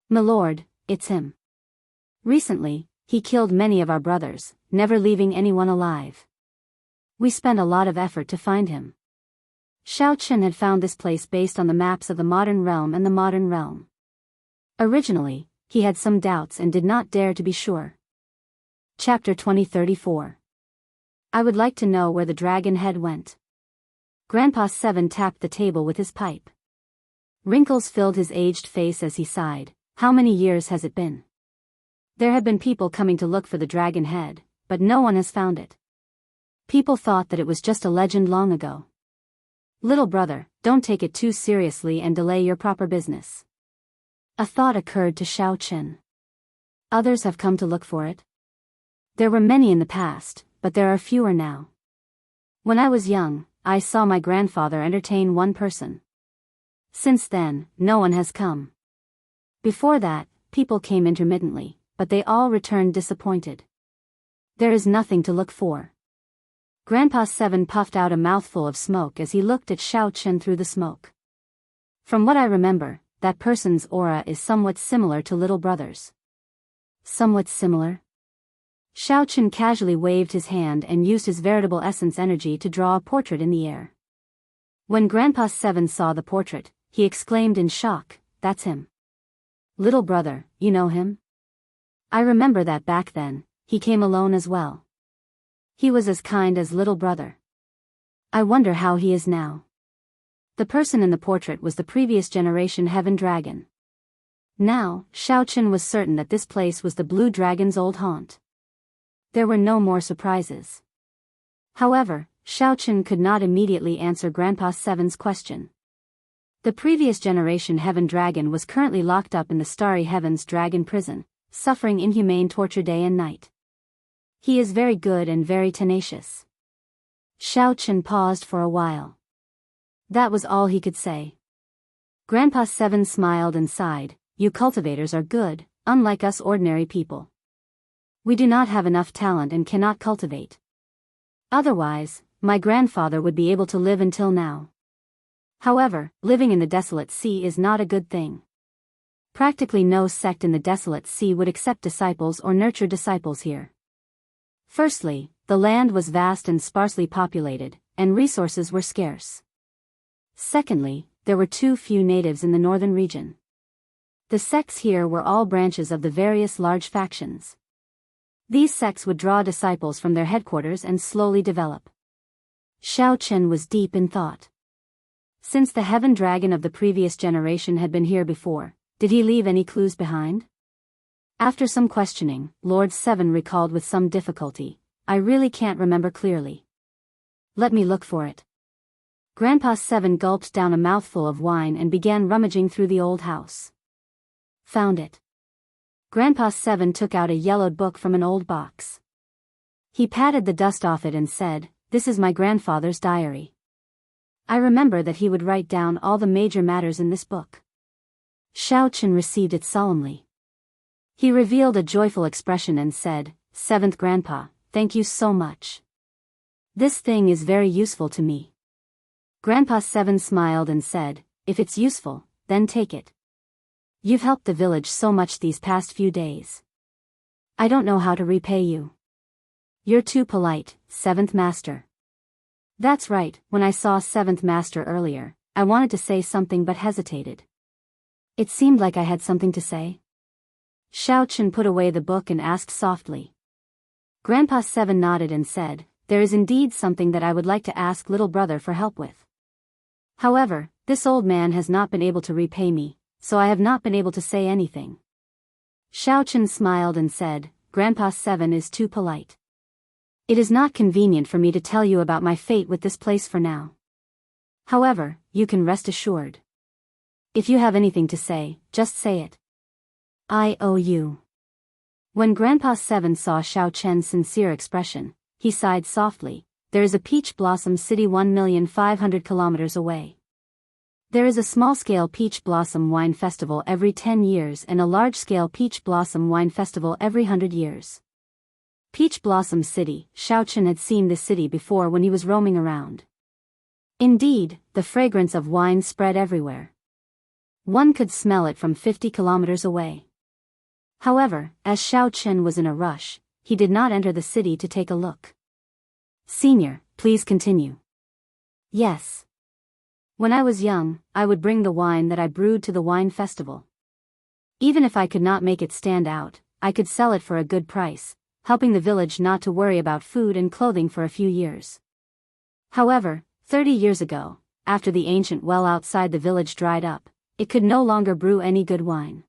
[SPEAKER 1] "Milord, it's him. Recently, he killed many of our brothers, never leaving anyone alive. We spent a lot of effort to find him." Xiaoqun had found this place based on the maps of the modern realm and the modern realm. Originally, he had some doubts and did not dare to be sure. Chapter 2034. I would like to know where the dragon head went. Grandpa Seven tapped the table with his pipe. Wrinkles filled his aged face as he sighed. "How many years has it been? There have been people coming to look for the dragon head, but no one has found it. People thought that it was just a legend long ago. Little brother, don't take it too seriously and delay your proper business." A thought occurred to Xiaoqun. Others have come to look for it. There were many in the past, but there are fewer now. When I was young, I saw my grandfather entertain one person. Since then, no one has come. Before that, people came intermittently, but they all returned disappointed. There is nothing to look for. Grandpa Seven puffed out a mouthful of smoke as he looked at Xiaoqun through the smoke. From what I remember, that person's aura is somewhat similar to little brother's. Somewhat similar? Xiaochen casually waved his hand and used his veritable essence energy to draw a portrait in the air. When Grandpa Seven saw the portrait, he exclaimed in shock, "That's him. Little brother, you know him? I remember that back then, he came alone as well. He was as kind as little brother. I wonder how he is now." The person in the portrait was the previous generation Heaven Dragon. Now, Xiaochen was certain that this place was the Blue Dragon's old haunt. There were no more surprises. However, Xiaochen could not immediately answer Grandpa Seven's question. The previous generation Heaven Dragon was currently locked up in the Starry Heavens Dragon Prison, suffering inhumane torture day and night. He is very good and very tenacious. Xiaochen paused for a while. That was all he could say. Grandpa Seven smiled and sighed, "You cultivators are good, unlike us ordinary people. We do not have enough talent and cannot cultivate. Otherwise, my grandfather would be able to live until now. However, living in the desolate sea is not a good thing. Practically no sect in the desolate sea would accept disciples or nurture disciples here. Firstly, the land was vast and sparsely populated, and resources were scarce. Secondly, there were too few natives in the northern region. The sects here were all branches of the various large factions. These sects would draw disciples from their headquarters and slowly develop." Xiaochen was deep in thought. Since the Heaven Dragon of the previous generation had been here before, did he leave any clues behind? After some questioning, Lord Seven recalled with some difficulty, "I really can't remember clearly. Let me look for it." Grandpa Seven gulped down a mouthful of wine and began rummaging through the old house. Found it. Grandpa Seven took out a yellowed book from an old box. He patted the dust off it and said, "This is my grandfather's diary. I remember that he would write down all the major matters in this book." Xiaochen received it solemnly. He revealed a joyful expression and said, "Seventh Grandpa, thank you so much. This thing is very useful to me." Grandpa Seven smiled and said, "If it's useful, then take it. You've helped the village so much these past few days. I don't know how to repay you. You're too polite, Seventh Master." That's right, when I saw Seventh Master earlier, I wanted to say something but hesitated. It seemed like I had something to say. Xiaochen put away the book and asked softly. Grandpa Seven nodded and said, "There is indeed something that I would like to ask little brother for help with. However, this old man has not been able to repay me, so I have not been able to say anything." Xiaochen smiled and said, "Grandpa Seven is too polite. It is not convenient for me to tell you about my fate with this place for now. However, you can rest assured. If you have anything to say, just say it. I owe you." When Grandpa Seven saw Xiaochen's sincere expression, he sighed softly. "There is a peach blossom city 1,500,000 kilometers away. There is a small-scale peach blossom wine festival every 10 years and a large-scale peach blossom wine festival every 100 years. Peach Blossom City. Xiaochen had seen this city before when he was roaming around. Indeed, the fragrance of wine spread everywhere. One could smell it from 50 kilometers away. However, as Xiaochen was in a rush, he did not enter the city to take a look. "Senior, please continue." "Yes. When I was young, I would bring the wine that I brewed to the wine festival. Even if I could not make it stand out, I could sell it for a good price, helping the village not to worry about food and clothing for a few years. However, 30 years ago, after the ancient well outside the village dried up, it could no longer brew any good wine."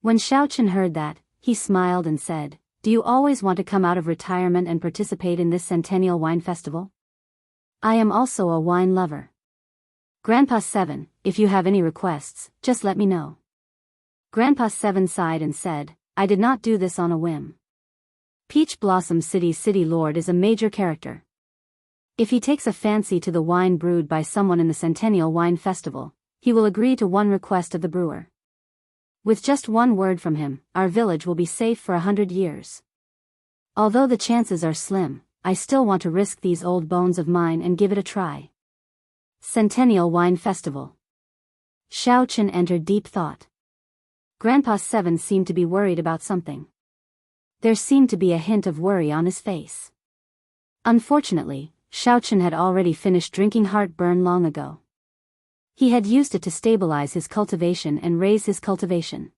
[SPEAKER 1] When Xiaochen heard that, he smiled and said, "Do you always want to come out of retirement and participate in this centennial wine festival? I am also a wine lover. Grandpa Seven, if you have any requests, just let me know." Grandpa Seven sighed and said, "I did not do this on a whim. Peach Blossom City's city lord is a major character. If he takes a fancy to the wine brewed by someone in the Centennial Wine Festival, he will agree to one request of the brewer. With just one word from him, our village will be safe for 100 years. Although the chances are slim, I still want to risk these old bones of mine and give it a try. Centennial Wine Festival." Xiao Chen entered deep thought. Grandpa 7 seemed to be worried about something. There seemed to be a hint of worry on his face. Unfortunately, Xiao Chen had already finished drinking heartburn long ago. He had used it to stabilize his cultivation and raise his cultivation.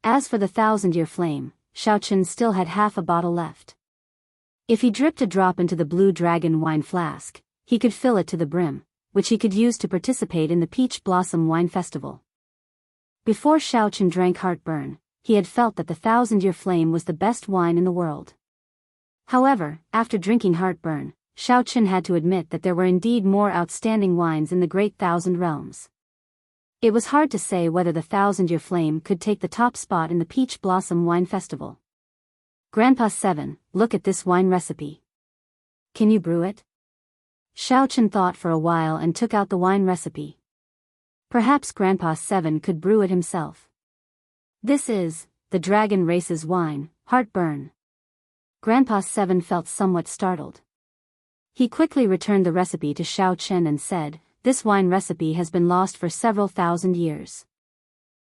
[SPEAKER 1] As for the 1,000-year flame, Xiao Chen still had half a bottle left. If he dripped a drop into the blue dragon wine flask, he could fill it to the brim, which he could use to participate in the Peach Blossom Wine Festival. Before Xiao Chen drank heartburn, he had felt that the 1,000-year flame was the best wine in the world. However, after drinking heartburn, Xiao Chen had to admit that there were indeed more outstanding wines in the Great Thousand Realms. It was hard to say whether the 1,000-year flame could take the top spot in the Peach Blossom Wine Festival. Grandpa 7, look at this wine recipe. Can you brew it? Xiao Chen thought for a while and took out the wine recipe. Perhaps Grandpa 7 could brew it himself. This is the dragon race's wine, heartburn. Grandpa 7 felt somewhat startled. He quickly returned the recipe to Xiao Chen and said, "This wine recipe has been lost for several thousand years.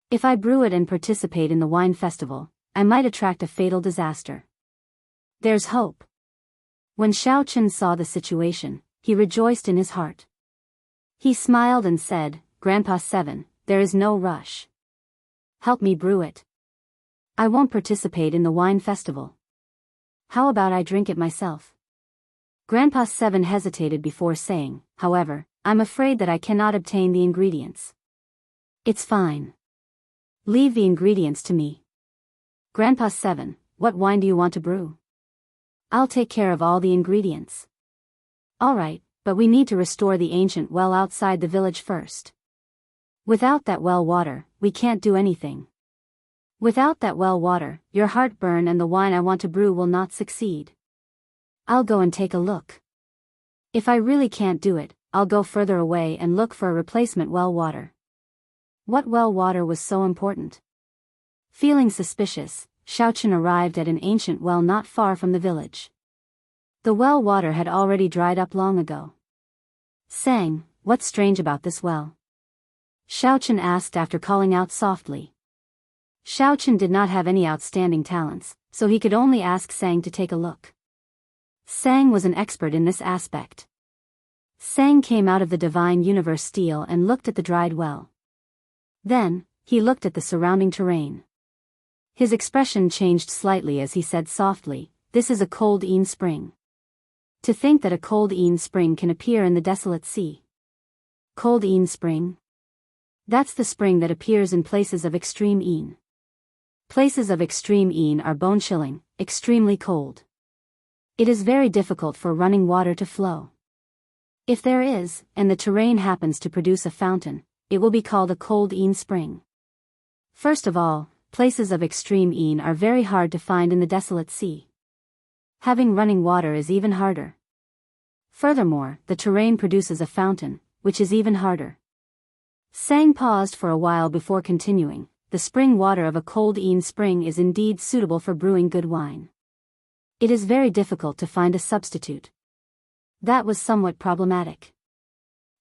[SPEAKER 1] If I brew it and participate in the wine festival, I might attract a fatal disaster. There's hope." When Xiao Chen saw the situation, he rejoiced in his heart. He smiled and said, "Grandpa 7, there is no rush. Help me brew it. I won't participate in the wine festival. How about I drink it myself?" Grandpa 7 hesitated before saying, "However, I'm afraid that I cannot obtain the ingredients." "It's fine. Leave the ingredients to me." Grandpa 7, what wine do you want to brew? I'll take care of all the ingredients. All right, but we need to restore the ancient well outside the village first. Without that well water, we can't do anything. Without that well water, your heartburn and the wine I want to brew will not succeed. I'll go and take a look. If I really can't do it, I'll go further away and look for a replacement well water. What well water was so important? Feeling suspicious, Xiao Chen arrived at an ancient well not far from the village. The well water had already dried up long ago. "Sang, what's strange about this well?" Xiao Chen asked after calling out softly. Xiao Chen did not have any outstanding talents, so he could only ask Sang to take a look. Sang was an expert in this aspect. Sang came out of the Divine Universe steel and looked at the dried well. Then, he looked at the surrounding terrain. His expression changed slightly as he said softly, "This is a cold Een spring. To think that a cold Een spring can appear in the desolate sea. Cold Een spring? That's the spring that appears in places of extreme Een. Places of extreme Een are bone-chilling, extremely cold. It is very difficult for running water to flow. If there is, and the terrain happens to produce a fountain, it will be called a cold Een spring. First of all, places of extreme Een are very hard to find in the desolate sea. Having running water is even harder. Furthermore, the terrain produces a fountain, which is even harder." Sang paused for a while before continuing, "The spring water of a cold Een spring is indeed suitable for brewing good wine. It is very difficult to find a substitute." That was somewhat problematic.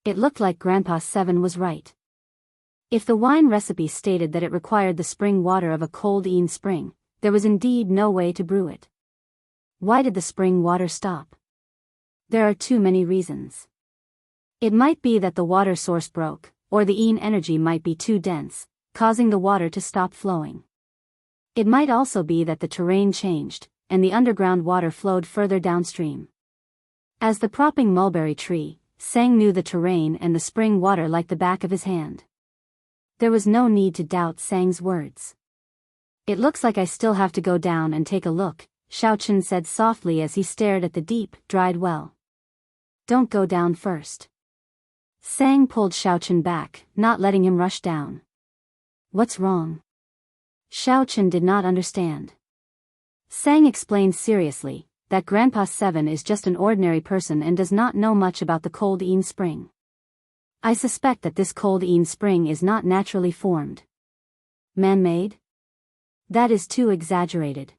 [SPEAKER 1] It looked like Grandpa 7 was right. If the wine recipe stated that it required the spring water of a cold Een spring, there was indeed no way to brew it. Why did the spring water stop? There are too many reasons. It might be that the water source broke, or the Een energy might be too dense, causing the water to stop flowing. It might also be that the terrain changed, and the underground water flowed further downstream. As the propping mulberry tree, Sang knew the terrain and the spring water like the back of his hand. There was no need to doubt Sang's words. "It looks like I still have to go down and take a look," Xiao Chen said softly as he stared at the deep, dried well. "Don't go down first." Sang pulled Xiao Chen back, not letting him rush down. "What's wrong?" Xiao Chen did not understand. Sang explained seriously that Grandpa 7 is just an ordinary person and does not know much about the cold Een spring. "I suspect that this cold Een spring is not naturally formed. Man-made? That is too exaggerated.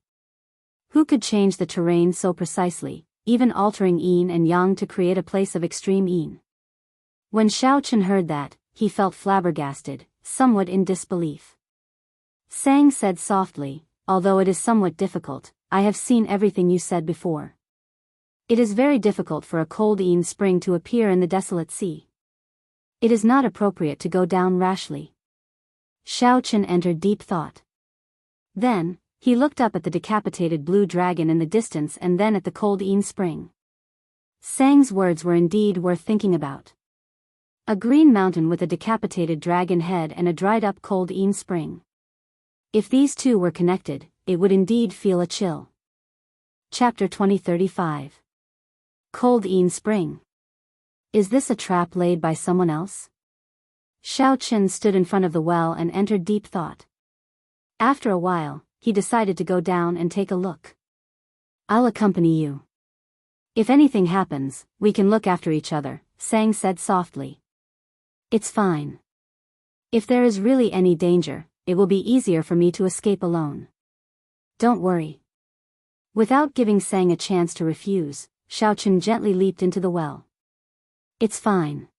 [SPEAKER 1] Who could change the terrain so precisely, even altering Een and Yang to create a place of extreme Een?" When Xiao Chen heard that, he felt flabbergasted, somewhat in disbelief. Sang said softly, "Although it is somewhat difficult, I have seen everything you said before. It is very difficult for a cold spring to appear in the desolate sea. It is not appropriate to go down rashly." Xiaochen entered deep thought. Then, he looked up at the decapitated blue dragon in the distance and then at the cold spring. Sang's words were indeed worth thinking about. A green mountain with a decapitated dragon head and a dried-up cold spring. If these two were connected, it would indeed feel a chill. Chapter 2035. Cold Spring. Is this a trap laid by someone else? Xiaochen stood in front of the well and entered deep thought. After a while, he decided to go down and take a look. "I'll accompany you. If anything happens, we can look after each other," Sang said softly. "It's fine. If there is really any danger, it will be easier for me to escape alone. Don't worry." Without giving Sang a chance to refuse, Xiaochen gently leaped into the well. "It's fine.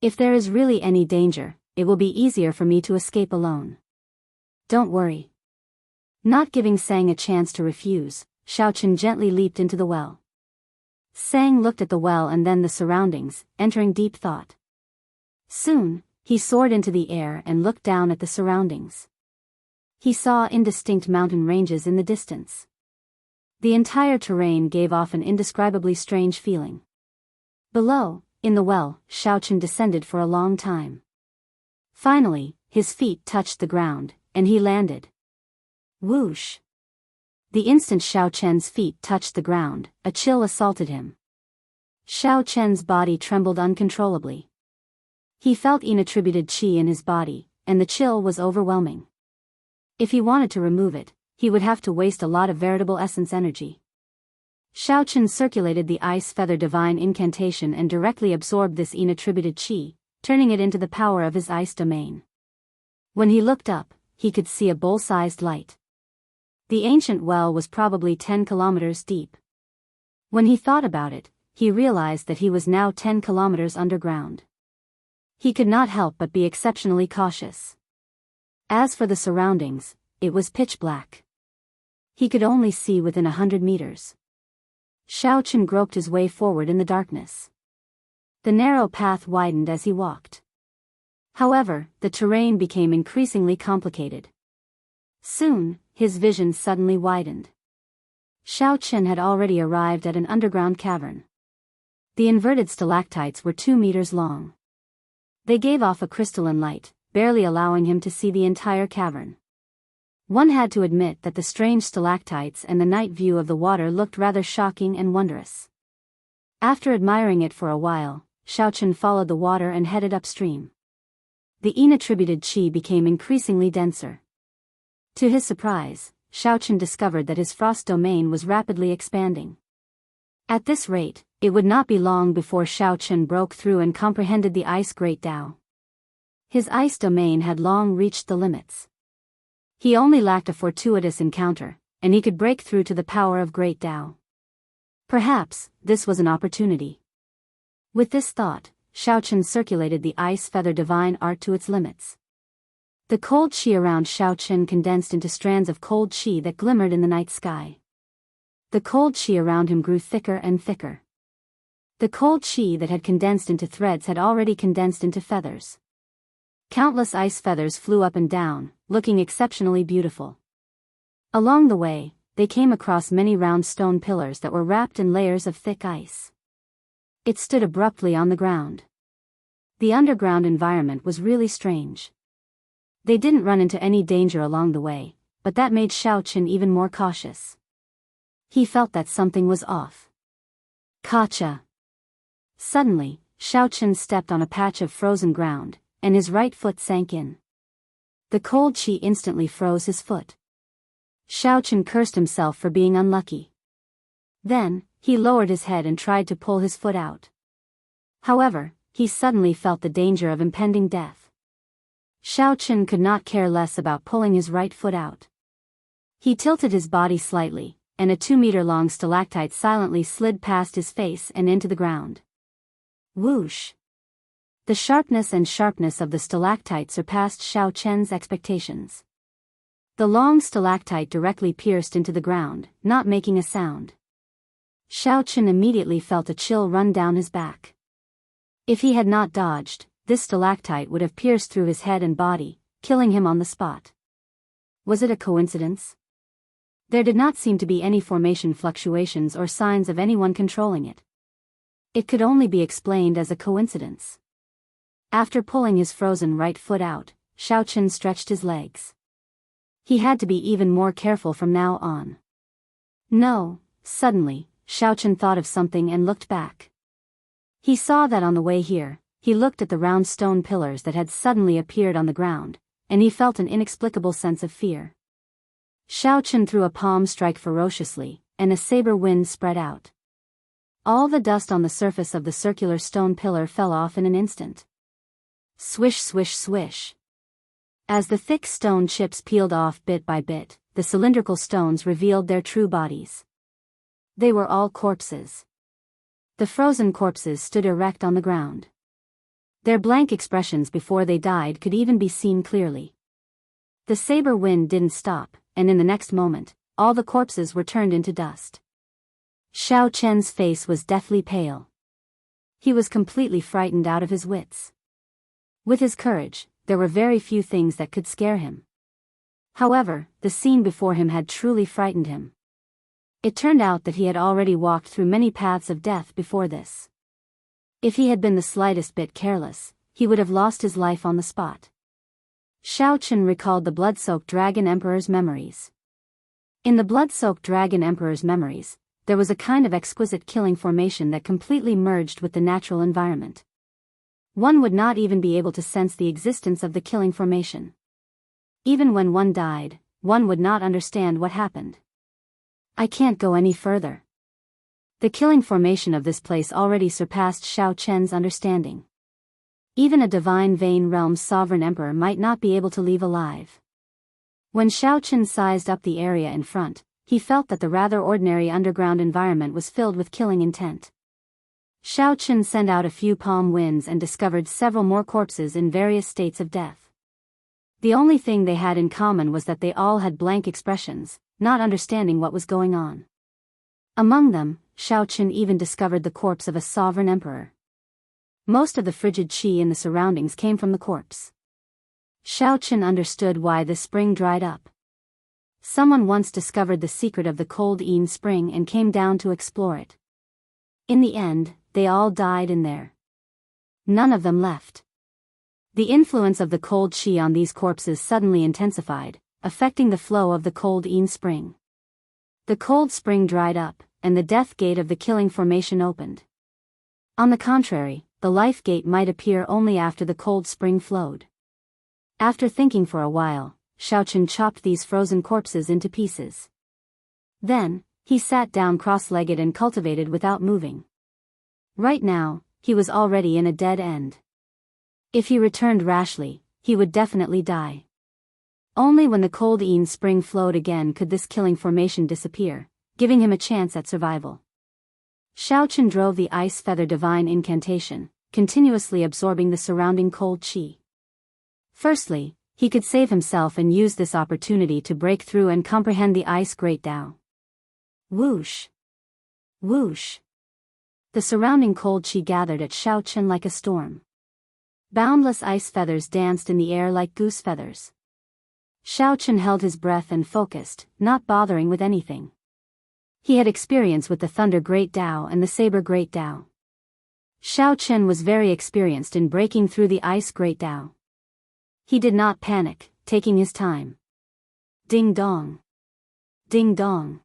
[SPEAKER 1] If there is really any danger, it will be easier for me to escape alone. Don't worry." Not giving Sang a chance to refuse, Xiaochen gently leaped into the well. Sang looked at the well and then the surroundings, entering deep thought. Soon, he soared into the air and looked down at the surroundings. He saw indistinct mountain ranges in the distance. The entire terrain gave off an indescribably strange feeling. Below, in the well, Xiaochen descended for a long time. Finally, his feet touched the ground, and he landed. Whoosh! The instant Xiaochen's feet touched the ground, a chill assaulted him. Xiaochen's body trembled uncontrollably. He felt inattributed qi in his body, and the chill was overwhelming. If he wanted to remove it, he would have to waste a lot of veritable essence energy. Xiaochen circulated the ice feather divine incantation and directly absorbed this inattributed qi, turning it into the power of his ice domain. When he looked up, he could see a bowl-sized light. The ancient well was probably 10 kilometers deep. When he thought about it, he realized that he was now 10 kilometers underground. He could not help but be exceptionally cautious. As for the surroundings, it was pitch black. He could only see within 100 meters. Xiaochen groped his way forward in the darkness. The narrow path widened as he walked. However, the terrain became increasingly complicated. Soon, his vision suddenly widened. Xiaochen had already arrived at an underground cavern. The inverted stalactites were 2 meters long. They gave off a crystalline light, barely allowing him to see the entire cavern. One had to admit that the strange stalactites and the night view of the water looked rather shocking and wondrous. After admiring it for a while, Xiaochen followed the water and headed upstream. The inattributed qi became increasingly denser. To his surprise, Xiaochen discovered that his frost domain was rapidly expanding. At this rate, it would not be long before Xiaochen broke through and comprehended the ice great Dao. His ice domain had long reached the limits. He only lacked a fortuitous encounter, and he could break through to the power of great Dao. Perhaps, this was an opportunity. With this thought, Xiaochen circulated the ice feather divine art to its limits. The cold qi around Xiaochen condensed into strands of cold qi that glimmered in the night sky. The cold qi around him grew thicker and thicker. The cold qi that had condensed into threads had already condensed into feathers. Countless ice feathers flew up and down, looking exceptionally beautiful. Along the way, they came across many round stone pillars that were wrapped in layers of thick ice. It stood abruptly on the ground. The underground environment was really strange. They didn't run into any danger along the way, but that made Xiaochen even more cautious. He felt that something was off. Gotcha! Suddenly, Xiaochen stepped on a patch of frozen ground, and his right foot sank in. The cold qi instantly froze his foot. Xiaochen cursed himself for being unlucky. Then, he lowered his head and tried to pull his foot out. However, he suddenly felt the danger of impending death. Xiaochen could not care less about pulling his right foot out. He tilted his body slightly, and a 2-meter-long stalactite silently slid past his face and into the ground. Whoosh! The sharpness of the stalactite surpassed Xiao Chen's expectations. The long stalactite directly pierced into the ground, not making a sound. Xiao Chen immediately felt a chill run down his back. If he had not dodged, this stalactite would have pierced through his head and body, killing him on the spot. Was it a coincidence? There did not seem to be any formation fluctuations or signs of anyone controlling it. It could only be explained as a coincidence. After pulling his frozen right foot out, Xiao Chen stretched his legs. He had to be even more careful from now on. No, suddenly, Xiao Chen thought of something and looked back. He saw that on the way here, he looked at the round stone pillars that had suddenly appeared on the ground, and he felt an inexplicable sense of fear. Xiao Chen threw a palm strike ferociously, and a saber wind spread out. All the dust on the surface of the circular stone pillar fell off in an instant. Swish swish swish. As the thick stone chips peeled off bit by bit, the cylindrical stones revealed their true bodies. They were all corpses. The frozen corpses stood erect on the ground. Their blank expressions before they died could even be seen clearly. The saber wind didn't stop, and in the next moment, all the corpses were turned into dust. Xiao Chen's face was deathly pale. He was completely frightened out of his wits. With his courage, there were very few things that could scare him. However, the scene before him had truly frightened him. It turned out that he had already walked through many paths of death before this. If he had been the slightest bit careless, he would have lost his life on the spot. Xiao Chen recalled the blood-soaked Dragon Emperor's memories. In the blood-soaked Dragon Emperor's memories, there was a kind of exquisite killing formation that completely merged with the natural environment. One would not even be able to sense the existence of the killing formation. Even when one died, one would not understand what happened. I can't go any further. The killing formation of this place already surpassed Xiao Chen's understanding. Even a divine Vein Realm's sovereign emperor might not be able to leave alive. When Xiao Chen sized up the area in front, he felt that the rather ordinary underground environment was filled with killing intent. Xiao Chen sent out a few palm winds and discovered several more corpses in various states of death. The only thing they had in common was that they all had blank expressions, not understanding what was going on. Among them, Xiao Chen even discovered the corpse of a sovereign emperor. Most of the frigid qi in the surroundings came from the corpse. Xiao Chen understood why the spring dried up. Someone once discovered the secret of the cold Yin spring and came down to explore it. In the end, they all died in there. None of them left. The influence of the cold qi on these corpses suddenly intensified, affecting the flow of the cold Yin spring. The cold spring dried up, and the death gate of the killing formation opened. On the contrary, the life gate might appear only after the cold spring flowed. After thinking for a while, Xiao Chen chopped these frozen corpses into pieces. Then, he sat down cross-legged and cultivated without moving. Right now, he was already in a dead end. If he returned rashly, he would definitely die. Only when the cold Yin spring flowed again could this killing formation disappear, giving him a chance at survival. Xiao Chen drove the ice feather divine incantation, continuously absorbing the surrounding cold qi. Firstly, he could save himself and use this opportunity to break through and comprehend the ice great Tao. Whoosh! Whoosh! The surrounding cold qi gathered at Xiao Chen like a storm. Boundless ice feathers danced in the air like goose feathers. Xiao Chen held his breath and focused, not bothering with anything. He had experience with the thunder great Tao and the saber great Tao. Xiao Chen was very experienced in breaking through the ice great Tao. He did not panic, taking his time. Ding dong. Ding dong.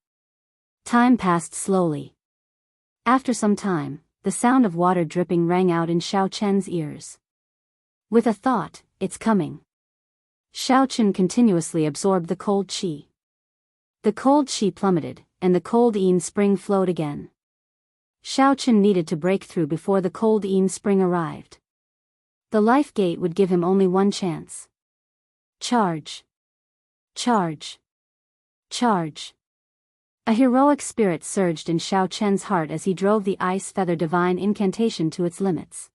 [SPEAKER 1] Time passed slowly. After some time, the sound of water dripping rang out in Xiao Chen's ears. With a thought, it's coming. Xiao Chen continuously absorbed the cold qi. The cold qi plummeted, and the cold Yin spring flowed again. Xiao Chen needed to break through before the cold Yin spring arrived. The life gate would give him only one chance. Charge! Charge! Charge! A heroic spirit surged in Xiao Chen's heart as he drove the ice feather divine incantation to its limits.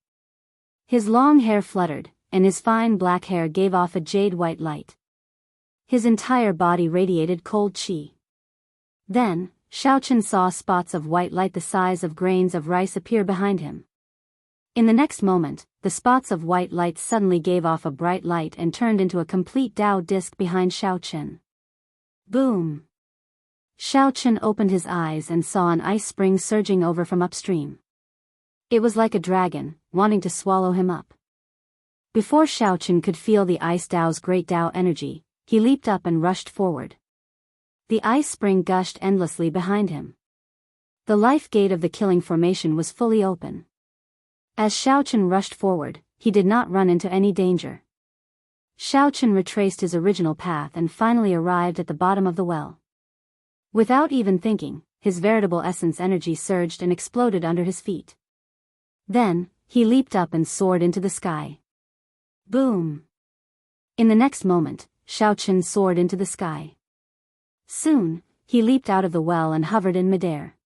[SPEAKER 1] His long hair fluttered, and his fine black hair gave off a jade-white light. His entire body radiated cold qi. Then, Xiaochen saw spots of white light the size of grains of rice appear behind him. In the next moment, the spots of white light suddenly gave off a bright light and turned into a complete Dao disc behind Xiaochen. Boom! Xiaochen opened his eyes and saw an ice spring surging over from upstream. It was like a dragon, wanting to swallow him up. Before Xiaochen could feel the ice Dao's great Dao energy, he leaped up and rushed forward. The ice spring gushed endlessly behind him. The life gate of the killing formation was fully open. As Xiaochen rushed forward, he did not run into any danger. Xiaochen retraced his original path and finally arrived at the bottom of the well. Without even thinking, his veritable essence energy surged and exploded under his feet. Then, he leaped up and soared into the sky. Boom! In the next moment, Xiaochen soared into the sky. Soon, he leaped out of the well and hovered in midair.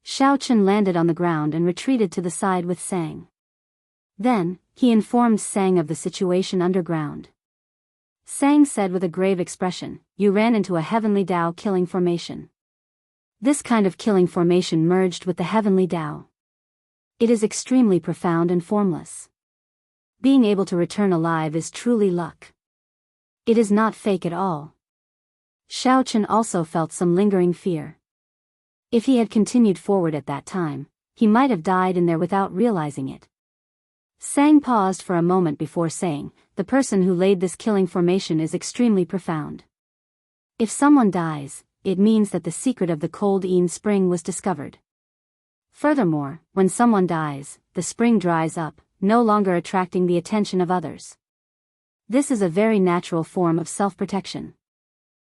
[SPEAKER 1] Xiaochen landed on the ground and retreated to the side with Sang. Then, he informed Sang of the situation underground. Sang said with a grave expression, "You ran into a heavenly Dao killing formation. This kind of killing formation merged with the heavenly Dao. It is extremely profound and formless. Being able to return alive is truly luck. It is not fake at all." Xiaochen also felt some lingering fear. If he had continued forward at that time, he might have died in there without realizing it. Sang paused for a moment before saying, "The person who laid this killing formation is extremely profound. If someone dies, it means that the secret of the cold Yin spring was discovered. Furthermore, when someone dies, the spring dries up, no longer attracting the attention of others. This is a very natural form of self-protection.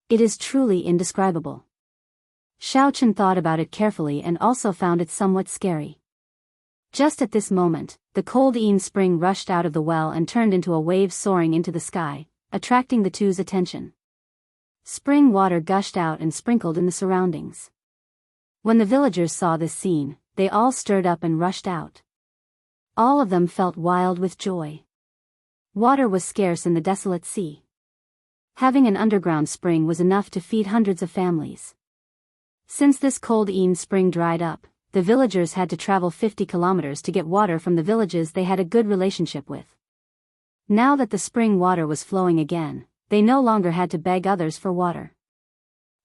[SPEAKER 1] It is truly indescribable." Xiaochen thought about it carefully and also found it somewhat scary. Just at this moment, the cold Yin spring rushed out of the well and turned into a wave soaring into the sky, attracting the two's attention. Spring water gushed out and sprinkled in the surroundings. When the villagers saw this scene, they all stirred up and rushed out. All of them felt wild with joy. Water was scarce in the desolate sea. Having an underground spring was enough to feed hundreds of families. Since this cold Yin spring dried up, the villagers had to travel 50 kilometers to get water from the villages they had a good relationship with. Now that the spring water was flowing again, they no longer had to beg others for water.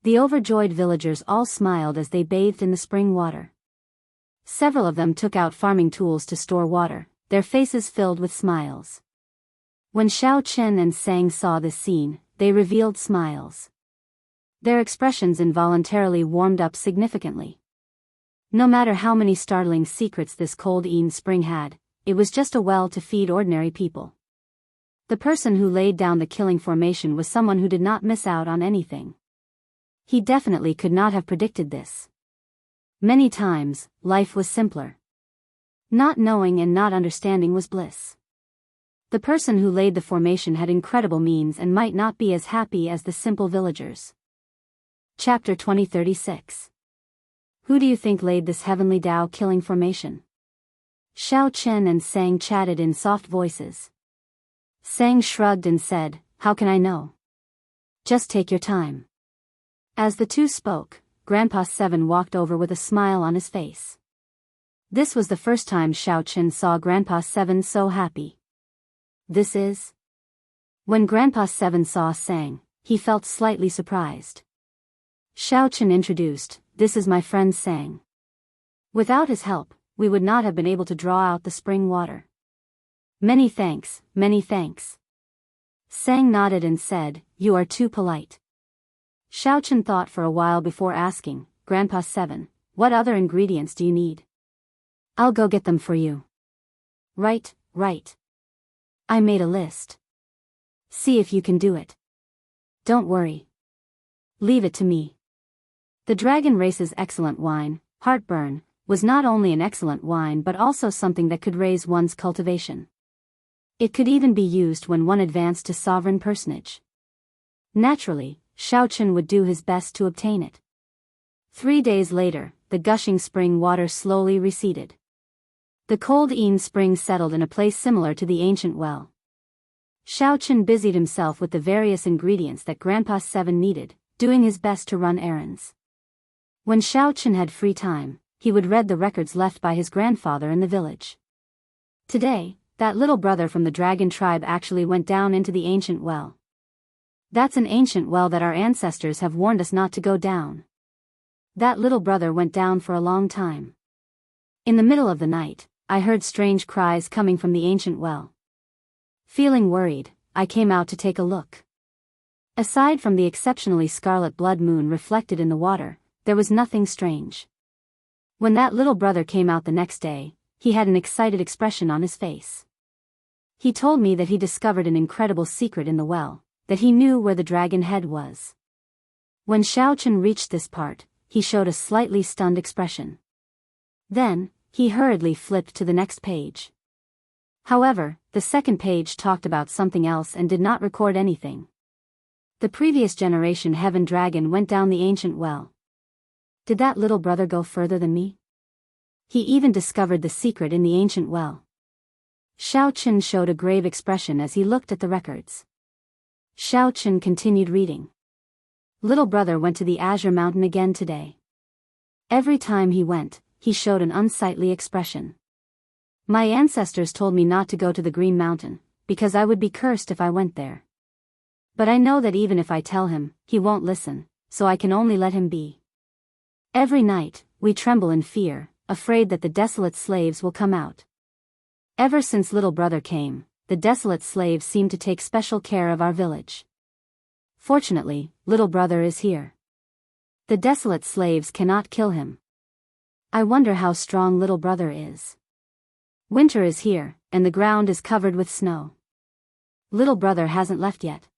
[SPEAKER 1] The overjoyed villagers all smiled as they bathed in the spring water. Several of them took out farming tools to store water, their faces filled with smiles. When Xiaochen and Sang saw this scene, they revealed smiles. Their expressions involuntarily warmed up significantly. No matter how many startling secrets this cold Yin spring had, it was just a well to feed ordinary people. The person who laid down the killing formation was someone who did not miss out on anything. He definitely could not have predicted this. Many times, life was simpler. Not knowing and not understanding was bliss. The person who laid the formation had incredible means and might not be as happy as the simple villagers. Chapter 2036. Who do you think laid this heavenly Dao killing formation? Xiaochen and Sang chatted in soft voices. Sang shrugged and said, "How can I know? Just take your time." As the two spoke, Grandpa Seven walked over with a smile on his face. This was the first time Xiaochen saw Grandpa Seven so happy. "This is?" When Grandpa Seven saw Sang, he felt slightly surprised. Xiaochen introduced, "This is my friend Sang. Without his help, we would not have been able to draw out the spring water." Many thanks, many thanks." Sang nodded and said, "You are too polite." Xiaochen thought for a while before asking, "Grandpa Seven, what other ingredients do you need?" "I'll go get them for you." Right. I made a list. See if you can do it. Don't worry. Leave it to me." The Dragon Race's excellent wine, Heartburn, was not only an excellent wine but also something that could raise one's cultivation. It could even be used when one advanced to sovereign personage. Naturally, Xiaochen would do his best to obtain it. 3 days later, the gushing spring water slowly receded. The cold spring settled in a place similar to the ancient well. Xiaochen busied himself with the various ingredients that Grandpa Seven needed, doing his best to run errands. When Xiaochen had free time, he would read the records left by his grandfather in the village. Today, that little brother from the dragon tribe actually went down into the ancient well. That's an ancient well that our ancestors have warned us not to go down. That little brother went down for a long time. In the middle of the night, I heard strange cries coming from the ancient well. Feeling worried, I came out to take a look. Aside from the exceptionally scarlet blood moon reflected in the water, there was nothing strange. When that little brother came out the next day, he had an excited expression on his face. He told me that he discovered an incredible secret in the well, that he knew where the dragon head was. When Xiaochen reached this part, he showed a slightly stunned expression. Then, he hurriedly flipped to the next page. However, the second page talked about something else and did not record anything. The previous generation heaven dragon went down the ancient well. Did that little brother go further than me? He even discovered the secret in the ancient well. Xiaochen showed a grave expression as he looked at the records. Xiaochen continued reading. Little brother went to the Azure Mountain again today. Every time he went, he showed an unsightly expression. My ancestors told me not to go to the Green Mountain, because I would be cursed if I went there. But I know that even if I tell him, he won't listen, so I can only let him be. Every night, we tremble in fear, afraid that the desolate slaves will come out. Ever since little brother came, the desolate slaves seem to take special care of our village. Fortunately, little brother is here. The desolate slaves cannot kill him. I wonder how strong little brother is. Winter is here, and the ground is covered with snow. Little brother hasn't left yet.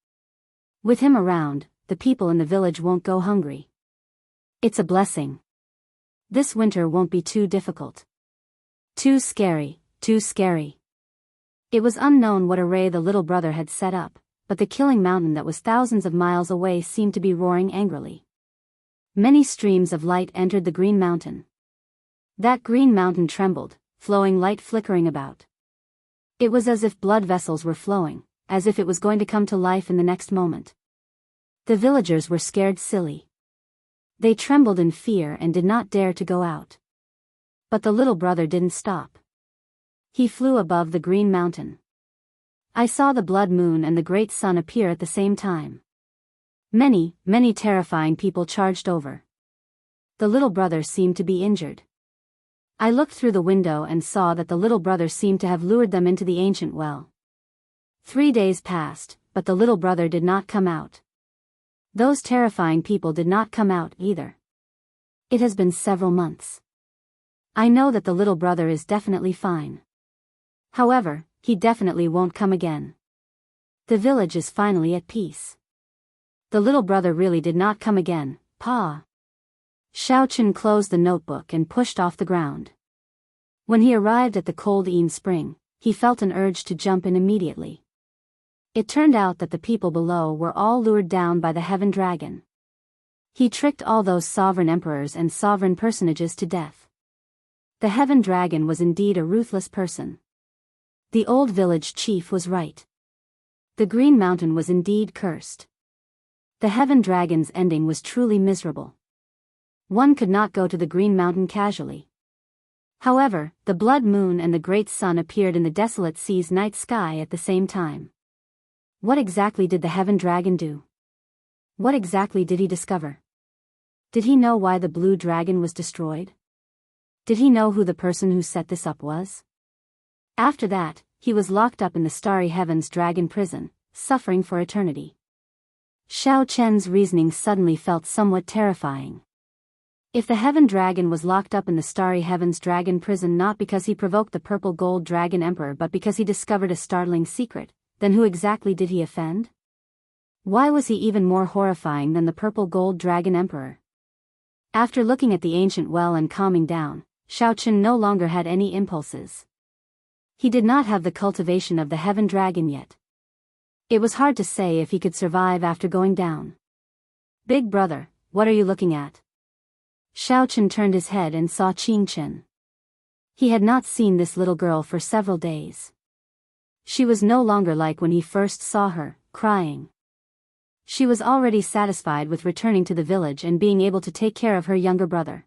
[SPEAKER 1] With him around, the people in the village won't go hungry. It's a blessing. This winter won't be too difficult. Too scary, too scary. It was unknown what array the little brother had set up, but the killing mountain that was thousands of miles away seemed to be roaring angrily. Many streams of light entered the Green Mountain. That Green Mountain trembled, flowing light flickering about. It was as if blood vessels were flowing, as if it was going to come to life in the next moment. The villagers were scared silly. They trembled in fear and did not dare to go out. But the little brother didn't stop. He flew above the Green Mountain. I saw the blood moon and the great sun appear at the same time. Many, many terrifying people charged over. The little brother seemed to be injured. I looked through the window and saw that the little brother seemed to have lured them into the ancient well. 3 days passed, but the little brother did not come out. Those terrifying people did not come out either. It has been several months. I know that the little brother is definitely fine. However, he definitely won't come again. The village is finally at peace. The little brother really did not come again, Pa. Xiaochen closed the notebook and pushed off the ground. When he arrived at the cold spring, he felt an urge to jump in immediately. It turned out that the people below were all lured down by the heaven dragon. He tricked all those sovereign emperors and sovereign personages to death. The heaven dragon was indeed a ruthless person. The old village chief was right. The Green Mountain was indeed cursed. The heaven dragon's ending was truly miserable. One could not go to the Green Mountain casually. However, the blood moon and the great sun appeared in the desolate sea's night sky at the same time. What exactly did the heaven dragon do? What exactly did he discover? Did he know why the blue dragon was destroyed? Did he know who the person who set this up was? After that, he was locked up in the starry heavens dragon prison, suffering for eternity. Xiaochen's reasoning suddenly felt somewhat terrifying. If the heaven dragon was locked up in the starry heavens dragon prison not because he provoked the purple gold dragon emperor but because he discovered a startling secret, then who exactly did he offend? Why was he even more horrifying than the purple gold dragon emperor? After looking at the ancient well and calming down, Xiaochen no longer had any impulses. He did not have the cultivation of the heaven dragon yet. It was hard to say if he could survive after going down. Big brother, what are you looking at? Xiaochen turned his head and saw Qingchen. He had not seen this little girl for several days. She was no longer like when he first saw her, crying. She was already satisfied with returning to the village and being able to take care of her younger brother.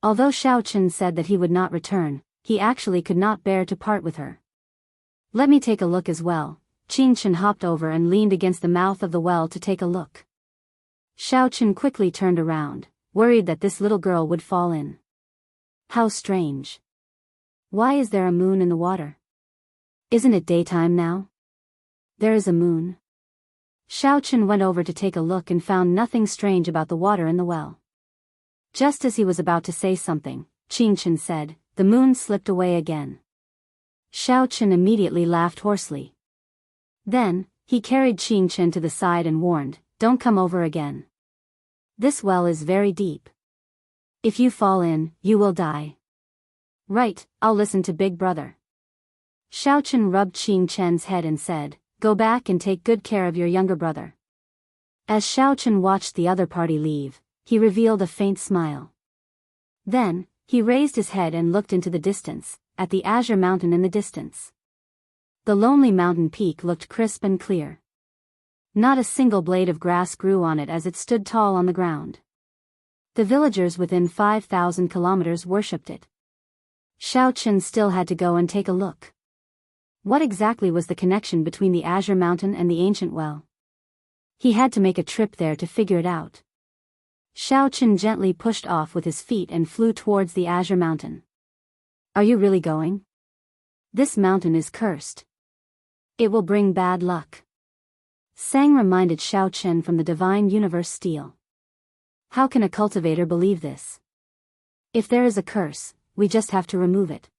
[SPEAKER 1] Although Xiaochen said that he would not return, he actually could not bear to part with her. "Let me take a look as well." Qingchen hopped over and leaned against the mouth of the well to take a look. Xiaochen quickly turned around, worried that this little girl would fall in. How strange. Why is there a moon in the water? Isn't it daytime now? There is a moon. Xiaochen went over to take a look and found nothing strange about the water in the well. Just as he was about to say something, Qingchen said, "The moon slipped away again." Xiaochen immediately laughed hoarsely. Then, he carried Qingchen to the side and warned, "Don't come over again. This well is very deep. If you fall in, you will die." "Right, I'll listen to Big Brother." Xiaochen rubbed Qingchen's head and said, "Go back and take good care of your younger brother." As Xiaochen watched the other party leave, he revealed a faint smile. Then, he raised his head and looked into the distance, at the azure mountain in the distance. The lonely mountain peak looked crisp and clear. Not a single blade of grass grew on it as it stood tall on the ground. The villagers within 5,000 kilometers worshipped it. Xiaochen still had to go and take a look. What exactly was the connection between the azure mountain and the ancient well? He had to make a trip there to figure it out. Xiaochen gently pushed off with his feet and flew towards the azure mountain. "Are you really going? This mountain is cursed. It will bring bad luck." Sang reminded Xiaochen from the divine universe steel. How can a cultivator believe this? If there is a curse, we just have to remove it.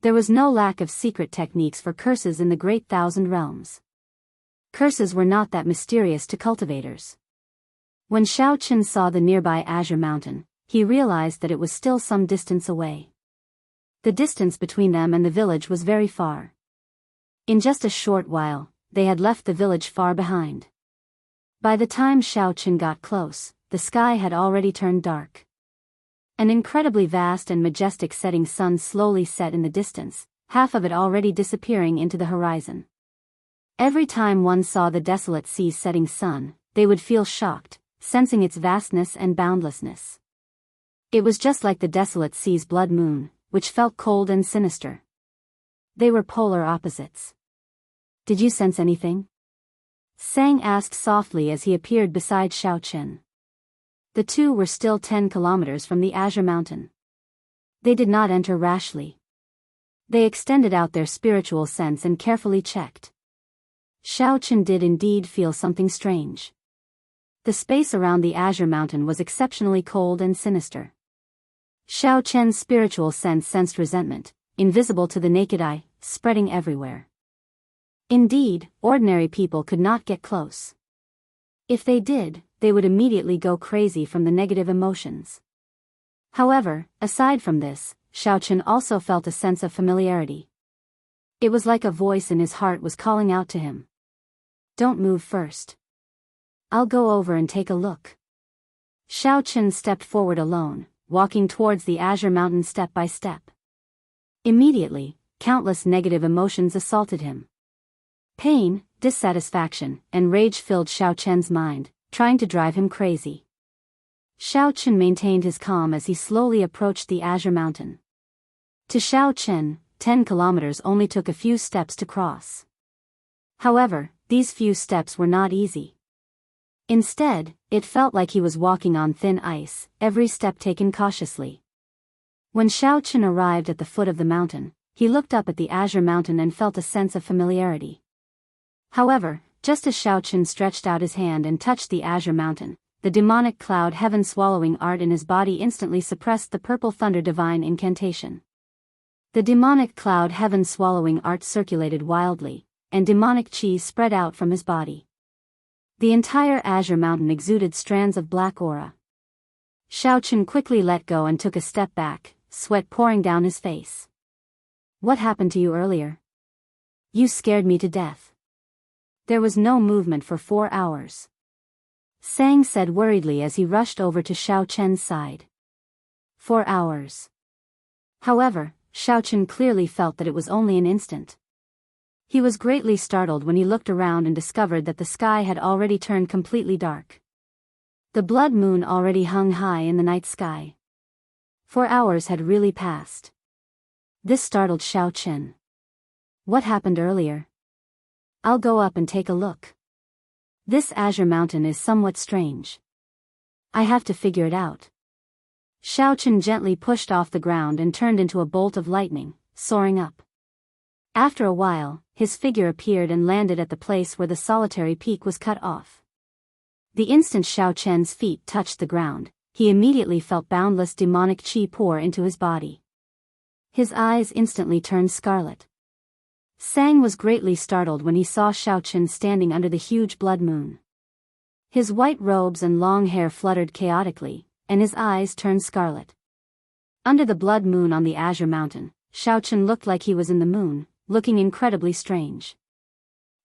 [SPEAKER 1] There was no lack of secret techniques for curses in the Great Thousand Realms. Curses were not that mysterious to cultivators. When Xiaochen saw the nearby azure mountain, he realized that it was still some distance away. The distance between them and the village was very far. In just a short while, they had left the village far behind. By the time Xiaochen got close, the sky had already turned dark. An incredibly vast and majestic setting sun slowly set in the distance, half of it already disappearing into the horizon. Every time one saw the desolate sea's setting sun, they would feel shocked, sensing its vastness and boundlessness. It was just like the desolate sea's blood moon, which felt cold and sinister. They were polar opposites. "Did you sense anything?" Sang asked softly as he appeared beside Xiaochen. The two were still 10 kilometers from the azure mountain. They did not enter rashly. They extended out their spiritual sense and carefully checked. Xiaochen did indeed feel something strange. The space around the azure mountain was exceptionally cold and sinister. Xiaochen's spiritual sense sensed resentment, invisible to the naked eye, spreading everywhere. Indeed, ordinary people could not get close. If they did, they would immediately go crazy from the negative emotions. However, aside from this, Xiaochen also felt a sense of familiarity. It was like a voice in his heart was calling out to him. "Don't move first. I'll go over and take a look." Xiaochen stepped forward alone, walking towards the azure mountain step by step. Immediately, countless negative emotions assaulted him. Pain, dissatisfaction, and rage filled Xiaochen's mind, trying to drive him crazy. Xiaochen maintained his calm as he slowly approached the azure mountain. To Xiaochen, 10 kilometers only took a few steps to cross. However, these few steps were not easy. Instead, it felt like he was walking on thin ice, every step taken cautiously. When Xiaochen arrived at the foot of the mountain, he looked up at the azure mountain and felt a sense of familiarity. However, just as Xiaochen stretched out his hand and touched the azure mountain, the demonic cloud heaven swallowing art in his body instantly suppressed the purple thunder divine incantation. The demonic cloud heaven swallowing art circulated wildly, and demonic chi spread out from his body. The entire azure mountain exuded strands of black aura. Xiaochen quickly let go and took a step back, sweat pouring down his face. "What happened to you earlier? You scared me to death." There was no movement for 4 hours. Sang said worriedly as he rushed over to Xiaochen's side. 4 hours. However, Xiaochen clearly felt that it was only an instant. He was greatly startled when he looked around and discovered that the sky had already turned completely dark. The blood moon already hung high in the night sky. 4 hours had really passed. This startled Xiaochen. What happened earlier? I'll go up and take a look. This azure mountain is somewhat strange. I have to figure it out. Xiaochen gently pushed off the ground and turned into a bolt of lightning, soaring up. After a while, his figure appeared and landed at the place where the solitary peak was cut off. The instant Xiaochen's feet touched the ground, he immediately felt boundless demonic qi pour into his body. His eyes instantly turned scarlet. Sang was greatly startled when he saw Xiaochen standing under the huge blood moon. His white robes and long hair fluttered chaotically, and his eyes turned scarlet. Under the blood moon on the azure mountain, Xiaochen looked like he was in the moon, looking incredibly strange.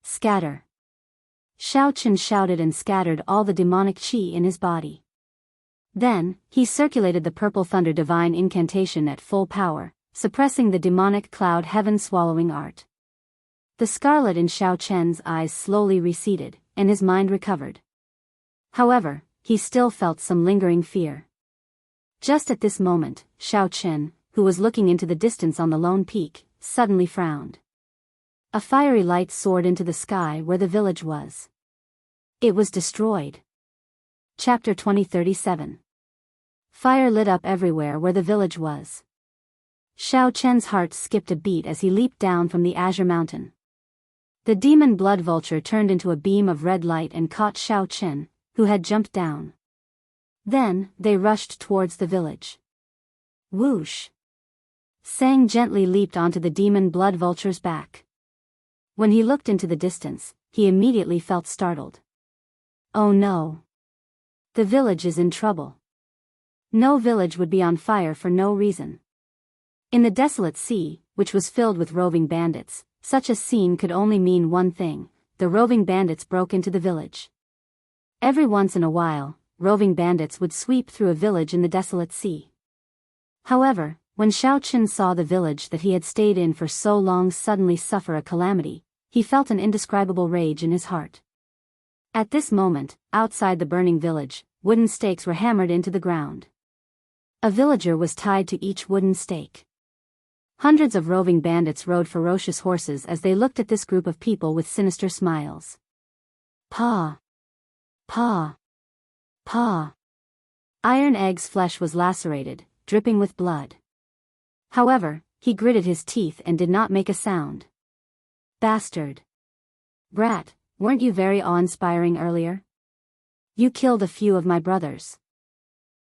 [SPEAKER 1] Scatter. Xiaochen shouted and scattered all the demonic qi in his body. Then, he circulated the purple thunder divine incantation at full power, suppressing the demonic cloud heaven swallowing art. The scarlet in Xiaochen's eyes slowly receded, and his mind recovered. However, he still felt some lingering fear. Just at this moment, Xiaochen, who was looking into the distance on the lone peak, suddenly frowned. A fiery light soared into the sky where the village was. It was destroyed. Chapter 2037. Fire lit up everywhere where the village was. Xiaochen's heart skipped a beat as he leaped down from the azure mountain. The demon blood vulture turned into a beam of red light and caught Xiaochen, who had jumped down. Then, they rushed towards the village. Whoosh! Sang gently leaped onto the demon blood vulture's back. When he looked into the distance, he immediately felt startled. Oh no! The village is in trouble. No village would be on fire for no reason. In the desolate sea, which was filled with roving bandits, such a scene could only mean one thing: the roving bandits broke into the village. Every once in a while, roving bandits would sweep through a village in the desolate sea. However, when Xiaochen saw the village that he had stayed in for so long suddenly suffer a calamity, he felt an indescribable rage in his heart. At this moment, outside the burning village, wooden stakes were hammered into the ground. A villager was tied to each wooden stake. Hundreds of roving bandits rode ferocious horses as they looked at this group of people with sinister smiles. Pa! Pa! Pa! Iron Egg's flesh was lacerated, dripping with blood. However, he gritted his teeth and did not make a sound. Bastard! Brat, weren't you very awe-inspiring earlier? You killed a few of my brothers.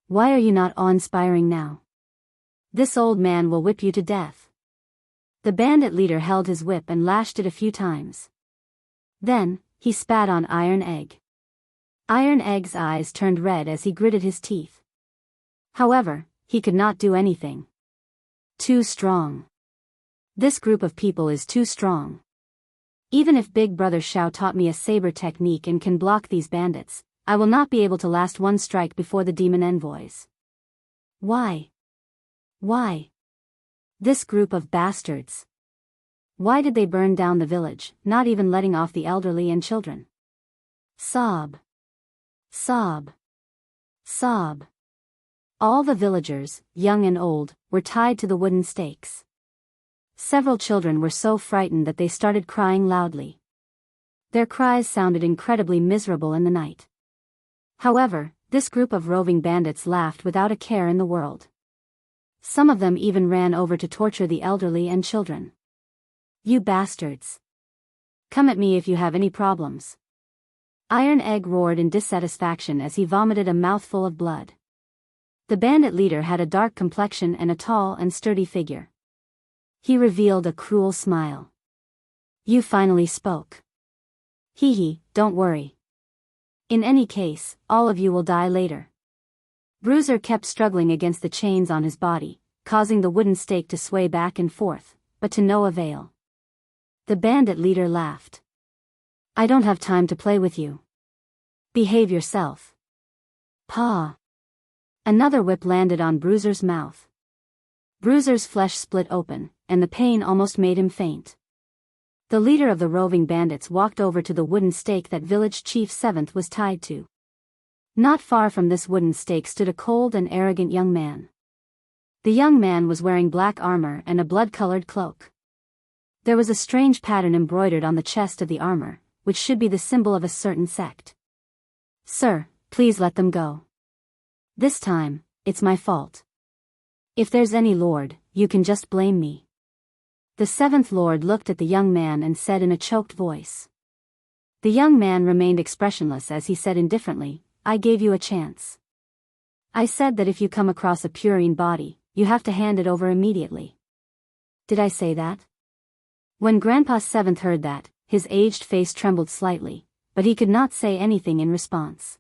[SPEAKER 1] Why are you not awe-inspiring now? This old man will whip you to death. The bandit leader held his whip and lashed it a few times. Then, he spat on Iron Egg. Iron Egg's eyes turned red as he gritted his teeth. However, he could not do anything. Too strong. This group of people is too strong. Even if Big Brother Xiao taught me a saber technique and can block these bandits, I will not be able to last one strike before the demon envoys. Why? Why? This group of bastards. Why did they burn down the village, not even letting off the elderly and children? Sob. Sob. Sob. All the villagers, young and old, were tied to the wooden stakes. Several children were so frightened that they started crying loudly. Their cries sounded incredibly miserable in the night. However, this group of roving bandits laughed without a care in the world. Some of them even ran over to torture the elderly and children. You bastards! Come at me if you have any problems. Iron Egg roared in dissatisfaction as he vomited a mouthful of blood. The bandit leader had a dark complexion and a tall and sturdy figure. He revealed a cruel smile. You finally spoke. Hee hee, don't worry. In any case, all of you will die later. Bruiser kept struggling against the chains on his body, causing the wooden stake to sway back and forth, but to no avail. The bandit leader laughed. I don't have time to play with you. Behave yourself. Pa! Another whip landed on Bruiser's mouth. Bruiser's flesh split open, and the pain almost made him faint. The leader of the roving bandits walked over to the wooden stake that village chief Seventh was tied to. Not far from this wooden stake stood a cold and arrogant young man. The young man was wearing black armor and a blood-colored cloak. There was a strange pattern embroidered on the chest of the armor, which should be the symbol of a certain sect. "Sir, please let them go. This time, it's my fault. If there's any lord, you can just blame me." The seventh lord looked at the young man and said in a choked voice. The young man remained expressionless as he said indifferently, "I gave you a chance. I said that if you come across a purine body, you have to hand it over immediately. Did I say that?" When Grandpa Seventh heard that, his aged face trembled slightly, but he could not say anything in response.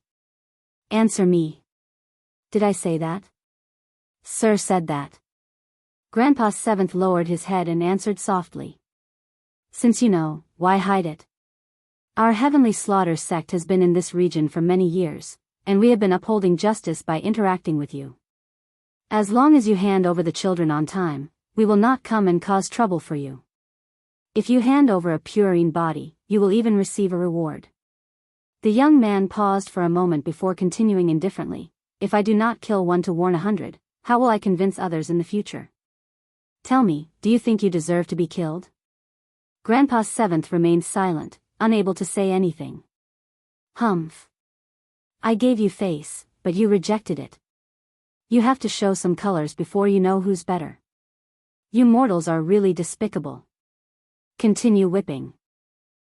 [SPEAKER 1] "Answer me. Did I say that?" "Sir said that." Grandpa Seventh lowered his head and answered softly. "Since you know, why hide it? Our Heavenly Slaughter sect has been in this region for many years, and we have been upholding justice by interacting with you. As long as you hand over the children on time, we will not come and cause trouble for you. If you hand over a purine body, you will even receive a reward." The young man paused for a moment before continuing indifferently, "If I do not kill one to warn 100, how will I convince others in the future? Tell me, do you think you deserve to be killed?" Grandpa Seventh remained silent, unable to say anything. "Humph. I gave you face, but you rejected it. You have to show some colors before you know who's better. You mortals are really despicable. Continue whipping,"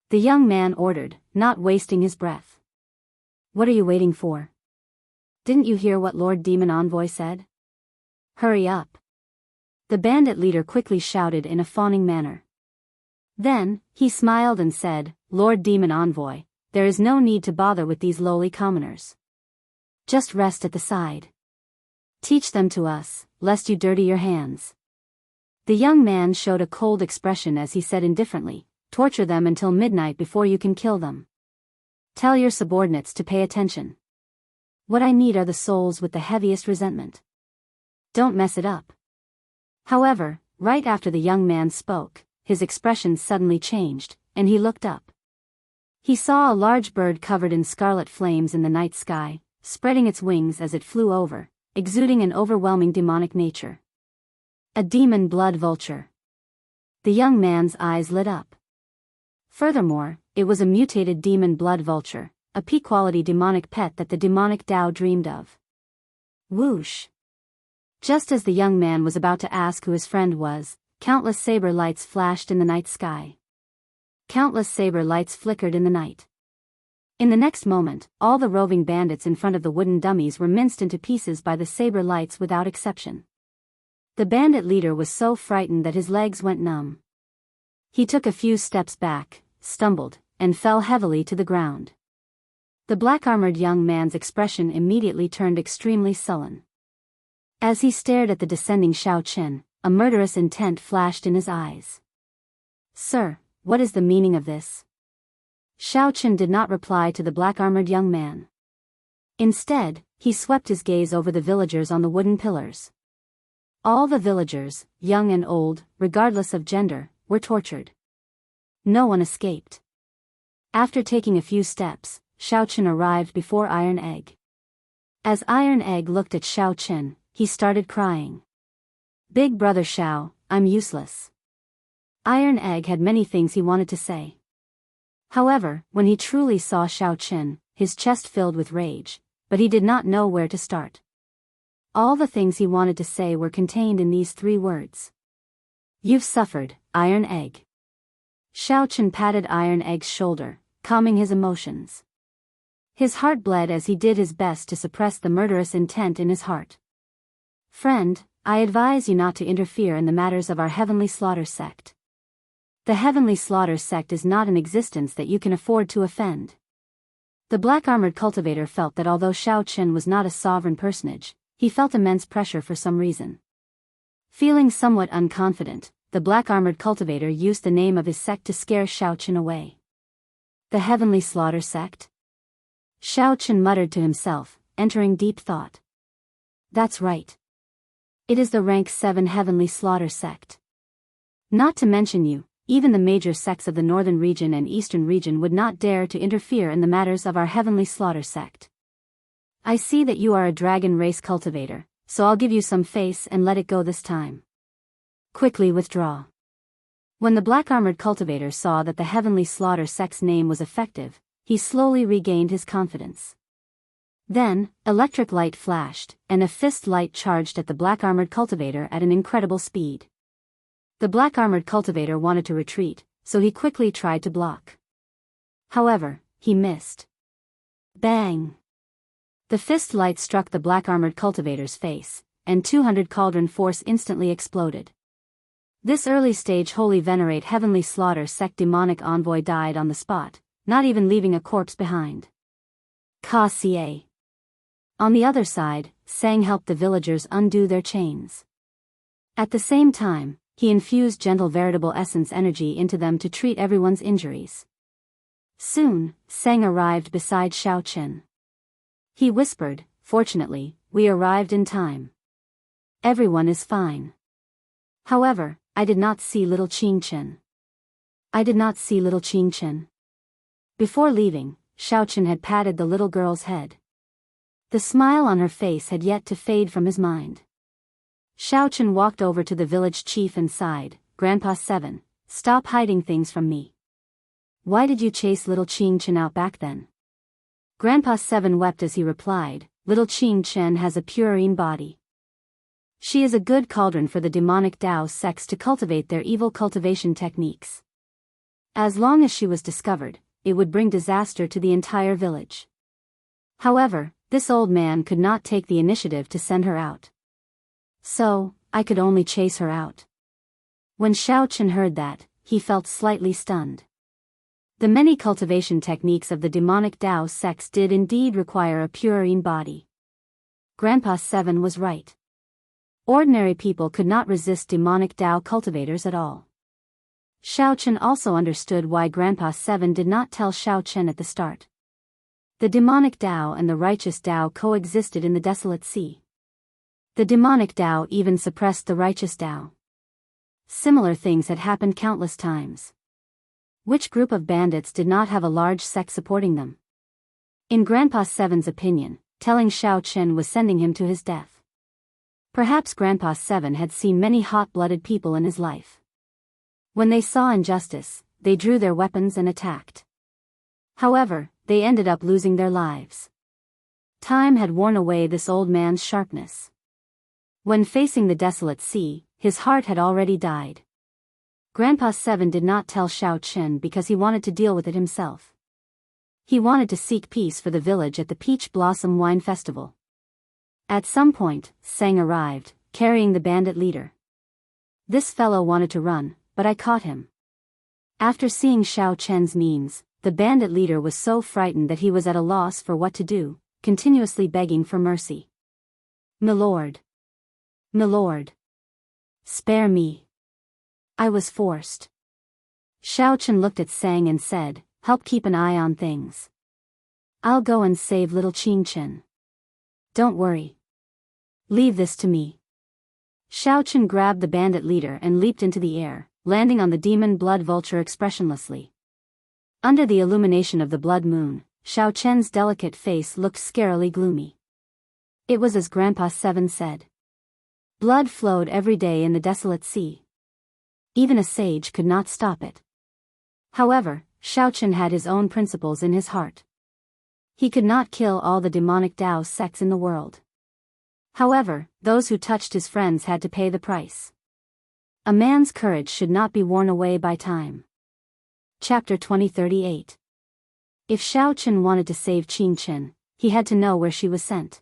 [SPEAKER 1] the young man ordered, not wasting his breath. "What are you waiting for? Didn't you hear what Lord Demon Envoy said? Hurry up." The bandit leader quickly shouted in a fawning manner. Then, he smiled and said, "Lord Demon Envoy, there is no need to bother with these lowly commoners. Just rest at the side. Teach them to us, lest you dirty your hands." The young man showed a cold expression as he said indifferently, "Torture them until midnight before you can kill them. Tell your subordinates to pay attention. What I need are the souls with the heaviest resentment. Don't mess it up." However, right after the young man spoke, his expression suddenly changed, and he looked up. He saw a large bird covered in scarlet flames in the night sky, spreading its wings as it flew over, exuding an overwhelming demonic nature. A demon blood vulture. The young man's eyes lit up. Furthermore, it was a mutated demon blood vulture, a peak-quality demonic pet that the demonic Dao dreamed of. Whoosh! Just as the young man was about to ask who his friend was, countless saber lights flashed in the night sky. Countless saber lights flickered in the night. In the next moment, all the roving bandits in front of the wooden dummies were minced into pieces by the saber lights without exception. The bandit leader was so frightened that his legs went numb. He took a few steps back, stumbled, and fell heavily to the ground. The black-armored young man's expression immediately turned extremely sullen. As he stared at the descending Xiao Qin, a murderous intent flashed in his eyes. "Sir, what is the meaning of this?" Xiao Qin did not reply to the black-armored young man. Instead, he swept his gaze over the villagers on the wooden pillars. All the villagers, young and old, regardless of gender, were tortured. No one escaped. After taking a few steps, Xiao Qin arrived before Iron Egg. As Iron Egg looked at Xiao Qin, he started crying. "Big brother Xiao, I'm useless." Iron Egg had many things he wanted to say. However, when he truly saw Xiao Qin, his chest filled with rage, but he did not know where to start. All the things he wanted to say were contained in these 3 words. "You've suffered, Iron Egg." Xiao Qin patted Iron Egg's shoulder, calming his emotions. His heart bled as he did his best to suppress the murderous intent in his heart. "Friend, I advise you not to interfere in the matters of our Heavenly Slaughter sect. The Heavenly Slaughter sect is not an existence that you can afford to offend." The black-armored cultivator felt that although Xiao Qin was not a sovereign personage, he felt immense pressure for some reason. Feeling somewhat unconfident, the black-armored cultivator used the name of his sect to scare Xiao Qin away. The Heavenly Slaughter sect? Xiao Qin muttered to himself, entering deep thought. That's right. It is the rank 7 heavenly slaughter sect. Not to mention you, even the major sects of the northern region and eastern region would not dare to interfere in the matters of our heavenly slaughter sect. I see that you are a dragon race cultivator, so I'll give you some face and let it go this time. Quickly withdraw. When the black-armored cultivator saw that the heavenly slaughter sect's name was effective, he slowly regained his confidence. Then, electric light flashed, and a fist light charged at the black-armored cultivator at an incredible speed. The black-armored cultivator wanted to retreat, so he quickly tried to block. However, he missed. Bang! The fist light struck the black-armored cultivator's face, and 200 cauldron force instantly exploded. This early-stage holy venerate heavenly slaughter sect demonic envoy died on the spot, not even leaving a corpse behind. Ka. On the other side, Sang helped the villagers undo their chains. At the same time, he infused gentle veritable essence energy into them to treat everyone's injuries. Soon, Sang arrived beside Xiaochen. He whispered, "Fortunately, we arrived in time. Everyone is fine." However, I did not see little Qingchen. Before leaving, Xiaochen had patted the little girl's head. The smile on her face had yet to fade from his mind. Xiaochen walked over to the village chief and sighed, "Grandpa 7, stop hiding things from me. Why did you chase little Qingchen out back then?" Grandpa 7 wept as he replied, "Little Qingchen has a purine body. She is a good cauldron for the demonic Dao sects to cultivate their evil cultivation techniques. As long as she was discovered, it would bring disaster to the entire village. However, this old man could not take the initiative to send her out. So, I could only chase her out." When Xiaochen heard that, he felt slightly stunned. The many cultivation techniques of the demonic Dao sects did indeed require a purine body. Grandpa 7 was right. Ordinary people could not resist demonic Dao cultivators at all. Xiaochen also understood why Grandpa 7 did not tell Xiaochen at the start. The demonic Dao and the righteous Dao coexisted in the desolate sea. The demonic Dao even suppressed the righteous Dao. Similar things had happened countless times. Which group of bandits did not have a large sect supporting them? In Grandpa 7's opinion, telling Xiaochen was sending him to his death. Perhaps Grandpa 7 had seen many hot-blooded people in his life. When they saw injustice, they drew their weapons and attacked. However, they ended up losing their lives. Time had worn away this old man's sharpness. When facing the desolate sea, his heart had already died. Grandpa 7 did not tell Xiaochen because he wanted to deal with it himself. He wanted to seek peace for the village at the Peach Blossom Wine Festival. At some point, Sang arrived, carrying the bandit leader. This fellow wanted to run, but I caught him. After seeing Xiaochen's means, the bandit leader was so frightened that he was at a loss for what to do, continuously begging for mercy. "Milord. Milord. Spare me. I was forced." Xiaochen looked at Sang and said, "Help keep an eye on things. I'll go and save little Qingchen. Don't worry. Leave this to me." Xiaochen grabbed the bandit leader and leaped into the air, landing on the demon blood vulture expressionlessly. Under the illumination of the blood moon, Xiaochen's delicate face looked scarily gloomy. It was as Grandpa 7 said. Blood flowed every day in the desolate sea. Even a sage could not stop it. However, Xiaochen had his own principles in his heart. He could not kill all the demonic Dao sects in the world. However, those who touched his friends had to pay the price. A man's courage should not be worn away by time. Chapter 2038. If Xiaochen wanted to save Qingchen, he had to know where she was sent.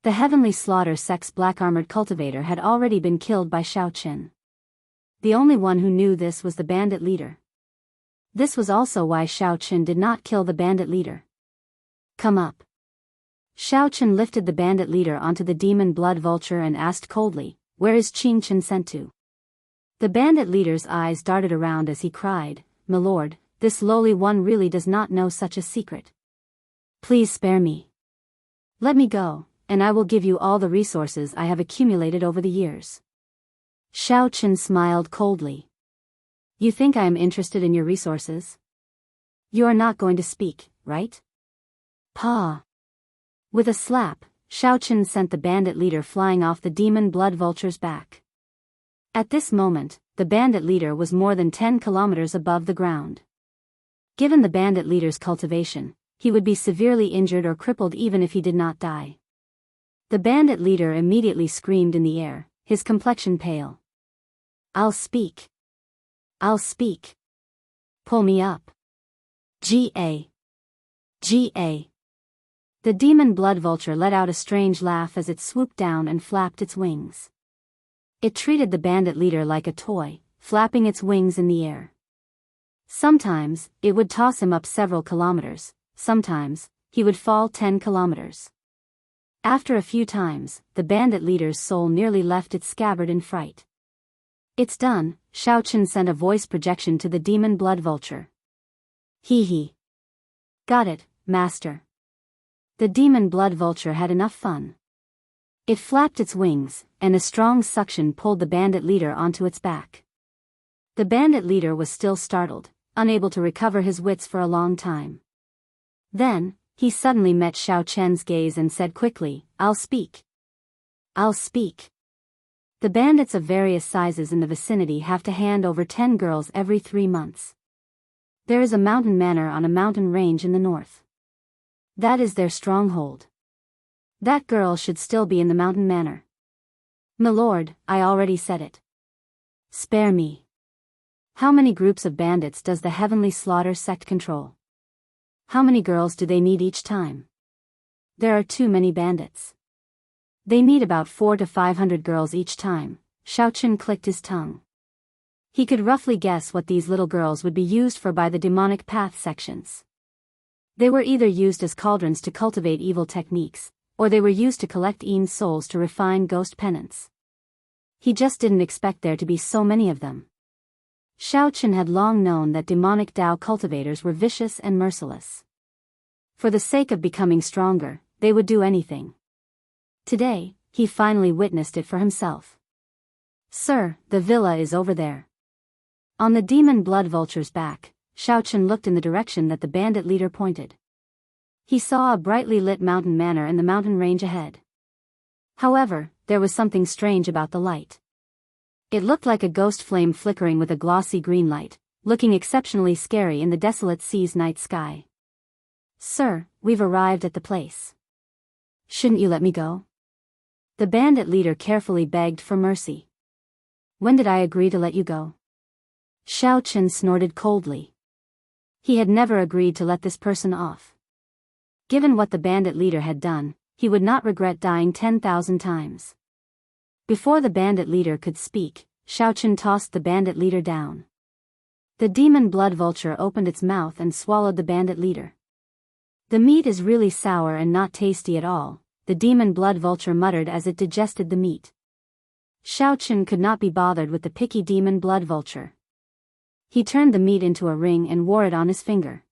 [SPEAKER 1] The heavenly slaughter sect's black-armored cultivator had already been killed by Xiaochen. The only one who knew this was the bandit leader. This was also why Xiaochen did not kill the bandit leader. "Come up." Xiaochen lifted the bandit leader onto the demon blood vulture and asked coldly, "Where is Qingchen sent to?" The bandit leader's eyes darted around as he cried, "Milord, this lowly one really does not know such a secret. Please spare me. Let me go, and I will give you all the resources I have accumulated over the years. Xiaochen smiled coldly. You think I am interested in your resources? You are not going to speak, right? Pa. With a slap, Xiaochen sent the bandit leader flying off the demon blood vulture's back. At this moment, the bandit leader was more than 10 kilometers above the ground. Given the bandit leader's cultivation, he would be severely injured or crippled even if he did not die. The bandit leader immediately screamed in the air, his complexion pale. I'll speak. I'll speak. Pull me up. Ga. Ga. The demon blood vulture let out a strange laugh as it swooped down and flapped its wings. It treated the bandit leader like a toy, flapping its wings in the air. Sometimes, it would toss him up several kilometers, sometimes, he would fall 10 kilometers. After a few times, the bandit leader's soul nearly left its scabbard in fright. It's done, Xiaochen sent a voice projection to the demon blood vulture. Hee hee. Got it, master. The demon blood vulture had enough fun. It flapped its wings, and a strong suction pulled the bandit leader onto its back. The bandit leader was still startled, unable to recover his wits for a long time. Then, he suddenly met Xiaochen's gaze and said quickly, I'll speak. I'll speak. The bandits of various sizes in the vicinity have to hand over 10 girls every 3 months. There is a mountain manor on a mountain range in the north. That is their stronghold. That girl should still be in the mountain manor. Milord, I already said it. Spare me. How many groups of bandits does the Heavenly Slaughter sect control? How many girls do they need each time? There are too many bandits. They need about 400 to 500 girls each time. Xiaochen clicked his tongue. He could roughly guess what these little girls would be used for by the demonic path sections. They were either used as cauldrons to cultivate evil techniques, or they were used to collect Ean's souls to refine ghost penance. He just didn't expect there to be so many of them. Xiaochen had long known that demonic Dao cultivators were vicious and merciless. For the sake of becoming stronger, they would do anything. Today, he finally witnessed it for himself. Sir, the villa is over there. On the demon blood vulture's back, Xiaochen looked in the direction that the bandit leader pointed. He saw a brightly lit mountain manor in the mountain range ahead. However, there was something strange about the light. It looked like a ghost flame flickering with a glossy green light, looking exceptionally scary in the desolate sea's night sky. Sir, we've arrived at the place. Shouldn't you let me go? The bandit leader carefully begged for mercy. When did I agree to let you go? Xiaochen snorted coldly. He had never agreed to let this person off. Given what the bandit leader had done, he would not regret dying 10,000 times. Before the bandit leader could speak, Xiaochen tossed the bandit leader down. The demon blood vulture opened its mouth and swallowed the bandit leader. The meat is really sour and not tasty at all, the demon blood vulture muttered as it digested the meat. Xiaochen could not be bothered with the picky demon blood vulture. He turned the meat into a ring and wore it on his finger.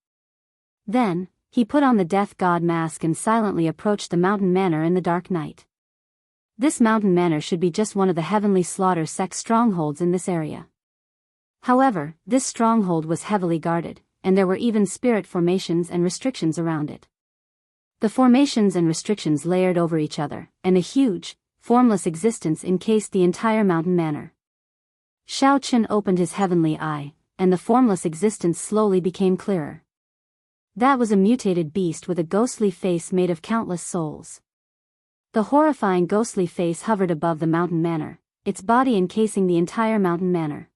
[SPEAKER 1] Then, he put on the death god mask and silently approached the mountain manor in the dark night. This mountain manor should be just one of the Heavenly Slaughter sect strongholds in this area. However, this stronghold was heavily guarded, and there were even spirit formations and restrictions around it. The formations and restrictions layered over each other, and a huge, formless existence encased the entire mountain manor. Xiaochen opened his heavenly eye, and the formless existence slowly became clearer. That was a mutated beast with a ghostly face made of countless souls. The horrifying ghostly face hovered above the mountain manor, its body encasing the entire mountain manor.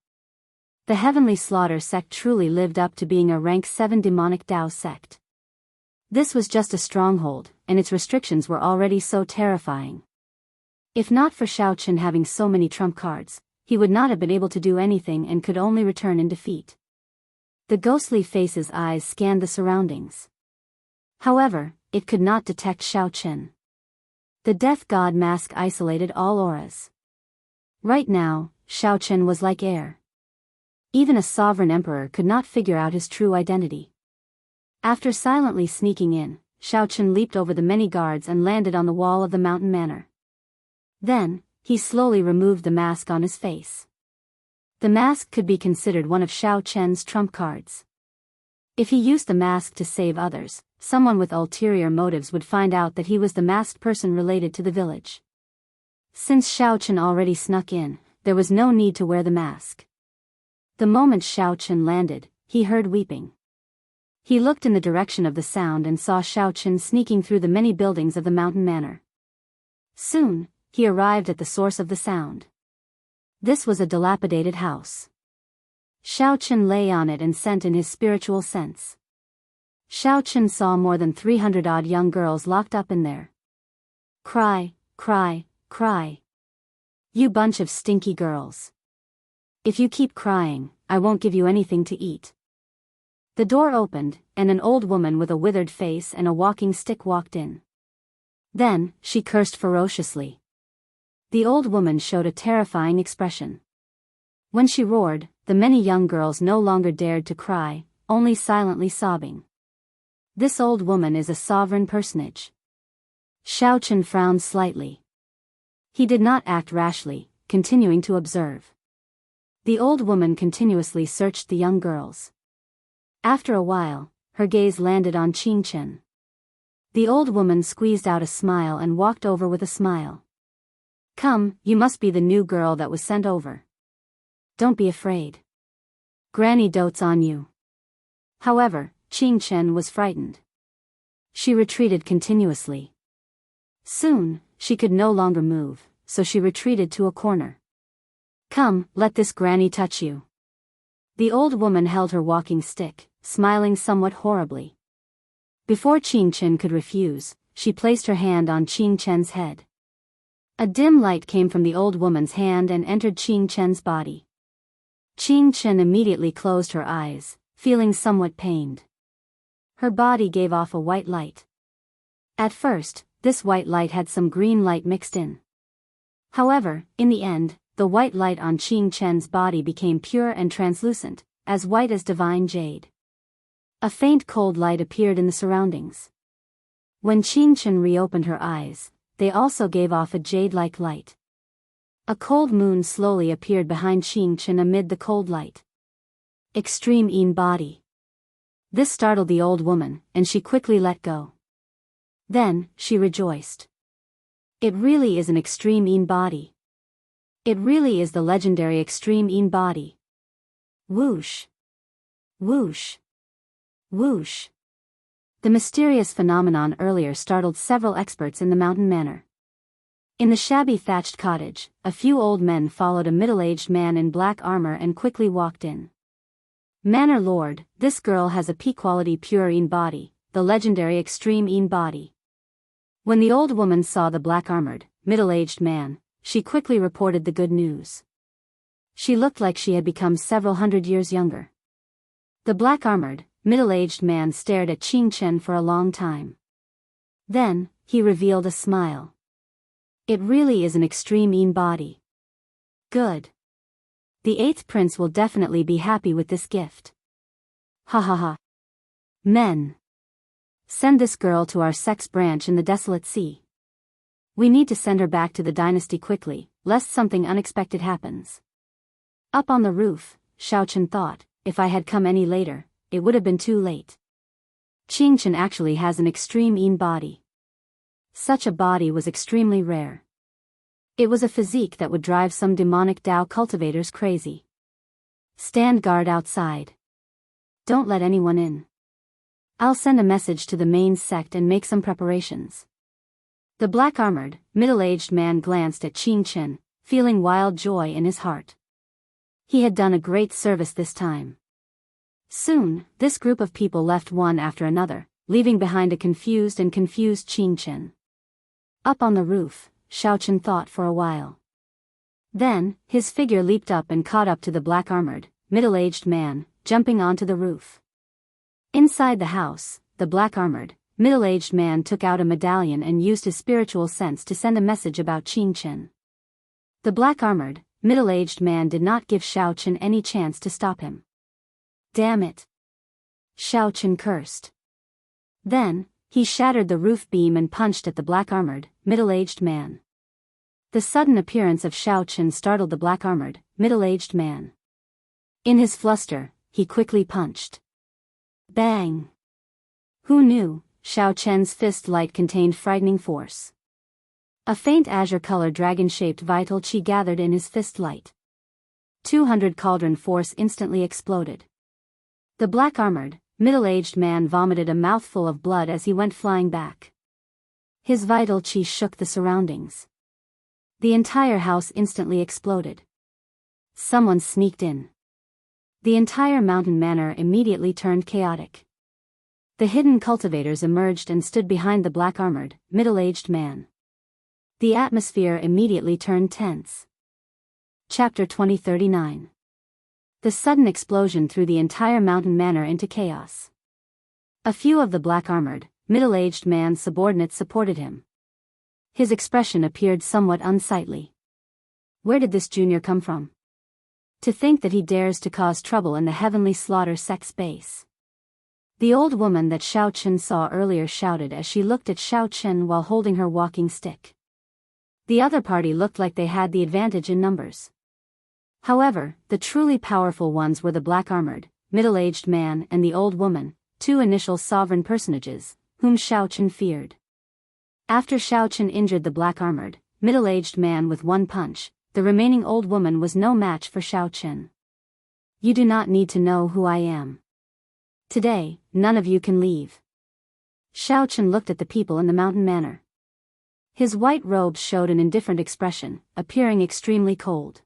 [SPEAKER 1] The Heavenly Slaughter sect truly lived up to being a rank 7 demonic Dao sect. This was just a stronghold, and its restrictions were already so terrifying. If not for Xiaochen having so many trump cards, he would not have been able to do anything and could only return in defeat. The ghostly face's eyes scanned the surroundings. However, it could not detect Xiaochen. The death god mask isolated all auras. Right now, Xiaochen was like air. Even a sovereign emperor could not figure out his true identity. After silently sneaking in, Xiaochen leaped over the many guards and landed on the wall of the mountain manor. Then, he slowly removed the mask on his face. The mask could be considered one of Xiaochen's trump cards. If he used the mask to save others, someone with ulterior motives would find out that he was the masked person related to the village. Since Xiaochen already snuck in, there was no need to wear the mask. The moment Xiaochen landed, he heard weeping. He looked in the direction of the sound and saw Xiaochen sneaking through the many buildings of the mountain manor. Soon, he arrived at the source of the sound. This was a dilapidated house. Xiaochen lay on it and sent in his spiritual sense. Xiaochen saw more than 300-odd young girls locked up in there. Cry, cry, cry. You bunch of stinky girls. If you keep crying, I won't give you anything to eat. The door opened, and an old woman with a withered face and a walking stick walked in. Then, she cursed ferociously. The old woman showed a terrifying expression. When she roared, the many young girls no longer dared to cry, only silently sobbing. This old woman is a sovereign personage. Xiaochen frowned slightly. He did not act rashly, continuing to observe. The old woman continuously searched the young girls. After a while, her gaze landed on Qingchen. The old woman squeezed out a smile and walked over with a smile. Come, you must be the new girl that was sent over. Don't be afraid. Granny dotes on you. However, Qingchen was frightened. She retreated continuously. Soon, she could no longer move, so she retreated to a corner. Come, let this granny touch you. The old woman held her walking stick, smiling somewhat horribly. Before Qingchen could refuse, she placed her hand on Qingchen's head. A dim light came from the old woman's hand and entered Qingchen's body. Qingchen immediately closed her eyes, feeling somewhat pained. Her body gave off a white light. At first, this white light had some green light mixed in. However, in the end, the white light on Qingchen's body became pure and translucent, as white as divine jade. A faint cold light appeared in the surroundings. When Qingchen reopened her eyes, they also gave off a jade-like light. A cold moon slowly appeared behind Qingchen amid the cold light. Extreme Yin body. This startled the old woman, and she quickly let go. Then, she rejoiced. It really is an extreme Yin body. It really is the legendary extreme Yin body. Whoosh. Whoosh. Whoosh. The mysterious phenomenon earlier startled several experts in the mountain manor. In the shabby thatched cottage, a few old men followed a middle-aged man in black armor and quickly walked in. Manor Lord, this girl has a P-quality pure Yin body, the legendary extreme Yin body. When the old woman saw the black-armored, middle-aged man, she quickly reported the good news. She looked like she had become several hundred years younger. The black-armored, middle-aged man stared at Qingchen for a long time. Then, he revealed a smile. It really is an extreme Yin body. Good. The 8th prince will definitely be happy with this gift. Ha ha ha. Men. Send this girl to our sex branch in the desolate sea. We need to send her back to the dynasty quickly, lest something unexpected happens. Up on the roof, Xiaochen thought, if I had come any later, it would have been too late. Qingchen actually has an extreme Yin body. Such a body was extremely rare. It was a physique that would drive some demonic Dao cultivators crazy. Stand guard outside. Don't let anyone in. I'll send a message to the main sect and make some preparations. The black-armored, middle-aged man glanced at Qingchen, feeling wild joy in his heart. He had done a great service this time. Soon, this group of people left one after another, leaving behind a confused Qingchen. Up on the roof, Xiaochen thought for a while. Then, his figure leaped up and caught up to the black-armored, middle-aged man, jumping onto the roof. Inside the house, the black-armored, middle-aged man took out a medallion and used his spiritual sense to send a message about Qingchen. The black-armored, middle-aged man did not give Xiaochen any chance to stop him. Damn it! Xiaochen cursed. Then, He shattered the roof beam and punched at the black-armored, middle-aged man. The sudden appearance of Xiao Chen startled the black-armored, middle-aged man. In his fluster, he quickly punched. Bang! Who knew, Xiao Chen's fist light contained frightening force. A faint azure-colored dragon-shaped vital chi gathered in his fist light. 200 cauldron force instantly exploded. The black-armored, middle-aged man vomited a mouthful of blood as he went flying back. His vital chi shook the surroundings. The entire house instantly exploded. Someone sneaked in. The entire mountain manor immediately turned chaotic. The hidden cultivators emerged and stood behind the black-armored, middle-aged man. The atmosphere immediately turned tense. Chapter 2039. The sudden explosion threw the entire mountain manor into chaos. A few of the black-armored, middle-aged man's subordinates supported him. His expression appeared somewhat unsightly. Where did this junior come from? To think that he dares to cause trouble in the heavenly slaughter sex base. The old woman that Xiao Chen saw earlier shouted as she looked at Xiao Chen while holding her walking stick. The other party looked like they had the advantage in numbers. However, the truly powerful ones were the black-armored, middle-aged man and the old woman, two initial sovereign personages, whom Xiao Chen feared. After Xiao Chen injured the black-armored, middle-aged man with one punch, the remaining old woman was no match for Xiao Chen. You do not need to know who I am. Today, none of you can leave. Xiao Chen looked at the people in the mountain manor. His white robes showed an indifferent expression, appearing extremely cold.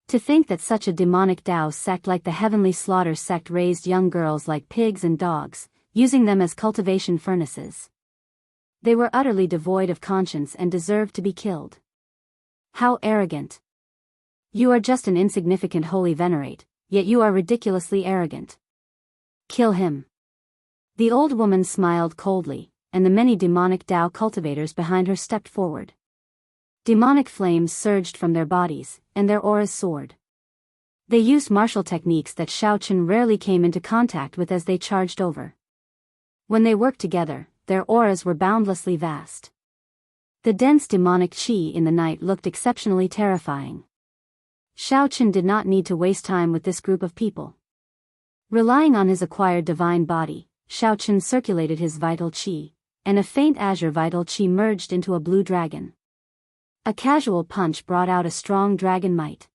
[SPEAKER 1] To think that such a demonic Dao sect like the Heavenly Slaughter sect raised young girls like pigs and dogs, using them as cultivation furnaces. They were utterly devoid of conscience and deserved to be killed. How arrogant. You are just an insignificant holy venerate, yet you are ridiculously arrogant. Kill him. The old woman smiled coldly, and the many demonic Dao cultivators behind her stepped forward. Demonic flames surged from their bodies, and their auras soared. They used martial techniques that Xiao Chen rarely came into contact with as they charged over. When they worked together, their auras were boundlessly vast. The dense demonic qi in the night looked exceptionally terrifying. Xiao Chen did not need to waste time with this group of people. Relying on his acquired divine body, Xiao Chen circulated his vital qi, and a faint azure vital qi merged into a blue dragon. A casual punch brought out a strong dragon might.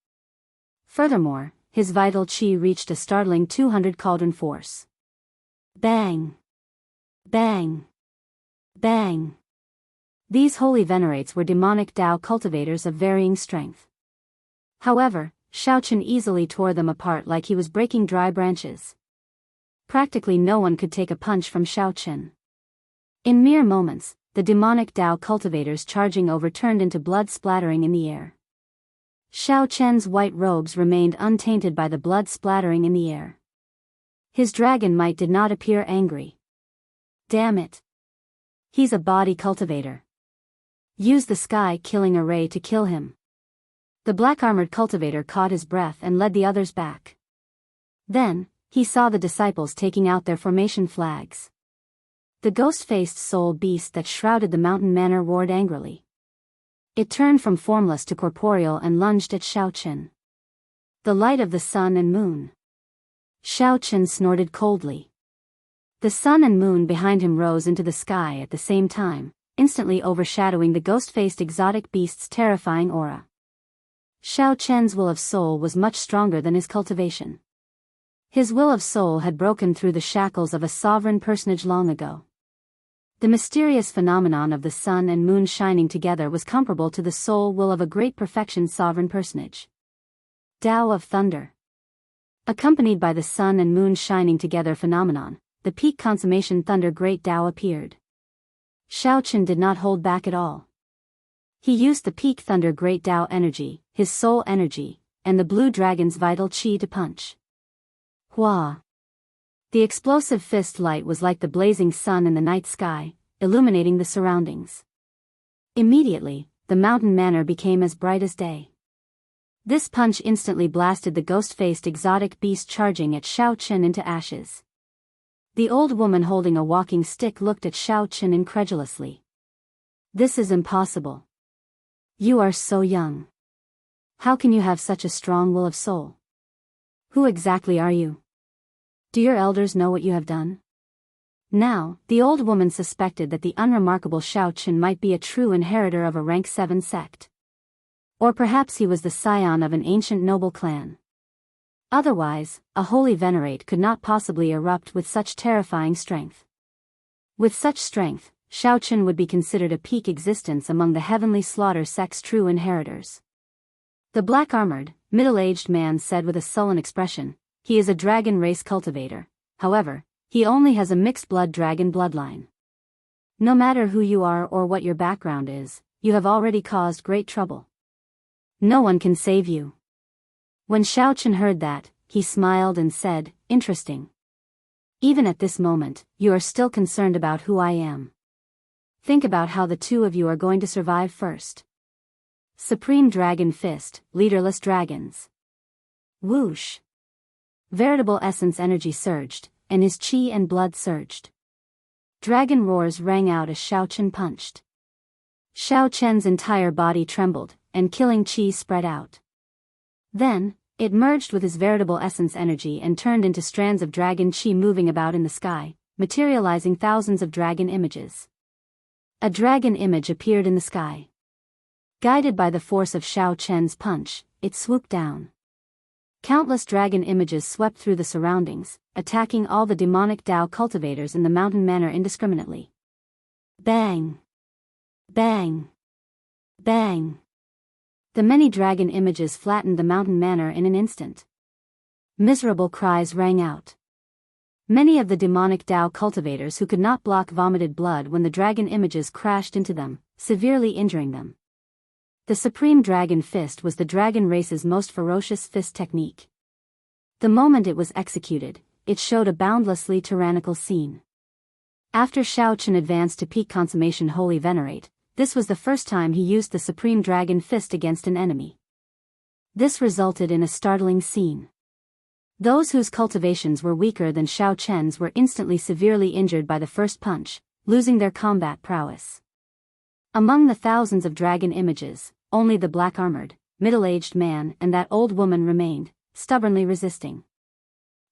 [SPEAKER 1] Furthermore, his vital qi reached a startling 200 cauldron force. Bang! Bang! Bang! These holy venerates were demonic Dao cultivators of varying strength. However, Xiao Chen easily tore them apart like he was breaking dry branches. Practically no one could take a punch from Xiao Chen. In mere moments, the demonic Dao cultivators charging over turned into blood splattering in the air. Xiao Chen's white robes remained untainted by the blood splattering in the air. His dragon might did not appear angry. Damn it. He's a body cultivator. Use the sky killing array to kill him. The black-armored cultivator caught his breath and led the others back. Then, he saw the disciples taking out their formation flags. The ghost-faced soul beast that shrouded the mountain manor roared angrily. It turned from formless to corporeal and lunged at Xiao Chen. The light of the sun and moon. Xiao Chen snorted coldly. The sun and moon behind him rose into the sky at the same time, instantly overshadowing the ghost-faced exotic beast's terrifying aura. Xiao Chen's will of soul was much stronger than his cultivation. His will of soul had broken through the shackles of a sovereign personage long ago. The mysterious phenomenon of the sun and moon shining together was comparable to the soul will of a great perfection sovereign personage. Tao of Thunder. Accompanied by the sun and moon shining together phenomenon, the peak consummation thunder great Tao appeared. Xiao Chen did not hold back at all. He used the peak thunder great Tao energy, his soul energy, and the blue dragon's vital qi to punch. Hua! The explosive fist light was like the blazing sun in the night sky, illuminating the surroundings. Immediately, the mountain manor became as bright as day. This punch instantly blasted the ghost-faced exotic beast charging at Xiao Chen into ashes. The old woman holding a walking stick looked at Xiao incredulously. This is impossible. You are so young. How can you have such a strong will of soul? Who exactly are you? Do your elders know what you have done? Now, the old woman suspected that the unremarkable Xiao might be a true inheritor of a rank 7 sect. Or perhaps he was the scion of an ancient noble clan. Otherwise, a holy venerate could not possibly erupt with such terrifying strength. With such strength, Xiao would be considered a peak existence among the heavenly slaughter sect's true inheritors. The black-armored, middle-aged man said with a sullen expression, "He is a dragon race cultivator. However, he only has a mixed-blood dragon bloodline. No matter who you are or what your background is, you have already caused great trouble. No one can save you." When Xiao heard that, he smiled and said, "Interesting. Even at this moment, you are still concerned about who I am. Think about how the two of you are going to survive first. Supreme Dragon Fist, leaderless dragons." Whoosh! Veritable essence energy surged, and his chi and blood surged. Dragon roars rang out as Xiao punched. Xiao entire body trembled, and killing chi spread out. Then, it merged with his veritable essence energy and turned into strands of dragon chi moving about in the sky, materializing thousands of dragon images. A dragon image appeared in the sky. Guided by the force of Xiao punch, it swooped down. Countless dragon images swept through the surroundings, attacking all the demonic Dao cultivators in the mountain manor indiscriminately. Bang! Bang! Bang! The many dragon images flattened the mountain manor in an instant. Miserable cries rang out. Many of the demonic Dao cultivators who could not block vomited blood when the dragon images crashed into them, severely injuring them. The Supreme Dragon Fist was the dragon race's most ferocious fist technique. The moment it was executed, it showed a boundlessly tyrannical scene. After Xiao advanced to peak consummation Holy Venerate, this was the first time he used the Supreme Dragon Fist against an enemy. This resulted in a startling scene. Those whose cultivations were weaker than Xiao were instantly severely injured by the first punch, losing their combat prowess. Among the thousands of dragon images, only the black-armored, middle-aged man and that old woman remained, stubbornly resisting.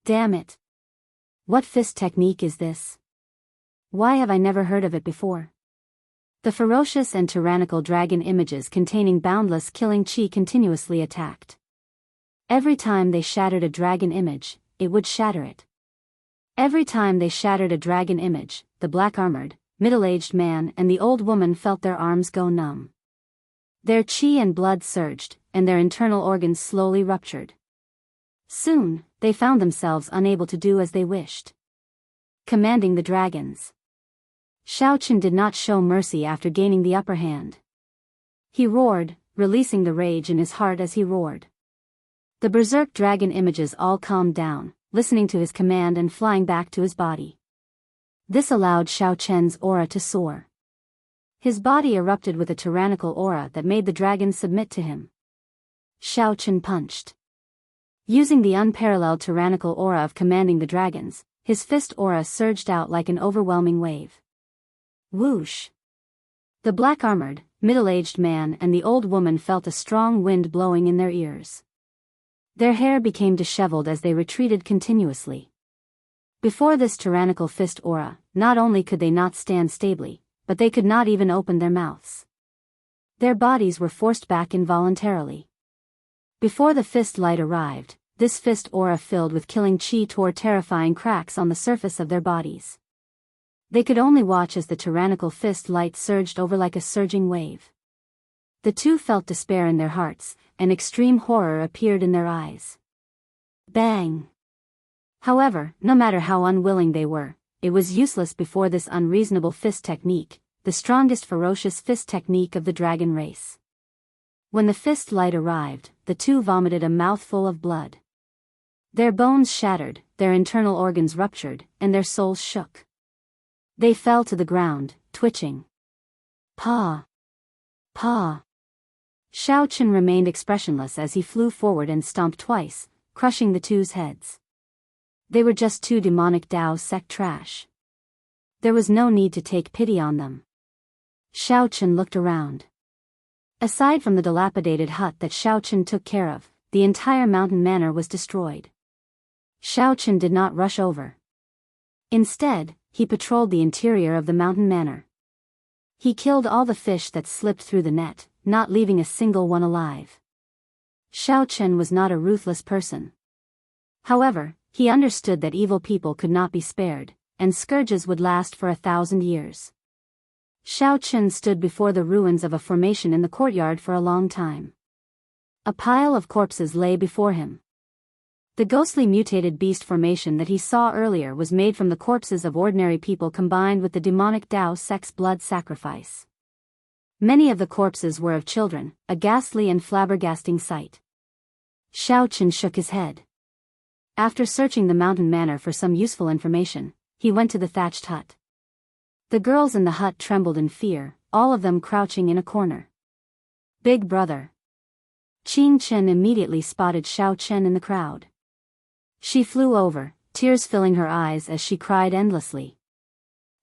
[SPEAKER 1] Damn it! What fist technique is this? Why have I never heard of it before? The ferocious and tyrannical dragon images containing boundless killing chi continuously attacked. Every time they shattered a dragon image, it would shatter it. Every time they shattered a dragon image, the black-armored, middle-aged man and the old woman felt their arms go numb. Their chi and blood surged, and their internal organs slowly ruptured. Soon, they found themselves unable to do as they wished. Commanding the dragons. Xiao did not show mercy after gaining the upper hand. He roared, releasing the rage in his heart as he roared. The berserk dragon images all calmed down, listening to his command and flying back to his body. This allowed Xiao aura to soar. His body erupted with a tyrannical aura that made the dragons submit to him. Xiao punched. Using the unparalleled tyrannical aura of commanding the dragons, his fist aura surged out like an overwhelming wave. Whoosh! The black-armored, middle-aged man and the old woman felt a strong wind blowing in their ears. Their hair became disheveled as they retreated continuously. Before this tyrannical fist aura, not only could they not stand stably, but they could not even open their mouths. Their bodies were forced back involuntarily. Before the fist light arrived, this fist aura filled with killing chi tore terrifying cracks on the surface of their bodies. They could only watch as the tyrannical fist light surged over like a surging wave. The two felt despair in their hearts, and extreme horror appeared in their eyes. Bang! However, no matter how unwilling they were, it was useless before this unreasonable fist technique, the strongest ferocious fist technique of the dragon race. When the fist light arrived, the two vomited a mouthful of blood. Their bones shattered, their internal organs ruptured, and their souls shook. They fell to the ground, twitching. Pa! Pa! Xiao remained expressionless as he flew forward and stomped twice, crushing the two's heads. They were just two demonic Dao sect trash. There was no need to take pity on them. Xiaochen looked around. Aside from the dilapidated hut that Xiaochen took care of, the entire mountain manor was destroyed. Xiaochen did not rush over. Instead, he patrolled the interior of the mountain manor. He killed all the fish that slipped through the net, not leaving a single one alive. Xiaochen was not a ruthless person. However, he understood that evil people could not be spared, and scourges would last for 1,000 years. Xiaochen stood before the ruins of a formation in the courtyard for a long time. A pile of corpses lay before him. The ghostly mutated beast formation that he saw earlier was made from the corpses of ordinary people combined with the demonic Dao sect's blood sacrifice. Many of the corpses were of children, a ghastly and flabbergasting sight. Xiaochen shook his head. After searching the mountain manor for some useful information, he went to the thatched hut. The girls in the hut trembled in fear, all of them crouching in a corner. Big brother. Qing Chen immediately spotted Xiaochen in the crowd. She flew over, tears filling her eyes as she cried endlessly.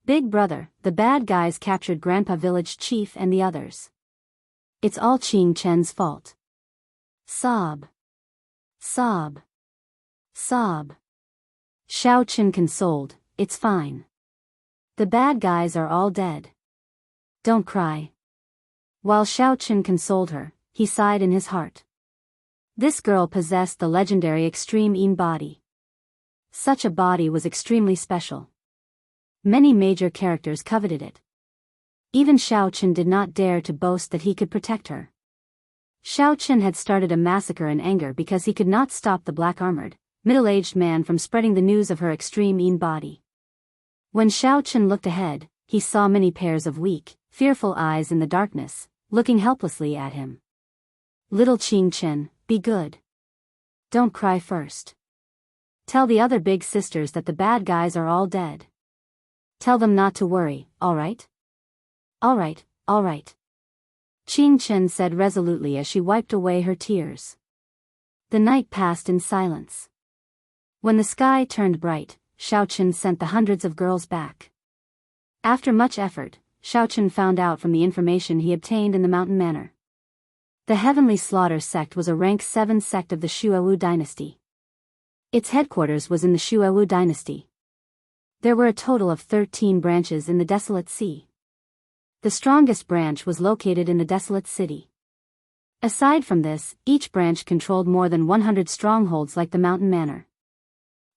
[SPEAKER 1] Big brother, the bad guys captured Grandpa Village Chief and the others. It's all Qing Chen's fault. Sob. Sob. Sob. Xiaochen consoled, it's fine. The bad guys are all dead. Don't cry. While Xiaochen consoled her, he sighed in his heart. This girl possessed the legendary Extreme Yin body. Such a body was extremely special. Many major characters coveted it. Even Xiaochen did not dare to boast that he could protect her. Xiaochen had started a massacre in anger because he could not stop the black-armored, middle-aged man from spreading the news of her Extreme Yin body. When Xiaochen looked ahead, he saw many pairs of weak, fearful eyes in the darkness, looking helplessly at him. Little Qing Chen, be good. Don't cry first. Tell the other big sisters that the bad guys are all dead. Tell them not to worry, all right? All right, all right. Qing Chen said resolutely as she wiped away her tears. The night passed in silence. When the sky turned bright, Xiaochen sent the hundreds of girls back. After much effort, Xiaochen found out from the information he obtained in the mountain manor. The Heavenly Slaughter sect was a rank 7 sect of the Shuowu dynasty. Its headquarters was in the Shuowu dynasty. There were a total of 13 branches in the Desolate Sea. The strongest branch was located in the Desolate City. Aside from this, each branch controlled more than 100 strongholds like the mountain manor.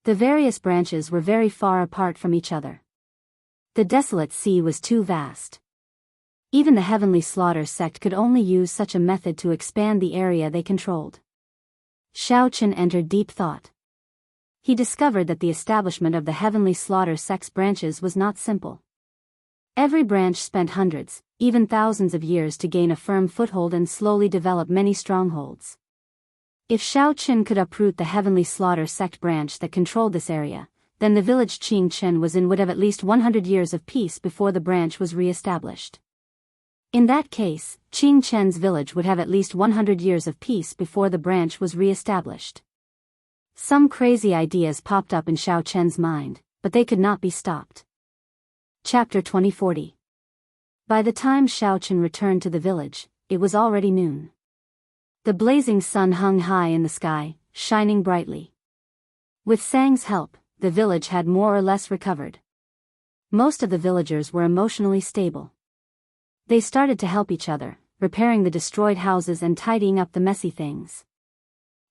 [SPEAKER 1] The various branches were very far apart from each other. The Desolate Sea was too vast. Even the Heavenly Slaughter sect could only use such a method to expand the area they controlled. Xiaochen entered deep thought. He discovered that the establishment of the Heavenly Slaughter sect's branches was not simple. Every branch spent hundreds, even thousands of years to gain a firm foothold and slowly develop many strongholds. If Xiaochen could uproot the Heavenly Slaughter sect branch that controlled this area, then the village Qing Chen was in would have at least 100 years of peace before the branch was re-established. In that case, Qing Chen's village would have at least 100 years of peace before the branch was re-established. Some crazy ideas popped up in Xiaochen's mind, but they could not be stopped. Chapter 2040. By the time Xiaochen returned to the village, it was already noon. The blazing sun hung high in the sky, shining brightly. With Sang's help, the village had more or less recovered. Most of the villagers were emotionally stable. They started to help each other, repairing the destroyed houses and tidying up the messy things.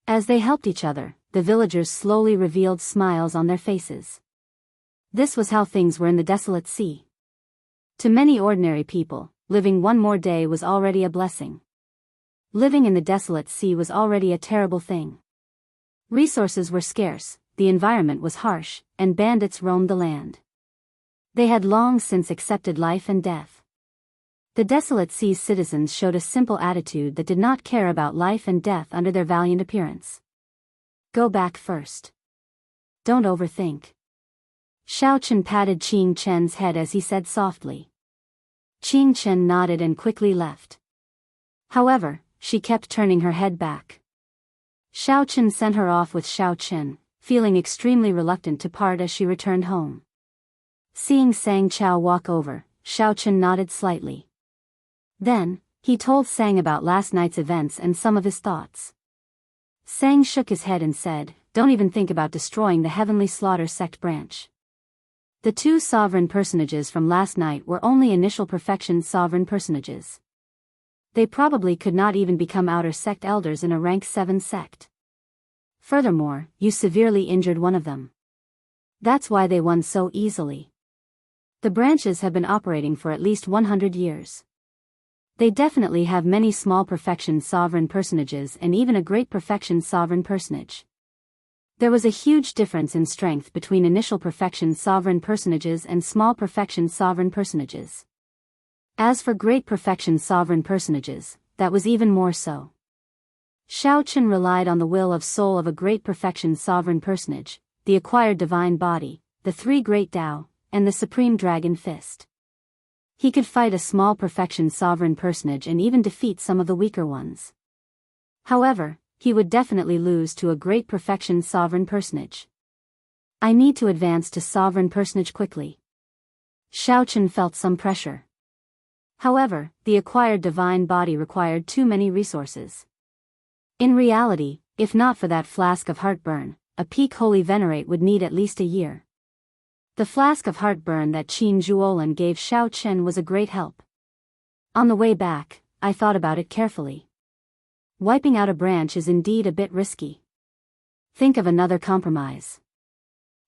[SPEAKER 1] As they helped each other, the villagers slowly revealed smiles on their faces. This was how things were in the Desolate Sea. To many ordinary people, living one more day was already a blessing. Living in the Desolate Sea was already a terrible thing. Resources were scarce, the environment was harsh, and bandits roamed the land. They had long since accepted life and death. The Desolate Sea's citizens showed a simple attitude that did not care about life and death under their valiant appearance. Go back first. Don't overthink. Xiaochen patted Qing Chen's head as he said softly. Qing Chen nodded and quickly left. However, she kept turning her head back. Xiaochen sent her off with Xiaochen, feeling extremely reluctant to part as she returned home. Seeing Sang Chao walk over, Xiaochen nodded slightly. Then, he told Sang about last night's events and some of his thoughts. Sang shook his head and said, "Don't even think about destroying the Heavenly Slaughter sect branch. The two sovereign personages from last night were only initial perfection sovereign personages. They probably could not even become outer sect elders in a rank 7 sect. Furthermore, you severely injured one of them. That's why they won so easily. The branches have been operating for at least 100 years. They definitely have many small perfection sovereign personages and even a great perfection sovereign personage. There was a huge difference in strength between initial perfection sovereign personages and small perfection sovereign personages. As for great perfection sovereign personages, that was even more so. Xiaochen relied on the will of soul of a great perfection sovereign personage, the acquired divine body, the three great Tao, and the supreme dragon fist. He could fight a small perfection sovereign personage and even defeat some of the weaker ones. However, he would definitely lose to a great perfection sovereign personage. I need to advance to sovereign personage quickly. Xiaochen felt some pressure. However, the acquired divine body required too many resources. In reality, if not for that flask of heartburn, a peak holy venerate would need at least a year. The flask of heartburn that Qin Zhuolan gave Xiaochen was a great help. On the way back, I thought about it carefully. Wiping out a branch is indeed a bit risky. Think of another compromise.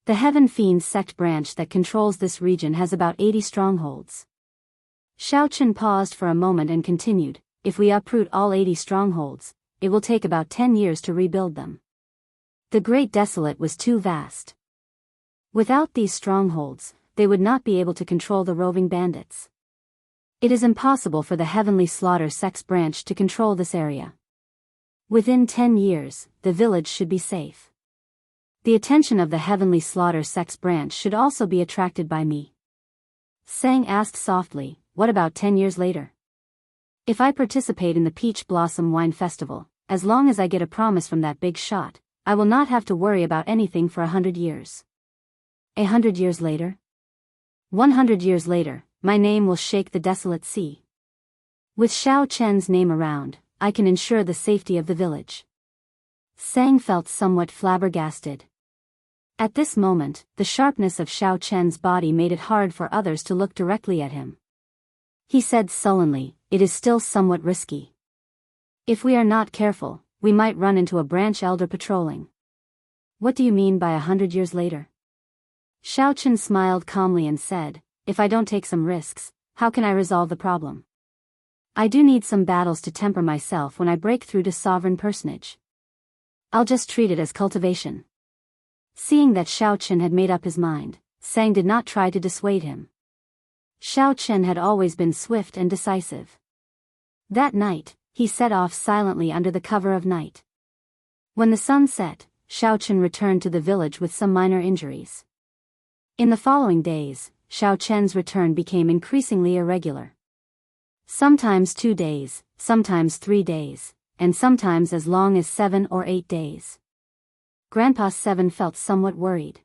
[SPEAKER 1] The Heaven Fiend sect branch that controls this region has about 80 strongholds. Xiaochen paused for a moment and continued, if we uproot all 80 strongholds, it will take about 10 years to rebuild them. The Great Desolate was too vast. Without these strongholds, they would not be able to control the roving bandits. It is impossible for the Heavenly Slaughter sect's branch to control this area. Within 10 years, the village should be safe. The attention of the Heavenly Slaughter sect's branch should also be attracted by me. Sang asked softly, what about 10 years later? If I participate in the Peach Blossom Wine Festival, as long as I get a promise from that big shot, I will not have to worry about anything for 100 years. 100 years later? 100 years later, my name will shake the desolate sea. With Xiaochen's name around, I can ensure the safety of the village. Sang felt somewhat flabbergasted. At this moment, the sharpness of Xiaochen's body made it hard for others to look directly at him. He said sullenly, it is still somewhat risky. If we are not careful, we might run into a branch elder patrolling. What do you mean by 100 years later? Xiaochen smiled calmly and said, if I don't take some risks, how can I resolve the problem? I do need some battles to temper myself when I break through to sovereign personage. I'll just treat it as cultivation. Seeing that Xiaochen had made up his mind, Sang did not try to dissuade him. Xiaochen had always been swift and decisive. That night, he set off silently under the cover of night. When the sun set, Xiaochen returned to the village with some minor injuries. In the following days, Xiaochen's return became increasingly irregular. Sometimes 2 days, sometimes 3 days, and sometimes as long as 7 or 8 days. Grandpa Seven felt somewhat worried.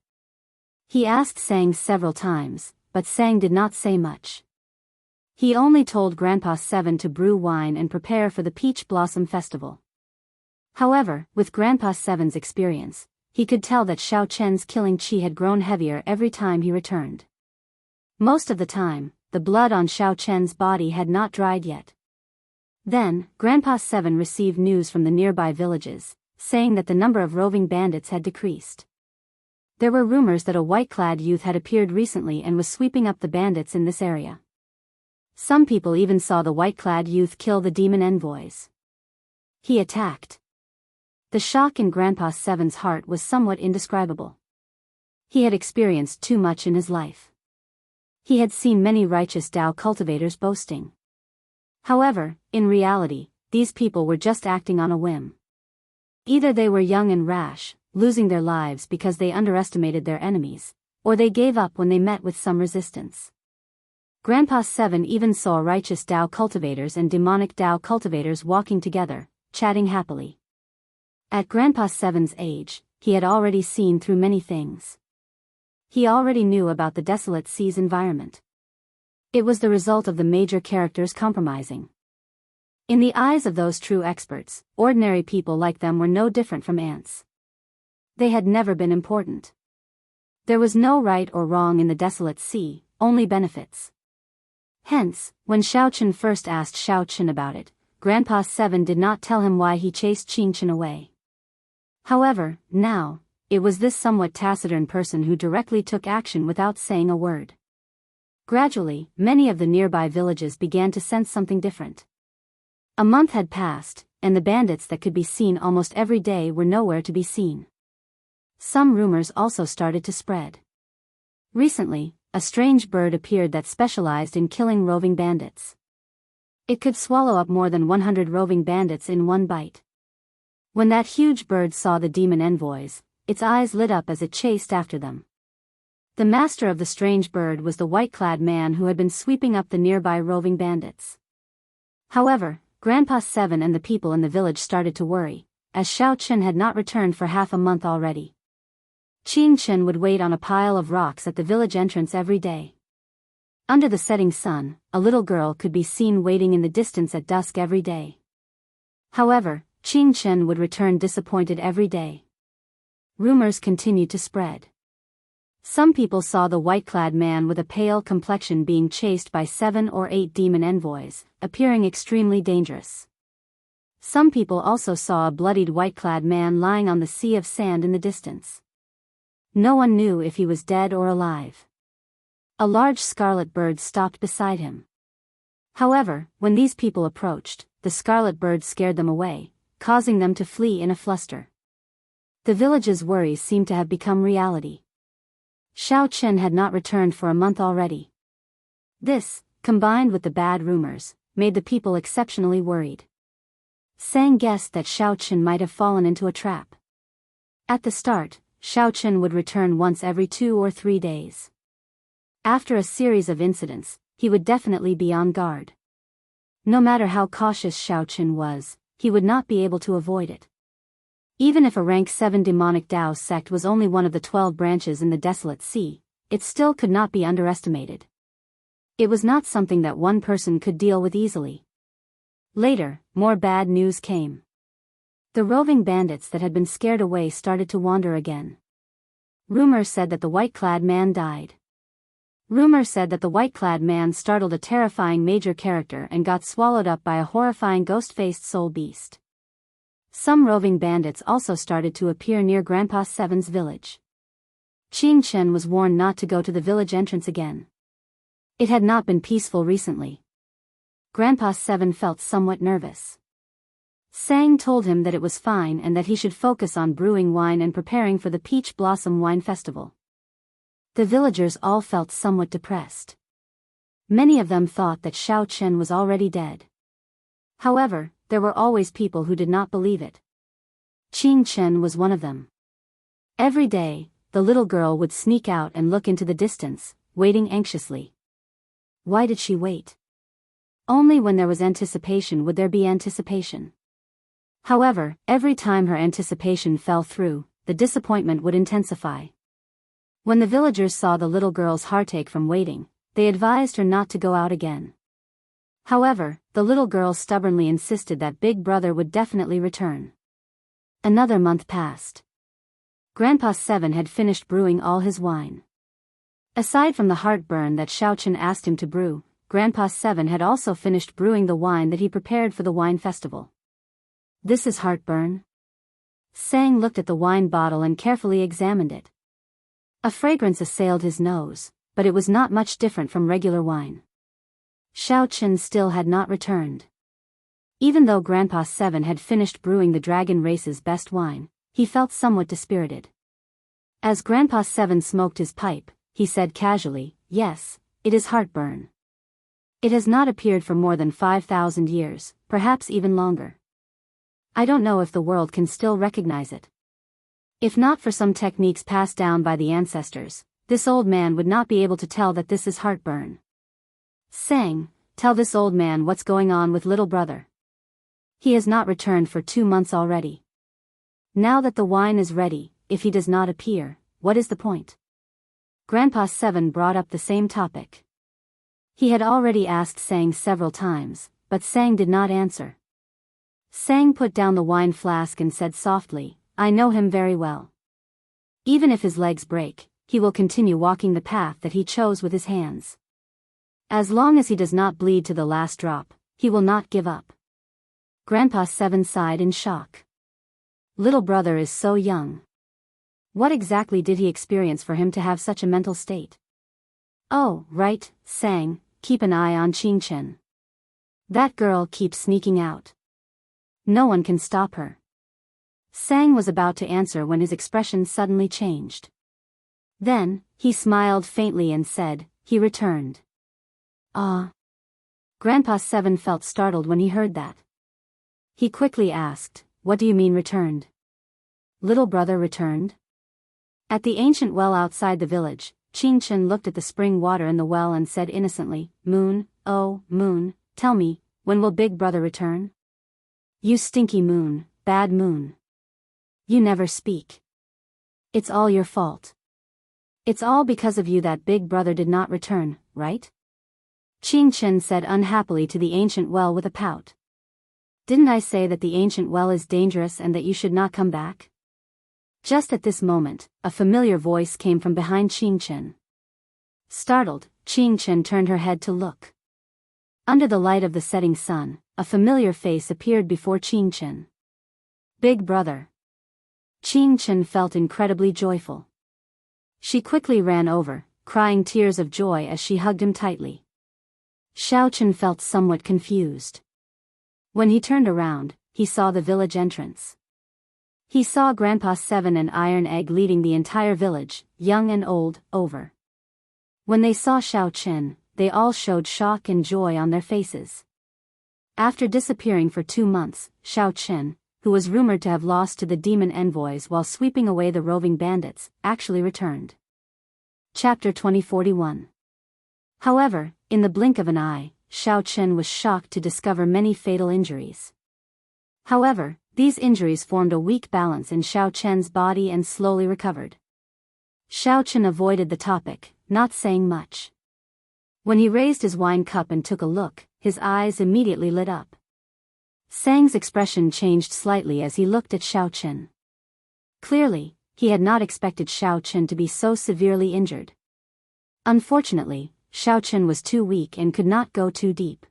[SPEAKER 1] He asked Sang several times, but Sang did not say much. He only told Grandpa Seven to brew wine and prepare for the Peach Blossom Festival. However, with Grandpa Seven's experience, he could tell that Xiaochen's killing chi had grown heavier every time he returned. Most of the time, the blood on Xiaochen's body had not dried yet. Then, Grandpa Seven received news from the nearby villages, saying that the number of roving bandits had decreased. There were rumors that a white-clad youth had appeared recently and was sweeping up the bandits in this area. Some people even saw the white-clad youth kill the demon envoys. He attacked. The shock in Grandpa Seven's heart was somewhat indescribable. He had experienced too much in his life. He had seen many righteous Tao cultivators boasting. However, in reality, these people were just acting on a whim. Either they were young and rash, losing their lives because they underestimated their enemies, or they gave up when they met with some resistance. Grandpa Seven even saw righteous Tao cultivators and demonic Tao cultivators walking together, chatting happily. At Grandpa Seven's age, he had already seen through many things. He already knew about the desolate sea's environment. It was the result of the major characters compromising. In the eyes of those true experts, ordinary people like them were no different from ants. They had never been important. There was no right or wrong in the desolate sea, only benefits. Hence, when Xiaochen first asked Xiaochen about it, Grandpa Seven did not tell him why he chased Qingchen away. However, now, it was this somewhat taciturn person who directly took action without saying a word. Gradually, many of the nearby villages began to sense something different. A month had passed, and the bandits that could be seen almost every day were nowhere to be seen. Some rumors also started to spread. Recently, a strange bird appeared that specialized in killing roving bandits. It could swallow up more than 100 roving bandits in one bite. When that huge bird saw the demon envoys, its eyes lit up as it chased after them. The master of the strange bird was the white-clad man who had been sweeping up the nearby roving bandits. However, Grandpa Seven and the people in the village started to worry, as Xiaochen had not returned for half a month already. Qingchen would wait on a pile of rocks at the village entrance every day. Under the setting sun, a little girl could be seen waiting in the distance at dusk every day. However, Qingchen would return disappointed every day. Rumors continued to spread. Some people saw the white-clad man with a pale complexion being chased by 7 or 8 demon envoys, appearing extremely dangerous. Some people also saw a bloodied white-clad man lying on the sea of sand in the distance. No one knew if he was dead or alive. A large scarlet bird stopped beside him. However, when these people approached, the scarlet bird scared them away, causing them to flee in a fluster. The village's worries seemed to have become reality. Xiaochen had not returned for a month already. This, combined with the bad rumors, made the people exceptionally worried. Sang guessed that Xiaochen might have fallen into a trap. At the start, Xiaochen would return once every 2 or 3 days. After a series of incidents, he would definitely be on guard. No matter how cautious Xiaochen was, he would not be able to avoid it. Even if a rank 7 demonic Daoist sect was only one of the 12 branches in the desolate sea, it still could not be underestimated. It was not something that one person could deal with easily. Later, more bad news came. The roving bandits that had been scared away started to wander again. Rumor said that the white-clad man died. Rumor said that the white-clad man startled a terrifying major character and got swallowed up by a horrifying ghost-faced soul beast. Some roving bandits also started to appear near Grandpa Seven's village. Qingchen was warned not to go to the village entrance again. It had not been peaceful recently. Grandpa Seven felt somewhat nervous. Sang told him that it was fine and that he should focus on brewing wine and preparing for the Peach Blossom Wine Festival. The villagers all felt somewhat depressed. Many of them thought that Xiaochen was already dead. However, there were always people who did not believe it. Qingchen was one of them. Every day, the little girl would sneak out and look into the distance, waiting anxiously. Why did she wait? Only when there was anticipation would there be anticipation. However, every time her anticipation fell through, the disappointment would intensify. When the villagers saw the little girl's heartache from waiting, they advised her not to go out again. However, the little girl stubbornly insisted that Big Brother would definitely return. Another month passed. Grandpa Seven had finished brewing all his wine. Aside from the heartburn that Xiaochen asked him to brew, Grandpa Seven had also finished brewing the wine that he prepared for the wine festival. This is heartburn? Sang looked at the wine bottle and carefully examined it. A fragrance assailed his nose, but it was not much different from regular wine. Xiaochen still had not returned. Even though Grandpa Seven had finished brewing the dragon race's best wine, he felt somewhat dispirited. As Grandpa Seven smoked his pipe, he said casually, "Yes, it is heartburn. It has not appeared for more than 5,000 years, perhaps even longer. I don't know if the world can still recognize it. If not for some techniques passed down by the ancestors, this old man would not be able to tell that this is heartburn." Sang, "Tell this old man what's going on with little brother. He has not returned for 2 months already. Now that the wine is ready, if he does not appear, what is the point? Grandpa 7 brought up the same topic. He had already asked Sang several times, but Sang did not answer. Sang put down the wine flask and said softly, I know him very well. Even if his legs break, he will continue walking the path that he chose with his hands. As long as he does not bleed to the last drop, he will not give up. Grandpa 7 sighed in shock. Little brother is so young. What exactly did he experience for him to have such a mental state? Oh, right, Sang, keep an eye on Qingchen. That girl keeps sneaking out. No one can stop her. Sang was about to answer when his expression suddenly changed. Then, he smiled faintly and said, he returned. Ah. Grandpa 7 felt startled when he heard that. He quickly asked, what do you mean returned? Little brother returned? At the ancient well outside the village, Qingchen looked at the spring water in the well and said innocently, Moon, oh, Moon, tell me, when will big brother return? You stinky moon, bad moon. You never speak. It's all your fault. It's all because of you that big brother did not return, right? Qingchen said unhappily to the ancient well with a pout. Didn't I say that the ancient well is dangerous and that you should not come back? Just at this moment, a familiar voice came from behind Qingchen. Startled, Qingchen turned her head to look. Under the light of the setting sun, a familiar face appeared before Qingchen. Big brother. Qingchen felt incredibly joyful. She quickly ran over, crying tears of joy as she hugged him tightly. Xiaochen felt somewhat confused. When he turned around, he saw the village entrance. He saw Grandpa 7 and Iron Egg leading the entire village, young and old, over. When they saw Xiaochen, they all showed shock and joy on their faces. After disappearing for 2 months, Xiaochen, who was rumored to have lost to the demon envoys while sweeping away the roving bandits, actually returned. Chapter 2041. However, in the blink of an eye, Xiaochen was shocked to discover many fatal injuries. However, these injuries formed a weak balance in Xiaochen's body and slowly recovered. Xiaochen avoided the topic, not saying much. When he raised his wine cup and took a look, his eyes immediately lit up. Sang's expression changed slightly as he looked at Xiaochen. Clearly, he had not expected Xiaochen to be so severely injured. Unfortunately, Xiaochen was too weak and could not go too deep.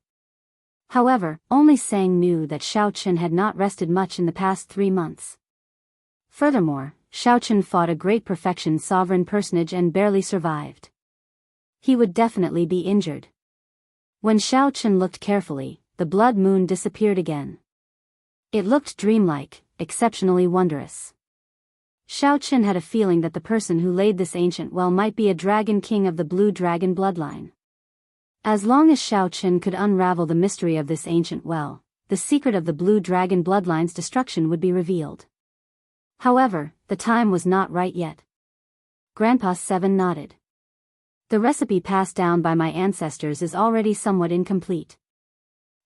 [SPEAKER 1] However, only Sang knew that Xiaochen had not rested much in the past 3 months. Furthermore, Xiaochen fought a great perfection sovereign personage and barely survived. He would definitely be injured. When Xiaochen looked carefully, the blood moon disappeared again. It looked dreamlike, exceptionally wondrous. Xiaochen had a feeling that the person who laid this ancient well might be a dragon king of the blue dragon bloodline. As long as Xiaochen could unravel the mystery of this ancient well, the secret of the blue dragon bloodline's destruction would be revealed. However, the time was not right yet. Grandpa 7 nodded. The recipe passed down by my ancestors is already somewhat incomplete.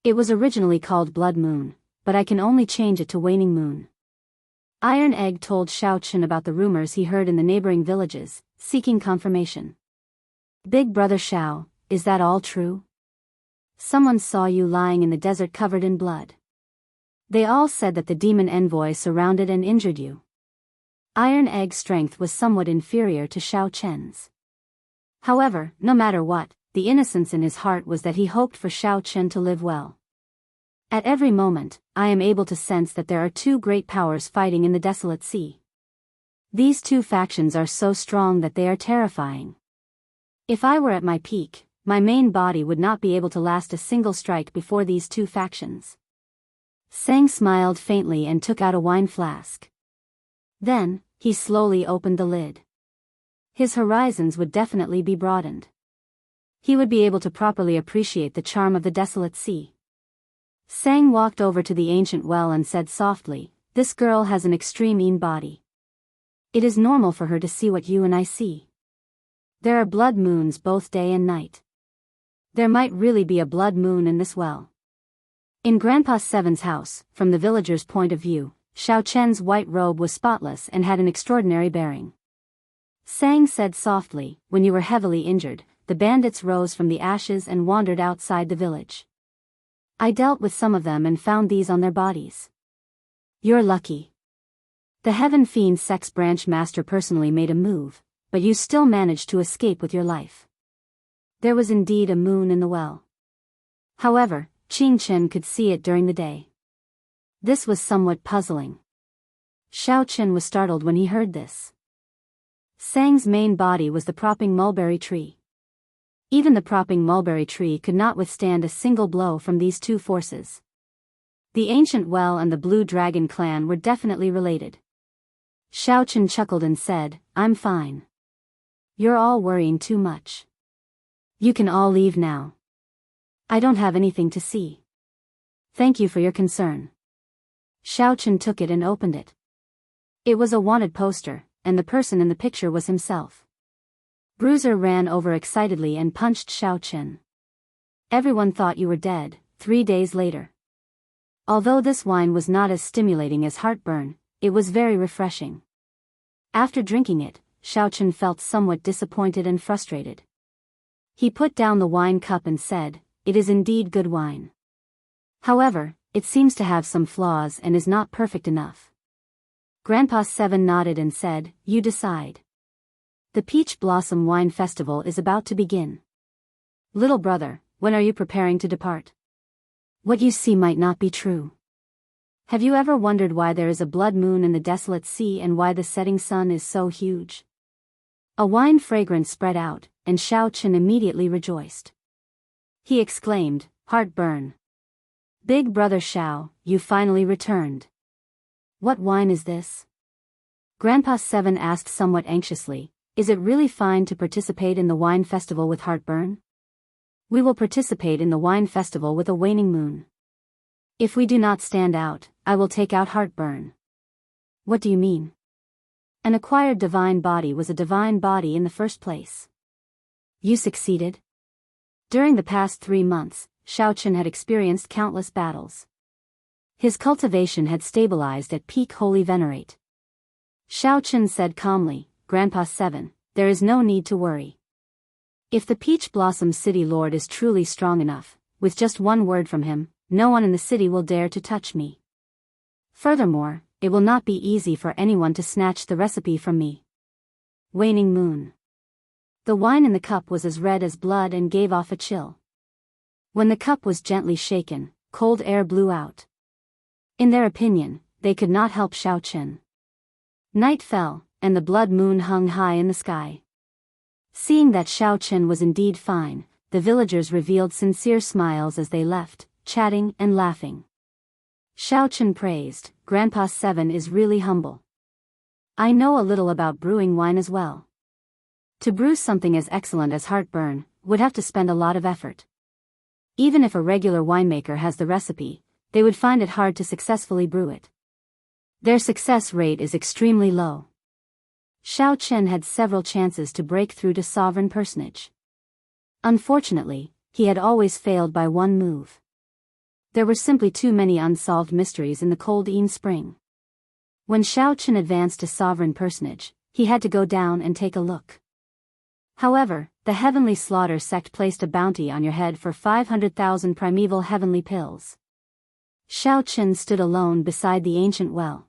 [SPEAKER 1] It was originally called Blood Moon, but I can only change it to Waning Moon. Iron Egg told Xiaochen about the rumors he heard in the neighboring villages, seeking confirmation. Big brother Xiao, is that all true? Someone saw you lying in the desert covered in blood. They all said that the demon envoy surrounded and injured you. Iron Egg's strength was somewhat inferior to Xiaochen's. However, no matter what, the innocence in his heart was that he hoped for Xiaochen to live well. At every moment, I am able to sense that there are 2 great powers fighting in the desolate sea. These 2 factions are so strong that they are terrifying. If I were at my peak, my main body would not be able to last a single strike before these 2 factions. Sang smiled faintly and took out a wine flask. Then, he slowly opened the lid. His horizons would definitely be broadened. He would be able to properly appreciate the charm of the desolate sea. Sang walked over to the ancient well and said softly, "This girl has an extreme body. It is normal for her to see what you and I see. There are blood moons both day and night. There might really be a blood moon in this well." In Grandpa 7's house, from the villagers' point of view, Xiao Chen's white robe was spotless and had an extraordinary bearing. Sang said softly, when you were heavily injured, the bandits rose from the ashes and wandered outside the village. I dealt with some of them and found these on their bodies. You're lucky. The Heaven Fiend Sex Branch Master personally made a move, but you still managed to escape with your life. There was indeed a moon in the well. However, Qing Chen could see it during the day. This was somewhat puzzling. Xiao Chen was startled when he heard this. Sang's main body was the propping mulberry tree. Even the propping mulberry tree could not withstand a single blow from these two forces. The ancient well and the Blue Dragon clan were definitely related. Xiao Chen chuckled and said, I'm fine. You're all worrying too much. You can all leave now. I don't have anything to see. Thank you for your concern. Xiao Chen took it and opened it. It was a wanted poster, and the person in the picture was himself. Bruiser ran over excitedly and punched Xiao Chen. Everyone thought you were dead, 3 days later. Although this wine was not as stimulating as heartburn, it was very refreshing. After drinking it, Xiao Chen felt somewhat disappointed and frustrated. He put down the wine cup and said, it is indeed good wine. However, it seems to have some flaws and is not perfect enough. Grandpa Seven nodded and said, you decide. The Peach Blossom Wine Festival is about to begin. Little brother, when are you preparing to depart? What you see might not be true. Have you ever wondered why there is a blood moon in the desolate sea and why the setting sun is so huge? A wine fragrance spread out, and Xiao Chen immediately rejoiced. He exclaimed, heartburn. Big brother Xiao, you finally returned. What wine is this? Grandpa Seven asked somewhat anxiously, is it really fine to participate in the wine festival with heartburn? We will participate in the wine festival with a waning moon. If we do not stand out, I will take out heartburn. What do you mean? An acquired divine body was a divine body in the first place. You succeeded? During the past 3 months, Xiao Chen had experienced countless battles. His cultivation had stabilized at peak holy venerate. Xiao Chen said calmly, Grandpa Seven, there is no need to worry. If the Peach Blossom City Lord is truly strong enough, with just one word from him, no one in the city will dare to touch me. Furthermore, it will not be easy for anyone to snatch the recipe from me. Waning moon. The wine in the cup was as red as blood and gave off a chill. When the cup was gently shaken, cold air blew out. In their opinion, they could not help Xiao Chen. Night fell, and the blood moon hung high in the sky. Seeing that Xiao Chen was indeed fine, the villagers revealed sincere smiles as they left, chatting and laughing. Xiao Chen praised, Grandpa Seven is really humble. I know a little about brewing wine as well. To brew something as excellent as heartburn, would have to spend a lot of effort. Even if a regular winemaker has the recipe, they would find it hard to successfully brew it. Their success rate is extremely low. Xiao Chen had several chances to break through to sovereign personage. Unfortunately, he had always failed by one move. There were simply too many unsolved mysteries in the cold Yin spring. When Xiao Chen advanced to sovereign personage, he had to go down and take a look. However, the Heavenly Slaughter sect placed a bounty on your head for 500,000 primeval heavenly pills. Xiao Chen stood alone beside the ancient well.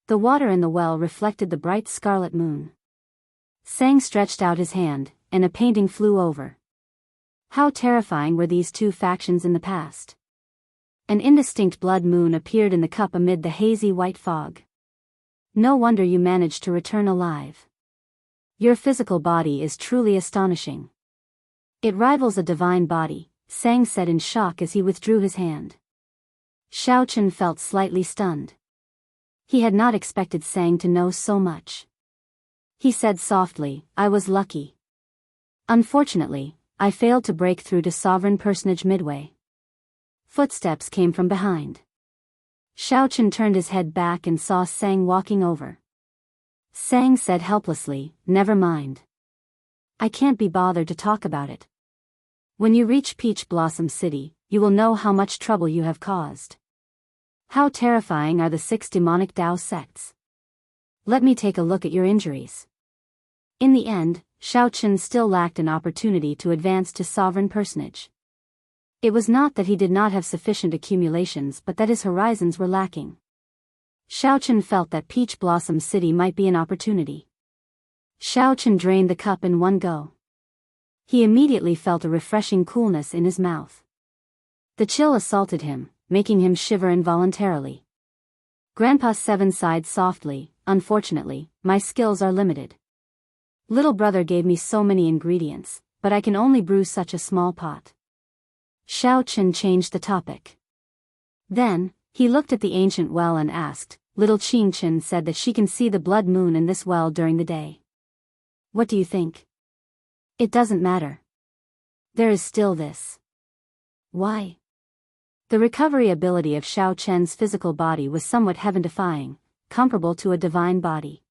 [SPEAKER 1] The water in the well reflected the bright scarlet moon. Sang stretched out his hand, and a painting flew over. How terrifying were these two factions in the past. An indistinct blood moon appeared in the cup amid the hazy white fog. No wonder you managed to return alive. Your physical body is truly astonishing. It rivals a divine body, Sang said in shock as he withdrew his hand. Xiao Chen felt slightly stunned. He had not expected Sang to know so much. He said softly, I was lucky. Unfortunately, I failed to break through to sovereign personage midway. Footsteps came from behind. Xiao Chen turned his head back and saw Sang walking over. Sang said helplessly, never mind. I can't be bothered to talk about it. When you reach Peach Blossom City, you will know how much trouble you have caused. How terrifying are the 6 demonic Dao sects? Let me take a look at your injuries. In the end, Xiaochen still lacked an opportunity to advance to sovereign personage. It was not that he did not have sufficient accumulations but that his horizons were lacking. Xiaochen felt that Peach Blossom City might be an opportunity. Xiaochen drained the cup in one go. He immediately felt a refreshing coolness in his mouth. The chill assaulted him, making him shiver involuntarily. Grandpa 7 sighed softly. Unfortunately, my skills are limited. Little brother gave me so many ingredients, but I can only brew such a small pot. Xiaochen changed the topic. Then, he looked at the ancient well and asked, Little Qingchen said that she can see the blood moon in this well during the day. What do you think? It doesn't matter. There is still this. Why? The recovery ability of Xiaochen's physical body was somewhat heaven-defying, comparable to a divine body.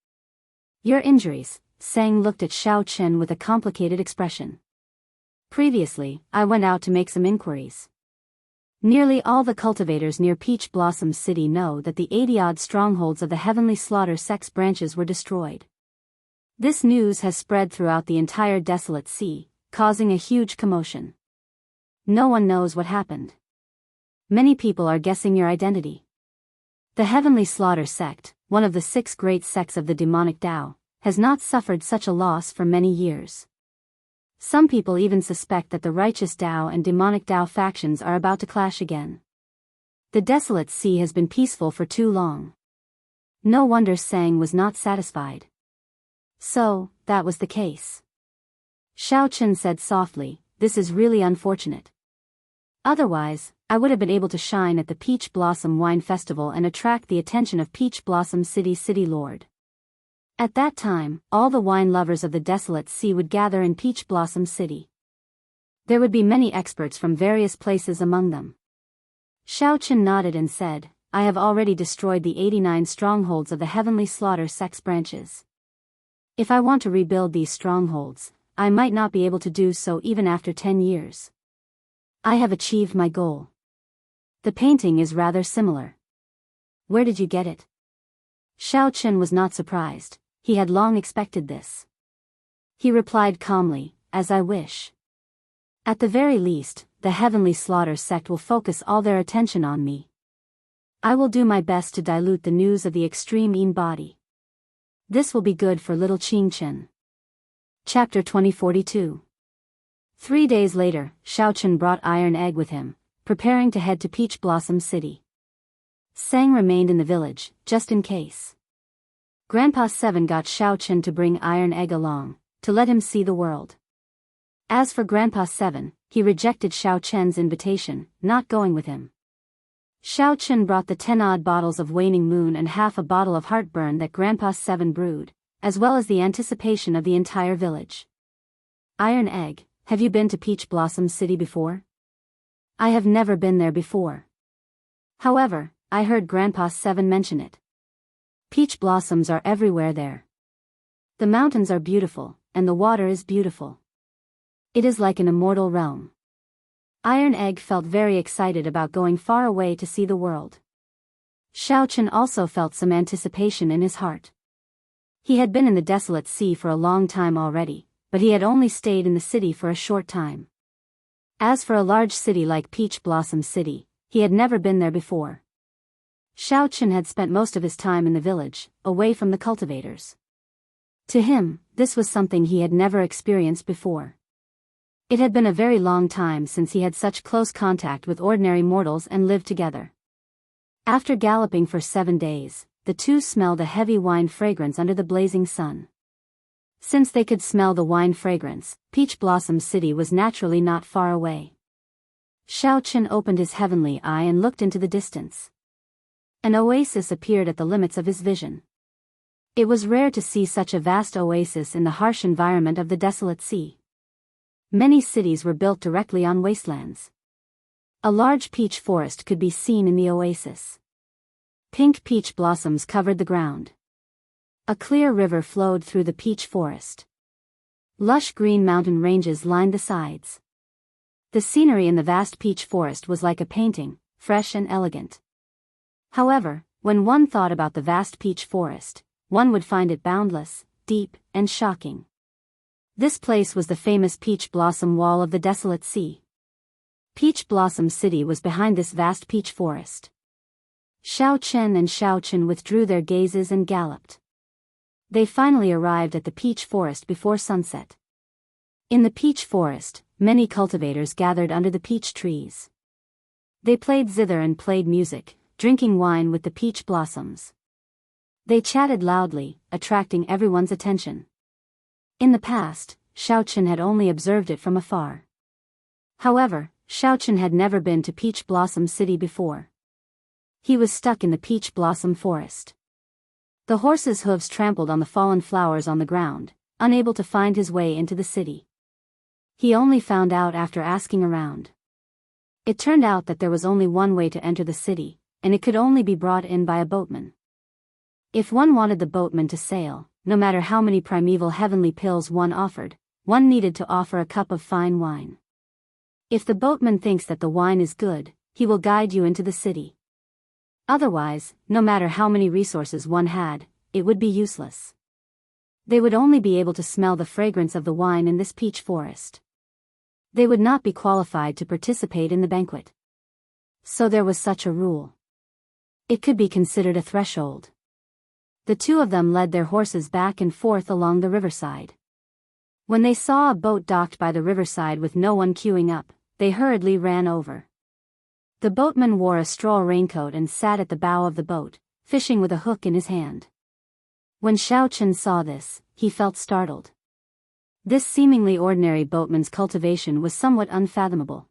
[SPEAKER 1] Your injuries, Sang looked at Xiaochen with a complicated expression. Previously, I went out to make some inquiries. Nearly all the cultivators near Peach Blossom City know that the 80-odd strongholds of the Heavenly Slaughter sect's branches were destroyed. This news has spread throughout the entire desolate sea, causing a huge commotion. No one knows what happened. Many people are guessing your identity. The Heavenly Slaughter sect, one of the 6 great sects of the demonic Dao, has not suffered such a loss for many years. Some people even suspect that the righteous Dao and demonic Dao factions are about to clash again. The desolate sea has been peaceful for too long. No wonder Sang was not satisfied. So, that was the case. Xiaochen said softly, this is really unfortunate. Otherwise, I would have been able to shine at the Peach Blossom Wine Festival and attract the attention of Peach Blossom City Lord. At that time, all the wine lovers of the desolate sea would gather in Peach Blossom City. There would be many experts from various places among them. Xiaochen nodded and said, I have already destroyed the 89 strongholds of the Heavenly Slaughter sect's branches. If I want to rebuild these strongholds, I might not be able to do so even after 10 years. I have achieved my goal. The painting is rather similar. Where did you get it? Xiaochen was not surprised. He had long expected this. He replied calmly, as I wish. At the very least, the Heavenly Slaughter sect will focus all their attention on me. I will do my best to dilute the news of the extreme Yin body. This will be good for little Qingchen. Chapter 2042. 3 days later, Xiaochen brought Iron Egg with him, preparing to head to Peach Blossom City. Sang remained in the village, just in case. Grandpa 7 got Xiaochen to bring Iron Egg along, to let him see the world. As for Grandpa 7, he rejected Xiaochen's invitation, not going with him. Xiaochen brought the 10-odd bottles of Waning Moon and half a bottle of heartburn that Grandpa 7 brewed, as well as the anticipation of the entire village. Iron Egg, have you been to Peach Blossom City before? I have never been there before. However, I heard Grandpa 7 mention it. Peach blossoms are everywhere there. The mountains are beautiful, and the water is beautiful. It is like an immortal realm. Iron Egg felt very excited about going far away to see the world. Xiaochen also felt some anticipation in his heart. He had been in the desolate sea for a long time already, but he had only stayed in the city for a short time. As for a large city like Peach Blossom City, he had never been there before. Xiaochen had spent most of his time in the village, away from the cultivators. To him, this was something he had never experienced before. It had been a very long time since he had such close contact with ordinary mortals and lived together. After galloping for 7 days, the two smelled a heavy wine fragrance under the blazing sun. Since they could smell the wine fragrance, Peach Blossom City was naturally not far away. Xiaochen opened his heavenly eye and looked into the distance. An oasis appeared at the limits of his vision. It was rare to see such a vast oasis in the harsh environment of the desolate sea. Many cities were built directly on wastelands. A large peach forest could be seen in the oasis. Pink peach blossoms covered the ground. A clear river flowed through the peach forest. Lush green mountain ranges lined the sides. The scenery in the vast peach forest was like a painting, fresh and elegant. However, when one thought about the vast peach forest, one would find it boundless, deep, and shocking. This place was the famous Peach Blossom Wall of the Desolate Sea. Peach Blossom City was behind this vast peach forest. Xiao Chen and Xiao Chen withdrew their gazes and galloped. They finally arrived at the peach forest before sunset. In the peach forest, many cultivators gathered under the peach trees. They played zither and played music, drinking wine with the peach blossoms. They chatted loudly, attracting everyone's attention. In the past, Xiao Chen had only observed it from afar. However, Xiao Chen had never been to Peach Blossom City before. He was stuck in the peach blossom forest. The horse's hooves trampled on the fallen flowers on the ground, unable to find his way into the city. He only found out after asking around. It turned out that there was only one way to enter the city, and it could only be brought in by a boatman. If one wanted the boatman to sail, no matter how many primeval heavenly pills one offered, one needed to offer a cup of fine wine. If the boatman thinks that the wine is good, he will guide you into the city. Otherwise, no matter how many resources one had, it would be useless. They would only be able to smell the fragrance of the wine in this peach forest. They would not be qualified to participate in the banquet. So there was such a rule. It could be considered a threshold. The two of them led their horses back and forth along the riverside. When they saw a boat docked by the riverside with no one queuing up, they hurriedly ran over. The boatman wore a straw raincoat and sat at the bow of the boat, fishing with a hook in his hand. When Xiao Chen saw this, he felt startled. This seemingly ordinary boatman's cultivation was somewhat unfathomable.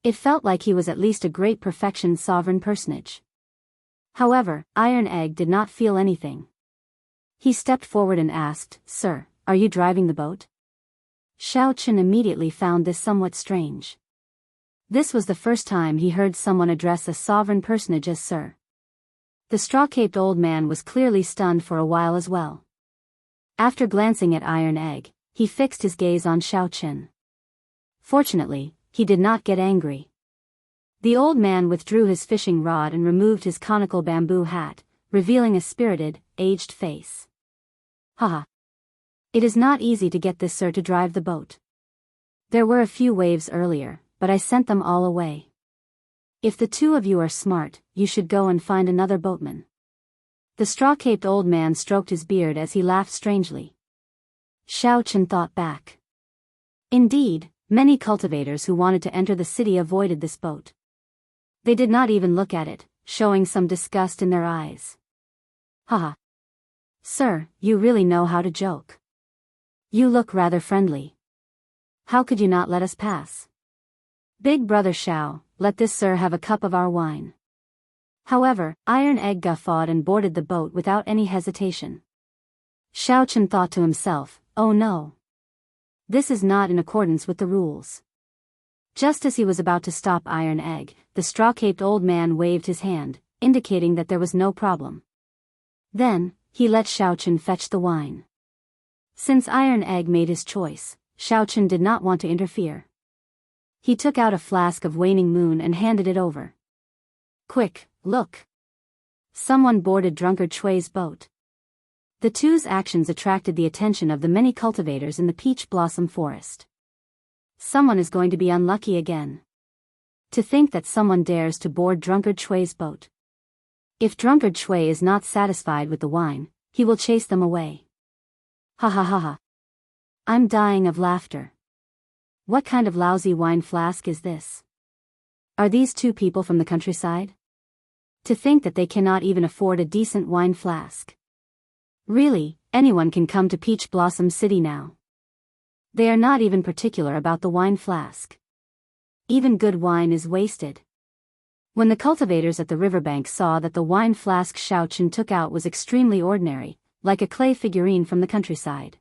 [SPEAKER 1] It felt like he was at least a great perfection sovereign personage. However, Iron Egg did not feel anything. He stepped forward and asked, "Sir, are you driving the boat?" Xiao Chen immediately found this somewhat strange. This was the first time he heard someone address a sovereign personage as sir. The straw-caped old man was clearly stunned for a while as well. After glancing at Iron Egg, he fixed his gaze on Xiao Chen. Fortunately, he did not get angry. The old man withdrew his fishing rod and removed his conical bamboo hat, revealing a spirited, aged face. Haha. It is not easy to get this sir to drive the boat. There were a few waves earlier, but I sent them all away. If the two of you are smart, you should go and find another boatman. The straw-caped old man stroked his beard as he laughed strangely. Xiao Chen thought back. Indeed, many cultivators who wanted to enter the city avoided this boat. They did not even look at it, showing some disgust in their eyes. Haha. Sir, you really know how to joke. You look rather friendly. How could you not let us pass? Big brother Xiao, let this sir have a cup of our wine. However, Iron Egg guffawed and boarded the boat without any hesitation. Xiao Chen thought to himself, oh no. This is not in accordance with the rules. Just as he was about to stop Iron Egg, the straw-caped old man waved his hand, indicating that there was no problem. Then, he let Xiao Chen fetch the wine. Since Iron Egg made his choice, Xiao Chen did not want to interfere. He took out a flask of waning moon and handed it over. Quick, look! Someone boarded drunkard Chui's boat. The two's actions attracted the attention of the many cultivators in the peach blossom forest. Someone is going to be unlucky again. To think that someone dares to board drunkard Chui's boat. If drunkard Chui is not satisfied with the wine, he will chase them away. Ha ha ha ha. I'm dying of laughter. What kind of lousy wine flask is this? Are these two people from the countryside? To think that they cannot even afford a decent wine flask. Really, anyone can come to Peach Blossom City now. They are not even particular about the wine flask. Even good wine is wasted. When the cultivators at the riverbank saw that the wine flask Xiao Chen took out was extremely ordinary, like a clay figurine from the countryside.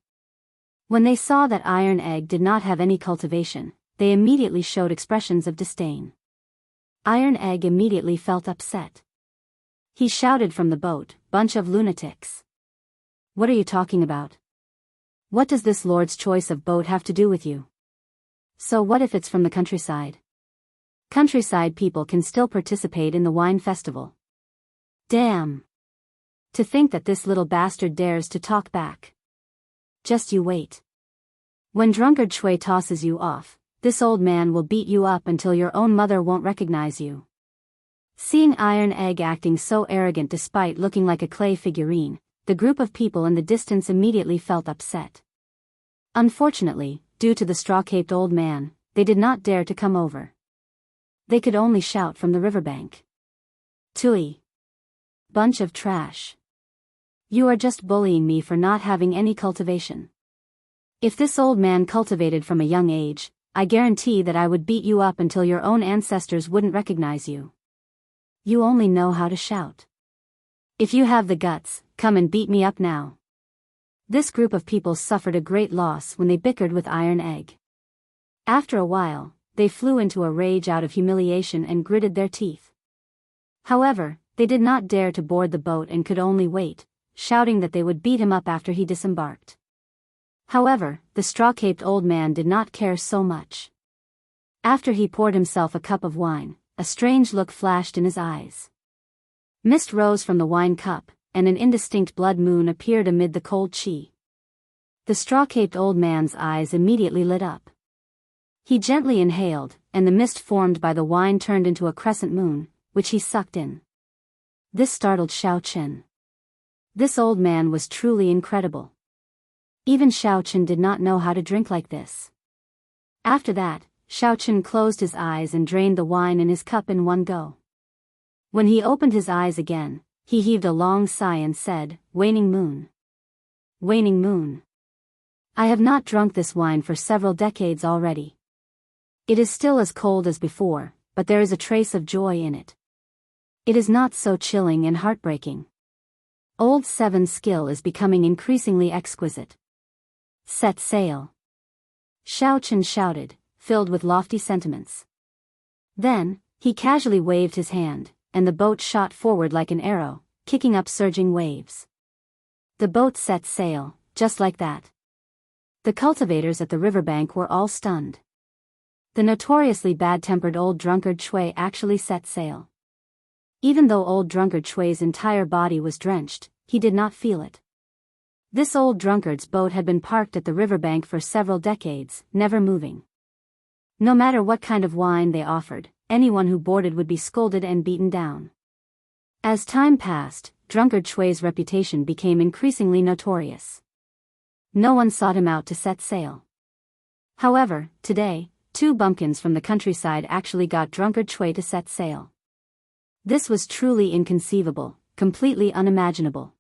[SPEAKER 1] When they saw that Iron Egg did not have any cultivation, they immediately showed expressions of disdain. Iron Egg immediately felt upset. He shouted from the boat, "Bunch of lunatics. What are you talking about? What does this Lord's choice of boat have to do with you? So what if it's from the countryside? Countryside people can still participate in the wine festival. Damn! To think that this little bastard dares to talk back. Just you wait. When drunkard Shui tosses you off, this old man will beat you up until your own mother won't recognize you. Seeing Iron Egg acting so arrogant despite looking like a clay figurine, the group of people in the distance immediately felt upset. Unfortunately, due to the straw-caped old man, they did not dare to come over. They could only shout from the riverbank. Tui! Bunch of trash. You are just bullying me for not having any cultivation. If this old man cultivated from a young age, I guarantee that I would beat you up until your own ancestors wouldn't recognize you. You only know how to shout. If you have the guts, come and beat me up now. This group of people suffered a great loss when they bickered with Iron Egg. After a while, they flew into a rage out of humiliation and gritted their teeth. However, they did not dare to board the boat and could only wait, shouting that they would beat him up after he disembarked. However, the straw-caped old man did not care so much. After he poured himself a cup of wine, a strange look flashed in his eyes. Mist rose from the wine cup, and an indistinct blood moon appeared amid the cold chi. The straw-caped old man's eyes immediately lit up. He gently inhaled, and the mist formed by the wine turned into a crescent moon, which he sucked in. This startled Xiaochen. This old man was truly incredible. Even Xiaochen did not know how to drink like this. After that, Xiaochen closed his eyes and drained the wine in his cup in one go. When he opened his eyes again, he heaved a long sigh and said, "Waning moon. Waning moon. I have not drunk this wine for several decades already. It is still as cold as before, but there is a trace of joy in it. It is not so chilling and heartbreaking. Old Seven's skill is becoming increasingly exquisite. Set sail." Xiaochen shouted, filled with lofty sentiments. Then, he casually waved his hand, and the boat shot forward like an arrow, kicking up surging waves. The boat set sail, just like that. The cultivators at the riverbank were all stunned. The notoriously bad-tempered old drunkard Shui actually set sail. Even though old drunkard Shui's entire body was drenched, he did not feel it. This old drunkard's boat had been parked at the riverbank for several decades, never moving. No matter what kind of wine they offered, anyone who boarded would be scolded and beaten down. As time passed, drunkard Shui's reputation became increasingly notorious. No one sought him out to set sail. However, today, 2 bumpkins from the countryside actually got drunkard Shui to set sail. This was truly inconceivable, completely unimaginable.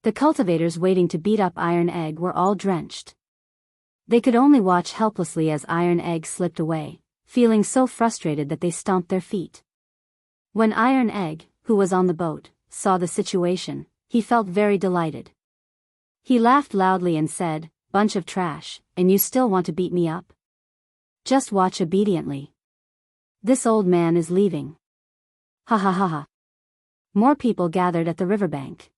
[SPEAKER 1] The cultivators waiting to beat up Iron Egg were all drenched. They could only watch helplessly as Iron Egg slipped away, feeling so frustrated that they stomped their feet. When Iron Egg, who was on the boat, saw the situation, he felt very delighted. He laughed loudly and said, "Bunch of trash, and you still want to beat me up? Just watch obediently. This old man is leaving." Ha ha ha ha. More people gathered at the riverbank.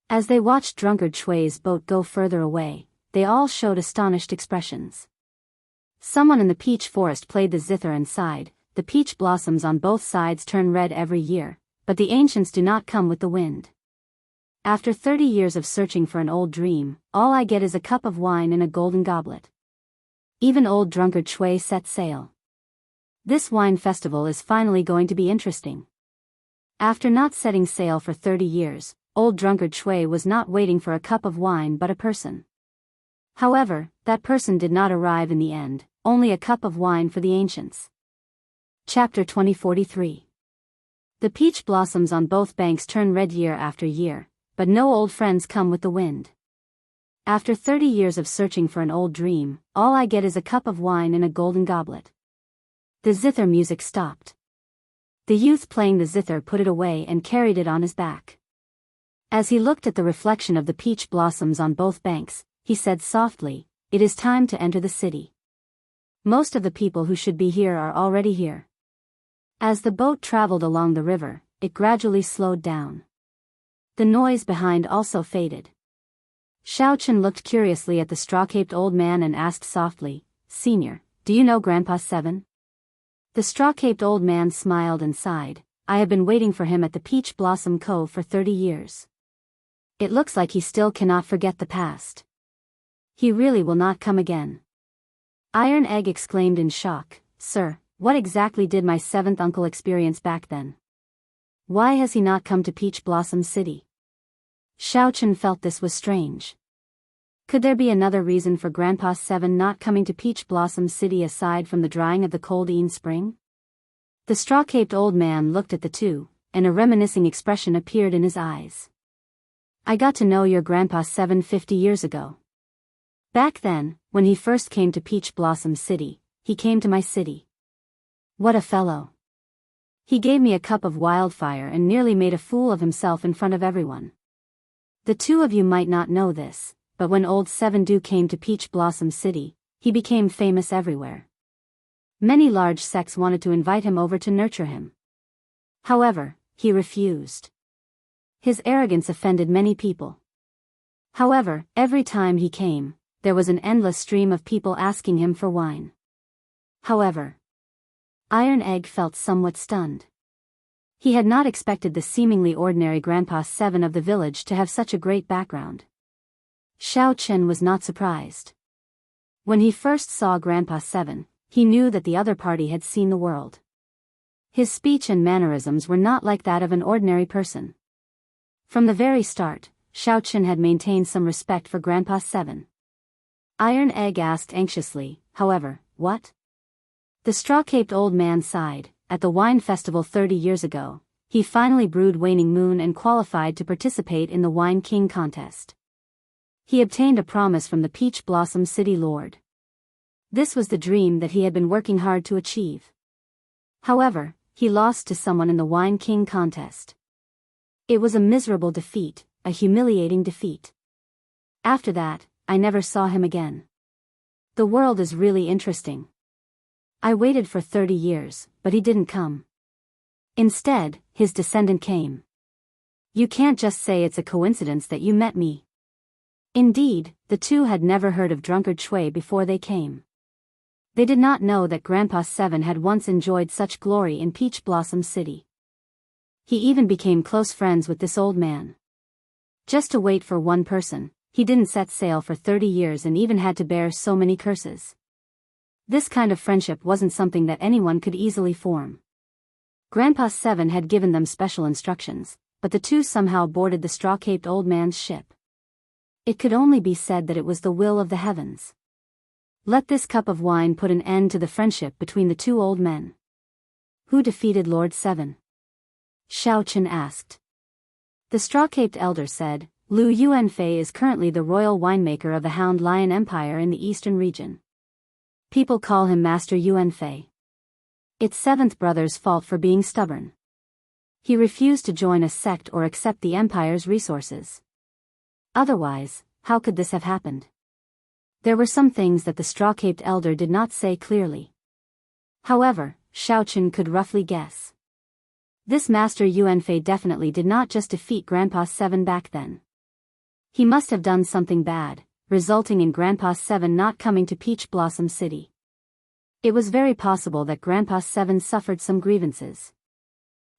[SPEAKER 1] As they watched drunkard Shui's boat go further away, they all showed astonished expressions. Someone in the peach forest played the zither and sighed, "The peach blossoms on both sides turn red every year, but the ancients do not come with the wind. After 30 years of searching for an old dream, all I get is a cup of wine in a golden goblet." Even old drunkard Shui set sail. This wine festival is finally going to be interesting. After not setting sail for 30 years, old drunkard Shui was not waiting for a cup of wine but a person. However, that person did not arrive in the end, only a cup of wine for the ancients. Chapter 2043. The peach blossoms on both banks turn red year after year, but no old friends come with the wind. After 30 years of searching for an old dream, all I get is a cup of wine in a golden goblet. The zither music stopped. The youth playing the zither put it away and carried it on his back. As he looked at the reflection of the peach blossoms on both banks, he said softly, "It is time to enter the city. Most of the people who should be here are already here." As the boat traveled along the river, it gradually slowed down. The noise behind also faded. Xiaochen looked curiously at the straw-caped old man and asked softly, "Senior, do you know Grandpa Seven?" The straw-caped old man smiled and sighed, I have been waiting for him at the Peach Blossom Cove for 30 years. It looks like he still cannot forget the past. He really will not come again." Iron Egg exclaimed in shock, "Sir, what exactly did my seventh uncle experience back then? Why has he not come to Peach Blossom City?" Xiaochen felt this was strange. Could there be another reason for Grandpa Seven not coming to Peach Blossom City aside from the drying of the Coldine Spring? The straw-caped old man looked at the two, and a reminiscing expression appeared in his eyes. "I got to know your Grandpa 750 years ago. Back then, when he first came to Peach Blossom City, he came to my city. What a fellow. He gave me a cup of wildfire and nearly made a fool of himself in front of everyone. The two of you might not know this, but when old Seven Du came to Peach Blossom City, he became famous everywhere. Many large sects wanted to invite him over to nurture him. However, he refused. His arrogance offended many people. However, every time he came, there was an endless stream of people asking him for wine. However, Iron Egg felt somewhat stunned. He had not expected the seemingly ordinary Grandpa Seven of the village to have such a great background. Xiao Chen was not surprised. When he first saw Grandpa Seven, he knew that the other party had seen the world. His speech and mannerisms were not like that of an ordinary person. From the very start, Xiao Chen had maintained some respect for Grandpa Seven. Iron Egg asked anxiously, however, "What?" The straw-caped old man sighed. At the wine festival 30 years ago, he finally brewed Waning Moon and qualified to participate in the Wine King contest. He obtained a promise from the Peach Blossom City Lord. This was the dream that he had been working hard to achieve. However, he lost to someone in the Wine King contest. It was a miserable defeat, a humiliating defeat. After that, I never saw him again. The world is really interesting. I waited for 30 years, but he didn't come. Instead, his descendant came. You can't just say it's a coincidence that you met me. Indeed, the two had never heard of Drunkard Shui before they came. They did not know that Grandpa Seven had once enjoyed such glory in Peach Blossom City. He even became close friends with this old man. Just to wait for one person, he didn't set sail for 30 years and even had to bear so many curses. This kind of friendship wasn't something that anyone could easily form. Grandpa Seven had given them special instructions, but the two somehow boarded the straw-caped old man's ship. It could only be said that it was the will of the heavens. Let this cup of wine put an end to the friendship between the two old men. Who defeated Lord Seven? Xiao Chen asked. The straw-caped elder said, Lu Yuanfei is currently the royal winemaker of the Hound Lion Empire in the eastern region. People call him Master Yuanfei. It's seventh brother's fault for being stubborn. He refused to join a sect or accept the empire's resources. Otherwise, how could this have happened? There were some things that the straw-caped elder did not say clearly. However, Xiao Chen could roughly guess. This Master Yuanfei definitely did not just defeat Grandpa Seven back then. He must have done something bad, resulting in Grandpa Seven not coming to Peach Blossom City. It was very possible that Grandpa Seven suffered some grievances.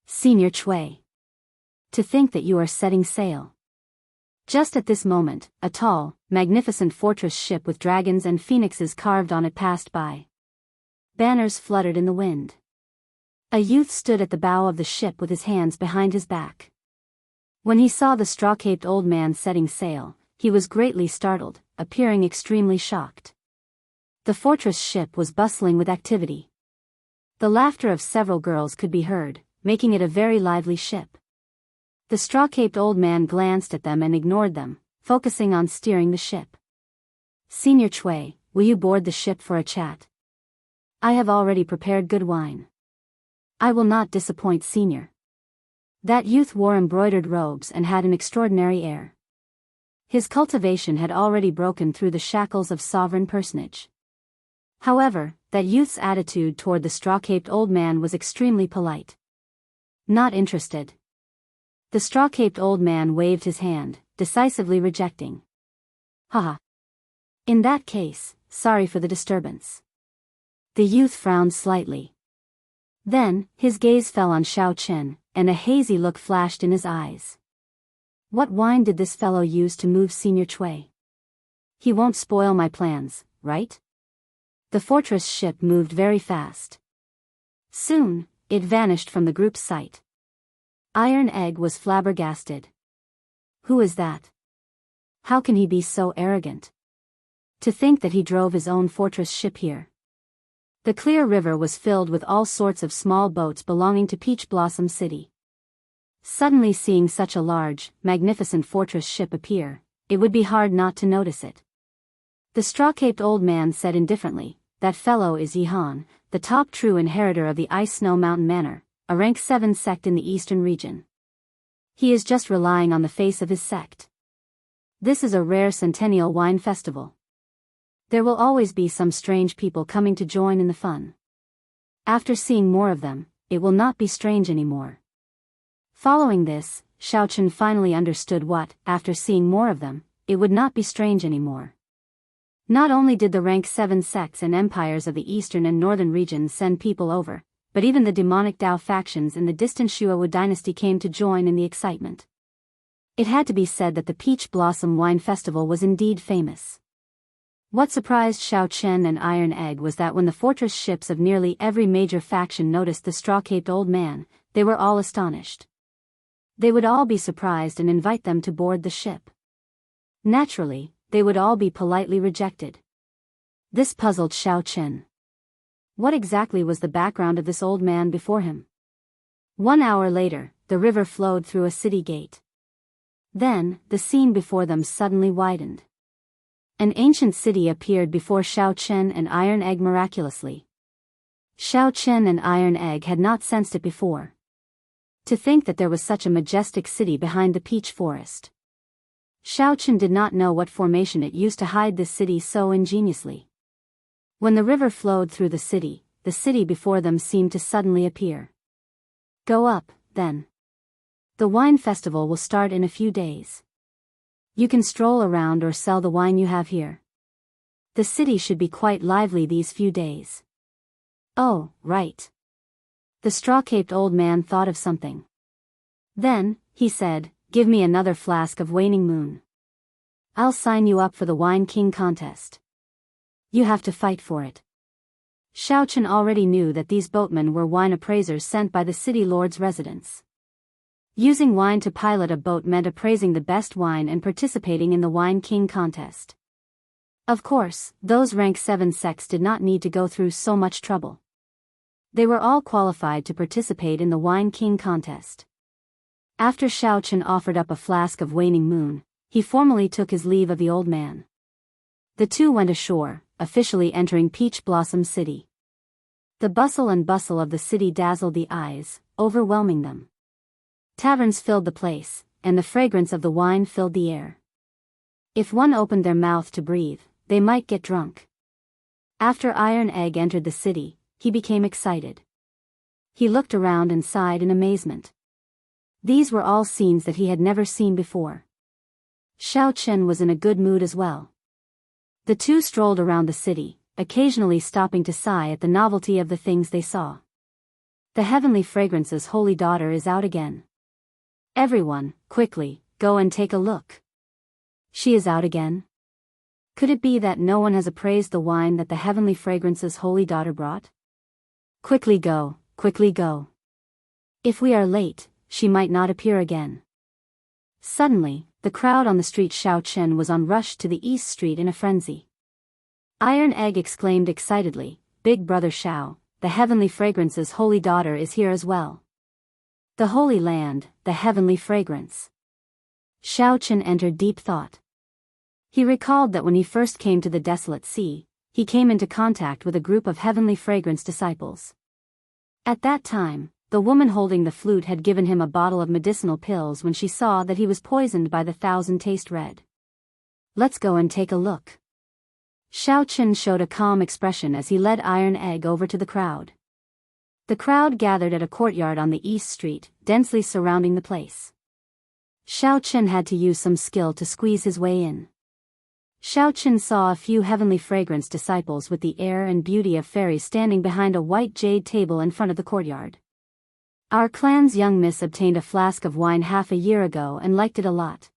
[SPEAKER 1] Senior Chui. To think that you are setting sail. Just at this moment, a tall, magnificent fortress ship with dragons and phoenixes carved on it passed by. Banners fluttered in the wind. A youth stood at the bow of the ship with his hands behind his back. When he saw the straw-caped old man setting sail, he was greatly startled, appearing extremely shocked. The fortress ship was bustling with activity. The laughter of several girls could be heard, making it a very lively ship. The straw-caped old man glanced at them and ignored them, focusing on steering the ship. Senior Chui, will you board the ship for a chat? I have already prepared good wine. I will not disappoint, Senior. That youth wore embroidered robes and had an extraordinary air. His cultivation had already broken through the shackles of sovereign personage. However, that youth's attitude toward the straw-caped old man was extremely polite. Not interested. The straw-caped old man waved his hand, decisively rejecting. Haha. In that case, sorry for the disturbance. The youth frowned slightly. Then, his gaze fell on Xiao Chen, and a hazy look flashed in his eyes. What wine did this fellow use to move Senior Cui? He won't spoil my plans, right? The fortress ship moved very fast. Soon, it vanished from the group's sight. Iron Egg was flabbergasted. Who is that? How can he be so arrogant? To think that he drove his own fortress ship here. The clear river was filled with all sorts of small boats belonging to Peach Blossom City. Suddenly seeing such a large, magnificent fortress ship appear, it would be hard not to notice it. The straw-caped old man said indifferently, "That fellow is Yihan, the top true inheritor of the Ice Snow Mountain Manor, a rank 7 sect in the eastern region. He is just relying on the face of his sect. This is a rare centennial wine festival. There will always be some strange people coming to join in the fun. After seeing more of them, it will not be strange anymore." Following this, Xiao Chen finally understood what, after seeing more of them, it would not be strange anymore. Not only did the rank 7 sects and empires of the eastern and northern regions send people over, but even the demonic Dao factions in the distant Shuowu dynasty came to join in the excitement. It had to be said that the Peach Blossom Wine Festival was indeed famous. What surprised Xiao Chen and Iron Egg was that when the fortress ships of nearly every major faction noticed the straw-caped old man, they were all astonished. They would all be surprised and invite them to board the ship. Naturally, they would all be politely rejected. This puzzled Xiao Chen. What exactly was the background of this old man before him? 1 hour later, the river flowed through a city gate. Then, the scene before them suddenly widened. An ancient city appeared before Xiao Chen and Iron Egg miraculously. Xiao Chen and Iron Egg had not sensed it before. To think that there was such a majestic city behind the peach forest. Xiao Chen did not know what formation it used to hide this city so ingeniously. When the river flowed through the city before them seemed to suddenly appear. Go up, then. The wine festival will start in a few days. You can stroll around or sell the wine you have here. The city should be quite lively these few days. Oh, right. The straw-caped old man thought of something. Then, he said, "Give me another flask of Waning Moon. I'll sign you up for the Wine King contest. You have to fight for it." Xiao Chen already knew that these boatmen were wine appraisers sent by the city lord's residence. Using wine to pilot a boat meant appraising the best wine and participating in the Wine King contest. Of course, those rank 7 sects did not need to go through so much trouble. They were all qualified to participate in the Wine King contest. After Xiao Chen offered up a flask of Waning Moon, he formally took his leave of the old man. The two went ashore, officially entering Peach Blossom City. The bustle of the city dazzled the eyes, overwhelming them. Taverns filled the place, and the fragrance of the wine filled the air. If one opened their mouth to breathe, they might get drunk. After Iron Egg entered the city, he became excited. He looked around and sighed in amazement. These were all scenes that he had never seen before. Xiao Chen was in a good mood as well. The two strolled around the city, occasionally stopping to sigh at the novelty of the things they saw. The Heavenly Fragrance's holy daughter is out again. Everyone, quickly, go and take a look. She is out again? Could it be that no one has appraised the wine that the Heavenly Fragrance's holy daughter brought? Quickly go, quickly go. If we are late, she might not appear again. Suddenly, the crowd on the street Xiao Chen was on rushed to the east street in a frenzy. Iron Egg exclaimed excitedly, "Big brother Xiao, the Heavenly Fragrance's holy daughter is here as well. The Holy Land, the Heavenly Fragrance." Xiao Chen entered deep thought. He recalled that when he first came to the desolate sea, he came into contact with a group of Heavenly Fragrance disciples. At that time, the woman holding the flute had given him a bottle of medicinal pills when she saw that he was poisoned by the 1,000 taste red. "Let's go and take a look." Xiao Chen showed a calm expression as he led Iron Egg over to the crowd. The crowd gathered at a courtyard on the east street, densely surrounding the place. Xiao Chen had to use some skill to squeeze his way in. Xiao Qin saw a few heavenly fragrance disciples with the air and beauty of fairies standing behind a white jade table in front of the courtyard. Our clan's young miss obtained a flask of wine half a year ago and liked it a lot.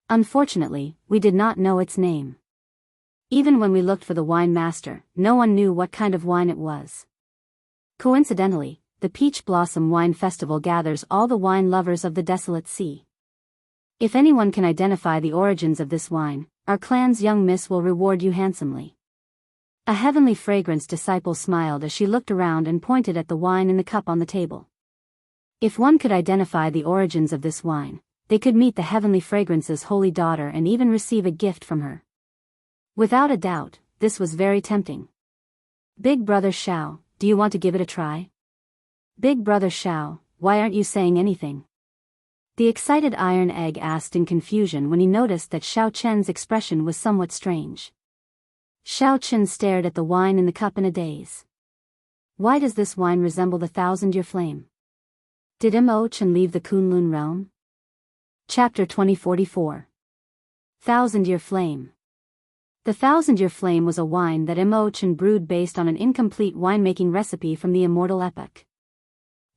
[SPEAKER 1] Unfortunately, we did not know its name. Even when we looked for the wine master, no one knew what kind of wine it was. Coincidentally, the Peach Blossom Wine Festival gathers all the wine lovers of the desolate sea. If anyone can identify the origins of this wine, our clan's young miss will reward you handsomely. A heavenly fragrance disciple smiled as she looked around and pointed at the wine in the cup on the table. If one could identify the origins of this wine, they could meet the heavenly fragrance's holy daughter and even receive a gift from her. Without a doubt, this was very tempting. Big brother Xiao, do you want to give it a try? Big brother Xiao, why aren't you saying anything? The excited Iron Egg asked in confusion when he noticed that Xiao Chen's expression was somewhat strange. Xiao Chen stared at the wine in the cup in a daze. Why does this wine resemble the thousand-year flame? Did Mo Chen leave the Kunlun realm? Chapter 2044. Thousand-Year Flame. The Thousand-Year Flame was a wine that Mo Chen brewed based on an incomplete winemaking recipe from the Immortal Epoch.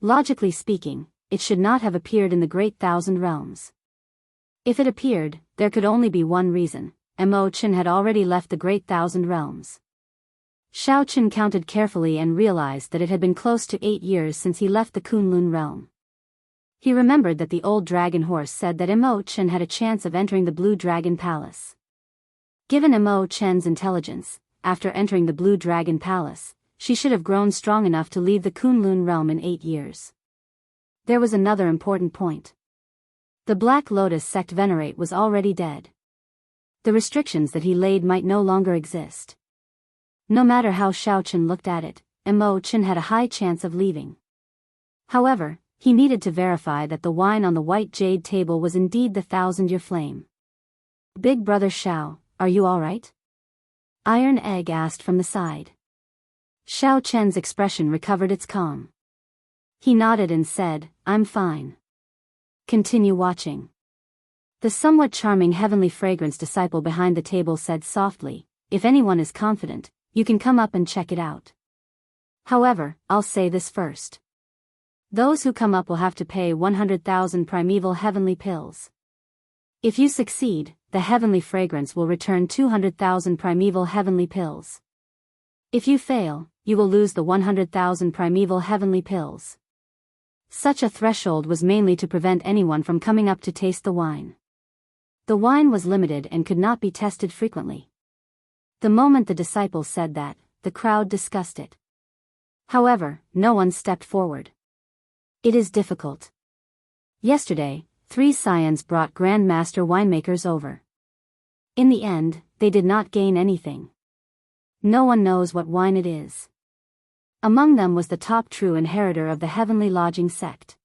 [SPEAKER 1] Logically speaking, it should not have appeared in the Great Thousand Realms. If it appeared, there could only be one reason: Mo Chen had already left the Great Thousand Realms. Xiao Chen counted carefully and realized that it had been close to 8 years since he left the Kunlun realm. He remembered that the old dragon horse said that Mo Chen had a chance of entering the Blue Dragon Palace. Given Mo Chen's intelligence, after entering the Blue Dragon Palace, she should have grown strong enough to leave the Kunlun realm in 8 years. There was another important point. The Black Lotus sect venerate was already dead. The restrictions that he laid might no longer exist. No matter how Xiao Chen looked at it, Mo Chen had a high chance of leaving. However, he needed to verify that the wine on the white jade table was indeed the Thousand-Year Flame. Big brother Xiao, are you all right? Iron Egg asked from the side. Xiao Chen's expression recovered its calm. He nodded and said, I'm fine. Continue watching. The somewhat charming heavenly fragrance disciple behind the table said softly, if anyone is confident, you can come up and check it out. However, I'll say this first. Those who come up will have to pay 100,000 primeval heavenly pills. If you succeed, the heavenly fragrance will return 200,000 primeval heavenly pills. If you fail, you will lose the 100,000 primeval heavenly pills. Such a threshold was mainly to prevent anyone from coming up to taste the wine. The wine was limited and could not be tested frequently. The moment the disciple said that, the crowd discussed it. However, no one stepped forward. It is difficult. Yesterday, 3 scions brought Grandmaster winemakers over. In the end, they did not gain anything. No one knows what wine it is. Among them was the top true inheritor of the Heavenly Lodging sect.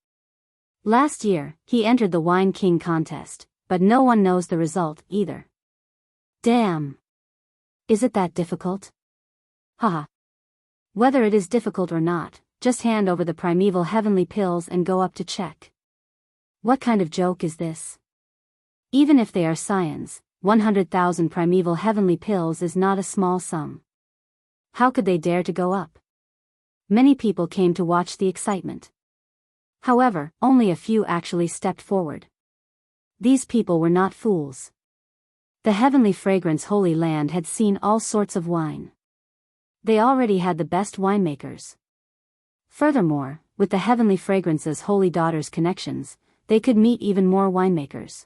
[SPEAKER 1] Last year, he entered the Wine King contest, but no one knows the result either. Damn! Is it that difficult? Haha. Whether it is difficult or not, just hand over the primeval heavenly pills and go up to check. What kind of joke is this? Even if they are scions, 100,000 primeval heavenly pills is not a small sum. How could they dare to go up? Many people came to watch the excitement. However, only a few actually stepped forward. These people were not fools. The heavenly fragrance Holy Land had seen all sorts of wine. They already had the best winemakers. Furthermore, with the heavenly fragrance's holy daughter's connections, they could meet even more winemakers.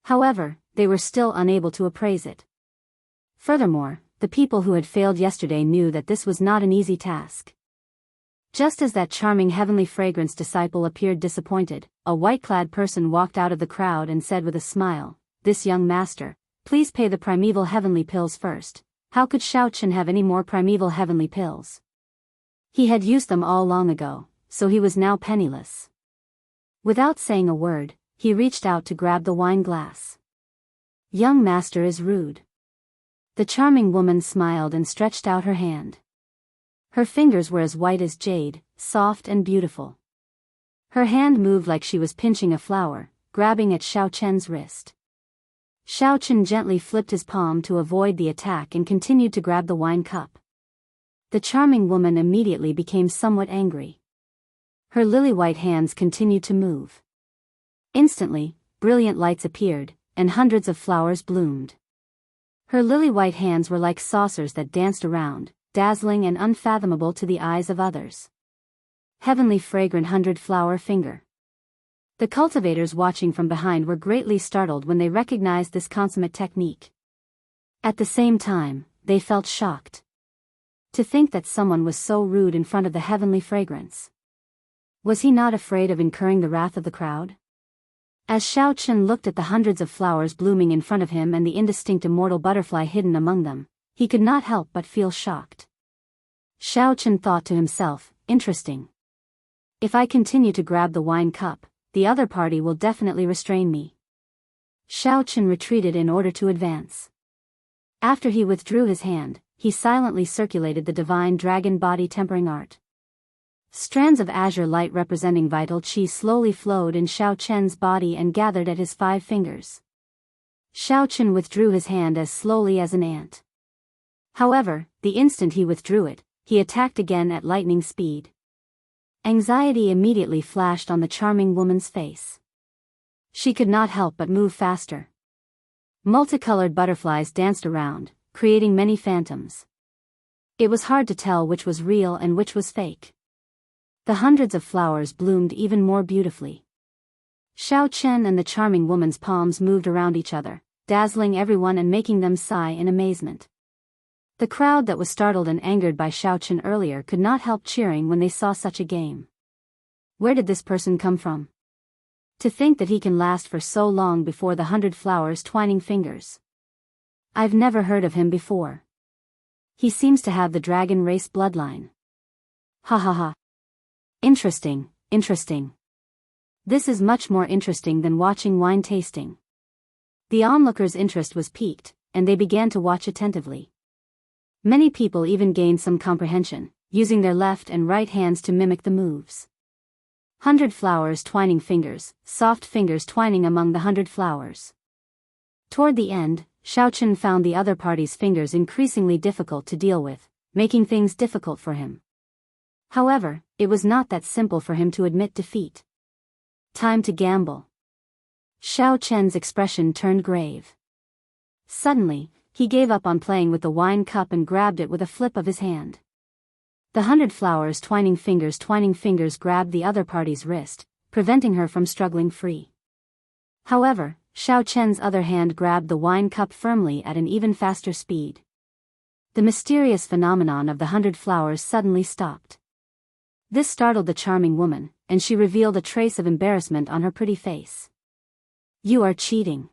[SPEAKER 1] However, they were still unable to appraise it. Furthermore, the people who had failed yesterday knew that this was not an easy task. Just as that charming heavenly fragrance disciple appeared disappointed, a white-clad person walked out of the crowd and said with a smile, "This young master, please pay the primeval heavenly pills first." How could Xiao Chen have any more primeval heavenly pills? He had used them all long ago, so he was now penniless. Without saying a word, he reached out to grab the wine glass. Young master is rude. The charming woman smiled and stretched out her hand. Her fingers were as white as jade, soft and beautiful. Her hand moved like she was pinching a flower, grabbing at Xiao Chen's wrist. Xiao gently flipped his palm to avoid the attack and continued to grab the wine cup. The charming woman immediately became somewhat angry. Her lily-white hands continued to move. Instantly, brilliant lights appeared, and hundreds of flowers bloomed. Her lily-white hands were like saucers that danced around, dazzling and unfathomable to the eyes of others. Heavenly fragrant 100-flower finger. The cultivators watching from behind were greatly startled when they recognized this consummate technique. At the same time, they felt shocked. To think that someone was so rude in front of the heavenly fragrance. Was he not afraid of incurring the wrath of the crowd? As Xiao looked at the hundreds of flowers blooming in front of him and the indistinct immortal butterfly hidden among them, he could not help but feel shocked. Xiao thought to himself, interesting. If I continue to grab the wine cup, the other party will definitely restrain me. Xiao retreated in order to advance. After he withdrew his hand, he silently circulated the divine dragon body tempering art. Strands of azure light representing vital qi slowly flowed in Xiao body and gathered at his 5 fingers. Xiao withdrew his hand as slowly as an ant. However, the instant he withdrew it, he attacked again at lightning speed. Anxiety immediately flashed on the charming woman's face. She could not help but move faster. Multicolored butterflies danced around, creating many phantoms. It was hard to tell which was real and which was fake. The hundreds of flowers bloomed even more beautifully. Xiao and the charming woman's palms moved around each other, dazzling everyone and making them sigh in amazement. The crowd that was startled and angered by Xiao earlier could not help cheering when they saw such a game. Where did this person come from? To think that he can last for so long before the 100 flowers twining fingers. I've never heard of him before. He seems to have the dragon race bloodline. Ha ha ha. Interesting, interesting. This is much more interesting than watching wine tasting. The onlookers' interest was piqued, and they began to watch attentively. Many people even gained some comprehension, using their left and right hands to mimic the moves. 100 flowers twining fingers, soft fingers twining among the 100 flowers. Toward the end, Xiao found the other party's fingers increasingly difficult to deal with, making things difficult for him. However, it was not that simple for him to admit defeat. Time to gamble. Xiao expression turned grave. Suddenly, he gave up on playing with the wine cup and grabbed it with a flip of his hand. The 100 flowers twining fingers grabbed the other party's wrist, preventing her from struggling free. However, Xiao other hand grabbed the wine cup firmly at an even faster speed. The mysterious phenomenon of the 100 flowers suddenly stopped. This startled the charming woman, and she revealed a trace of embarrassment on her pretty face. You are cheating.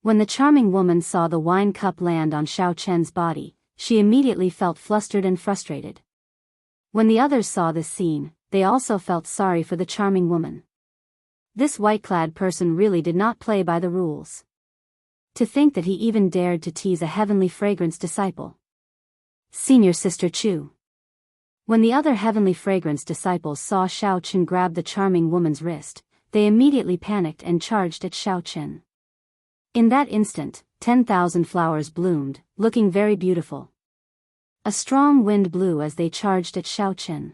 [SPEAKER 1] When the charming woman saw the wine cup land on Xiao body, she immediately felt flustered and frustrated. When the others saw this scene, they also felt sorry for the charming woman. This white-clad person really did not play by the rules. To think that he even dared to tease a heavenly fragrance disciple. Senior Sister Chu. When the other heavenly fragrance disciples saw Xiao grab the charming woman's wrist, they immediately panicked and charged at Xiao. In that instant, 10,000 flowers bloomed, looking very beautiful. A strong wind blew as they charged at Xiao.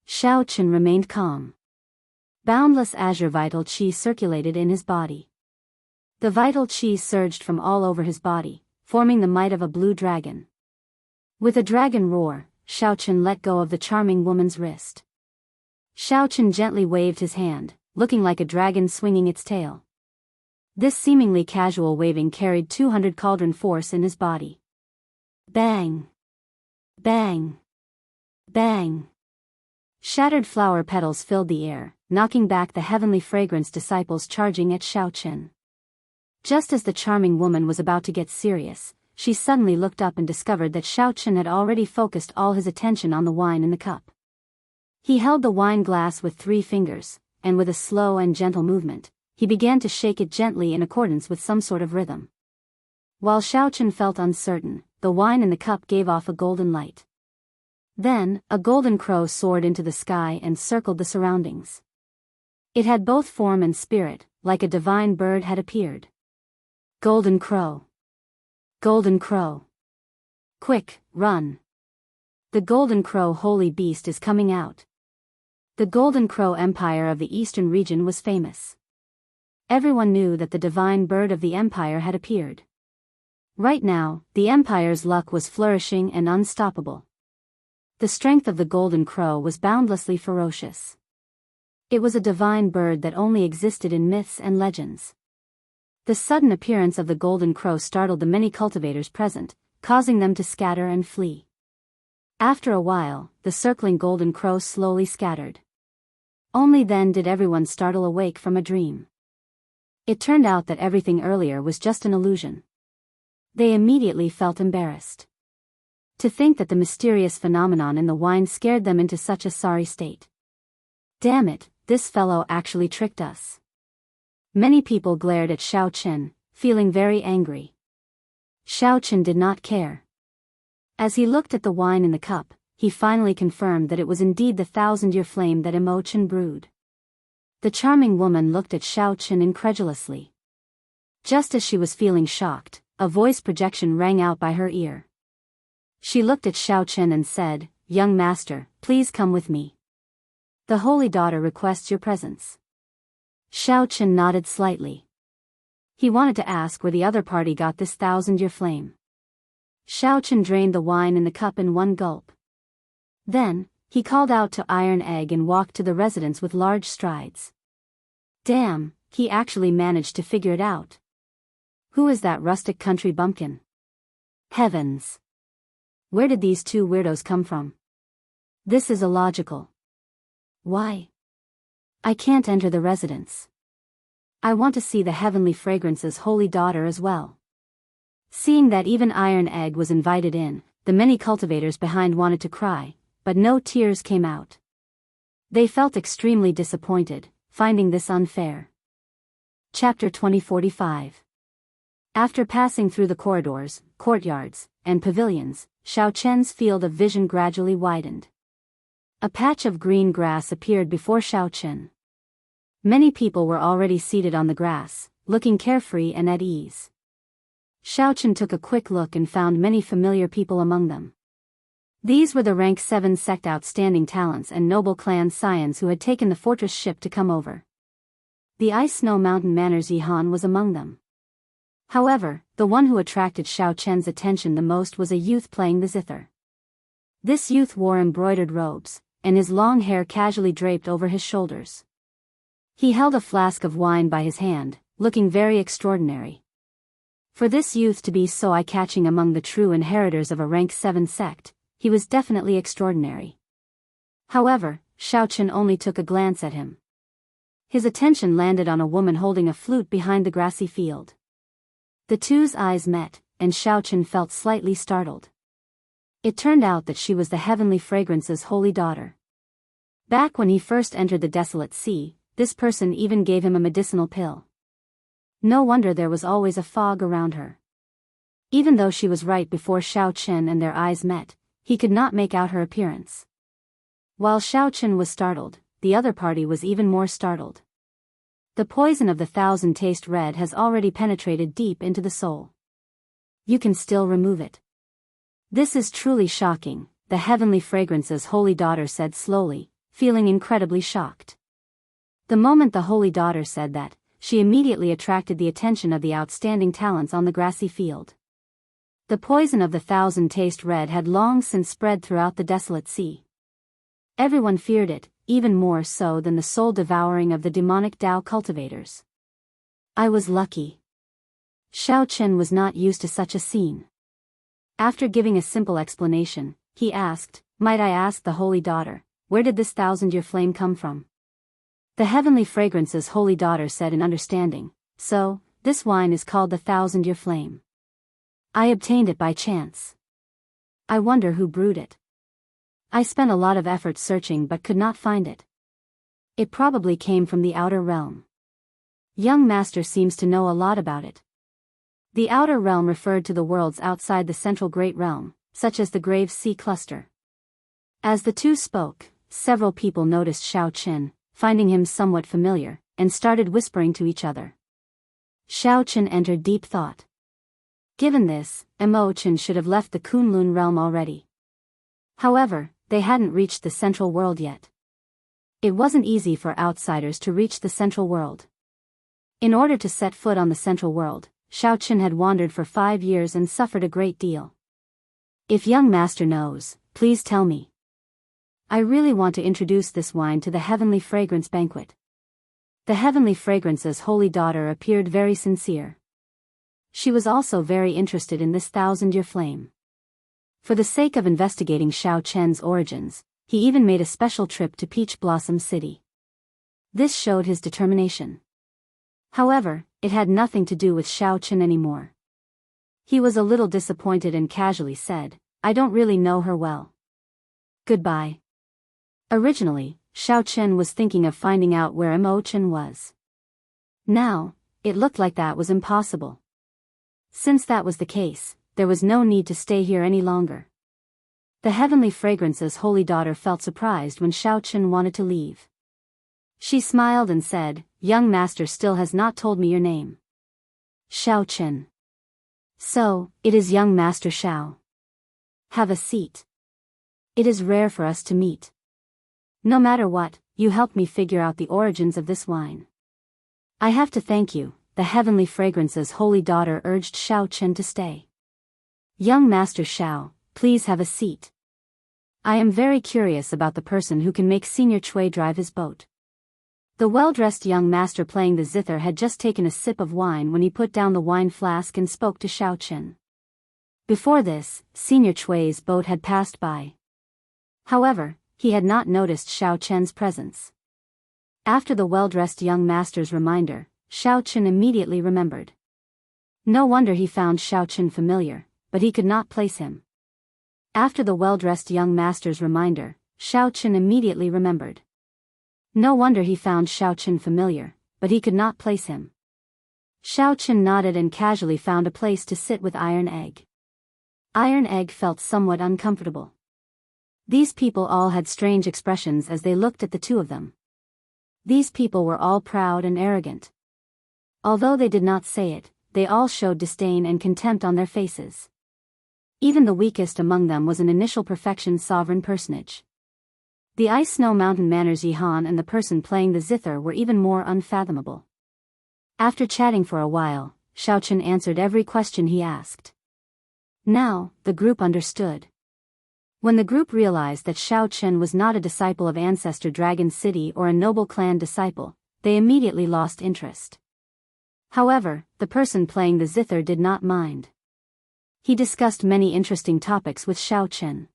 [SPEAKER 1] Xiao remained calm. Boundless azure vital qi circulated in his body. The vital qi surged from all over his body, forming the might of a blue dragon. With a dragon roar, Xiao let go of the charming woman's wrist. Xiao gently waved his hand, looking like a dragon swinging its tail. This seemingly casual waving carried 200 cauldron force in his body. Bang! Bang! Bang! Shattered flower petals filled the air, knocking back the heavenly fragrance disciples charging at Xiao. Just as the charming woman was about to get serious, she suddenly looked up and discovered that Xiao had already focused all his attention on the wine in the cup. He held the wine glass with 3 fingers, and with a slow and gentle movement, he began to shake it gently in accordance with some sort of rhythm. While Xiao felt uncertain, the wine in the cup gave off a golden light. Then, a golden crow soared into the sky and circled the surroundings. It had both form and spirit, like a divine bird had appeared. Golden Crow. Golden Crow. Quick, run. The Golden Crow holy beast is coming out. The Golden Crow Empire of the eastern region was famous. Everyone knew that the divine bird of the empire had appeared. Right now, the empire's luck was flourishing and unstoppable. The strength of the Golden Crow was boundlessly ferocious. It was a divine bird that only existed in myths and legends. The sudden appearance of the Golden Crow startled the many cultivators present, causing them to scatter and flee. After a while, the circling Golden Crow slowly scattered. Only then did everyone startle awake from a dream. It turned out that everything earlier was just an illusion. They immediately felt embarrassed. To think that the mysterious phenomenon in the wine scared them into such a sorry state. Damn it, this fellow actually tricked us. Many people glared at Xiao Chen, feeling very angry. Xiao Chen did not care. As he looked at the wine in the cup, he finally confirmed that it was indeed the 1,000-year flame that Imo Chen brewed. The charming woman looked at Xiao Chen incredulously. Just as she was feeling shocked, a voice projection rang out by her ear. She looked at Xiao Chen and said, "Young master, please come with me. The holy daughter requests your presence." Xiao Chen nodded slightly. He wanted to ask where the other party got this 1,000-year flame. Xiao Chen drained the wine in the cup in one gulp. Then, he called out to Iron Egg and walked to the residence with large strides. Damn, he actually managed to figure it out. Who is that rustic country bumpkin? Heavens! Where did these two weirdos come from? This is illogical. Why? I can't enter the residence. I want to see the heavenly fragrance's holy daughter as well. Seeing that even Iron Egg was invited in, the many cultivators behind wanted to cry, but no tears came out. They felt extremely disappointed, finding this unfair. Chapter 2045. After passing through the corridors, courtyards, and pavilions, Xiao Chen's field of vision gradually widened. A patch of green grass appeared before Xiao Chen. Many people were already seated on the grass, looking carefree and at ease. Xiao Chen took a quick look and found many familiar people among them. These were the rank 7 sect outstanding talents and noble clan scions who had taken the fortress ship to come over. The Ice Snow Mountain Manor's Yihan was among them. However, the one who attracted Xiao Chen's attention the most was a youth playing the zither. This youth wore embroidered robes, and his long hair casually draped over his shoulders. He held a flask of wine by his hand, looking very extraordinary. For this youth to be so eye-catching among the true inheritors of a rank 7 sect, he was definitely extraordinary. However, Xiao Chen only took a glance at him. His attention landed on a woman holding a flute behind the grassy field. The two's eyes met, and Xiao Chen felt slightly startled. It turned out that she was the heavenly fragrance's holy daughter. Back when he first entered the desolate sea, this person even gave him a medicinal pill. No wonder there was always a fog around her. Even though she was right before Xiao Chen and their eyes met, he could not make out her appearance. While Xiao Chen was startled, the other party was even more startled. The poison of the 1,000 taste red has already penetrated deep into the soul. You can still remove it. This is truly shocking, the heavenly fragrance's holy daughter said slowly, feeling incredibly shocked. The moment the holy daughter said that, she immediately attracted the attention of the outstanding talents on the grassy field. The poison of the 1,000 taste red had long since spread throughout the desolate sea. Everyone feared it, even more so than the soul devouring of the demonic Dao cultivators. I was lucky. Xiao Chen was not used to such a scene. After giving a simple explanation, he asked, "Might I ask the holy daughter, where did this 1,000-year flame come from?" The heavenly fragrance's holy daughter said in understanding, "So, this wine is called the 1,000-year flame. I obtained it by chance. I wonder who brewed it. I spent a lot of effort searching but could not find it. It probably came from the outer realm. Young master seems to know a lot about it." The outer realm referred to the worlds outside the central great realm, such as the Grave Sea cluster. As the two spoke, several people noticed Xiao Chen, finding him somewhat familiar, and started whispering to each other. Xiao Chen entered deep thought. Given this, Chen should have left the Kunlun realm already. However, they hadn't reached the central world yet. It wasn't easy for outsiders to reach the central world. In order to set foot on the central world, Xiao Chen had wandered for 5 years and suffered a great deal. If young master knows, please tell me. I really want to introduce this wine to the Heavenly Fragrance Banquet. The Heavenly Fragrance's holy daughter appeared very sincere. She was also very interested in this 1,000-year flame. For the sake of investigating Xiao Chen's origins, he even made a special trip to Peach Blossom City. This showed his determination. However, it had nothing to do with Xiao Chen anymore. He was a little disappointed and casually said, I don't really know her well. Goodbye. Originally, Xiao Chen was thinking of finding out where Chen was. Now, it looked like that was impossible. Since that was the case, there was no need to stay here any longer. The Heavenly Fragrance's holy daughter felt surprised when Xiao Chen wanted to leave. She smiled and said, Young master still has not told me your name. Xiao Chen. So, it is young master Xiao. Have a seat. It is rare for us to meet. No matter what, you helped me figure out the origins of this wine. I have to thank you, the Heavenly Fragrance's holy daughter urged Xiao Chen to stay. Young master Xiao, please have a seat. I am very curious about the person who can make Senior Chui drive his boat. The well-dressed young master playing the zither had just taken a sip of wine when he put down the wine flask and spoke to Xiao Chen. Before this, Senior Chui's boat had passed by. However, he had not noticed Xiao Chen's presence. After the well-dressed young master's reminder, Xiao Chen immediately remembered. No wonder he found Xiao Chen familiar, but he could not place him. After the well-dressed young master's reminder, Xiao Chen immediately remembered. No wonder he found Xiao Chen familiar, but he could not place him. Xiao Chen nodded and casually found a place to sit with Iron Egg. Iron Egg felt somewhat uncomfortable. These people all had strange expressions as they looked at the two of them. These people were all proud and arrogant. Although they did not say it, they all showed disdain and contempt on their faces. Even the weakest among them was an initial perfection sovereign personage. The Ice Snow Mountain Manners Yihan and the person playing the zither were even more unfathomable. After chatting for a while, Xiao Chen answered every question he asked. Now, the group understood. When the group realized that Xiao Chen was not a disciple of Ancestor Dragon City or a noble clan disciple, they immediately lost interest. However, the person playing the zither did not mind. He discussed many interesting topics with Xiao Chen.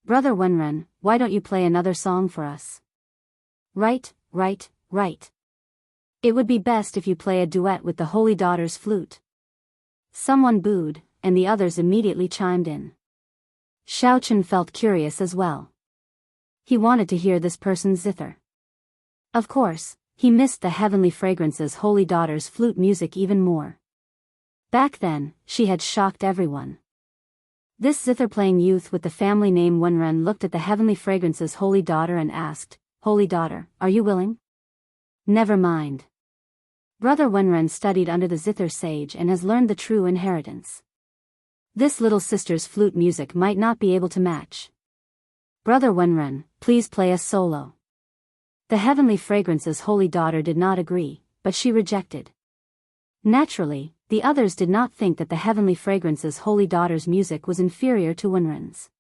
[SPEAKER 1] Brother Wenren, why don't you play another song for us? Right. It would be best if you play a duet with the Holy Daughter's flute. Someone booed, and the others immediately chimed in. Xiao Chen felt curious as well. He wanted to hear this person's zither. Of course, he missed the Heavenly Fragrance's holy daughter's flute music even more. Back then, she had shocked everyone. This zither-playing youth with the family name Wenren looked at the Heavenly Fragrance's holy daughter and asked, Holy daughter, are you willing? Never mind. Brother Wenren studied under the zither sage and has learned the true inheritance. This little sister's flute music might not be able to match. Brother Wenren, please play a solo. The Heavenly Fragrance's holy daughter did not agree, but she rejected. Naturally, the others did not think that the Heavenly Fragrance's holy daughter's music was inferior to Wenren's.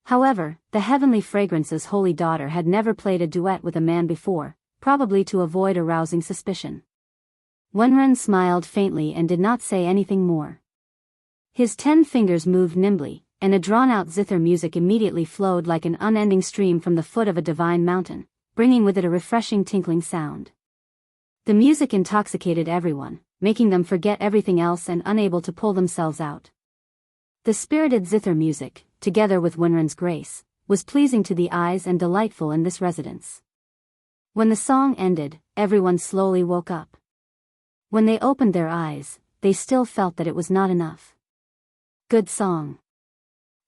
[SPEAKER 1] However, the Heavenly Fragrance's holy daughter had never played a duet with a man before, probably to avoid arousing suspicion. Wenren smiled faintly and did not say anything more. His 10 fingers moved nimbly, and a drawn-out zither music immediately flowed like an unending stream from the foot of a divine mountain, bringing with it a refreshing tinkling sound. The music intoxicated everyone, making them forget everything else and unable to pull themselves out. The spirited zither music, together with Wenren's grace, was pleasing to the eyes and delightful in this residence. When the song ended, everyone slowly woke up. When they opened their eyes, they still felt that it was not enough. Good song.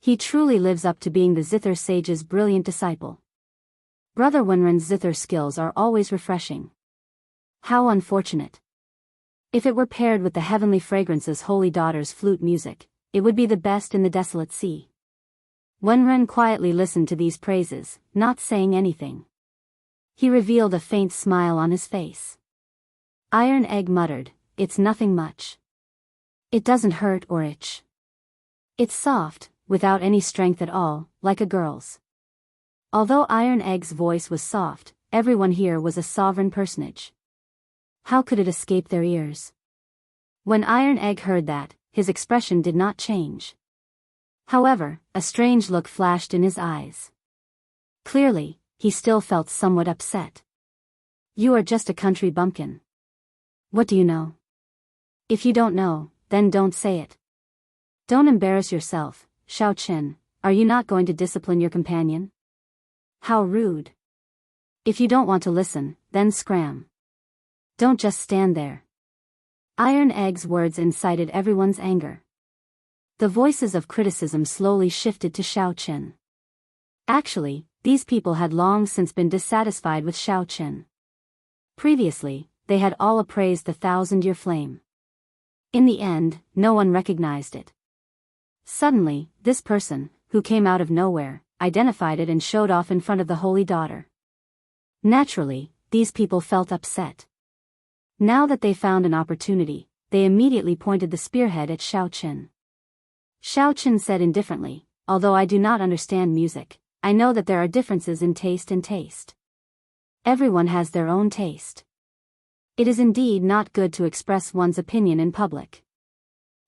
[SPEAKER 1] He truly lives up to being the zither sage's brilliant disciple. Brother Wenren's zither skills are always refreshing. How unfortunate. If it were paired with the heavenly fragrance's holy daughter's flute music, it would be the best in the desolate sea. Wenren quietly listened to these praises, not saying anything. He revealed a faint smile on his face. Iron Egg muttered, "It's nothing much. It doesn't hurt or itch. It's soft, without any strength at all, like a girl's." Although Iron Egg's voice was soft, everyone here was a sovereign personage. How could it escape their ears? When Iron Egg heard that, his expression did not change. However, a strange look flashed in his eyes. Clearly, he still felt somewhat upset. "You are just a country bumpkin. What do you know? If you don't know, then don't say it. Don't embarrass yourself, Xiaoqin. Are you not going to discipline your companion? How rude. If you don't want to listen, then scram. Don't just stand there." Iron Egg's words incited everyone's anger. The voices of criticism slowly shifted to Xiaoqin. Actually, these people had long since been dissatisfied with Xiaoqin. Previously, they had all appraised the 1,000-year flame. In the end, no one recognized it. Suddenly, this person, who came out of nowhere, identified it and showed off in front of the holy daughter. Naturally, these people felt upset. Now that they found an opportunity, they immediately pointed the spearhead at Xiaoqin. Xiaoqin said indifferently, "Although I do not understand music, I know that there are differences in taste and taste. Everyone has their own taste. It is indeed not good to express one's opinion in public.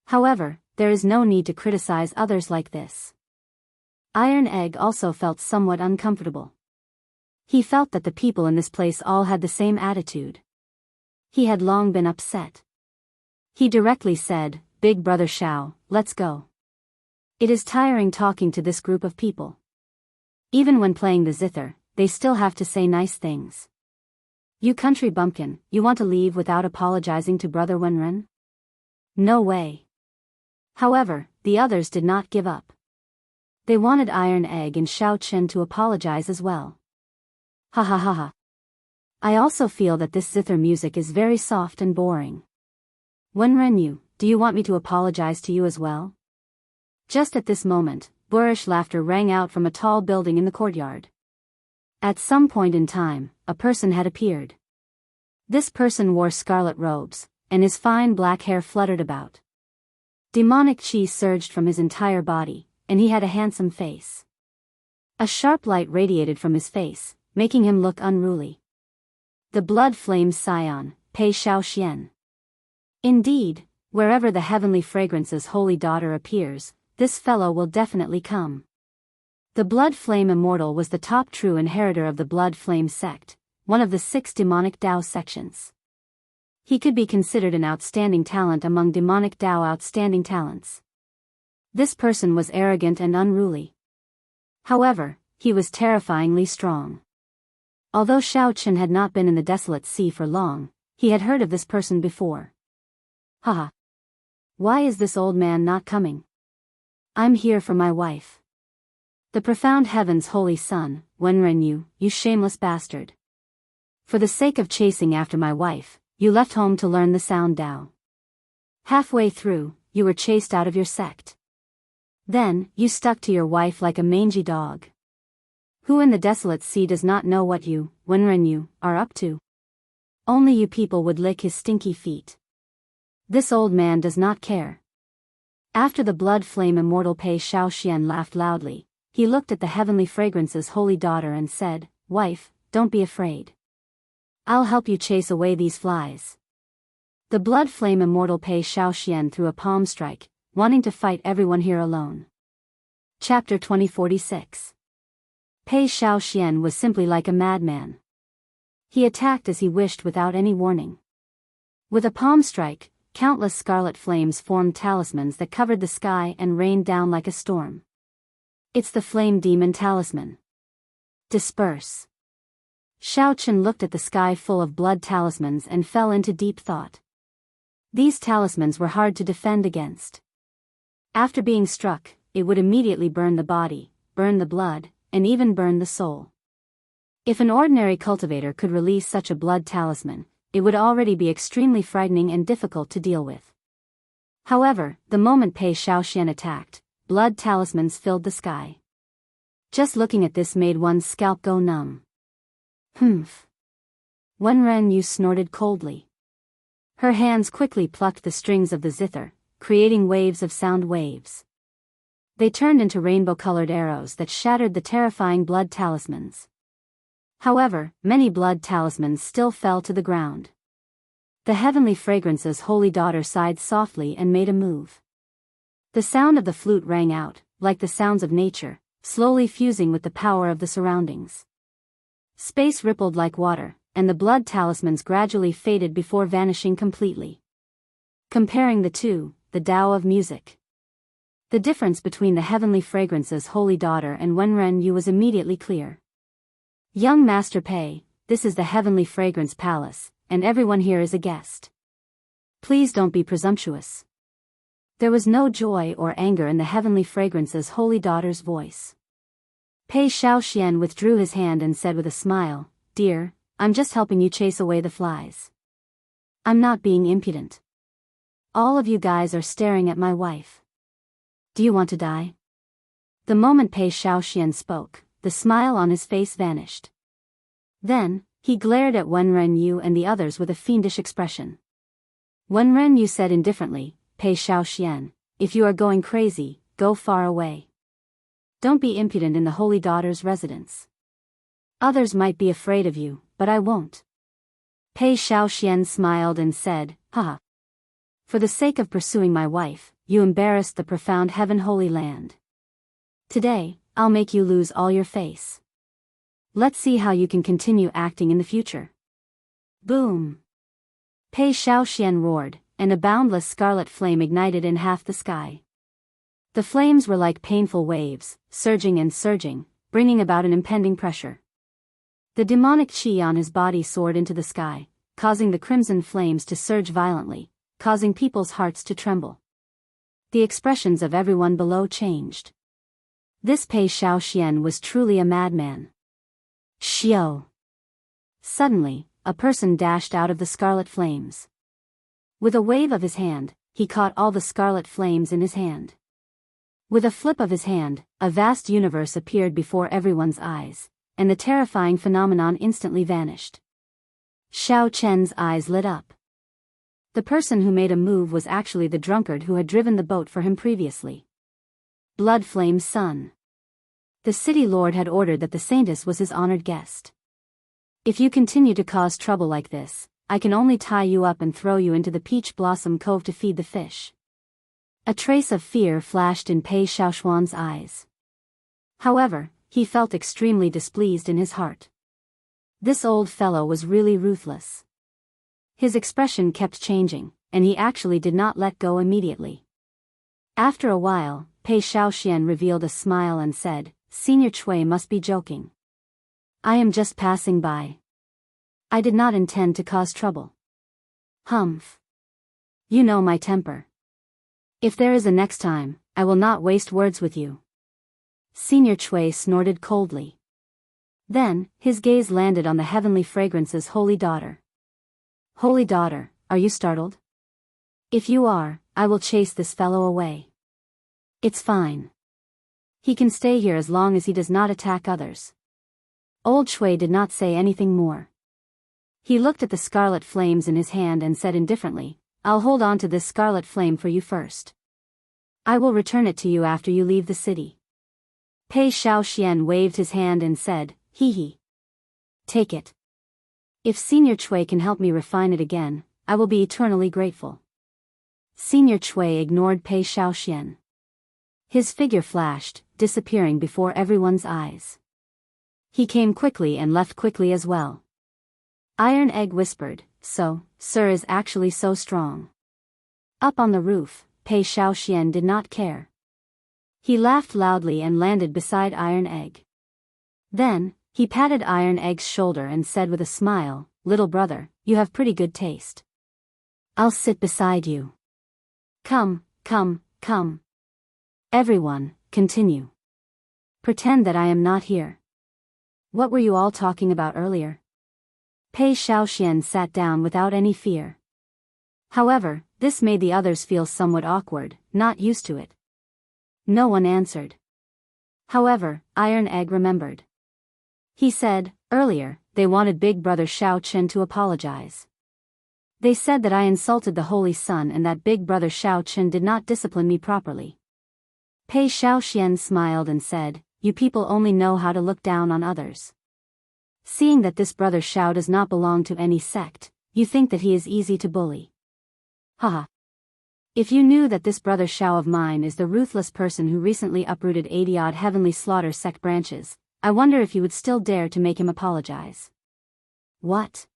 [SPEAKER 1] However, there is no need to criticize others like this." Iron Egg also felt somewhat uncomfortable. He felt that the people in this place all had the same attitude. He had long been upset. He directly said, "Big brother Xiao, let's go. It is tiring talking to this group of people. Even when playing the zither, they still have to say nice things. You country bumpkin, you want to leave without apologizing to Brother Wenren? No way." However, the others did not give up. They wanted Iron Egg and Xiaoqin to apologize as well. "Ha ha ha ha. I also feel that this zither music is very soft and boring. Wenren, do you want me to apologize to you as well?" Just at this moment, boorish laughter rang out from a tall building in the courtyard. At some point in time, a person had appeared. This person wore scarlet robes, and his fine black hair fluttered about. Demonic chi surged from his entire body, and he had a handsome face. A sharp light radiated from his face, making him look unruly. The blood flame scion, Pei Xiaoxian. Indeed, wherever the heavenly fragrance's holy daughter appears, this fellow will definitely come. The Blood Flame Immortal was the top true inheritor of the Blood Flame sect, one of the 6 demonic Dao sections. He could be considered an outstanding talent among demonic Dao outstanding talents. This person was arrogant and unruly. However, he was terrifyingly strong. Although Xiaoqin had not been in the desolate sea for long, he had heard of this person before. "Haha. Why is this old man not coming? I'm here for my wife. The profound heaven's holy son, Wenren, you shameless bastard. For the sake of chasing after my wife, you left home to learn the sound Dao. Halfway through, you were chased out of your sect. Then, you stuck to your wife like a mangy dog. Who in the desolate sea does not know what you, Wenren, are up to? Only you people would lick his stinky feet. This old man does not care." After the blood flame immortal Pei Xiaoxian laughed loudly, he looked at the heavenly fragrance's holy daughter and said, "Wife, don't be afraid. I'll help you chase away these flies." The blood flame immortal Pei Xiaoxian threw a palm strike, wanting to fight everyone here alone. Chapter 2046. Pei Xiaoxian was simply like a madman. He attacked as he wished without any warning. With a palm strike, countless scarlet flames formed talismans that covered the sky and rained down like a storm. "It's the flame demon talisman. Disperse." Xiaoqin looked at the sky full of blood talismans and fell into deep thought. These talismans were hard to defend against. After being struck, it would immediately burn the body, burn the blood, and even burn the soul. If an ordinary cultivator could release such a blood talisman, it would already be extremely frightening and difficult to deal with. However, the moment Pei Xiaoxian attacked, blood talismans filled the sky. Just looking at this made one's scalp go numb. Humph. Wenren Yu snorted coldly. Her hands quickly plucked the strings of the zither, creating waves of sound waves. They turned into rainbow-colored arrows that shattered the terrifying blood talismans. However, many blood talismans still fell to the ground. The heavenly fragrance's holy daughter sighed softly and made a move. The sound of the flute rang out, like the sounds of nature, slowly fusing with the power of the surroundings. Space rippled like water, and the blood talismans gradually faded before vanishing completely. Comparing the two, the Tao of music. The difference between the heavenly fragrance's holy daughter and Wenren Yu was immediately clear. Young Master Pei, this is the heavenly fragrance palace, and everyone here is a guest. Please don't be presumptuous. There was no joy or anger in the heavenly fragrance's holy daughter's voice. Pei Xiaoxian withdrew his hand and said with a smile, "Dear, I'm just helping you chase away the flies. I'm not being impudent. All of you guys are staring at my wife. Do you want to die?" The moment Pei Xiaoxian spoke, the smile on his face vanished. Then, he glared at Wenren Yu and the others with a fiendish expression. Wenren Yu said indifferently, "Pei Xiaoxian, if you are going crazy, go far away. Don't be impudent in the holy daughter's residence. Others might be afraid of you, but I won't." Pei Xiaoxian smiled and said, "Haha. For the sake of pursuing my wife, you embarrassed the profound heaven-holy land. Today, I'll make you lose all your face. Let's see how you can continue acting in the future." Boom! Pei Xiaoxian roared, and a boundless scarlet flame ignited in half the sky. The flames were like painful waves, surging and surging, bringing about an impending pressure. The demonic chi on his body soared into the sky, causing the crimson flames to surge violently, causing people's hearts to tremble. The expressions of everyone below changed. This Pei Xiaoxian was truly a madman. Xiao! Suddenly, a person dashed out of the scarlet flames. With a wave of his hand, he caught all the scarlet flames in his hand. With a flip of his hand, a vast universe appeared before everyone's eyes, and the terrifying phenomenon instantly vanished. Xiao Chen's eyes lit up. The person who made a move was actually the drunkard who had driven the boat for him previously. Blood Flame's son. The city lord had ordered that the saintess was his honored guest. "If you continue to cause trouble like this, I can only tie you up and throw you into the Peach Blossom Cove to feed the fish." A trace of fear flashed in Pei Xiaoxuan's eyes. However, he felt extremely displeased in his heart. This old fellow was really ruthless. His expression kept changing, and he actually did not let go immediately. After a while, Pei Xiaoxian revealed a smile and said, "Senior Chui must be joking. I am just passing by. I did not intend to cause trouble." "Humph. You know my temper. If there is a next time, I will not waste words with you." Senior Chui snorted coldly. Then, his gaze landed on the heavenly fragrance's holy daughter. "Holy daughter, are you startled? If you are, I will chase this fellow away. It's fine. He can stay here as long as he does not attack others." Old Chui did not say anything more. He looked at the scarlet flames in his hand and said indifferently, "I'll hold on to this scarlet flame for you first. I will return it to you after you leave the city." Pei Xiaoxian waved his hand and said, "Hee hee. Take it. If Senior Chui can help me refine it again, I will be eternally grateful." Senior Chui ignored Pei Xiaoxian. His figure flashed, disappearing before everyone's eyes. He came quickly and left quickly as well. Iron Egg whispered, "So, sir is actually so strong." Up on the roof, Pei Xiaoxian did not care. He laughed loudly and landed beside Iron Egg. Then, he patted Iron Egg's shoulder and said with a smile, "Little brother, you have pretty good taste. I'll sit beside you. Come, come, come. Everyone, continue. Pretend that I am not here. What were you all talking about earlier?" Pei Xiaoxian sat down without any fear. However, this made the others feel somewhat awkward, not used to it. No one answered. However, Iron Egg remembered. He said, earlier, they wanted Big Brother Xiao Chen to apologize. They said that I insulted the Holy Sun and that Big Brother Xiao Chen did not discipline me properly. Pei Xiaoxian smiled and said, you people only know how to look down on others. Seeing that this Brother Xiao does not belong to any sect, you think that he is easy to bully. Haha. If you knew that this Brother Xiao of mine is the ruthless person who recently uprooted 80-odd Heavenly Slaughter sect branches, I wonder if you would still dare to make him apologize. What?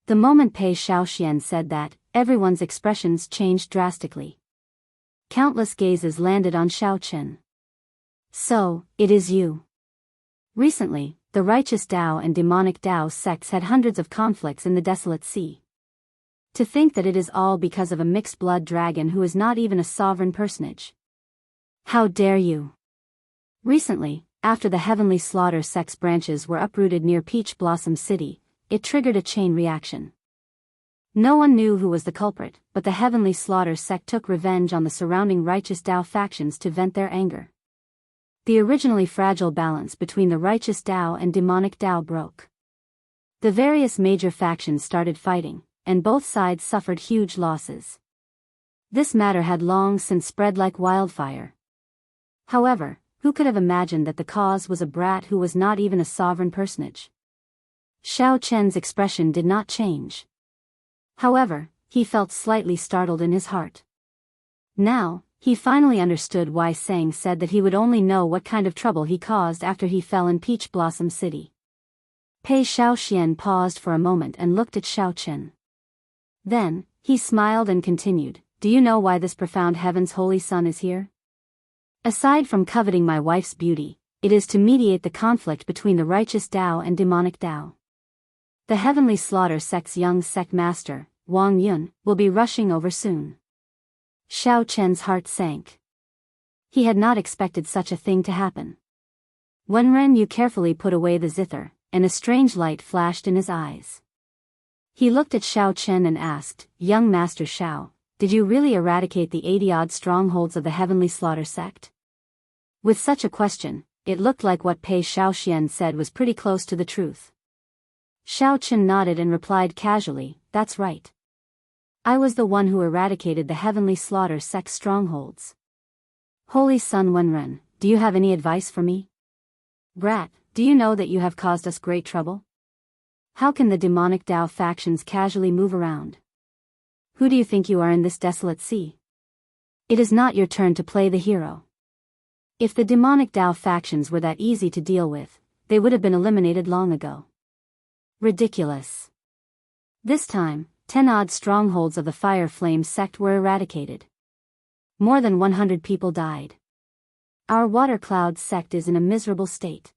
[SPEAKER 1] The moment Pei Xiaoxian said that, everyone's expressions changed drastically. Countless gazes landed on Xiao Chen. So, it is you. Recently, the righteous Dao and demonic Dao sects had hundreds of conflicts in the desolate sea. To think that it is all because of a mixed-blood dragon who is not even a sovereign personage. How dare you? Recently, after the Heavenly Slaughter sect's branches were uprooted near Peach Blossom City, it triggered a chain reaction. No one knew who was the culprit, but the Heavenly Slaughter sect took revenge on the surrounding righteous Dao factions to vent their anger. The originally fragile balance between the righteous Dao and demonic Dao broke. The various major factions started fighting, and both sides suffered huge losses. This matter had long since spread like wildfire. However, who could have imagined that the cause was a brat who was not even a sovereign personage? Xiao Chen's expression did not change. However, he felt slightly startled in his heart. Now, he finally understood why Sang said that he would only know what kind of trouble he caused after he fell in Peach Blossom City. Pei Xiaoxian paused for a moment and looked at Xiao Chen. Then, he smiled and continued, do you know why this profound heaven's holy sun is here? Aside from coveting my wife's beauty, it is to mediate the conflict between the righteous Dao and demonic Dao. The Heavenly Slaughter sect's young sect master, Wang Yun, will be rushing over soon. Xiao Chen's heart sank. He had not expected such a thing to happen. When Ren Yu carefully put away the zither, and a strange light flashed in his eyes. He looked at Xiao Chen and asked, young Master Xiao, did you really eradicate the 80-odd strongholds of the Heavenly Slaughter sect? With such a question, it looked like what Pei Xiaoxian said was pretty close to the truth. Xiao Chen nodded and replied casually, that's right. I was the one who eradicated the Heavenly Slaughter sect strongholds. Holy Sun Wenren, do you have any advice for me? Brat, do you know that you have caused us great trouble? How can the demonic Dao factions casually move around? Who do you think you are in this desolate sea? It is not your turn to play the hero. If the demonic Dao factions were that easy to deal with, they would have been eliminated long ago. Ridiculous. This time, 10-odd strongholds of the Fire Flame sect were eradicated. More than 100 people died. Our Water Cloud sect is in a miserable state.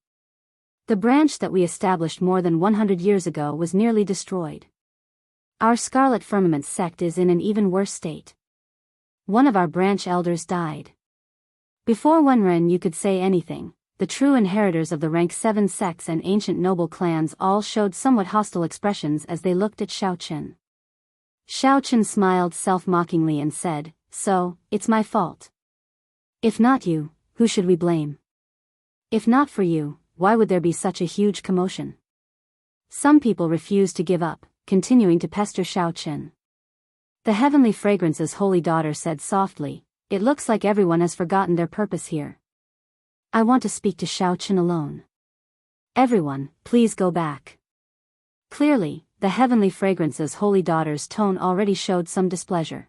[SPEAKER 1] The branch that we established more than 100 years ago was nearly destroyed. Our Scarlet Firmament sect is in an even worse state. One of our branch elders died. Before Wenren you could say anything, the true inheritors of the rank 7 sects and ancient noble clans all showed somewhat hostile expressions as they looked at Xiao Chen. Xiao Chen smiled self-mockingly and said, so, it's my fault. If not you, who should we blame? If not for you, why would there be such a huge commotion? Some people refused to give up, continuing to pester Xiao Chen. The Heavenly Fragrance's holy daughter said softly, it looks like everyone has forgotten their purpose here. I want to speak to Xiao Chen alone. Everyone, please go back. Clearly, the Heavenly Fragrance's holy daughter's tone already showed some displeasure.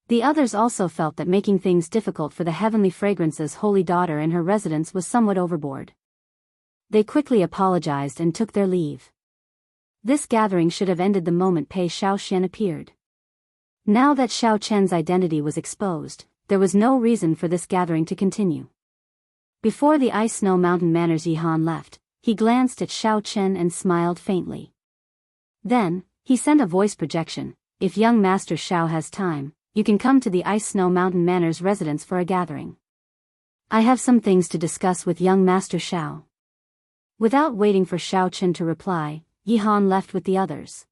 [SPEAKER 1] The others also felt that making things difficult for the Heavenly Fragrance's holy daughter in her residence was somewhat overboard. They quickly apologized and took their leave. This gathering should have ended the moment Pei Xiaoxian appeared. Now that Xiao Chen's identity was exposed, there was no reason for this gathering to continue. Before the Ice Snow Mountain Manor's Yihan left, he glanced at Xiao Chen and smiled faintly. Then, he sent a voice projection, if young Master Xiao has time, you can come to the Ice Snow Mountain Manor's residence for a gathering. I have some things to discuss with young Master Xiao. Without waiting for Xiao Chen to reply, Yihan left with the others.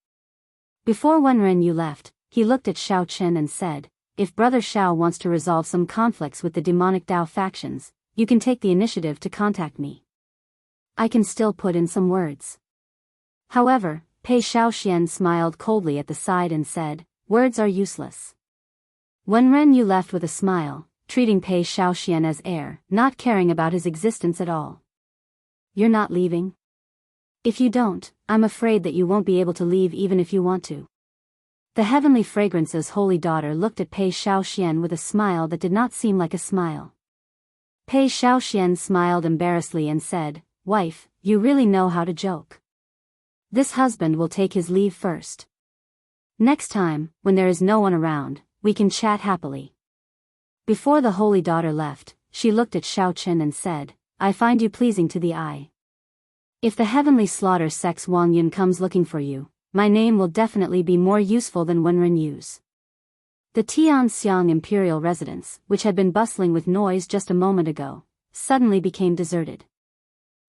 [SPEAKER 1] Before Wenren left, he looked at Xiao Chen and said, "If Brother Xiao wants to resolve some conflicts with the demonic Dao factions, you can take the initiative to contact me. I can still put in some words." However, Pei Xiaoxian smiled coldly at the side and said, "Words are useless." Wenren left with a smile, treating Pei Xiaoxian as heir, not caring about his existence at all. "You're not leaving? If you don't, I'm afraid that you won't be able to leave even if you want to." The Heavenly Fragrance's holy daughter looked at Pei Xiaoxian with a smile that did not seem like a smile. Pei Xiaoxian smiled embarrassedly and said, "Wife, you really know how to joke. This husband will take his leave first. Next time, when there is no one around, we can chat happily." Before the holy daughter left, she looked at Xiao Chen and said, "I find you pleasing to the eye. If the heavenly slaughter sex Wang Yun comes looking for you, my name will definitely be more useful than Wenren Yu's." The Tianxiang imperial residence, which had been bustling with noise just a moment ago, suddenly became deserted.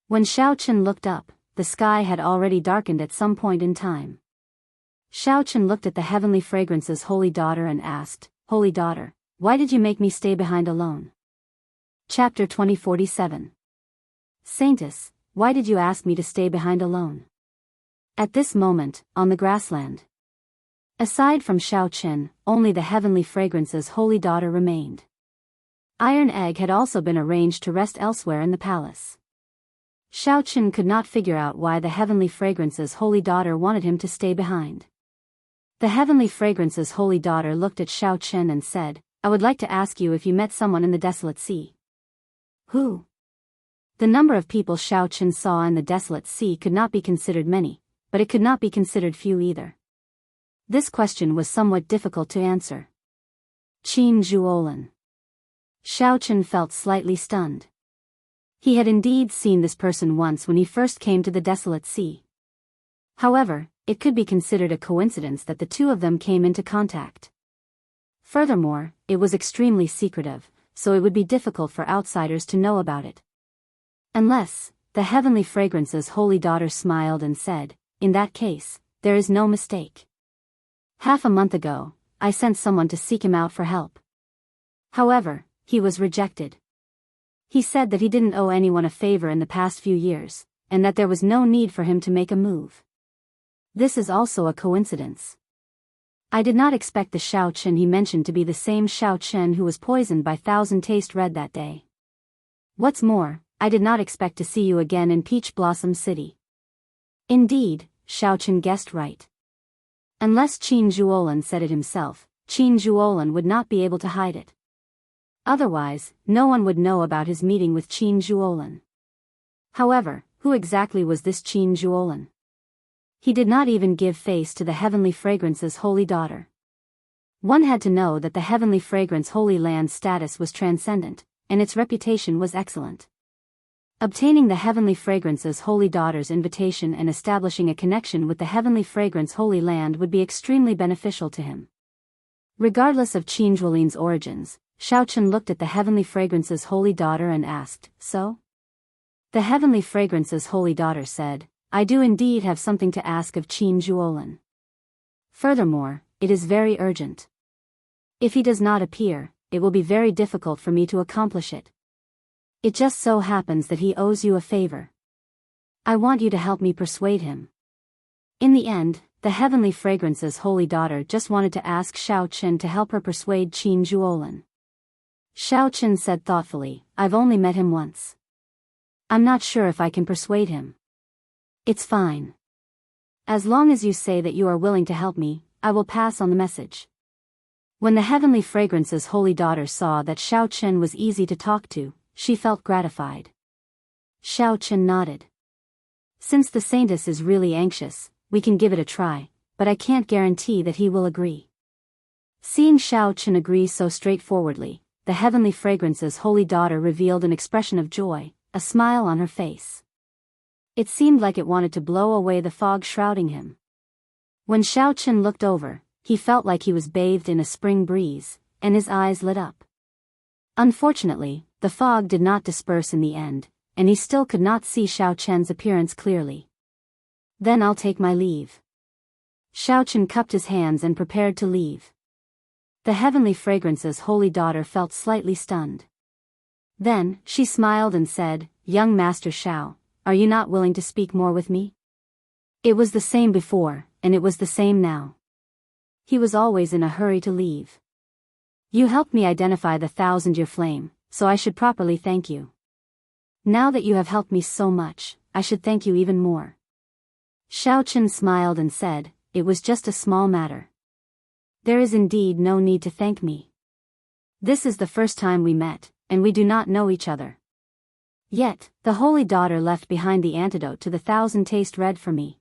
[SPEAKER 1] When Xiao Chen looked up, the sky had already darkened at some point in time. Xiao Chen looked at the Heavenly Fragrance's holy daughter and asked, "Holy daughter, why did you make me stay behind alone?" Chapter 2047. Saintess, why did you ask me to stay behind alone? At this moment, on the grassland. Aside from Xiao Chen, only the Heavenly Fragrance's holy daughter remained. Iron Egg had also been arranged to rest elsewhere in the palace. Xiao Chen could not figure out why the Heavenly Fragrance's holy daughter wanted him to stay behind. The Heavenly Fragrance's holy daughter looked at Xiao Chen and said, "I would like to ask you if you met someone in the desolate sea." "Who?" The number of people Xiao Chen saw in the desolate sea could not be considered many, but it could not be considered few either. This question was somewhat difficult to answer. Qin Zhuolin. Xiao Chen felt slightly stunned. He had indeed seen this person once when he first came to the desolate sea. However, it could be considered a coincidence that the two of them came into contact. Furthermore, it was extremely secretive, so it would be difficult for outsiders to know about it. Unless, the Heavenly Fragrance's holy daughter smiled and said, "In that case, there is no mistake. Half a month ago, I sent someone to seek him out for help. However, he was rejected. He said that he didn't owe anyone a favor in the past few years, and that there was no need for him to make a move. This is also a coincidence. I did not expect the Xiao Chen he mentioned to be the same Xiao Chen who was poisoned by Thousand Taste Red that day. What's more, I did not expect to see you again in Peach Blossom City." Indeed, Xiao Chen guessed right. Unless Qin Zhuolin said it himself, Qin Zhuolin would not be able to hide it. Otherwise, no one would know about his meeting with Qin Zhuolin. However, who exactly was this Qin Zhuolin? He did not even give face to the Heavenly Fragrance's holy daughter. One had to know that the Heavenly Fragrance Holy Land status was transcendent, and its reputation was excellent. Obtaining the Heavenly Fragrance's holy daughter's invitation and establishing a connection with the Heavenly Fragrance Holy Land would be extremely beneficial to him. Regardless of Qin Zhuolin's origins, Xiao Chen looked at the Heavenly Fragrance's holy daughter and asked, "So?" The Heavenly Fragrance's holy daughter said, "I do indeed have something to ask of Qin Zhuolin. Furthermore, it is very urgent. If he does not appear, it will be very difficult for me to accomplish it. It just so happens that he owes you a favor. I want you to help me persuade him." In the end, the Heavenly Fragrance's holy daughter just wanted to ask Xiao Chen to help her persuade Qin Zhuolin. Xiao Chen said thoughtfully, "I've only met him once. I'm not sure if I can persuade him." "It's fine. As long as you say that you are willing to help me, I will pass on the message." When the Heavenly Fragrance's holy daughter saw that Xiao Chen was easy to talk to, she felt gratified. Xiao Chen nodded. "Since the Saintess is really anxious, we can give it a try, but I can't guarantee that he will agree." Seeing Xiao Chen agree so straightforwardly, the Heavenly Fragrance's holy daughter revealed an expression of joy, a smile on her face. It seemed like it wanted to blow away the fog shrouding him. When Xiao Chen looked over, he felt like he was bathed in a spring breeze, and his eyes lit up. Unfortunately, the fog did not disperse in the end, and he still could not see Xiao Chen's appearance clearly. Then I'll take my leave. Xiaochen cupped his hands and prepared to leave. The heavenly fragrance's holy daughter felt slightly stunned. Then, she smiled and said, "Young Master Xiao, are you not willing to speak more with me?" It was the same before, and it was the same now. He was always in a hurry to leave. You helped me identify the 1,000-year flame, so I should properly thank you. Now that you have helped me so much, I should thank you even more. Xiaochen smiled and said, "It was just a small matter. There is indeed no need to thank me. This is the first time we met, and we do not know each other. Yet, the holy daughter left behind the antidote to the 1,000 taste red for me.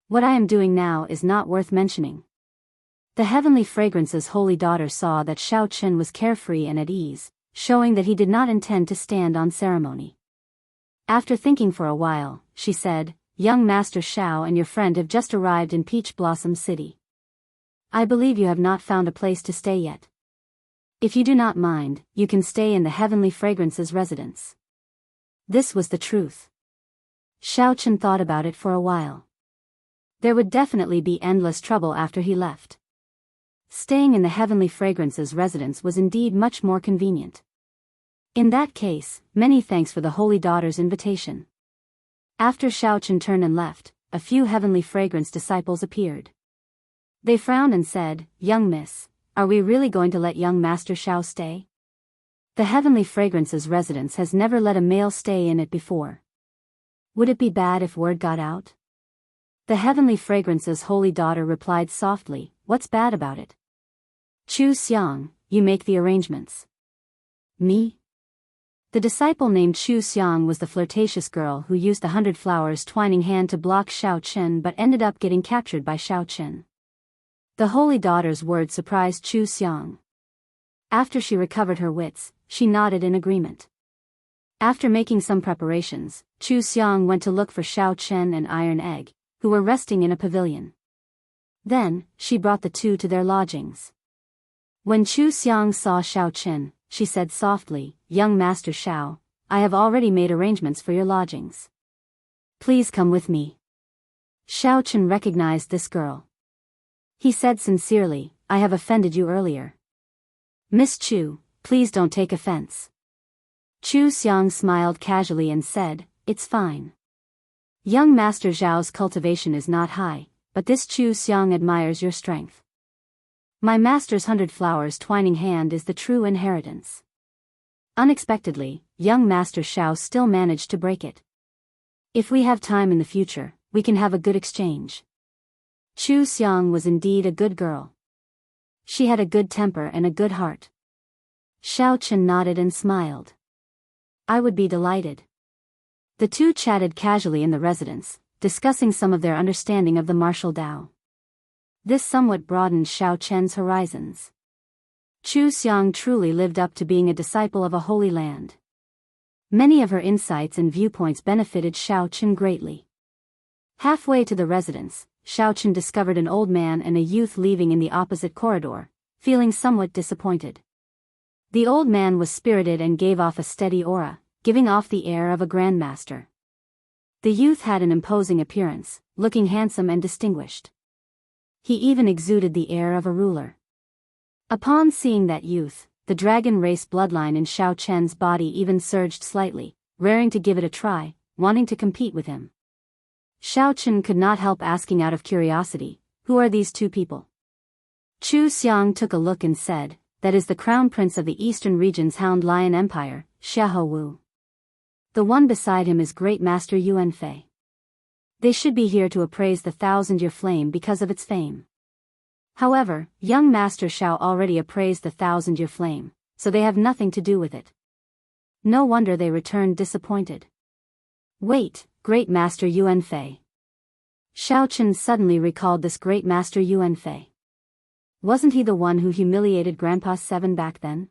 [SPEAKER 1] What I am doing now is not worth mentioning." The heavenly fragrance's holy daughter saw that Xiaochen was carefree and at ease, showing that he did not intend to stand on ceremony. After thinking for a while, she said, "Young Master Xiao and your friend have just arrived in Peach Blossom City. I believe you have not found a place to stay yet. If you do not mind, you can stay in the heavenly fragrance's residence." This was the truth. Xiaochen thought about it for a while. There would definitely be endless trouble after he left. Staying in the heavenly fragrance's residence was indeed much more convenient. In that case, many thanks for the holy daughter's invitation. After Xiaochen turned and left, a few heavenly fragrance disciples appeared. They frowned and said, "Young miss, are we really going to let young Master Xiao stay? The heavenly fragrance's residence has never let a male stay in it before. Would it be bad if word got out?" The heavenly fragrance's holy daughter replied softly, "What's bad about it? Chu Xiang, you make the arrangements." "Me?" The disciple named Chu Xiang was the flirtatious girl who used the 100 flowers twining hand to block Xiaochen but ended up getting captured by Xiaochen. The holy daughter's words surprised Chu Xiang. After she recovered her wits, she nodded in agreement. After making some preparations, Chu Xiang went to look for Xiaochen and Iron Egg, who were resting in a pavilion. Then, she brought the two to their lodgings. When Chu Xiang saw Xiaochen, she said softly, "Young Master Xiao, I have already made arrangements for your lodgings. Please come with me." Xiaochen recognized this girl. He said sincerely, "I have offended you earlier. Miss Chu, please don't take offense." Chu Xiang smiled casually and said, "It's fine. Young Master Zhao's cultivation is not high, but this Chu Xiang admires your strength. My master's 100 flowers twining hand is the true inheritance." Unexpectedly, young Master Xiao still managed to break it. "If we have time in the future, we can have a good exchange." Chu Xiang was indeed a good girl. She had a good temper and a good heart. Xiaochen nodded and smiled. "I would be delighted." The two chatted casually in the residence, discussing some of their understanding of the martial Dao. This somewhat broadened Xiaochen's horizons. Chu Xiang truly lived up to being a disciple of a holy land. Many of her insights and viewpoints benefited Xiaochen greatly. Halfway to the residence, Xiaochen discovered an old man and a youth leaving in the opposite corridor, feeling somewhat disappointed. The old man was spirited and gave off a steady aura, giving off the air of a grandmaster. The youth had an imposing appearance, looking handsome and distinguished. He even exuded the air of a ruler. Upon seeing that youth, the dragon race bloodline in Xiaochen's body even surged slightly, raring to give it a try, wanting to compete with him. Xiaochen could not help asking out of curiosity, "Who are these two people?" Chu Xiang took a look and said, "That is the crown prince of the eastern region's Hound Lion Empire, Xiahou Wu. The one beside him is Great Master Yuan Fei. They should be here to appraise the 1,000-year flame because of its fame. However, young Master Xiao already appraised the 1,000-year flame, so they have nothing to do with it. No wonder they returned disappointed." "Wait, Great Master Yuan Fei." Xiaochen suddenly recalled this Great Master Yuan Fei. Wasn't he the one who humiliated Grandpa 7 back then?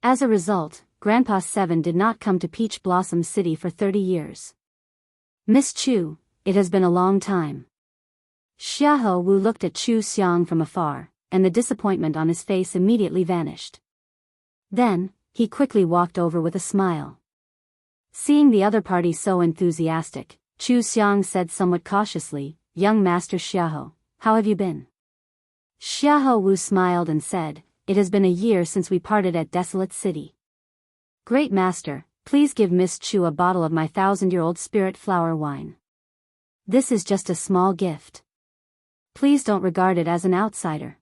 [SPEAKER 1] As a result, Grandpa 7 did not come to Peach Blossom City for 30 years. "Miss Chu, it has been a long time." Xiahou Wu looked at Chu Xiang from afar, and the disappointment on his face immediately vanished. Then, he quickly walked over with a smile. Seeing the other party so enthusiastic, Chu Xiang said somewhat cautiously, "Young Master Xiahou, how have you been?" Xiahou Wu smiled and said, "It has been a year since we parted at Desolate City. Great Master, please give Miss Chu a bottle of my 1,000-year-old spirit flower wine. This is just a small gift. Please don't regard it as an outsider."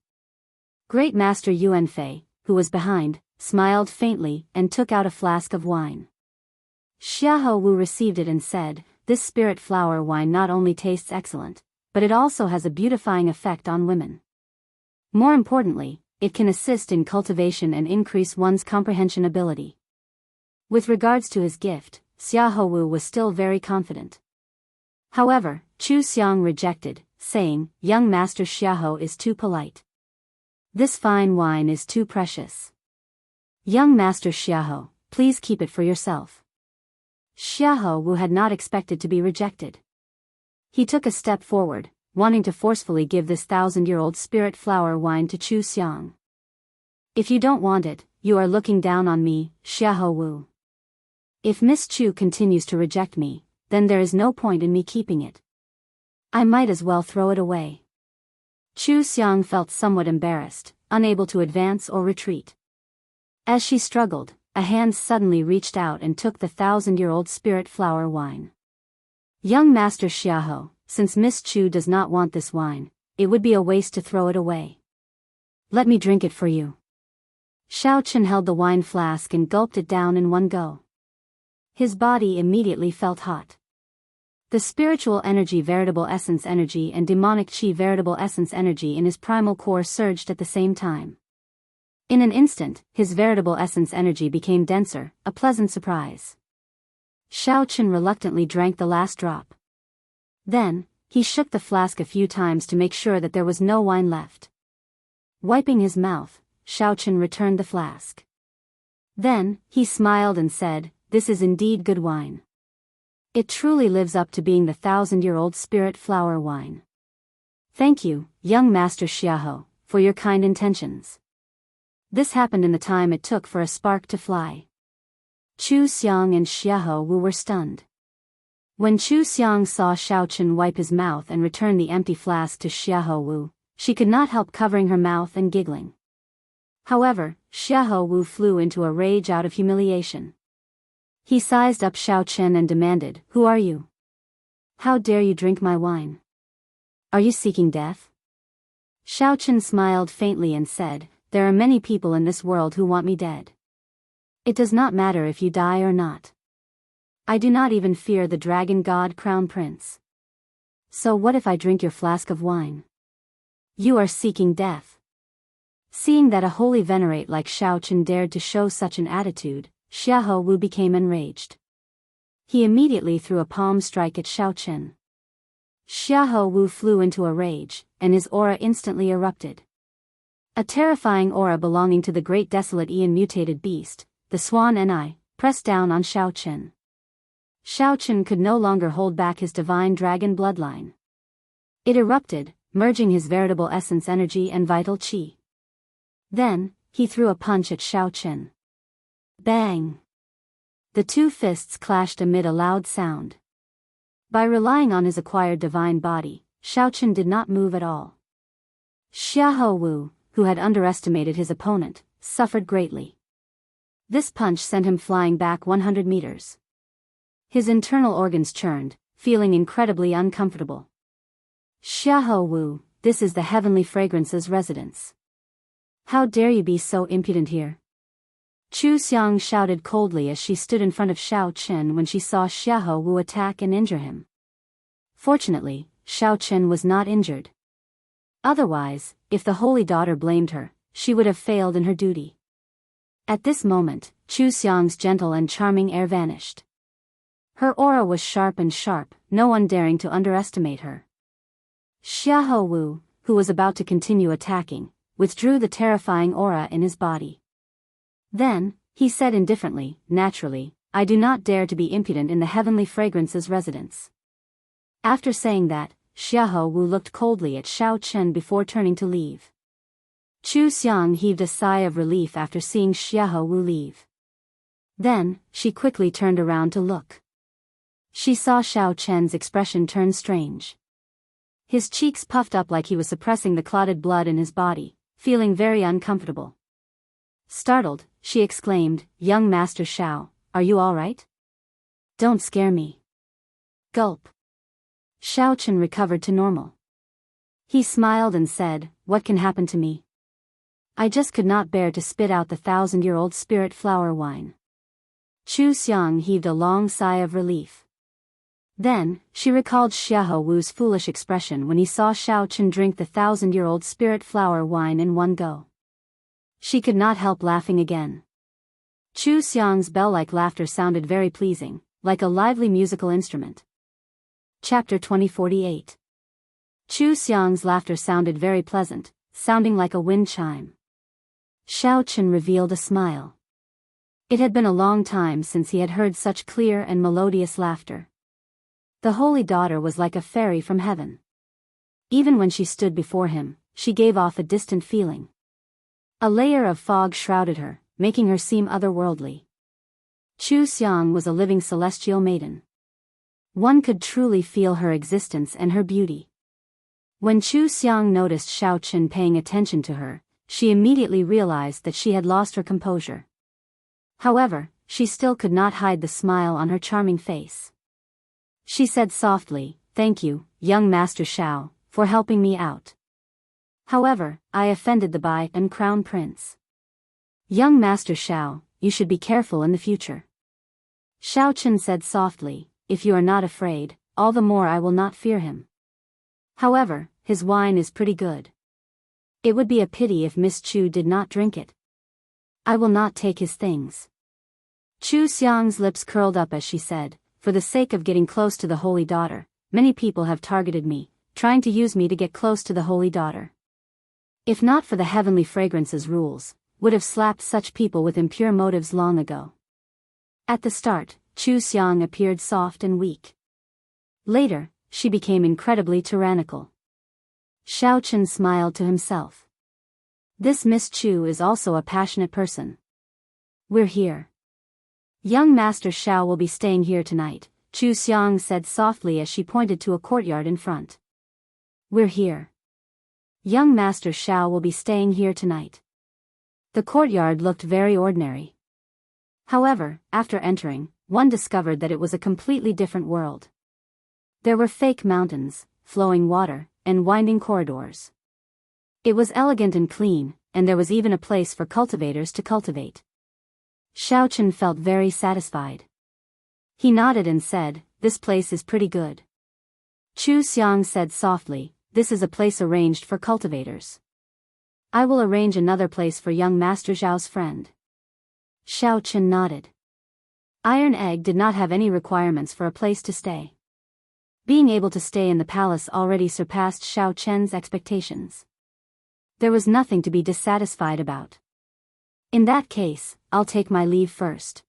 [SPEAKER 1] Great Master Yuanfei, who was behind, smiled faintly and took out a flask of wine. Xiahou Wu received it and said, "This spirit flower wine not only tastes excellent, but it also has a beautifying effect on women. More importantly, it can assist in cultivation and increase one's comprehension ability." With regards to his gift, Xiahou Wu was still very confident. However, Chu Xiang rejected, saying, "Young Master Xiahou is too polite. This fine wine is too precious. Young Master Xiahou, please keep it for yourself." Xiahou Wu had not expected to be rejected. He took a step forward, wanting to forcefully give this 1,000-year-old spirit flower wine to Chu Xiang. "If you don't want it, you are looking down on me, Xiahou Wu. If Miss Chu continues to reject me, then there is no point in me keeping it. I might as well throw it away." Chu Xiang felt somewhat embarrassed, unable to advance or retreat. As she struggled, a hand suddenly reached out and took the 1,000-year-old spirit flower wine. "Young Master Xiahou, since Miss Chu does not want this wine, it would be a waste to throw it away. Let me drink it for you." Xiao Chen held the wine flask and gulped it down in one go. His body immediately felt hot. The spiritual energy, veritable essence energy, and demonic chi, veritable essence energy in his primal core surged at the same time. In an instant, his veritable essence energy became denser, a pleasant surprise. Xiao Chen reluctantly drank the last drop. Then, he shook the flask a few times to make sure that there was no wine left. Wiping his mouth, Xiao Chen returned the flask. Then, he smiled and said, "This is indeed good wine. It truly lives up to being the 1,000-year-old spirit flower wine. Thank you, young Master Xiahou, for your kind intentions." This happened in the time it took for a spark to fly. Chu Xiang and Xiahou Wu were stunned. When Chu Xiang saw Xiao Chen wipe his mouth and return the empty flask to Xiahou Wu, she could not help covering her mouth and giggling. However, Xiahou Wu flew into a rage out of humiliation. He sized up Xiao Chen and demanded, "Who are you? How dare you drink my wine? Are you seeking death?" Xiao Chen smiled faintly and said, "There are many people in this world who want me dead. It does not matter if you die or not. I do not even fear the dragon god crown prince. So what if I drink your flask of wine? You are seeking death." Seeing that a holy venerate like Xiao Chen dared to show such an attitude, Xiahou Wu became enraged. He immediately threw a palm strike at Xiao Chen. Xiahou Wu flew into a rage, and his aura instantly erupted. A terrifying aura belonging to the great desolate Ian mutated beast, the Swan Ni, pressed down on Xiao Chen. Xiao Chen could no longer hold back his divine dragon bloodline. It erupted, merging his veritable essence energy and vital chi. Then, he threw a punch at Xiao Chen. Bang! The two fists clashed amid a loud sound. By relying on his acquired divine body, Xiao Chen did not move at all. Xiahou Wu, who had underestimated his opponent, suffered greatly. This punch sent him flying back 100 meters. His internal organs churned, feeling incredibly uncomfortable. "Xiahou Wu, this is the Heavenly Fragrance's residence. How dare you be so impudent here?" Chu Xiang shouted coldly as she stood in front of Xiao Chen when she saw Xiahou Wu attack and injure him. Fortunately, Xiao Chen was not injured. Otherwise, if the holy daughter blamed her, she would have failed in her duty. At this moment, Chu Xiang's gentle and charming air vanished. Her aura was sharp, no one daring to underestimate her. Xiahou Wu, who was about to continue attacking, withdrew the terrifying aura in his body. Then, he said indifferently, "Naturally, I do not dare to be impudent in the Heavenly Fragrance's residence." After saying that, Xiahou Wu looked coldly at Xiao Chen before turning to leave. Chu Xiang heaved a sigh of relief after seeing Xiahou Wu leave. Then, she quickly turned around to look. She saw Xiao Chen's expression turn strange. His cheeks puffed up like he was suppressing the clotted blood in his body, feeling very uncomfortable. Startled, she exclaimed, "Young Master Xiao, are you all right? Don't scare me." Gulp. Xiao Chen recovered to normal. He smiled and said, "What can happen to me? I just could not bear to spit out the 1,000-year-old spirit flower wine." Chu Xiang heaved a long sigh of relief. Then, she recalled Xiahou Wu's foolish expression when he saw Xiao Chen drink the 1,000-year-old spirit flower wine in one go. She could not help laughing again. Chu Xiang's bell-like laughter sounded very pleasing, like a lively musical instrument. Chapter 2048. Chu Xiang's laughter sounded very pleasant, sounding like a wind chime. Xiao Chen revealed a smile. It had been a long time since he had heard such clear and melodious laughter. The Holy Daughter was like a fairy from heaven. Even when she stood before him, she gave off a distant feeling. A layer of fog shrouded her, making her seem otherworldly. Chu Xiang was a living celestial maiden. One could truly feel her existence and her beauty. When Chu Xiang noticed Xiao Chen paying attention to her, she immediately realized that she had lost her composure. However, she still could not hide the smile on her charming face. She said softly, "Thank you, young Master Xiao, for helping me out. However, I offended the Bai and Crown Prince. Young Master Xiao, you should be careful in the future." Xiao Chen said softly, "If you are not afraid, all the more I will not fear him. However, his wine is pretty good. It would be a pity if Miss Chu did not drink it. I will not take his things." Chu Xiang's lips curled up as she said, "For the sake of getting close to the Holy Daughter, many people have targeted me, trying to use me to get close to the Holy Daughter. If not for the heavenly fragrances rules, would have slapped such people with impure motives long ago." At the start, Chu Xiang appeared soft and weak. Later, she became incredibly tyrannical. Xiao Chen smiled to himself. This Miss Chu is also a passionate person. "We're here. Young Master Xiao will be staying here tonight," Chu Xiang said softly as she pointed to a courtyard in front. "We're here. Young Master Xiao will be staying here tonight." The courtyard looked very ordinary. However, after entering, one discovered that it was a completely different world. There were fake mountains, flowing water, and winding corridors. It was elegant and clean, and there was even a place for cultivators to cultivate. Xiao Chen felt very satisfied. He nodded and said, "This place is pretty good." Chu Xiang said softly, "This is a place arranged for cultivators. I will arrange another place for young Master Zhao's friend." Xiao Chen nodded. Iron Egg did not have any requirements for a place to stay. Being able to stay in the palace already surpassed Xiao Chen's expectations. There was nothing to be dissatisfied about. "In that case, I'll take my leave first."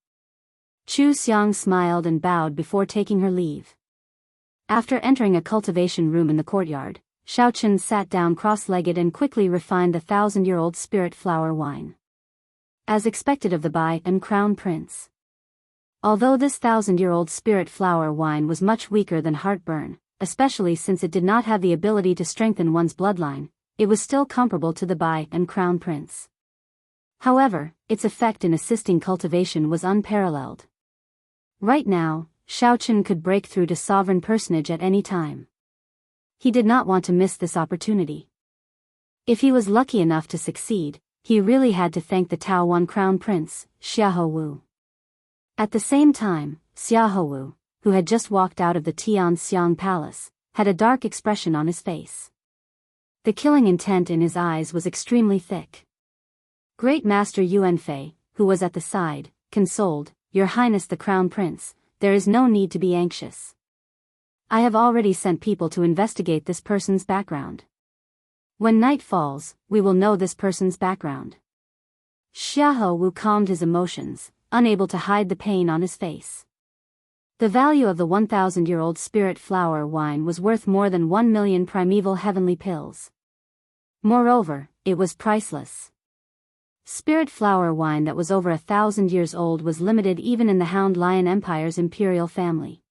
[SPEAKER 1] Chu Xiang smiled and bowed before taking her leave. After entering a cultivation room in the courtyard, Xiao Chen sat down cross-legged and quickly refined the 1,000-year-old spirit flower wine. As expected of the Bai and Crown Prince. Although this 1,000-year-old spirit flower wine was much weaker than heartburn, especially since it did not have the ability to strengthen one's bloodline, it was still comparable to the Bai and Crown Prince. However, its effect in assisting cultivation was unparalleled. Right now, Xiao Chen could break through to sovereign personage at any time. He did not want to miss this opportunity. If he was lucky enough to succeed, he really had to thank the Taowan Crown Prince, Xiahou Wu. At the same time, Xiahou Wu, who had just walked out of the Tianxiang Palace, had a dark expression on his face. The killing intent in his eyes was extremely thick. Great Master Yuanfei, who was at the side, consoled, "Your Highness the Crown Prince, there is no need to be anxious. I have already sent people to investigate this person's background. When night falls, we will know this person's background." Xiahou Wu calmed his emotions, unable to hide the pain on his face. The value of the 1,000-year-old spirit flower wine was worth more than 1 million primeval heavenly pills. Moreover, it was priceless. Spirit flower wine that was over 1,000 years old was limited even in the Hound Lion Empire's imperial family.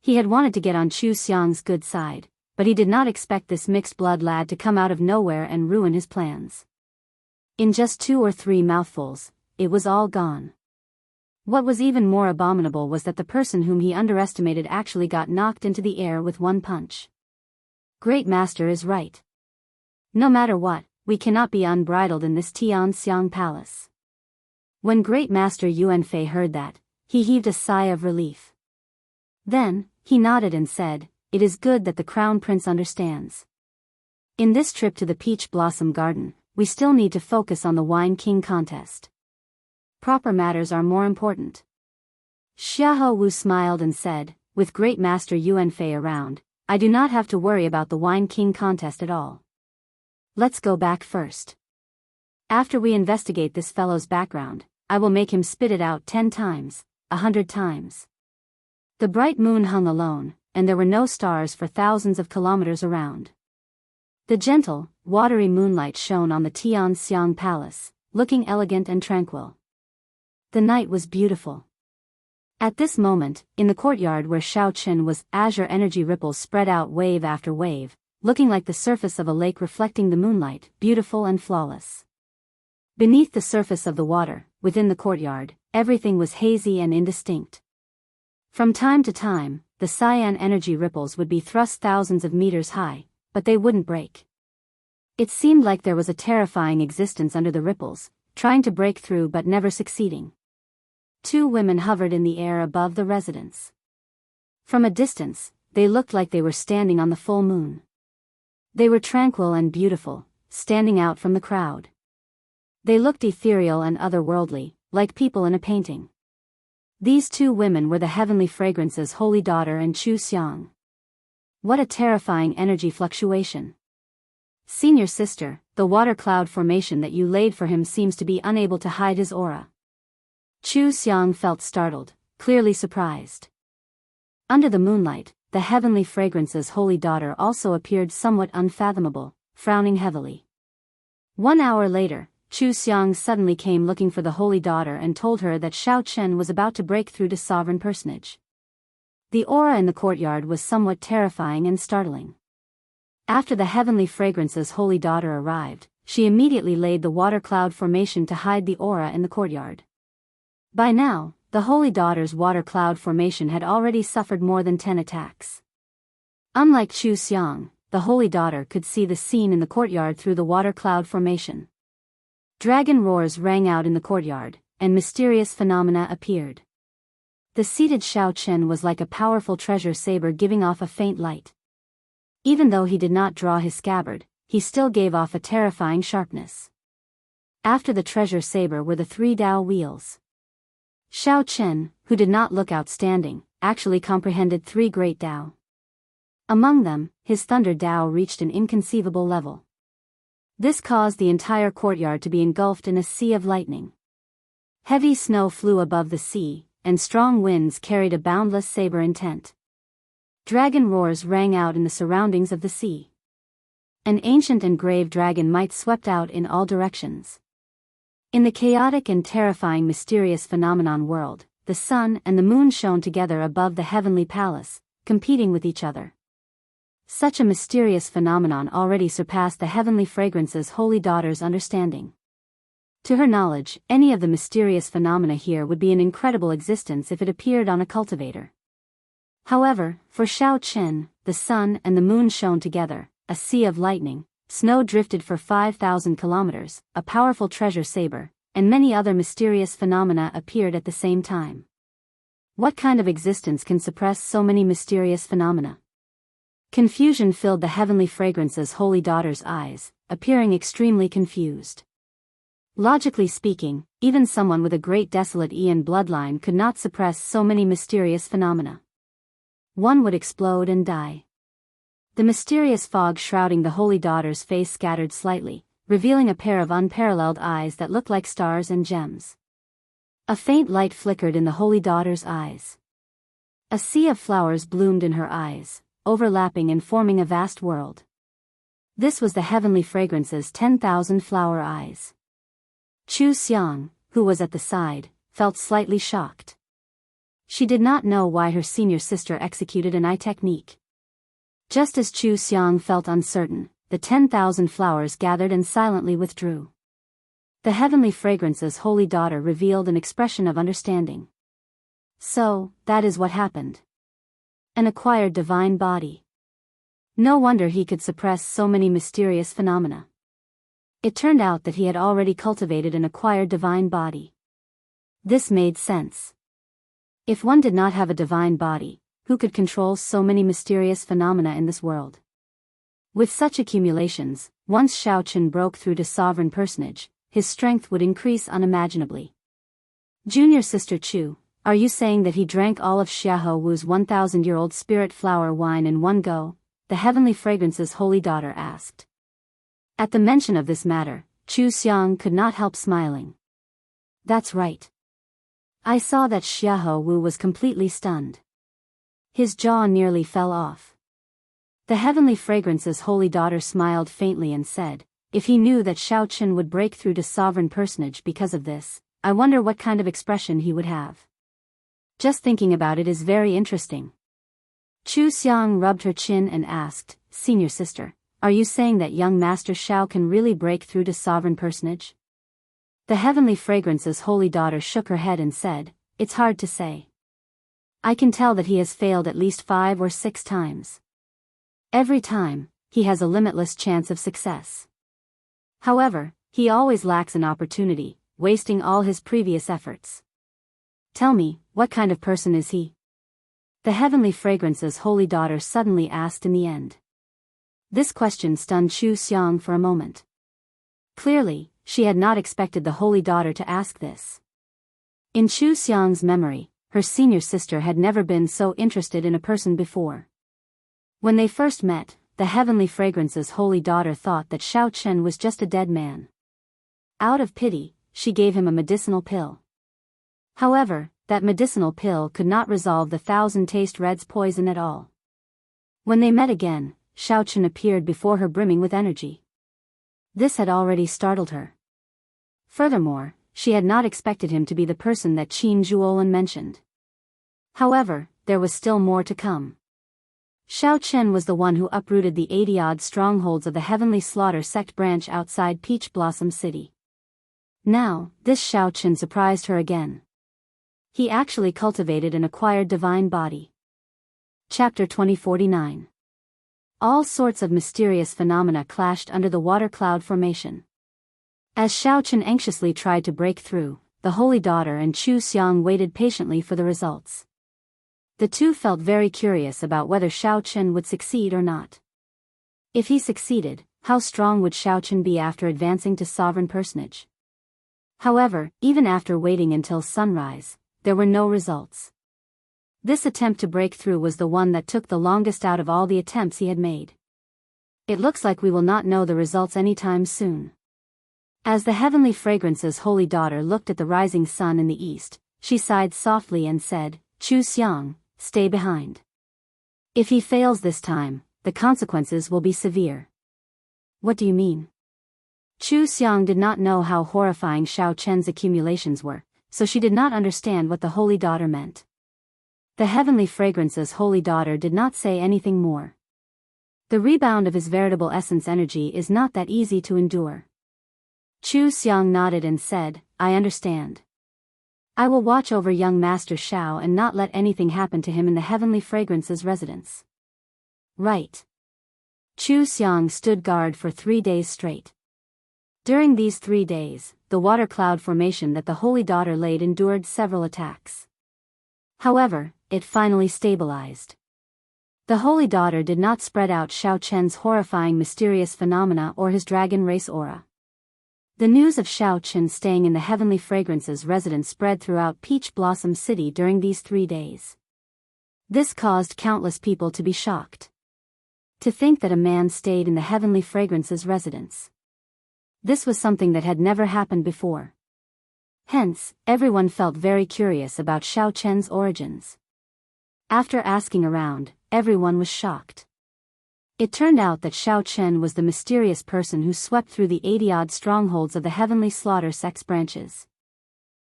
[SPEAKER 1] He had wanted to get on Chu Xiang's good side, but he did not expect this mixed-blood lad to come out of nowhere and ruin his plans. In just 2 or 3 mouthfuls, it was all gone. What was even more abominable was that the person whom he underestimated actually got knocked into the air with one punch. Great Master is right. No matter what, we cannot be unbridled in this Tianxiang palace. When Great Master Yuanfei heard that, he heaved a sigh of relief. Then, he nodded and said, "It is good that the Crown Prince understands. In this trip to the Peach Blossom Garden, we still need to focus on the Wine King contest. Proper matters are more important." Xiahou Wu smiled and said, "With Great Master Yuanfei around, I do not have to worry about the Wine King contest at all. Let's go back first. After we investigate this fellow's background, I will make him spit it out 10 times, 100 times." The bright moon hung alone, and there were no stars for thousands of kilometers around. The gentle, watery moonlight shone on the Tianxiang Palace, looking elegant and tranquil. The night was beautiful. At this moment, in the courtyard where Xiaoqin was, azure energy ripples spread out wave after wave, looking like the surface of a lake reflecting the moonlight, beautiful and flawless. Beneath the surface of the water, within the courtyard, everything was hazy and indistinct. From time to time, the cyan energy ripples would be thrust thousands of meters high, but they wouldn't break. It seemed like there was a terrifying existence under the ripples, trying to break through but never succeeding. 2 women hovered in the air above the residence. From a distance, they looked like they were standing on the full moon. They were tranquil and beautiful, standing out from the crowd. They looked ethereal and otherworldly, like people in a painting. These 2 women were the Heavenly Fragrance's holy daughter and Chu Xiang. What a terrifying energy fluctuation. "Senior sister, the water cloud formation that you laid for him seems to be unable to hide his aura." Chu Xiang felt startled, clearly surprised. Under the moonlight, the Heavenly Fragrance's holy daughter also appeared somewhat unfathomable, frowning heavily. 1 hour later, Chu Xiang suddenly came looking for the holy daughter and told her that Xiaoqin was about to break through to sovereign personage. The aura in the courtyard was somewhat terrifying and startling. After the Heavenly Fragrance's holy daughter arrived, she immediately laid the water cloud formation to hide the aura in the courtyard. By now, the holy daughter's water cloud formation had already suffered more than 10 attacks. Unlike Chu Xiang, the holy daughter could see the scene in the courtyard through the water cloud formation. Dragon roars rang out in the courtyard, and mysterious phenomena appeared. The seated Xiaoqin was like a powerful treasure saber giving off a faint light. Even though he did not draw his scabbard, he still gave off a terrifying sharpness. After the treasure saber were the 3 Dao wheels. Xiaoqin, who did not look outstanding, actually comprehended 3 great Dao. Among them, his Thunder Dao reached an inconceivable level. This caused the entire courtyard to be engulfed in a sea of lightning. Heavy snow flew above the sea, and strong winds carried a boundless saber intent. Dragon roars rang out in the surroundings of the sea. An ancient and grave dragon might swept out in all directions. In the chaotic and terrifying mysterious phenomenon world, the sun and the moon shone together above the heavenly palace, competing with each other. Such a mysterious phenomenon already surpassed the Heavenly Fragrance's holy daughter's understanding. To her knowledge, any of the mysterious phenomena here would be an incredible existence if it appeared on a cultivator. However, for Xiaoqin, the sun and the moon shone together, a sea of lightning, snow drifted for 5,000 kilometers, a powerful treasure saber, and many other mysterious phenomena appeared at the same time. What kind of existence can suppress so many mysterious phenomena? Confusion filled the Heavenly Fragrance's holy daughter's eyes, appearing extremely confused. Logically speaking, even someone with a great desolate Ian bloodline could not suppress so many mysterious phenomena. One would explode and die. The mysterious fog shrouding the holy daughter's face scattered slightly, revealing a pair of unparalleled eyes that looked like stars and gems. A faint light flickered in the holy daughter's eyes. A sea of flowers bloomed in her eyes, overlapping and forming a vast world. This was the Heavenly Fragrance's 10,000 flower eyes. Chu Xiang, who was at the side, felt slightly shocked. She did not know why her senior sister executed an eye technique. Just as Chu Xiang felt uncertain, the 10,000 flowers gathered and silently withdrew. The heavenly fragrance's holy daughter revealed an expression of understanding. So, that is what happened. An acquired divine body. No wonder he could suppress so many mysterious phenomena. It turned out that he had already cultivated an acquired divine body. This made sense. If one did not have a divine body, who could control so many mysterious phenomena in this world? With such accumulations, once Xiaochen broke through to sovereign personage, his strength would increase unimaginably. Junior sister Chu, are you saying that he drank all of Xiahou Wu's 1,000-year-old spirit flower wine in one go? The heavenly fragrance's holy daughter asked. At the mention of this matter, Chu Xiang could not help smiling. That's right. I saw that Xiahou Wu was completely stunned. His jaw nearly fell off. The heavenly fragrance's holy daughter smiled faintly and said, if he knew that Xiaochen would break through to sovereign personage because of this, I wonder what kind of expression he would have. Just thinking about it is very interesting. Chu Xiang rubbed her chin and asked, Senior sister, are you saying that young Master Xiao can really break through to sovereign personage? The heavenly fragrance's holy daughter shook her head and said, it's hard to say. I can tell that he has failed at least 5 or 6 times. Every time, he has a limitless chance of success. However, he always lacks an opportunity, wasting all his previous efforts. Tell me, what kind of person is he? The heavenly fragrance's holy daughter suddenly asked in the end. This question stunned Chu Xiang for a moment. Clearly, she had not expected the holy daughter to ask this. In Chu Xiang's memory, her senior sister had never been so interested in a person before. When they first met, the heavenly fragrance's holy daughter thought that Xiao Chen was just a dead man. Out of pity, she gave him a medicinal pill. However, that medicinal pill could not resolve the 1,000-taste red's poison at all. When they met again, Xiao Chen appeared before her brimming with energy. This had already startled her. Furthermore, she had not expected him to be the person that Qin Zhuolan mentioned. However, there was still more to come. Xiao Chen was the one who uprooted the 80-odd strongholds of the Heavenly Slaughter sect branch outside Peach Blossom City. Now, this Xiao Chen surprised her again. He actually cultivated an acquired divine body. Chapter 2049. All sorts of mysterious phenomena clashed under the water cloud formation. As Xiao Chen anxiously tried to break through, the holy daughter and Chu Xiang waited patiently for the results. The two felt very curious about whether Xiao Chen would succeed or not. If he succeeded, how strong would Xiao Chen be after advancing to sovereign personage? However, even after waiting until sunrise, there were no results. This attempt to break through was the one that took the longest out of all the attempts he had made. It looks like we will not know the results anytime soon. As the heavenly fragrance's holy daughter looked at the rising sun in the east, she sighed softly and said, Chu Xiang, stay behind. If he fails this time, the consequences will be severe. What do you mean? Chu Xiang did not know how horrifying Xiao Chen's accumulations were, so she did not understand what the holy daughter meant. The heavenly fragrance's holy daughter did not say anything more. The rebound of his veritable essence energy is not that easy to endure. Chu Xiang nodded and said, I understand. I will watch over young Master Xiao and not let anything happen to him in the heavenly fragrance's residence. Right. Chu Xiang stood guard for 3 days straight. During these 3 days, the water cloud formation that the holy daughter laid endured several attacks. However, it finally stabilized. The holy daughter did not spread out Xiao Chen's horrifying mysterious phenomena or his dragon race aura. The news of Xiao Chen staying in the heavenly fragrance's residence spread throughout Peach Blossom City during these 3 days. This caused countless people to be shocked. To think that a man stayed in the heavenly fragrance's residence. This was something that had never happened before. Hence, everyone felt very curious about Xiao Chen's origins. After asking around, everyone was shocked. It turned out that Xiao Chen was the mysterious person who swept through the 80-odd strongholds of the Heavenly Slaughter sect's branches.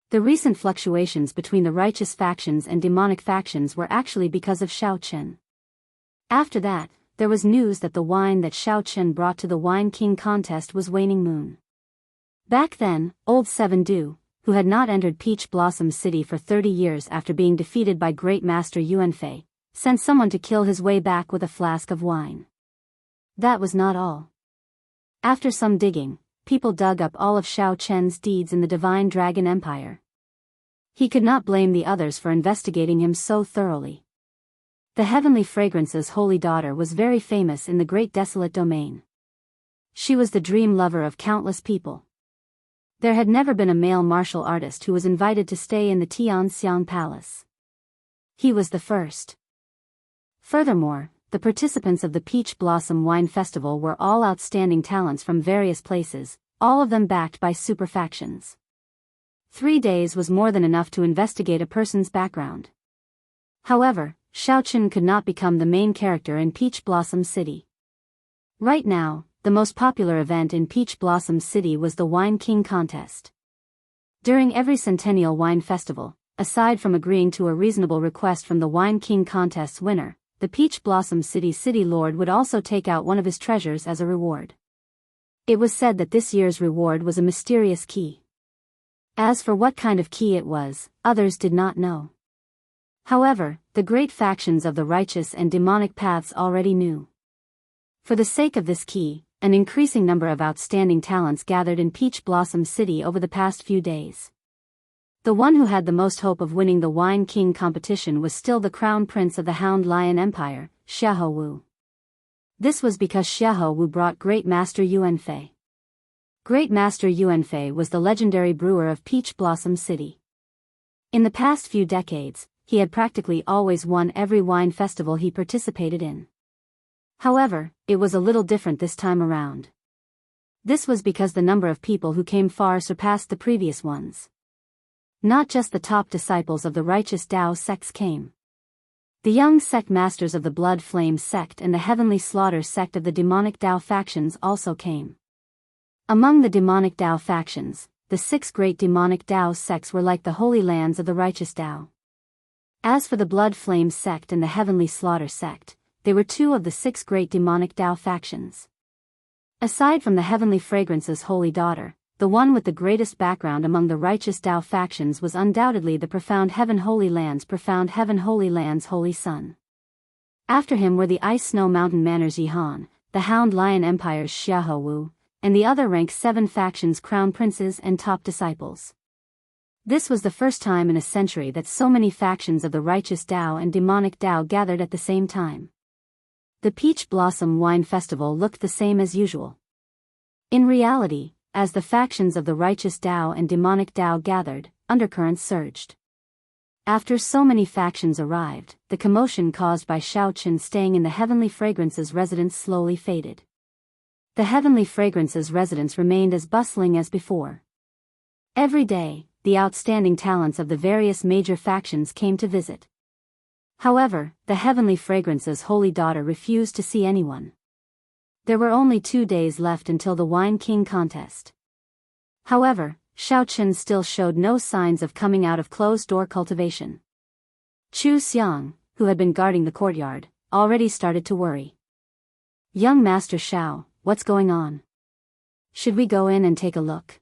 [SPEAKER 1] The recent fluctuations between the righteous factions and demonic factions were actually because of Xiaochen. After that, there was news that the wine that Xiaochen brought to the Wine King contest was Waning Moon. Back then, old Seven Du, who had not entered Peach Blossom City for 30 years after being defeated by Great Master Yuanfei, sent someone to kill his way back with a flask of wine. That was not all. After some digging, people dug up all of Xiaochen's deeds in the Divine Dragon Empire. He could not blame the others for investigating him so thoroughly. The Heavenly Fragrance's holy daughter was very famous in the Great Desolate Domain. She was the dream lover of countless people. There had never been a male martial artist who was invited to stay in the Tianxiang Palace. He was the first. Furthermore, the participants of the Peach Blossom Wine Festival were all outstanding talents from various places, all of them backed by super factions. 3 days was more than enough to investigate a person's background. However, Xiaochen could not become the main character in Peach Blossom City. Right now, the most popular event in Peach Blossom City was the Wine King contest. During every Centennial Wine Festival, aside from agreeing to a reasonable request from the Wine King contest's winner, the Peach Blossom City City Lord would also take out one of his treasures as a reward. It was said that this year's reward was a mysterious key. As for what kind of key it was, others did not know. However, the great factions of the righteous and demonic paths already knew. For the sake of this key, an increasing number of outstanding talents gathered in Peach Blossom City over the past few days. The one who had the most hope of winning the Wine King competition was still the Crown Prince of the Hound Lion Empire, Xiahou Wu. This was because Xiahou Wu brought Great Master Yuanfei. Great Master Yuanfei was the legendary brewer of Peach Blossom City. In the past few decades, he had practically always won every wine festival he participated in. However, it was a little different this time around. This was because the number of people who came far surpassed the previous ones. Not just the top disciples of the righteous Dao sects came. The young sect masters of the Blood Flame sect and the Heavenly Slaughter sect of the demonic Dao factions also came. Among the demonic Dao factions, the 6 great demonic Dao sects were like the holy lands of the righteous Dao. As for the Blood Flame sect and the Heavenly Slaughter sect, they were 2 of the 6 great demonic Dao factions. Aside from the Heavenly Fragrance's holy daughter, the one with the greatest background among the righteous Dao factions was undoubtedly the Profound Heaven Holy Land's Holy Son. After him were the Ice Snow Mountain Manor's Yihan, the Hound Lion Empire's Xiahou Wu, and the other rank 7 factions' crown princes and top disciples. This was the first time in a century that so many factions of the righteous Dao and demonic Dao gathered at the same time. The Peach Blossom Wine Festival looked the same as usual. In reality, as the factions of the righteous Dao and demonic Dao gathered, undercurrents surged. After so many factions arrived, the commotion caused by Xiaochen staying in the Heavenly Fragrance's residence slowly faded. The Heavenly Fragrance's residence remained as bustling as before. Every day, the outstanding talents of the various major factions came to visit. However, the Heavenly Fragrance's holy daughter refused to see anyone. There were only 2 days left until the Wine King contest. However, Xiaochen still showed no signs of coming out of closed-door cultivation. Chu Xiang, who had been guarding the courtyard, already started to worry. "Young Master Xiao, what's going on? Should we go in and take a look?"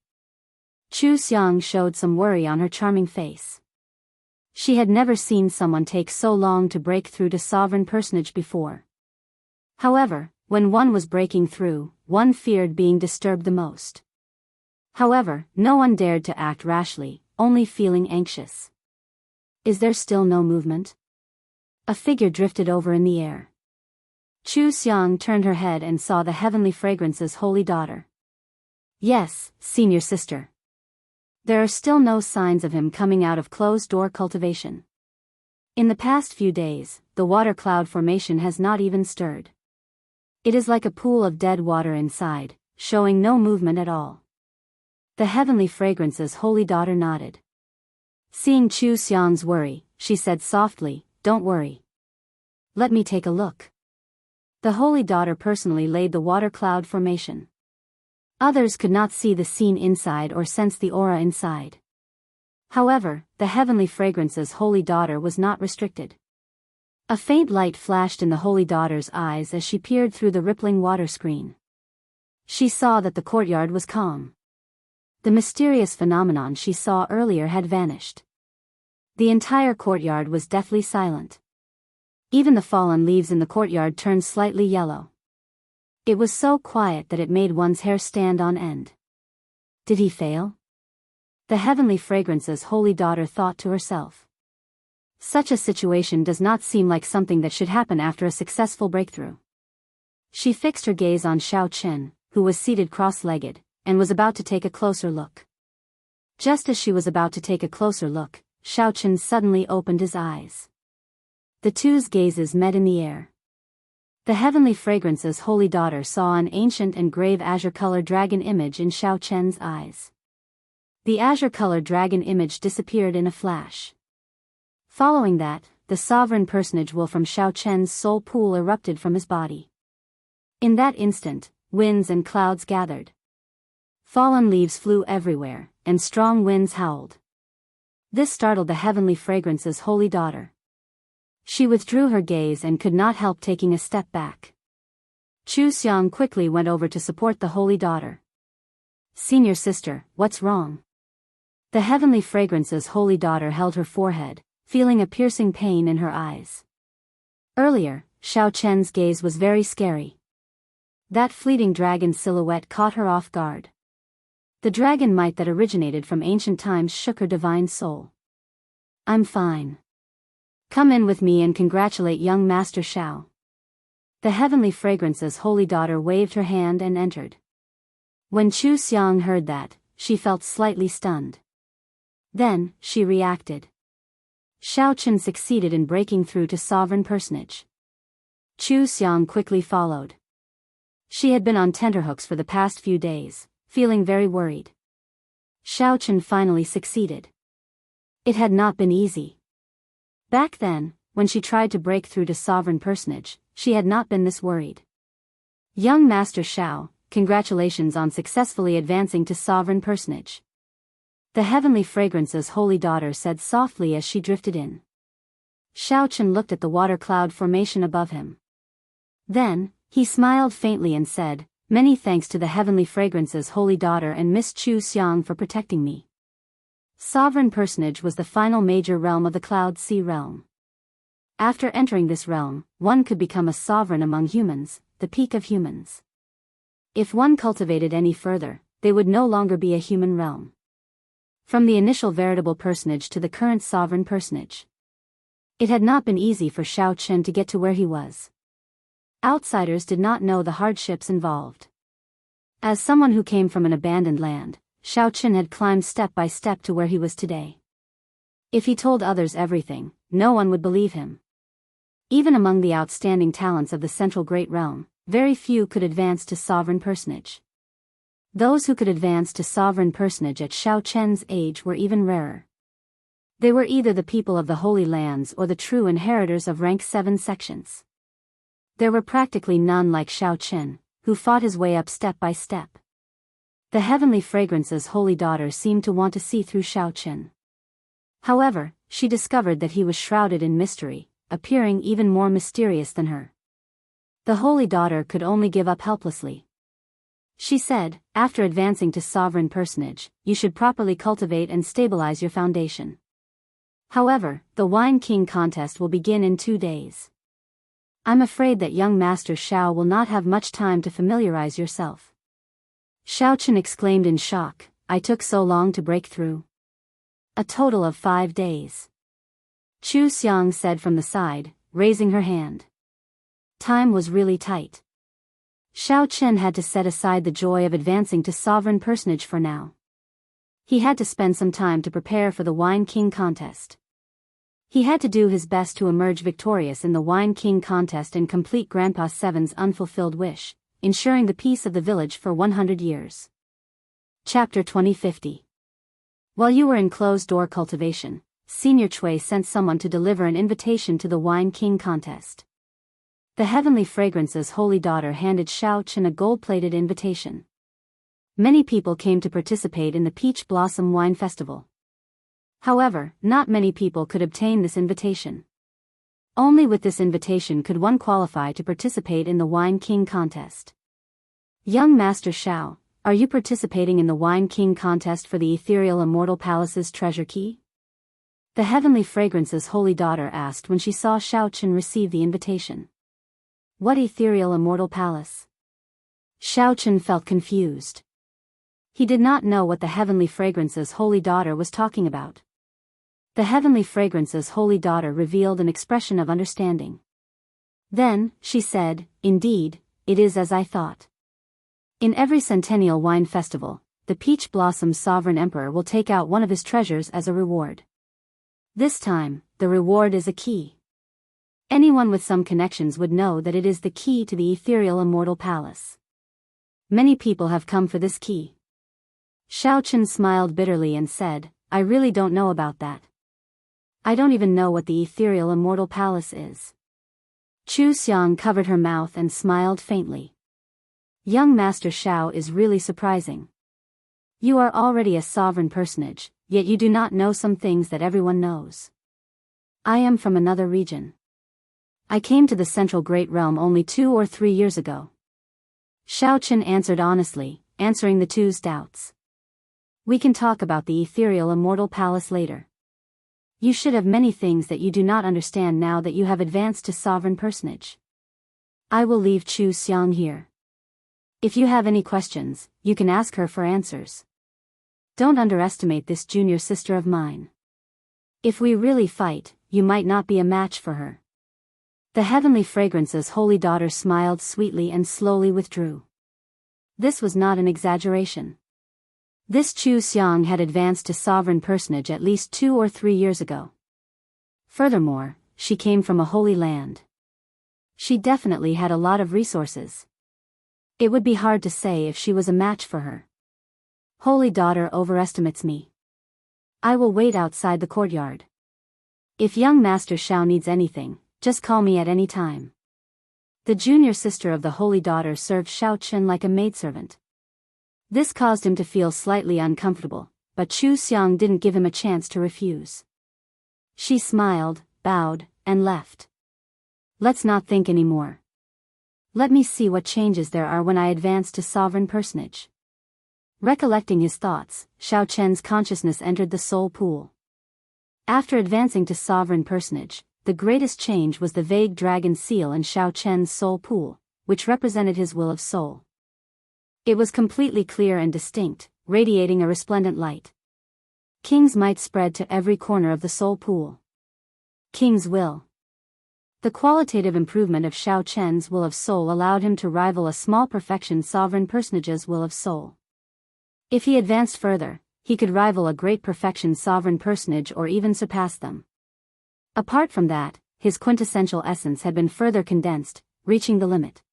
[SPEAKER 1] Chu Xiang showed some worry on her charming face. She had never seen someone take so long to break through to sovereign personage before. However, when one was breaking through, one feared being disturbed the most. However, no one dared to act rashly, only feeling anxious. "Is there still no movement?" A figure drifted over in the air. Chu Xiang turned her head and saw the Heavenly Fragrance's holy daughter. "Yes, senior sister. There are still no signs of him coming out of closed-door cultivation. In the past few days, the water cloud formation has not even stirred. It is like a pool of dead water inside, showing no movement at all." The Heavenly Fragrance's holy daughter nodded. Seeing Chu Xiang's worry, she said softly, "Don't worry. Let me take a look." The holy daughter personally laid the water cloud formation. Others could not see the scene inside or sense the aura inside. However, the heavenly fragrance's holy daughter was not restricted. A faint light flashed in the holy daughter's eyes as she peered through the rippling water screen. She saw that the courtyard was calm. The mysterious phenomenon she saw earlier had vanished. The entire courtyard was deathly silent. Even the fallen leaves in the courtyard turned slightly yellow. It was so quiet that it made one's hair stand on end. Did he fail? The heavenly fragrance's holy daughter thought to herself. Such a situation does not seem like something that should happen after a successful breakthrough. She fixed her gaze on Xiao, who was seated cross-legged, and was about to take a closer look. Just as she was about to take a closer look, Xiao suddenly opened his eyes. The two's gazes met in the air. The heavenly fragrance's holy daughter saw an ancient and grave azure-colored dragon image in Xiao eyes. The azure-colored dragon image disappeared in a flash. Following that, the sovereign personage will from Xiao soul pool erupted from his body. In that instant, winds and clouds gathered. Fallen leaves flew everywhere, and strong winds howled. This startled the heavenly fragrance's holy daughter. She withdrew her gaze and could not help taking a step back. Chu Xiang quickly went over to support the holy daughter. "Senior sister, what's wrong?" The heavenly fragrance's holy daughter held her forehead, feeling a piercing pain in her eyes. Earlier, Xiao gaze was very scary. That fleeting dragon silhouette caught her off guard. The dragon might that originated from ancient times shook her divine soul. "I'm fine. Come in with me and congratulate young Master Xiao." The heavenly fragrance's holy daughter waved her hand and entered. When Chu Xiang heard that, she felt slightly stunned. Then, she reacted. Xiao succeeded in breaking through to sovereign personage. Chu Xiang quickly followed. She had been on tenterhooks for the past few days, feeling very worried. Xiao finally succeeded. It had not been easy. Back then, when she tried to break through to sovereign personage, she had not been this worried. "Young Master Xiao, congratulations on successfully advancing to sovereign personage," the heavenly fragrance's holy daughter said softly as she drifted in. Xiao looked at the water cloud formation above him. Then, he smiled faintly and said, "Many thanks to the heavenly fragrance's holy daughter and Miss Chu Xiang for protecting me." Sovereign personage was the final major realm of the Cloud Sea realm. After entering this realm, one could become a sovereign among humans, the peak of humans. If one cultivated any further, they would no longer be a human realm. From the initial veritable personage to the current sovereign personage. It had not been easy for Xiao to get to where he was. Outsiders did not know the hardships involved. As someone who came from an abandoned land, Xiao had climbed step by step to where he was today. If he told others everything, no one would believe him. Even among the outstanding talents of the Central Great Realm, very few could advance to sovereign personage. Those who could advance to sovereign personage at Xiao age were even rarer. They were either the people of the Holy Lands or the true inheritors of rank 7 sections. There were practically none like Xiao, who fought his way up step by step. The heavenly fragrance's holy daughter seemed to want to see through Xiao. However, she discovered that he was shrouded in mystery, appearing even more mysterious than her. The holy daughter could only give up helplessly. She said, "After advancing to sovereign personage, you should properly cultivate and stabilize your foundation. However, the Wine King contest will begin in 2 days. I'm afraid that young Master Xiao will not have much time to familiarize yourself." Xiao exclaimed in shock, "I took so long to break through." "A total of 5 days. Chu Xiang said from the side, raising her hand. Time was really tight. Xiao had to set aside the joy of advancing to sovereign personage for now. He had to spend some time to prepare for the Wine King contest. He had to do his best to emerge victorious in the Wine King contest and complete Grandpa Seven's unfulfilled wish, ensuring the peace of the village for 100 years. Chapter 2050. While you were in closed-door cultivation, Senior Chui sent someone to deliver an invitation to the Wine King contest. The heavenly fragrance's holy daughter handed Xiao a gold-plated invitation. Many people came to participate in the Peach Blossom Wine Festival. However, not many people could obtain this invitation. Only with this invitation could one qualify to participate in the Wine King contest. Young Master Xiao, are you participating in the Wine King contest for the ethereal immortal palace's treasure key? The Heavenly Fragrance's holy daughter asked when she saw Xiao Chen receive the invitation. What ethereal immortal palace? Xiao Chen felt confused. He did not know what the Heavenly Fragrance's holy daughter was talking about. The Heavenly Fragrance's holy daughter revealed an expression of understanding. Then, she said, indeed, it is as I thought. In every centennial wine festival, the Peach Blossom's sovereign emperor will take out one of his treasures as a reward. This time, the reward is a key. Anyone with some connections would know that it is the key to the ethereal immortal palace. Many people have come for this key. Xiao Chen smiled bitterly and said, I really don't know about that. I don't even know what the ethereal immortal palace is. Chu Xiang covered her mouth and smiled faintly. Young Master Xiao is really surprising. You are already a sovereign personage, yet you do not know some things that everyone knows. I am from another region. I came to the Central Great Realm only 2 or 3 years ago. Xiao Chen answered honestly, answering the two's doubts. We can talk about the ethereal immortal palace later. You should have many things that you do not understand now that you have advanced to sovereign personage. I will leave Chu Xiang here. If you have any questions, you can ask her for answers. Don't underestimate this junior sister of mine. If we really fight, you might not be a match for her. The Heavenly Fragrance's holy daughter smiled sweetly and slowly withdrew. This was not an exaggeration. This Chu Xiang had advanced to sovereign personage at least 2 or 3 years ago. Furthermore, she came from a holy land. She definitely had a lot of resources. It would be hard to say if she was a match for her. Holy daughter overestimates me. I will wait outside the courtyard. If young Master Xiao needs anything, just call me at any time. The junior sister of the holy daughter served Xiao Chen like a maidservant. This caused him to feel slightly uncomfortable, but Chu Xiang didn't give him a chance to refuse. She smiled, bowed, and left. Let's not think anymore. Let me see what changes there are when I advance to sovereign personage. Recollecting his thoughts, Xiao Chen's consciousness entered the soul pool. After advancing to sovereign personage, the greatest change was the vague dragon seal in Xiao Chen's soul pool, which represented his will of soul. It was completely clear and distinct, radiating a resplendent light. King's might spread to every corner of the soul pool. King's will. The qualitative improvement of Xiao Chen's will of soul allowed him to rival a small perfection sovereign personage's will of soul. If he advanced further, he could rival a great perfection sovereign personage or even surpass them. Apart from that, his quintessential essence had been further condensed, reaching the limit.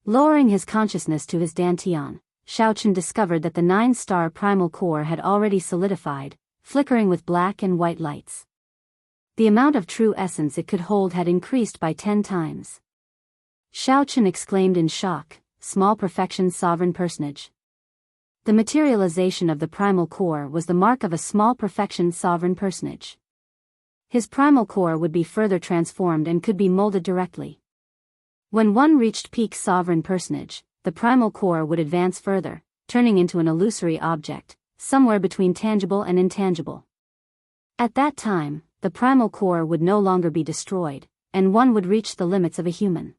[SPEAKER 1] Lowering his consciousness to his dantian, Xiao Chen discovered that the 9-star primal core had already solidified, flickering with black and white lights. The amount of true essence it could hold had increased by 10 times. Xiao Chen exclaimed in shock, small perfection sovereign personage. The materialization of the primal core was the mark of a small perfection sovereign personage. His primal core would be further transformed and could be molded directly. When one reached peak sovereign personage, the primal core would advance further, turning into an illusory object, somewhere between tangible and intangible. At that time, the primal core would no longer be destroyed, and one would reach the limits of a human.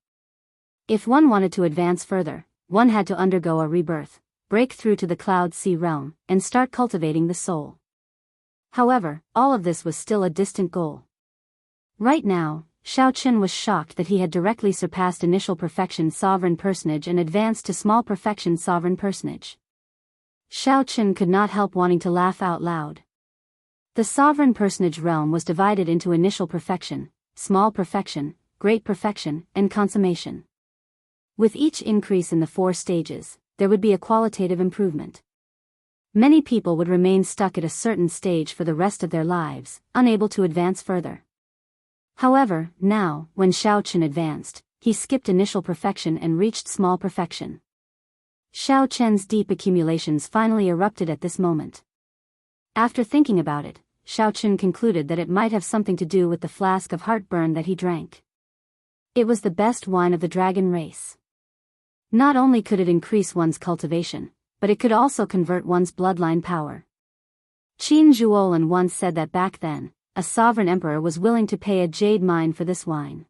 [SPEAKER 1] If one wanted to advance further, one had to undergo a rebirth, break through to the Cloud Sea realm, and start cultivating the soul. However, all of this was still a distant goal. Right now, Xiao Chen was shocked that he had directly surpassed initial perfection sovereign personage and advanced to small perfection sovereign personage. Xiao Chen could not help wanting to laugh out loud. The sovereign personage realm was divided into initial perfection, small perfection, great perfection, and consummation. With each increase in the 4 stages, there would be a qualitative improvement. Many people would remain stuck at a certain stage for the rest of their lives, unable to advance further. However, now, when Xiao Chen advanced, he skipped initial perfection and reached small perfection. Xiao Chen's deep accumulations finally erupted at this moment. After thinking about it, Xiaochen concluded that it might have something to do with the flask of heartburn that he drank. It was the best wine of the dragon race. Not only could it increase one's cultivation, but it could also convert one's bloodline power. Qin Zhuolin once said that back then, a sovereign emperor was willing to pay a jade mine for this wine.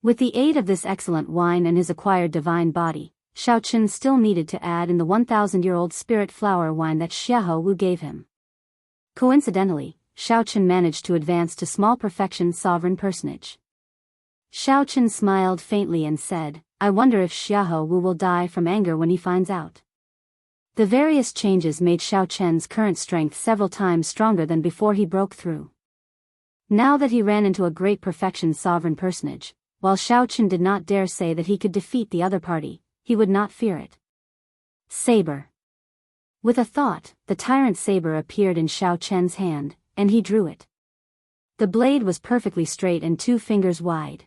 [SPEAKER 1] With the aid of this excellent wine and his acquired divine body, Xiaochen still needed to add in the 1,000-year-old spirit flower wine that Xiahou Wu gave him. Coincidentally, Xiaochen managed to advance to small perfection sovereign personage. Xiaochen smiled faintly and said, "I wonder if Xiahou Wu will die from anger when he finds out." The various changes made Xiaochen's current strength several times stronger than before he broke through. Now that he ran into a great perfection sovereign personage, while Xiaochen did not dare say that he could defeat the other party, he would not fear it. Saber. With a thought, the tyrant saber appeared in Xiaochen's hand, and he drew it. The blade was perfectly straight and 2 fingers wide.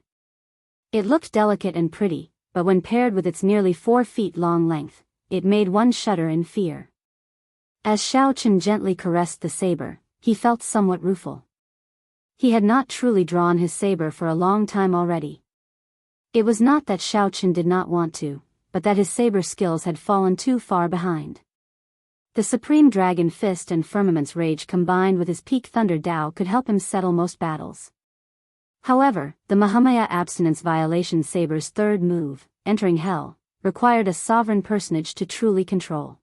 [SPEAKER 1] It looked delicate and pretty, but when paired with its nearly 4 feet long length, it made one shudder in fear. As Xiaochen gently caressed the saber, he felt somewhat rueful. He had not truly drawn his saber for a long time already. It was not that Xiaochen did not want to, but that his saber skills had fallen too far behind. The Supreme Dragon Fist and Firmament's Rage combined with his Peak Thunder Dao could help him settle most battles. However, the Mahamaya Abstinence Violation Saber's third move, Entering Hell, required a sovereign personage to truly control.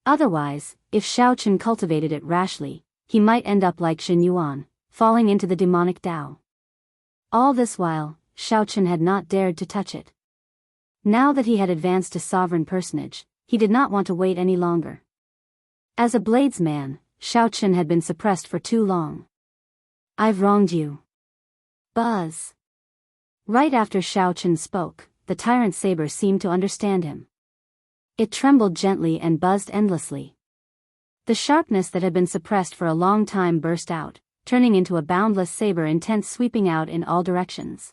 [SPEAKER 1] Otherwise, if Xiaochen cultivated it rashly, he might end up like Xin Yuan, falling into the demonic Dao. All this while, Xiaochen had not dared to touch it. Now that he had advanced to sovereign personage, he did not want to wait any longer. As a bladesman, Xiaochen had been suppressed for too long. "I've wronged you." Buzz. Right after Xiaochen spoke, the tyrant saber seemed to understand him. It trembled gently and buzzed endlessly. The sharpness that had been suppressed for a long time burst out, turning into a boundless saber intent sweeping out in all directions.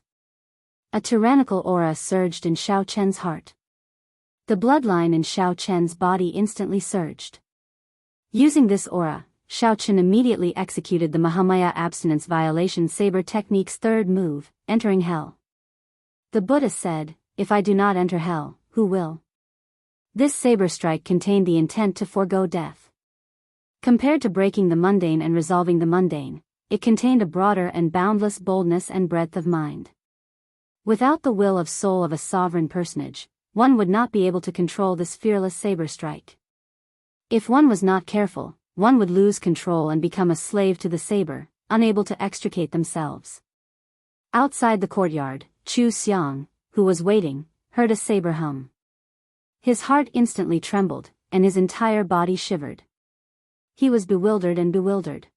[SPEAKER 1] A tyrannical aura surged in Xiaochen's heart. The bloodline in Xiaochen's body instantly surged. Using this aura, Xiaochen immediately executed the Mahamaya Abstinence Violation Saber Technique's third move, Entering Hell. The Buddha said, "If I do not enter hell, who will?" This saber strike contained the intent to forego death. Compared to breaking the mundane and resolving the mundane, it contained a broader and boundless boldness and breadth of mind. Without the will of soul of a sovereign personage, one would not be able to control this fearless saber strike. If one was not careful, one would lose control and become a slave to the saber, unable to extricate themselves. Outside the courtyard, Chu Xiang, who was waiting, heard a saber hum. His heart instantly trembled, and his entire body shivered. He was bewildered and bewildered.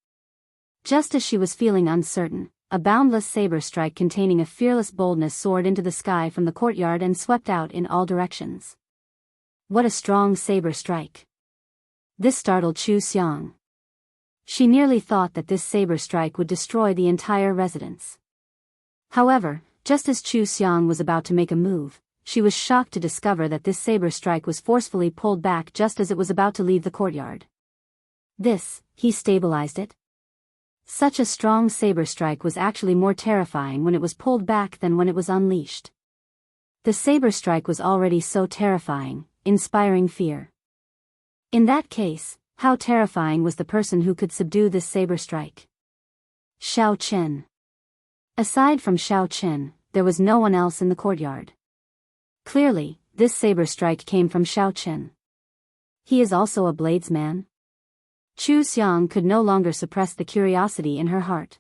[SPEAKER 1] Just as she was feeling uncertain, a boundless saber strike containing a fearless boldness soared into the sky from the courtyard and swept out in all directions. What a strong saber strike! This startled Chu Xiang. She nearly thought that this saber strike would destroy the entire residence. However, just as Chu Xiang was about to make a move, she was shocked to discover that this saber strike was forcefully pulled back just as it was about to leave the courtyard. He stabilized it? Such a strong saber strike was actually more terrifying when it was pulled back than when it was unleashed. The saber strike was already so terrifying, inspiring fear. In that case, how terrifying was the person who could subdue this saber strike? Xiaochen. Aside from Xiaochen, there was no one else in the courtyard. Clearly, this saber strike came from Xiaochen. He is also a bladesman? Chu Xiang could no longer suppress the curiosity in her heart.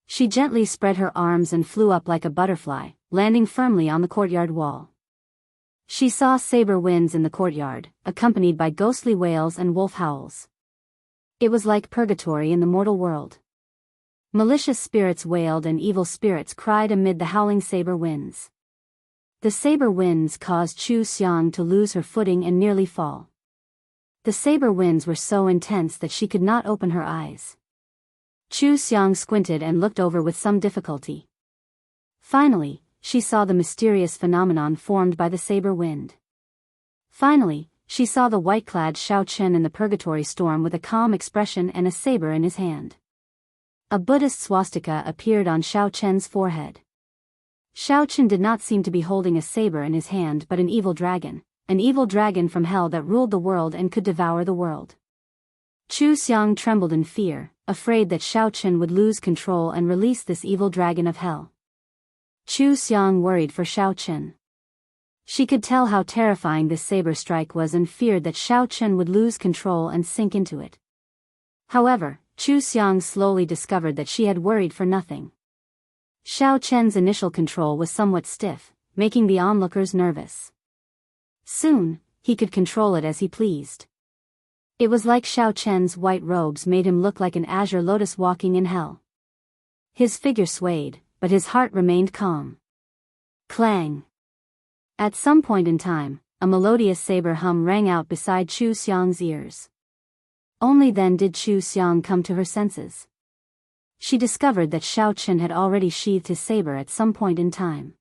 [SPEAKER 1] She gently spread her arms and flew up like a butterfly, landing firmly on the courtyard wall. She saw saber winds in the courtyard, accompanied by ghostly wails and wolf howls. It was like purgatory in the mortal world. Malicious spirits wailed and evil spirits cried amid the howling saber winds. The saber winds caused Chu Xiang to lose her footing and nearly fall. The saber winds were so intense that she could not open her eyes. Chu Xiang squinted and looked over with some difficulty. Finally, she saw the mysterious phenomenon formed by the saber wind. Finally, she saw the white-clad Xiao Chen in the purgatory storm with a calm expression and a saber in his hand. A Buddhist swastika appeared on Xiao Chen's forehead. Xiao Chen did not seem to be holding a saber in his hand but an evil dragon from hell that ruled the world and could devour the world. Chu Xiang trembled in fear, afraid that Xiao Chen would lose control and release this evil dragon of hell. Chu Xiang worried for Xiao Chen. She could tell how terrifying this saber strike was and feared that Xiao Chen would lose control and sink into it. However, Chu Xiang slowly discovered that she had worried for nothing. Xiao Chen's initial control was somewhat stiff, making the onlookers nervous. Soon, he could control it as he pleased. It was like Xiao Chen's white robes made him look like an azure lotus walking in hell. His figure swayed, but his heart remained calm. Clang! At some point in time, a melodious saber hum rang out beside Chu Xiang's ears. Only then did Chu Xiang come to her senses. She discovered that Xiao Chen had already sheathed his saber at some point in time.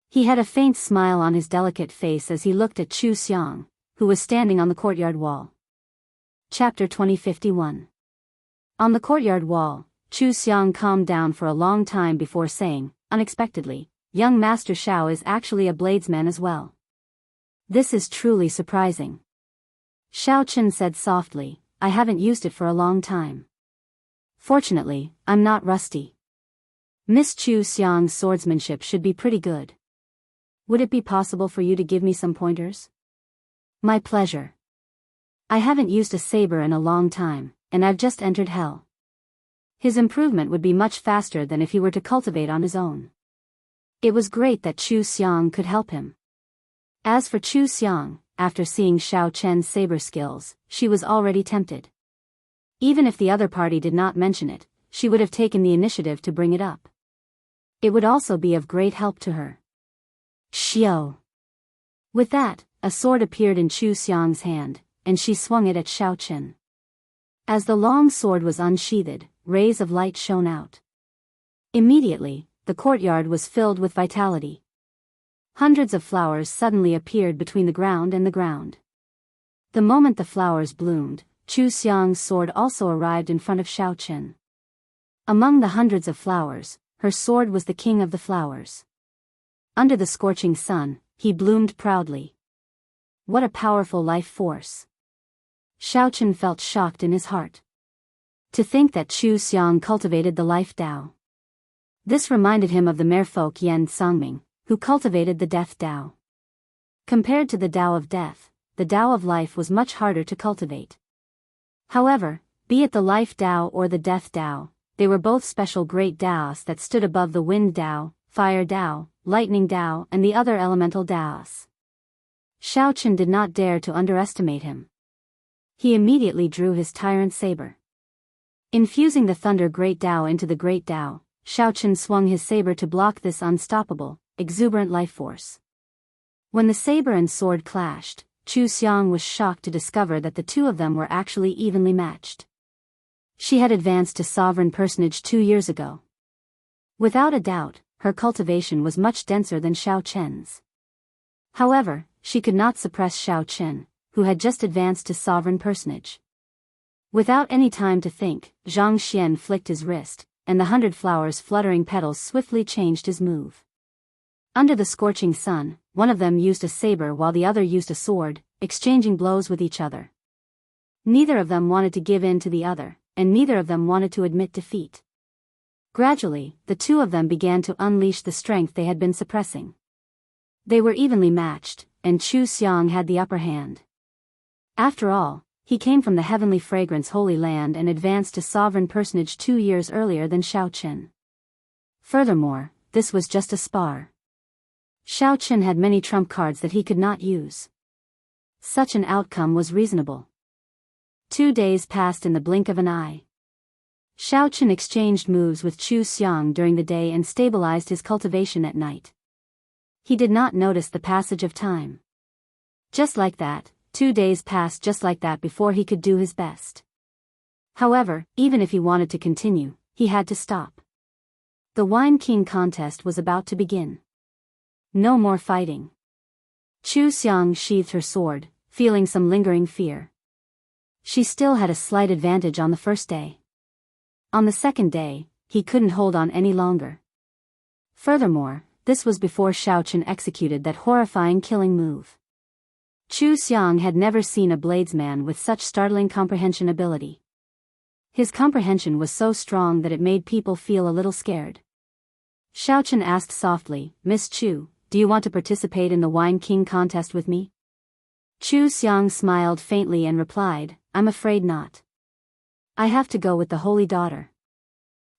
[SPEAKER 1] He had a faint smile on his delicate face as he looked at Chu Xiang, who was standing on the courtyard wall. Chapter 2051. On the courtyard wall, Chu Xiang calmed down for a long time before saying, unexpectedly, "Young Master Xiao is actually a bladesman as well. This is truly surprising." Xiao Chen said softly, "I haven't used it for a long time. Fortunately, I'm not rusty. Miss Chu Xiang's swordsmanship should be pretty good. Would it be possible for you to give me some pointers?" "My pleasure. I haven't used a saber in a long time, and I've just entered hell. His improvement would be much faster than if he were to cultivate on his own." It was great that Chu Xiang could help him. As for Chu Xiang, after seeing Xiao Chen's saber skills, she was already tempted. Even if the other party did not mention it, she would have taken the initiative to bring it up. It would also be of great help to her. Xiao. With that, a sword appeared in Chu Xiang's hand, and she swung it at Xiao Chen. As the long sword was unsheathed, rays of light shone out. Immediately, the courtyard was filled with vitality. Hundreds of flowers suddenly appeared between the ground and the ground. The moment the flowers bloomed, Chu Xiang's sword also arrived in front of Xiao Chen. Among the hundreds of flowers, her sword was the king of the flowers. Under the scorching sun, he bloomed proudly. What a powerful life force! Xiao Chen felt shocked in his heart. To think that Chu Xiang cultivated the life Tao. This reminded him of the merfolk Yan Songming, who cultivated the death Tao. Compared to the Tao of death, the Tao of life was much harder to cultivate. However, be it the life Tao or the death Tao, they were both special great Taos that stood above the wind Tao, fire Tao, lightning Tao and the other elemental Taos. Xiao Chen did not dare to underestimate him. He immediately drew his tyrant saber. Infusing the thunder great Tao into the great Tao, Xiao Chen swung his saber to block this unstoppable, exuberant life force. When the saber and sword clashed, Chu Xiang was shocked to discover that the two of them were actually evenly matched. She had advanced to sovereign personage 2 years ago. Without a doubt, her cultivation was much denser than Xiao Chen's. However, she could not suppress Xiao Chen, who had just advanced to sovereign personage. Without any time to think, Zhang Xian flicked his wrist, and the 100 flowers fluttering petals swiftly changed his move. Under the scorching sun, one of them used a saber while the other used a sword, exchanging blows with each other. Neither of them wanted to give in to the other, and neither of them wanted to admit defeat. Gradually, the two of them began to unleash the strength they had been suppressing. They were evenly matched, and Chu Xiang had the upper hand. After all, he came from the heavenly fragrance holy land and advanced to sovereign personage 2 years earlier than Xiao Chen. Furthermore, this was just a spar. Xiao Chen had many trump cards that he could not use. Such an outcome was reasonable. 2 days passed in the blink of an eye. Xiao Chen exchanged moves with Chu Xiang during the day and stabilized his cultivation at night. He did not notice the passage of time. Just like that, 2 days passed just like that before he could do his best. However, even if he wanted to continue, he had to stop. The Wine King contest was about to begin. No more fighting. Chu Xiang sheathed her sword, feeling some lingering fear. She still had a slight advantage on the first day. On the second day, he couldn't hold on any longer. Furthermore, this was before Xiaochen executed that horrifying killing move. Chu Xiang had never seen a bladesman with such startling comprehension ability. His comprehension was so strong that it made people feel a little scared. Xiaochen asked softly, "Miss Chu, do you want to participate in the Wine King contest with me?" Chu Xiang smiled faintly and replied, "I'm afraid not. I have to go with the Holy Daughter.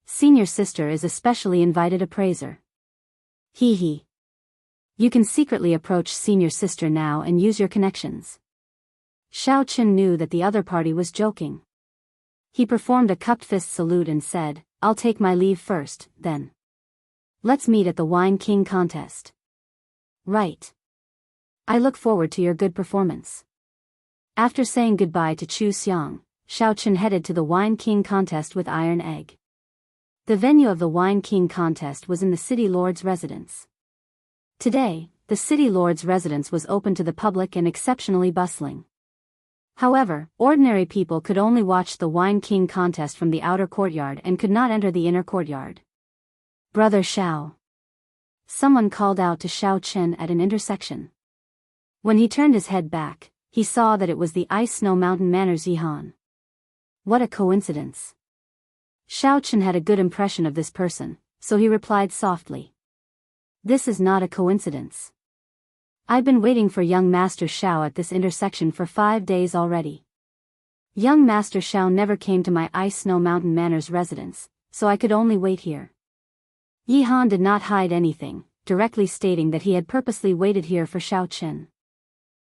[SPEAKER 1] Senior sister is a specially invited appraiser." Hee hee. You can secretly approach senior sister now and use your connections. Xiaochen knew that the other party was joking. He performed a cupped fist salute and said, "I'll take my leave first, then. Let's meet at the Wine King contest." "Right. I look forward to your good performance." After saying goodbye to Chu Xiang, Xiaochen headed to the Wine King contest with Iron Egg. The venue of the Wine King contest was in the city lord's residence. Today, the city lord's residence was open to the public and exceptionally bustling. However, ordinary people could only watch the Wine King contest from the outer courtyard and could not enter the inner courtyard. "Brother Xiao." Someone called out to Xiaochen at an intersection. When he turned his head back, he saw that it was the Ice Snow Mountain Manor's Yihan. What a coincidence. Xiaochen had a good impression of this person, so he replied softly. "This is not a coincidence. I've been waiting for young Master Xiao at this intersection for 5 days already. Young Master Xiao never came to my Ice Snow Mountain Manor's residence, so I could only wait here." Yihan did not hide anything, directly stating that he had purposely waited here for Xiaochen.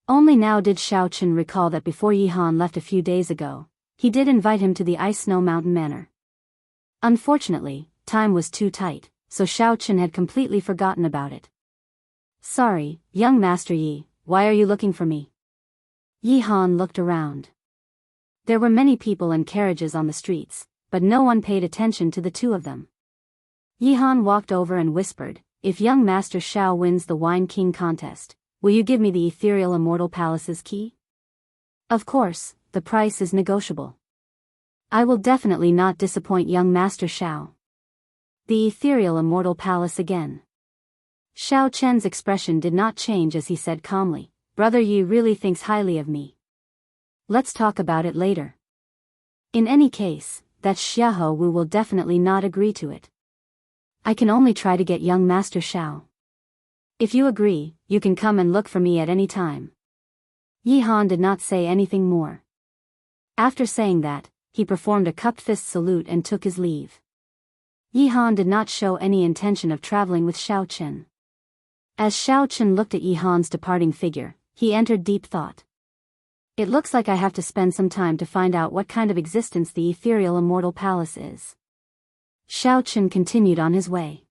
[SPEAKER 1] Only now did Xiaochen recall that before Yihan left a few days ago, he did invite him to the Ice Snow Mountain Manor. Unfortunately, time was too tight, so Xiaochen had completely forgotten about it. "Sorry, young Master Yi, why are you looking for me?" Yihan looked around. There were many people and carriages on the streets, but no one paid attention to the two of them. Yihan walked over and whispered, "If young Master Xiao wins the Wine King contest, will you give me the ethereal immortal palace's key? Of course, the price is negotiable. I will definitely not disappoint young Master Xiao." The ethereal immortal palace again. Xiao Chen's expression did not change as he said calmly, "Brother Yi really thinks highly of me. Let's talk about it later. In any case, that Xiahou Wu will definitely not agree to it. I can only try to get young Master Xiao. If you agree, you can come and look for me at any time." Yihan did not say anything more. After saying that, he performed a cupped fist salute and took his leave. Yihan did not show any intention of traveling with Xiaochen. As Xiaochen looked at Yihan's departing figure, he entered deep thought. It looks like I have to spend some time to find out what kind of existence the ethereal immortal palace is. Xiaochen continued on his way.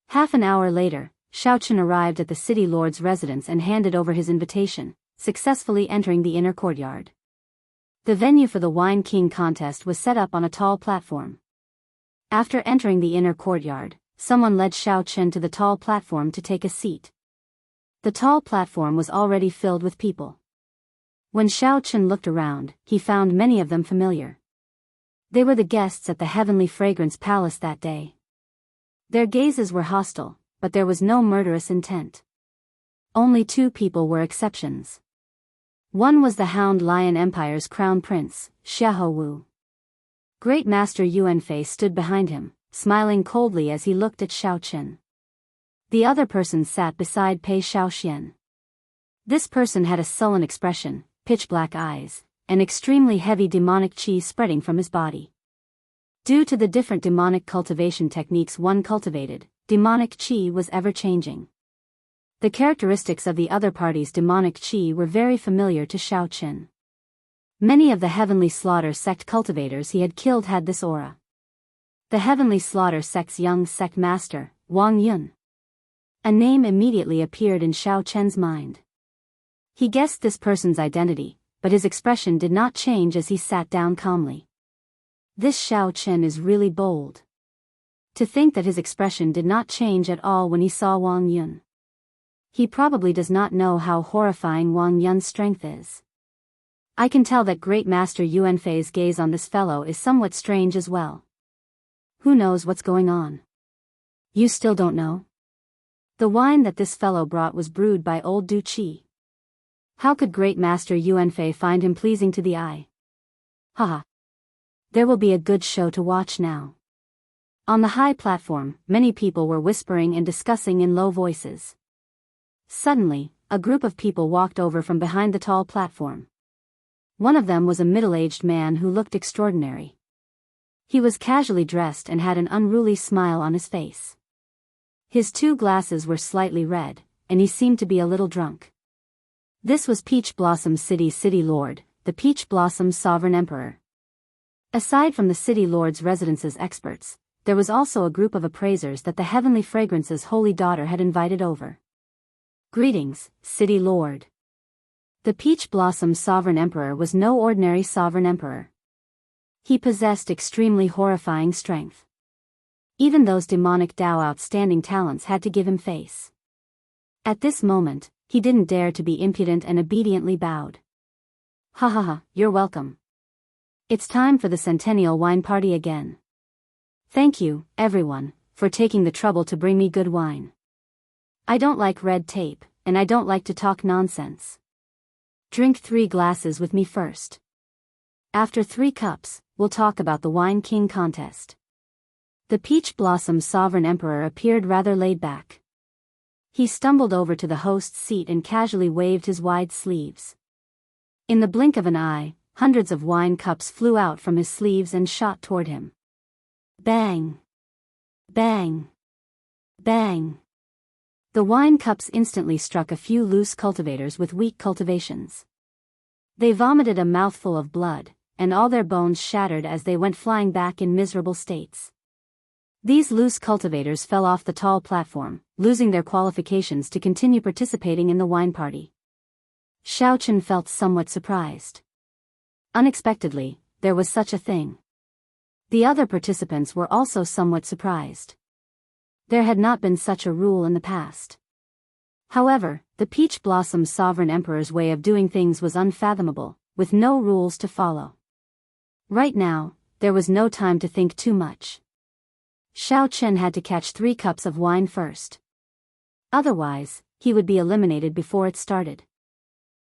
[SPEAKER 1] Half an hour later, Xiaochen arrived at the city lord's residence and handed over his invitation, successfully entering the inner courtyard. The venue for the Wine King contest was set up on a tall platform. After entering the inner courtyard, someone led Xiaochen to the tall platform to take a seat. The tall platform was already filled with people. When Xiaochen looked around, he found many of them familiar. They were the guests at the Heavenly Fragrance Palace that day. Their gazes were hostile, but there was no murderous intent. Only 2 people were exceptions. One was the Hound Lion Empire's crown prince, Xiahou Wu. Great Master Yuanfei stood behind him, smiling coldly as he looked at Xiaochen. The other person sat beside Pei Xiaoxian. This person had a sullen expression, pitch-black eyes, and extremely heavy demonic qi spreading from his body. Due to the different demonic cultivation techniques one cultivated, demonic qi was ever-changing. The characteristics of the other party's demonic qi were very familiar to Xiaochen. Many of the Heavenly Slaughter sect cultivators he had killed had this aura. The Heavenly Slaughter sect's young sect master, Wang Yun. A name immediately appeared in Xiaochen's mind. He guessed this person's identity, but his expression did not change as he sat down calmly. This Xiaochen is really bold. To think that his expression did not change at all when he saw Wang Yun. He probably does not know how horrifying Wang Yun's strength is. I can tell that Great Master Yuanfei's gaze on this fellow is somewhat strange as well. Who knows what's going on? You still don't know? The wine that this fellow brought was brewed by old Du Qi. How could Great Master Yuanfei find him pleasing to the eye? Haha. There will be a good show to watch now. On the high platform, many people were whispering and discussing in low voices. Suddenly, a group of people walked over from behind the tall platform. One of them was a middle-aged man who looked extraordinary. He was casually dressed and had an unruly smile on his face. His 2 glasses were slightly red, and he seemed to be a little drunk. This was Peach Blossom City's city lord, the Peach Blossom Sovereign Emperor. Aside from the city lord's residence's experts, there was also a group of appraisers that the Heavenly Fragrance's holy daughter had invited over. Greetings, City Lord. The Peach Blossom Sovereign Emperor was no ordinary sovereign emperor. He possessed extremely horrifying strength. Even those demonic Dao outstanding talents had to give him face. At this moment, he didn't dare to be impudent and obediently bowed. Ha ha ha, you're welcome. It's time for the Centennial Wine Party again. Thank you, everyone, for taking the trouble to bring me good wine. I don't like red tape, and I don't like to talk nonsense. Drink 3 glasses with me first. After 3 cups, we'll talk about the Wine King contest. The Peach Blossom Sovereign Emperor appeared rather laid back. He stumbled over to the host's seat and casually waved his wide sleeves. In the blink of an eye, hundreds of wine cups flew out from his sleeves and shot toward him. Bang! Bang! Bang! The wine cups instantly struck a few loose cultivators with weak cultivations. They vomited a mouthful of blood, and all their bones shattered as they went flying back in miserable states. These loose cultivators fell off the tall platform, losing their qualifications to continue participating in the wine party. Xiaochen felt somewhat surprised. Unexpectedly, there was such a thing. The other participants were also somewhat surprised. There had not been such a rule in the past. However, the Peach Blossom Sovereign Emperor's way of doing things was unfathomable, with no rules to follow. Right now, there was no time to think too much. Xiao Chen had to catch 3 cups of wine first. Otherwise, he would be eliminated before it started.